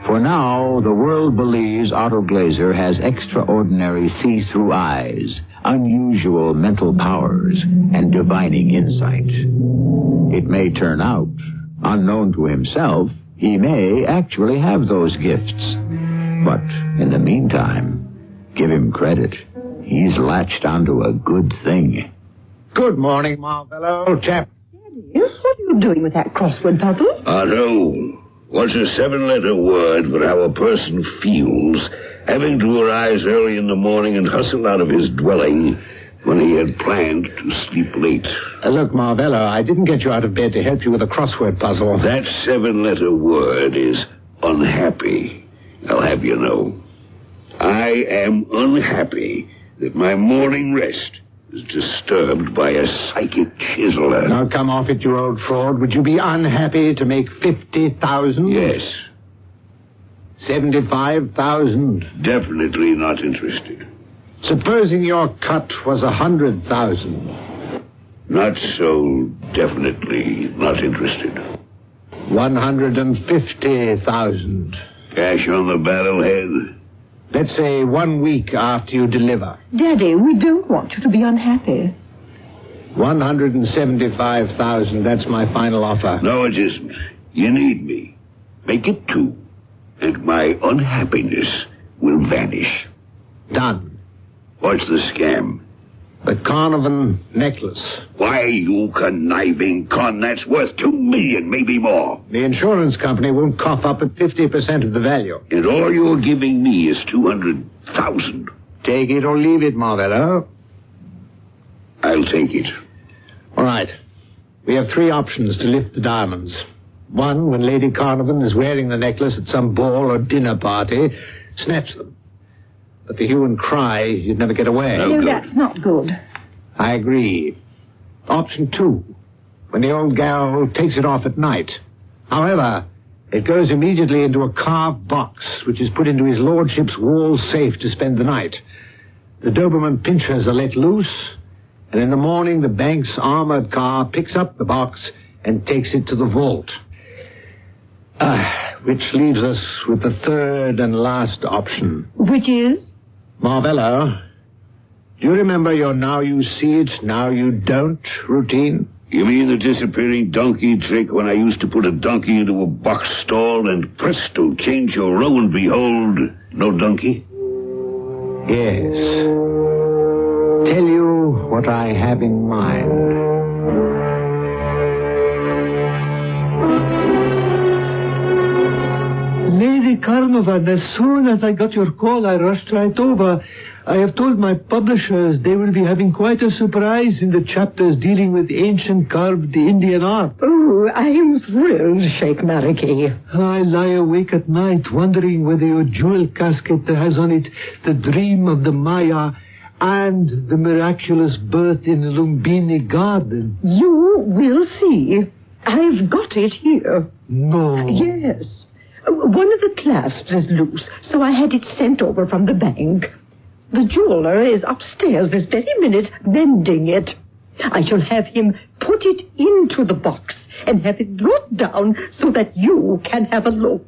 For now, the world believes Otto Glazer has extraordinary see-through eyes, unusual mental powers, and divining insight. It may turn out, unknown to himself, he may actually have those gifts. But in the meantime, give him credit. He's latched onto a good thing. Good morning, Marvello, old chap. Daddy, what are you doing with that crossword puzzle? Otto, what's a 7-letter word for how a person feels having to arise early in the morning and hustle out of his dwelling when he had planned to sleep late? Look, Marvello, I didn't get you out of bed to help you with a crossword puzzle. That 7-letter word is unhappy. I'll have you know. I am unhappy that my morning rest is disturbed by a psychic chiseler. Now, come off it, you old fraud. Would you be unhappy to make 50,000? Yes. 75,000? Definitely not interested. Supposing your cut was 100,000? Not so definitely not interested. 150,000. Cash on the barrelhead? Let's say 1 week after you deliver. Daddy, we don't want you to be unhappy. 175,000, that's my final offer. No, it isn't. You need me. Make it 2, and my unhappiness will vanish. Done. What's the scam? The Carnarvon necklace. Why, you conniving con, that's worth $2 million, maybe more. The insurance company won't cough up at 50% of the value. And all you're giving me is 200,000. Take it or leave it, Marvello. I'll take it. All right. We have 3 options to lift the diamonds. 1, when Lady Carnarvon is wearing the necklace at some ball or dinner party, snatch them. But the hue and cry, you'd never get away. No, that's not good. I agree. Option 2, when the old gal takes it off at night. However, it goes immediately into a carved box, which is put into his lordship's wall safe to spend the night. The Doberman pinchers are let loose, and in the morning the bank's armored car picks up the box and takes it to the vault. Which leaves us with the 3rd and last option. Which is? Marvello, do you remember your now you see it, now you don't routine? You mean the disappearing donkey trick when I used to put a donkey into a box stall and presto, change your row and behold, no donkey? Yes. Tell you what I have in mind. Lady Carnarvon, as soon as I got your call, I rushed right over. I have told my publishers they will be having quite a surprise in the chapters dealing with ancient carved Indian art. Oh, I'm thrilled, Sheikh Maraki. I lie awake at night wondering whether your jewel casket has on it the dream of the Maya and the miraculous birth in the Lumbini garden. You will see. I've got it here. No. Yes. One of the clasps is loose, so I had it sent over from the bank. The jeweler is upstairs this very minute mending it. I shall have him put it into the box and have it brought down so that you can have a look.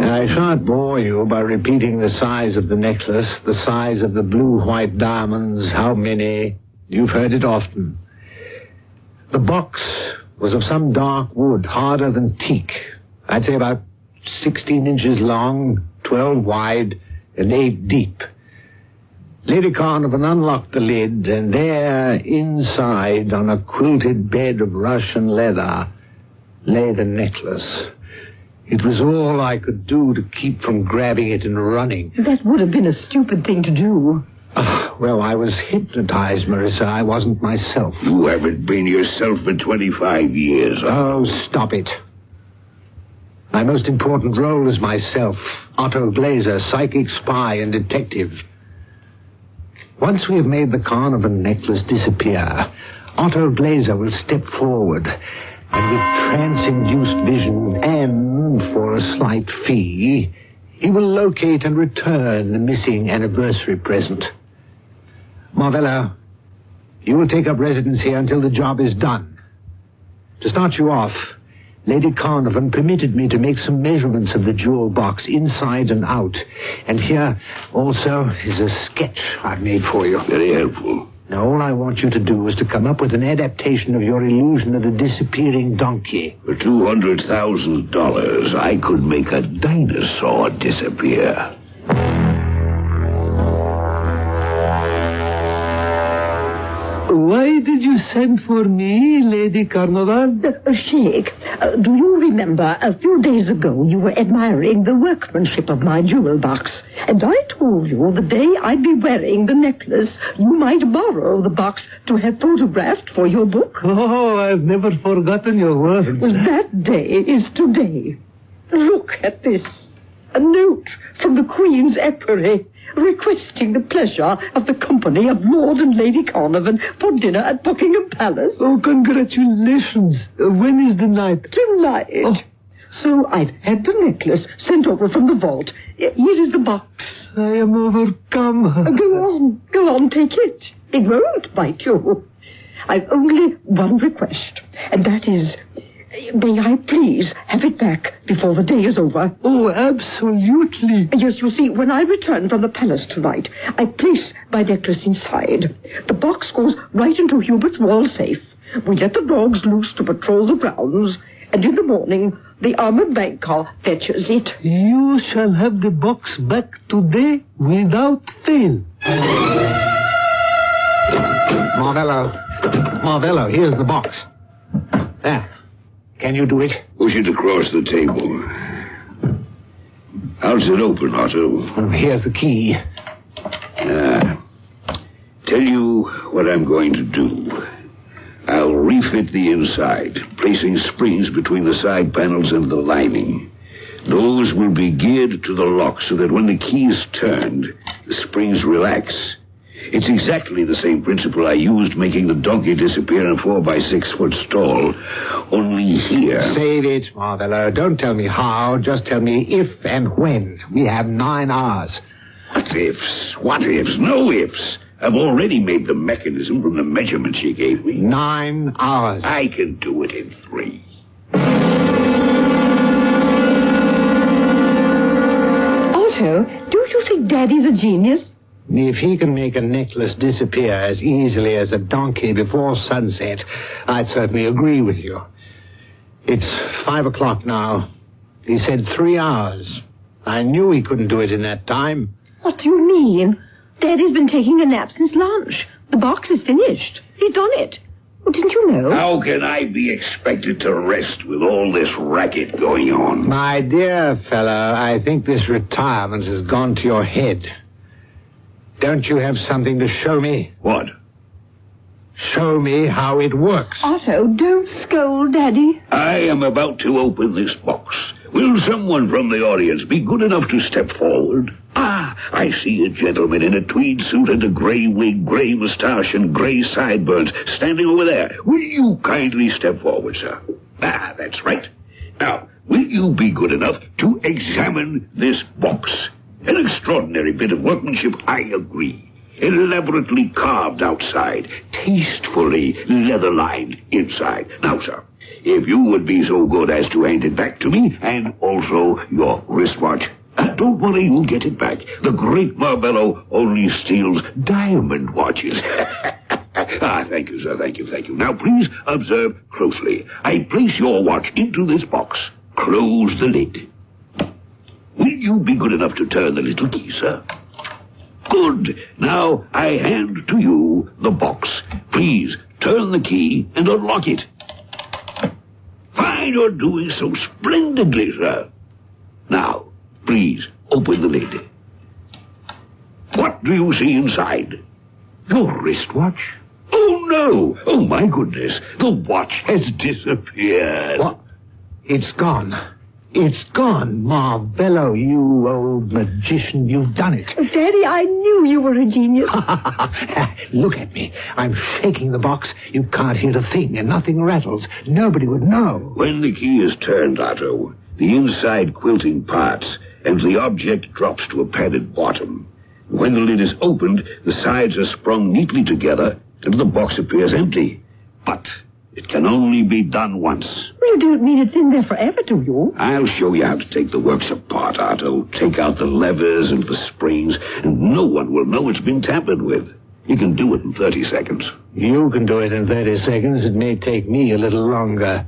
I shan't bore you by repeating the size of the necklace, the size of the blue-white diamonds, how many. You've heard it often. The box was of some dark wood, harder than teak. I'd say about 16 inches long, 12 wide, and 8 deep. Lady Carnarvon unlocked the lid, and there, inside, on a quilted bed of Russian leather, lay the necklace. It was all I could do to keep from grabbing it and running. That would have been a stupid thing to do. Well, I was hypnotized, Marissa. I wasn't myself. You haven't been yourself for 25 years. Oh, stop it. My most important role is myself, Otto Glaser, psychic spy and detective. Once we have made the Carnarvon necklace disappear, Otto Glaser will step forward, and with trance-induced vision and for a slight fee, he will locate and return the missing anniversary present. Marvello, you will take up residence here until the job is done. To start you off, Lady Carnarvon permitted me to make some measurements of the jewel box inside and out. And here also is a sketch I've made for you. Very helpful. Now, all I want you to do is to come up with an adaptation of your illusion of the disappearing donkey. For $200,000, I could make a dinosaur disappear. Why did you send for me, Lady Carnarvon? Sheik, do you remember a few days ago you were admiring the workmanship of my jewel box? And I told you the day I'd be wearing the necklace, you might borrow the box to have photographed for your book. Oh, I've never forgotten your words. Well, that day is today. Look at this. A note from the Queen's equerry requesting the pleasure of the company of Lord and Lady Carnarvon for dinner at Buckingham Palace. Oh, congratulations. When is the night? Tonight. Oh. So I've had the necklace sent over from the vault. Here is the box. I am overcome. Go on, take it. It won't bite you. I've only one request, and that is, may I please have it back before the day is over? Oh, absolutely. Yes, you see, when I return from the palace tonight, I place my necklace inside. The box goes right into Hubert's wall safe. We let the dogs loose to patrol the grounds, and in the morning, the armored bank car fetches it. You shall have the box back today without fail. Marvello, here's the box. There. Can you do it? Push it across the table. How's it open, Otto? Here's the key. Tell you what I'm going to do. I'll refit the inside, placing springs between the side panels and the lining. Those will be geared to the lock so that when the key is turned, the springs relax. It's exactly the same principle I used making the donkey disappear in a 4-by-6-foot stall. Only here... Save it, Marvello. Don't tell me how. Just tell me if and when. We have 9 hours. What ifs? What ifs? No ifs. I've already made the mechanism from the measurements you gave me. 9 hours. I can do it in 3. Otto, don't you think Daddy's a genius? If he can make a necklace disappear as easily as a donkey before sunset, I'd certainly agree with you. It's 5 o'clock now. He said 3 hours. I knew he couldn't do it in that time. What do you mean? Daddy's been taking a nap since lunch. The box is finished. He's done it. Oh, didn't you know? How can I be expected to rest with all this racket going on? My dear fellow, I think this retirement has gone to your head. Don't you have something to show me? What? Show me how it works. Otto, don't scold Daddy. I am about to open this box. Will someone from the audience be good enough to step forward? I see a gentleman in a tweed suit and a gray wig, gray mustache, and gray sideburns standing over there. Will you kindly step forward, sir? That's right. Now, will you be good enough to examine this box? An extraordinary bit of workmanship, I agree. elaborately carved outside, tastefully leather-lined inside. Now, sir, if you would be so good as to hand it back to me, and also your wristwatch. Don't worry, you'll get it back. The great Marbello only steals diamond watches. Thank you, sir, thank you. Now, please observe closely. I place your watch into this box. Close the lid. Will you be good enough to turn the little key, sir? Good. Now, I hand to you the box. Please, turn the key and unlock it. Fine, you're doing so splendidly, sir. Now, please, open the lid. What do you see inside? Your wristwatch? Oh, no! Oh, my goodness. The watch has disappeared. What? It's gone. It's gone, Marbello, you old magician. You've done it. Daddy, I knew you were a genius. Look at me. I'm shaking the box. You can't hear a thing, and nothing rattles. Nobody would know. When the key is turned, Otto, the inside quilting parts, and the object drops to a padded bottom. When the lid is opened, the sides are sprung neatly together, and the box appears empty. But it can only be done once. You don't mean it's in there forever, do you? I'll show you how to take the works apart, Otto. Take out the levers and the springs, and no one will know it's been tampered with. You can do it in 30 seconds. You can do it in 30 seconds. It may take me a little longer.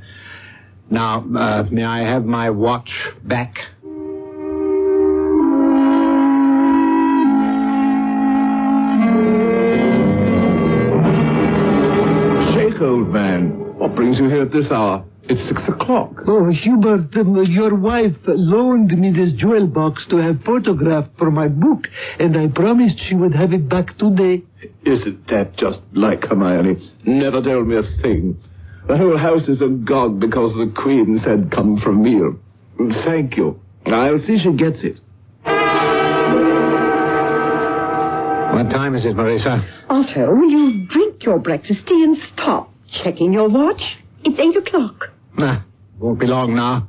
Now, may I have my watch back? Old man, what brings you here at this hour? It's 6 o'clock. Oh, Hubert, your wife loaned me this jewel box to have photographed for my book, and I promised she would have it back today. Isn't that just like Hermione? Never told me a thing. The whole house is agog because the Queen said come for a meal. Thank you. I'll see she gets it. What time is it, Marisa? Otto, will you drink your breakfast tea and stop checking your watch? It's 8 o'clock. Nah, won't be long now.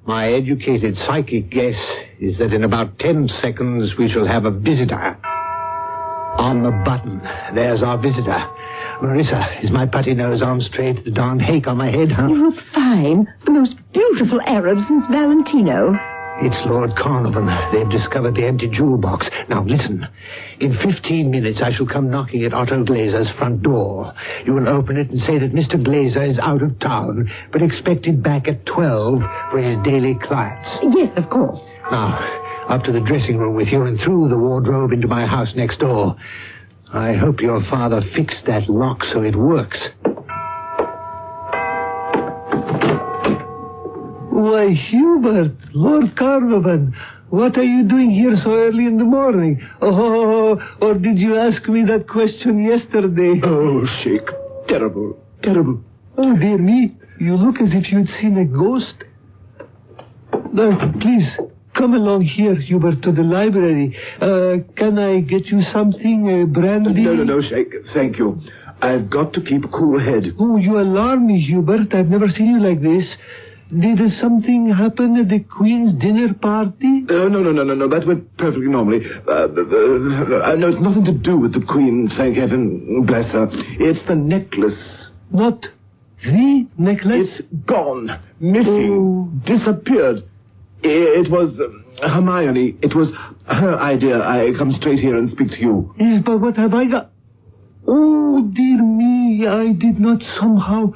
My educated psychic guess is that in about 10 seconds we shall have a visitor. On the button, there's our visitor. Marisa, is my putty nose on straight, the darn hake on my head, huh? You look fine. The most beautiful Arab since Valentino. It's Lord Carnarvon. They've discovered the empty jewel box. Now, listen. In 15 minutes, I shall come knocking at Otto Glazer's front door. You will open it and say that Mr. Glazer is out of town, but expected back at 12 for his daily clients. Yes, of course. Now, up to the dressing room with you and through the wardrobe into my house next door. I hope your father fixed that lock so it works. Why, Hubert, Lord Carnarvon, what are you doing here so early in the morning? Oh, or did you ask me that question yesterday? Oh, Sheik, terrible, terrible. Oh, dear me, you look as if you'd seen a ghost. Please, come along here, Hubert, to the library. Can I get you something, brandy? No, Sheik, thank you. I've got to keep a cool head. Oh, you alarm me, Hubert. I've never seen you like this. Did something happen at the Queen's dinner party? No. That went perfectly normally. No, it's nothing to do with the Queen, thank heaven, bless her. It's the necklace. Not the necklace? It's gone. Missing. Disappeared. It was Hermione. It was her idea. I come straight here and speak to you. Yes, but what have I got? Oh, dear me, I did not somehow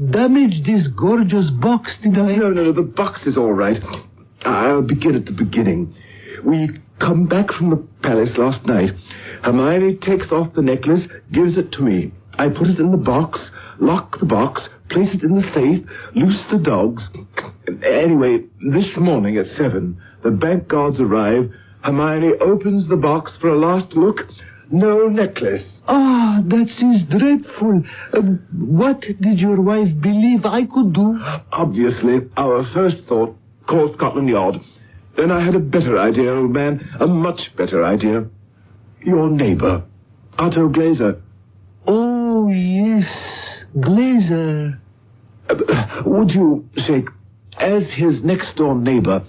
damage this gorgeous box, did I? No, the box is all right. I'll begin at the beginning. We come back from the palace last night. Hermione takes off the necklace, gives it to me. I put it in the box, lock the box, place it in the safe, loose the dogs. Anyway, this morning at 7, the bank guards arrive. Hermione opens the box for a last look. No necklace. Ah, that is dreadful. What did your wife believe I could do? Obviously, our first thought, call Scotland Yard. Then I had a better idea, old man. A much better idea. Your neighbor, Otto Glazer. Oh, yes, Glazer. Would you, Sheik, as his next-door neighbor,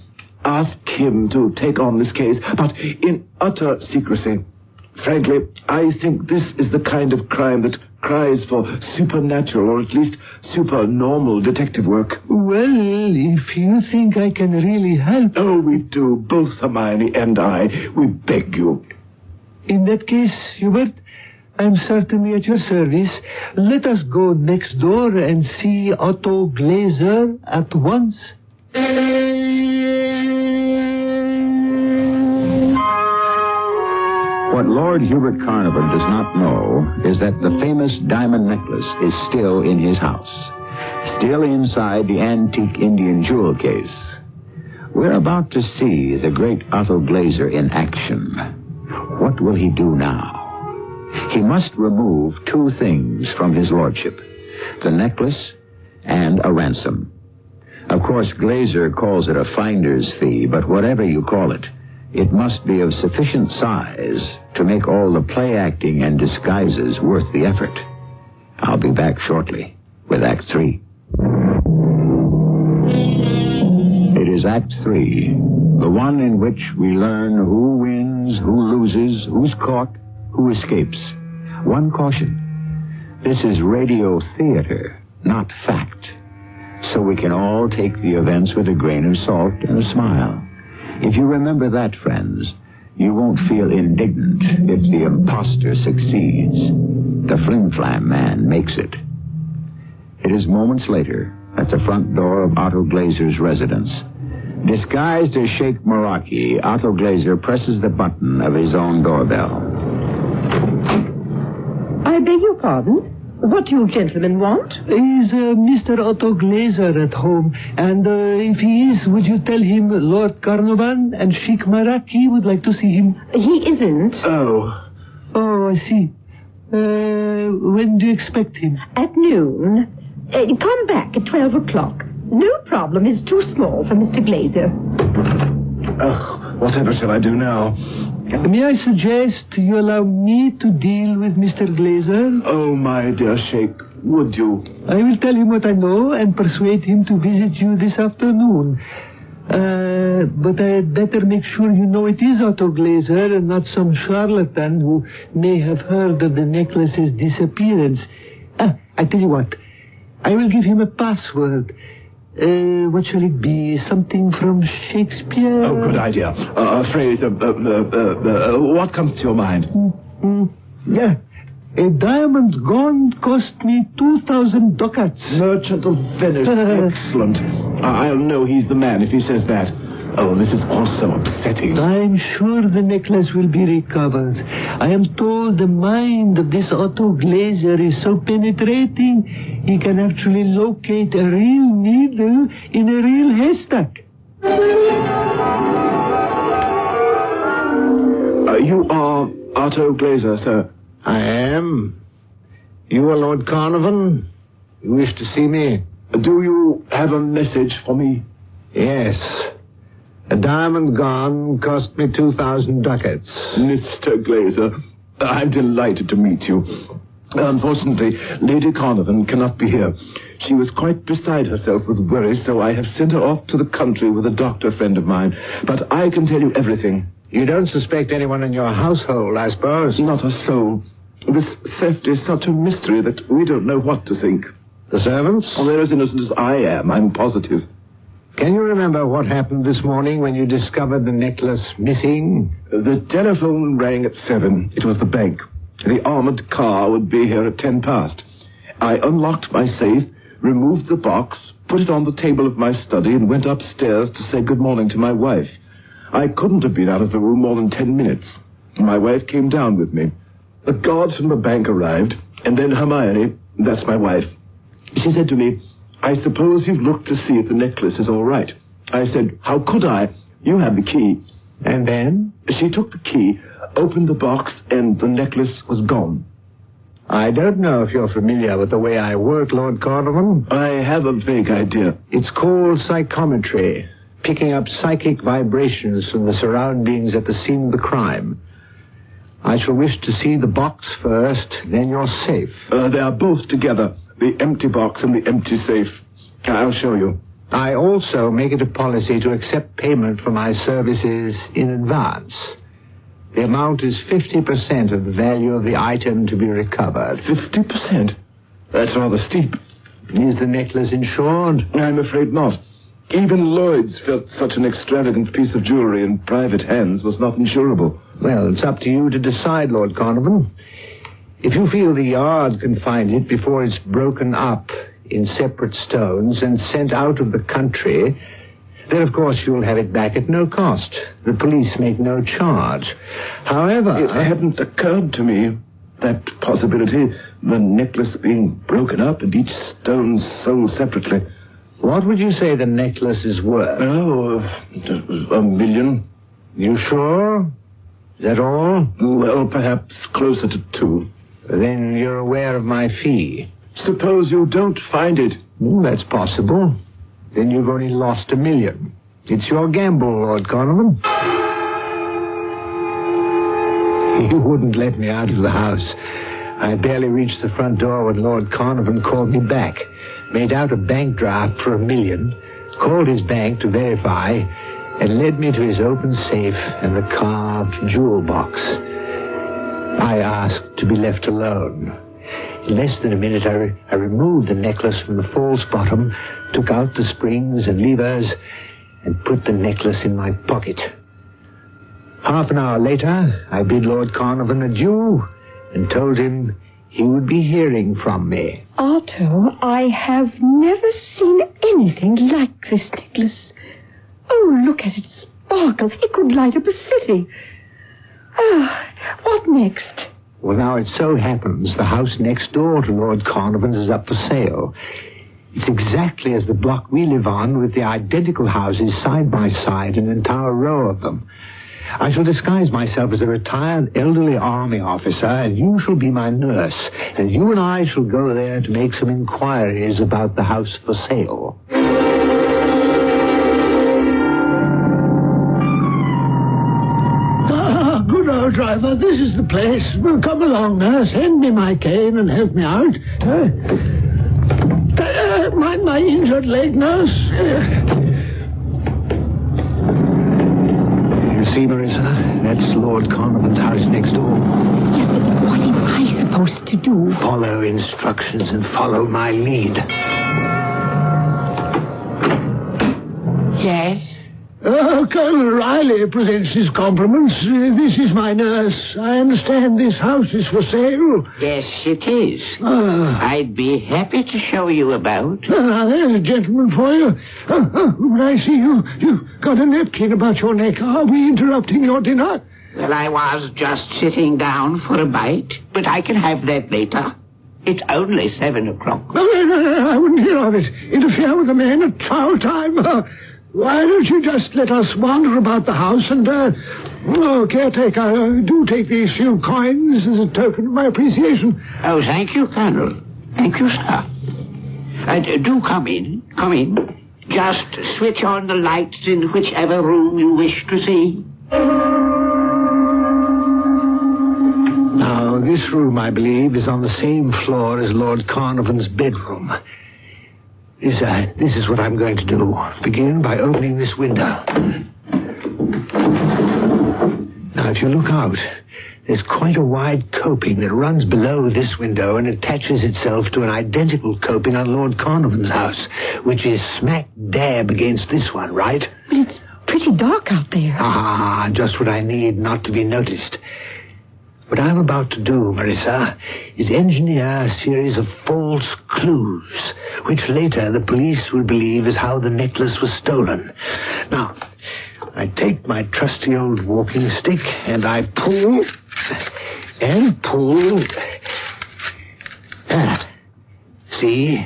ask him to take on this case, but in utter secrecy? Frankly, I think this is the kind of crime that cries for supernatural or at least supernormal detective work. Well, if you think I can really help... Oh, we do, both Hermione and I. We beg you. In that case, Hubert, I'm certainly at your service. Let us go next door and see Otto Glaser at once. What Lord Hubert Carnarvon does not know is that the famous diamond necklace is still in his house, still inside the antique Indian jewel case. We're about to see the great Otto Glaser in action. What will he do now? He must remove two things from his lordship, the necklace and a ransom. Of course, Glaser calls it a finder's fee, but whatever you call it, it must be of sufficient size to make all the play acting and disguises worth the effort. I'll be back shortly with Act 3. It is Act 3, the one in which we learn who wins, who loses, who's caught, who escapes. One caution. This is radio theater, not fact. So we can all take the events with a grain of salt and a smile. If you remember that, friends, you won't feel indignant if the imposter succeeds. The flim-flam man makes it. It is moments later at the front door of Otto Glaser's residence. Disguised as Sheikh Meraki, Otto Glaser presses the button of his own doorbell. I beg your pardon? What do you gentlemen want? Is Mr. Otto Glaser at home? And if he is, would you tell him Lord Carnarvon and Sheikh Meraki would like to see him? He isn't. Oh, I see. When do you expect him? At noon. Come back at 12 o'clock. No problem is too small for Mr. Glaser. Whatever shall I do now? May I suggest you allow me to deal with Mr. Glaser? Oh, my dear Sheikh, would you? I will tell him what I know and persuade him to visit you this afternoon. But I had better make sure you know it is Otto Glaser and not some charlatan who may have heard of the necklace's disappearance. I tell you what. I will give him a password. What shall it be? Something from Shakespeare? Oh, good idea. A phrase, what comes to your mind? Yeah. A diamond gone cost me 2,000 ducats. Merchant of Venice. Excellent. I'll know he's the man if he says that. Oh, this is also upsetting. I'm sure the necklace will be recovered. I am told the mind of this Otto Glaser is so penetrating, he can actually locate a real needle in a real haystack. You are Otto Glaser, sir? I am. You are Lord Carnarvon? You wish to see me? Do you have a message for me? Yes. A diamond gone cost me 2,000 ducats. Mr. Glaser, I'm delighted to meet you. Unfortunately, Lady Carnarvon cannot be here. She was quite beside herself with worry, so I have sent her off to the country with a doctor friend of mine. But I can tell you everything. You don't suspect anyone in your household, I suppose? Not a soul. This theft is such a mystery that we don't know what to think. The servants? Oh, they're as innocent as I am, I'm positive. Can you remember what happened this morning when you discovered the necklace missing? The telephone rang at 7. It was the bank. The armored car would be here at 10 past. I unlocked my safe, removed the box, put it on the table of my study, and went upstairs to say good morning to my wife. I couldn't have been out of the room more than 10 minutes. My wife came down with me. The guards from the bank arrived, and then Hermione, that's my wife, she said to me, I suppose you've looked to see if the necklace is all right. I said, how could I? You have the key. And then? She took the key, opened the box, and the necklace was gone. I don't know if you're familiar with the way I work, Lord Carnarvon. I have a vague idea. It's called psychometry, picking up psychic vibrations from the surroundings at the scene of the crime. I shall wish to see the box first, then your safe. They are both together, the empty box and the empty safe. I'll show you. I also make it a policy to accept payment for my services in advance. The amount is 50% of the value of the item to be recovered. 50%? That's rather steep. Is the necklace insured? I'm afraid not. Even Lloyd's felt such an extravagant piece of jewelry in private hands was not insurable. Well, it's up to you to decide, Lord Carnarvon. If you feel the yard can find it before it's broken up in separate stones and sent out of the country, then of course you'll have it back at no cost. The police make no charge. However... It hadn't occurred to me, that possibility, the necklace being broken up and each stone sold separately. What would you say the necklace is worth? Oh, $1 million. You sure? Is that all? Well, perhaps closer to 2. Then you're aware of my fee. Suppose you don't find it. That's possible. Then you've only lost $1 million. It's your gamble, Lord Carnarvon. You wouldn't let me out of the house. I barely reached the front door when Lord Carnarvon called me back, made out a bank draft for $1 million, called his bank to verify, and led me to his open safe and the carved jewel box. I asked to be left alone. In less than a minute, I removed the necklace from the false bottom, took out the springs and levers, and put the necklace in my pocket. Half an hour later, I bid Lord Carnarvon adieu and told him he would be hearing from me. Otto, I have never seen anything like this necklace. Oh, look at it sparkle. It could light up a city. What next? Well, now it so happens the house next door to Lord Carnarvon's is up for sale. It's exactly as the block we live on, with the identical houses side by side, an entire row of them. I shall disguise myself as a retired elderly army officer, and you shall be my nurse, and you and I shall go there to make some inquiries about the house for sale. Good old driver, this is the place. Well, come along, nurse. Hand me my cane and help me out. Mind my injured leg, nurse. You see, Marissa, that's Lord Carnarvon's house next door. Yes, but what am I supposed to do? Follow instructions and follow my lead. Yes? Colonel Riley presents his compliments. This is my nurse. I understand this house is for sale. Yes, it is. I'd be happy to show you about. There's a gentleman for you. I see you've got a napkin about your neck. Are we interrupting your dinner? Well, I was just sitting down for a bite, but I can have that later. It's only 7 o'clock. No, I wouldn't hear of it. Interfere with a man at trial time. Why don't you just let us wander about the house and, caretaker, do take these few coins as a token of my appreciation. Oh, thank you, Colonel. Thank you, sir. Do come in. Come in. Just switch on the lights in whichever room you wish to see. Now, this room, I believe, is on the same floor as Lord Carnarvon's bedroom. This is what I'm going to do. Begin by opening this window. Now, if you look out, there's quite a wide coping that runs below this window and attaches itself to an identical coping on Lord Carnarvon's house, which is smack dab against this one, right? But it's pretty dark out there. Just what I need not to be noticed. What I'm about to do, Marissa, is engineer a series of false clues, which later the police will believe is how the necklace was stolen. Now, I take my trusty old walking stick, and I pull, and pull. See?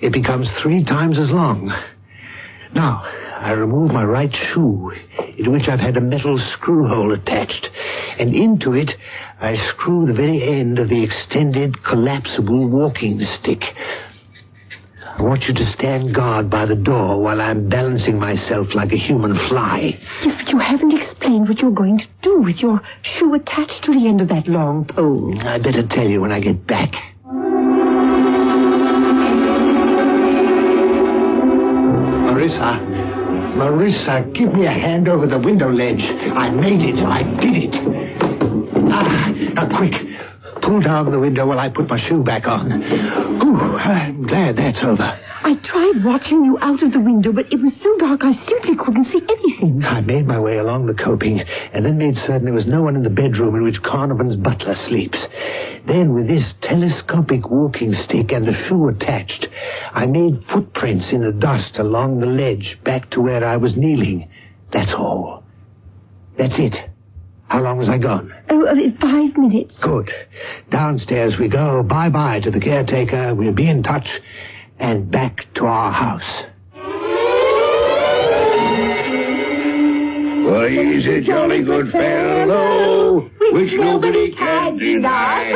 It becomes 3 times as long. Now, I remove my right shoe, in which I've had a metal screw hole attached, and into it I screw the very end of the extended, collapsible walking stick. I want you to stand guard by the door while I'm balancing myself like a human fly. Yes, but you haven't explained what you're going to do with your shoe attached to the end of that long pole. I better tell you when I get back. Marissa, give me a hand over the window ledge. I made it. I did it. Now, quick. Pull down the window while I put my shoe back on. Ooh, I'm glad that's over. I tried watching you out of the window, but it was so dark I simply couldn't see anything. I made my way along the coping and then made certain there was no one in the bedroom in which Carnarvon's butler sleeps. Then, with this telescopic walking stick and the shoe attached, I made footprints in the dust along the ledge back to where I was kneeling. That's all. That's it. How long was I gone? 5 minutes. Good. Downstairs we go. Bye-bye to the caretaker. We'll be in touch. And back to our house. Well, he's a jolly good fellow, which nobody can deny.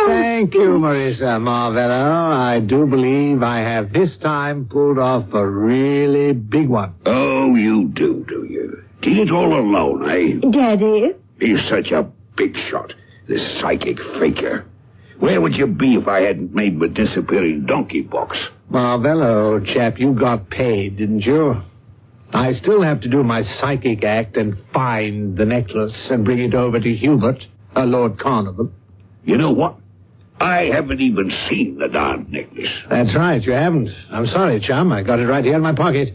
Thank you, Marissa Marvello. I do believe I have this time pulled off a really big one. Oh, you do you? Did it all alone, eh? Daddy? He's such a big shot, this psychic faker. Where would you be if I hadn't made my disappearing donkey box? Marvello, chap, you got paid, didn't you? I still have to do my psychic act and find the necklace and bring it over to Hubert, Lord Carnarvon. You know what? I haven't even seen the darn necklace. That's right, you haven't. I'm sorry, chum. I got it right here in my pocket.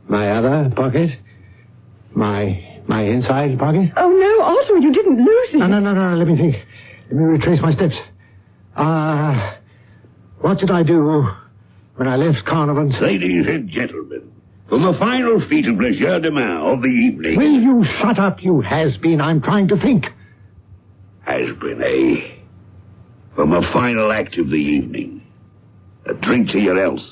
My other pocket? My inside pocket? Oh, no, Otto, you didn't lose it. No, let me think. Let me retrace my steps. What did I do when I left Carnarvon's? Ladies and gentlemen, from the final feat of Le Jeu de Main of the evening... Will you shut up, you has-been? I'm trying to think. Has-been, eh? From the final act of the evening. A drink to your health.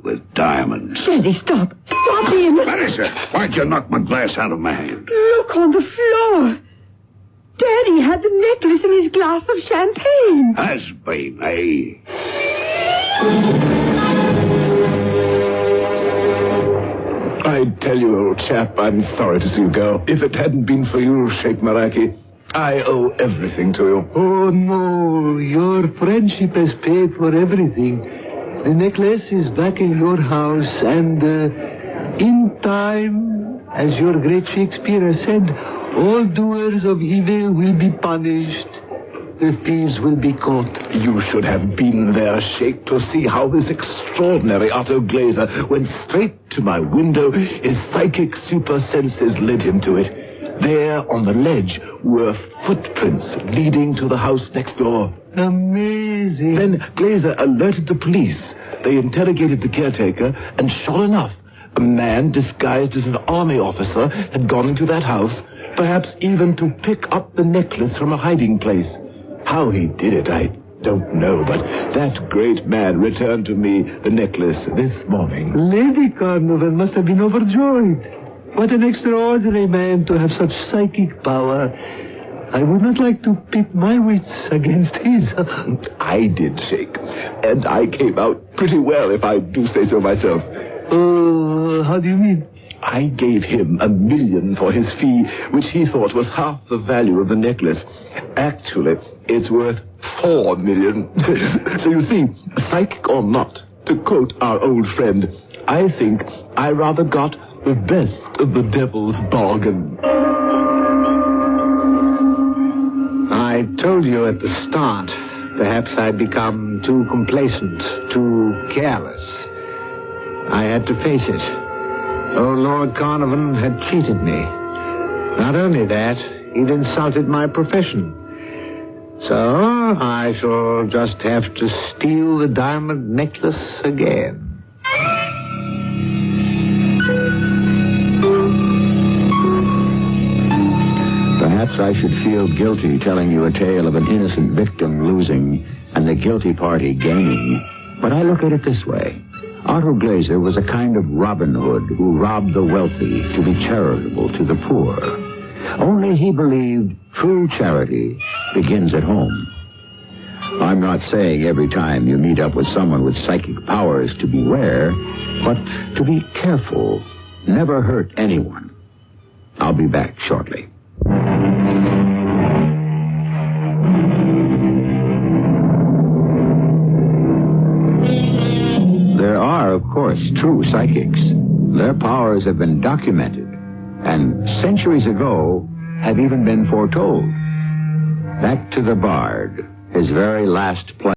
With diamonds. Daddy, stop. Stop him. Marissa, why'd you knock my glass out of my hand? Look on the floor. Daddy had the necklace in his glass of champagne. Has been, eh? I tell you, old chap, I'm sorry to see you go. If it hadn't been for you, Sheikh Maraki, I owe everything to you. Oh, no. Your friendship has paid for everything. The necklace is back in your house, and in time, as your great Shakespeare has said, all doers of evil will be punished. The thieves will be caught. You should have been there, Sheikh, to see how this extraordinary Otto Glazer went straight to my window. His psychic super senses led him to it. There, on the ledge, were footprints leading to the house next door. Amazing. Then Glazer alerted the police. They interrogated the caretaker, and sure enough, a man disguised as an army officer had gone into that house, perhaps even to pick up the necklace from a hiding place. How he did it, I don't know, but that great man returned to me the necklace this morning. Lady Carnarvon must have been overjoyed. What an extraordinary man to have such psychic power. I would not like to pit my wits against his. I did, Sheikh. And I came out pretty well, if I do say so myself. How do you mean? I gave him $1 million for his fee, which he thought was half the value of the necklace. Actually, it's worth $4 million. So you see, psychic or not, to quote our old friend, I think I rather got the best of the devil's bargain. I told you at the start, perhaps I'd become too complacent, too careless. I had to face it. Old Lord Carnarvon had cheated me. Not only that, he'd insulted my profession. So I shall just have to steal the diamond necklace again. Perhaps I should feel guilty telling you a tale of an innocent victim losing and the guilty party gaining. But I look at it this way. Otto Glazer was a kind of Robin Hood who robbed the wealthy to be charitable to the poor. Only he believed true charity begins at home. I'm not saying every time you meet up with someone with psychic powers to beware, but to be careful, never hurt anyone. I'll be back shortly. course, true psychics. Their powers have been documented, and centuries ago have even been foretold. Back to the bard, his very last play.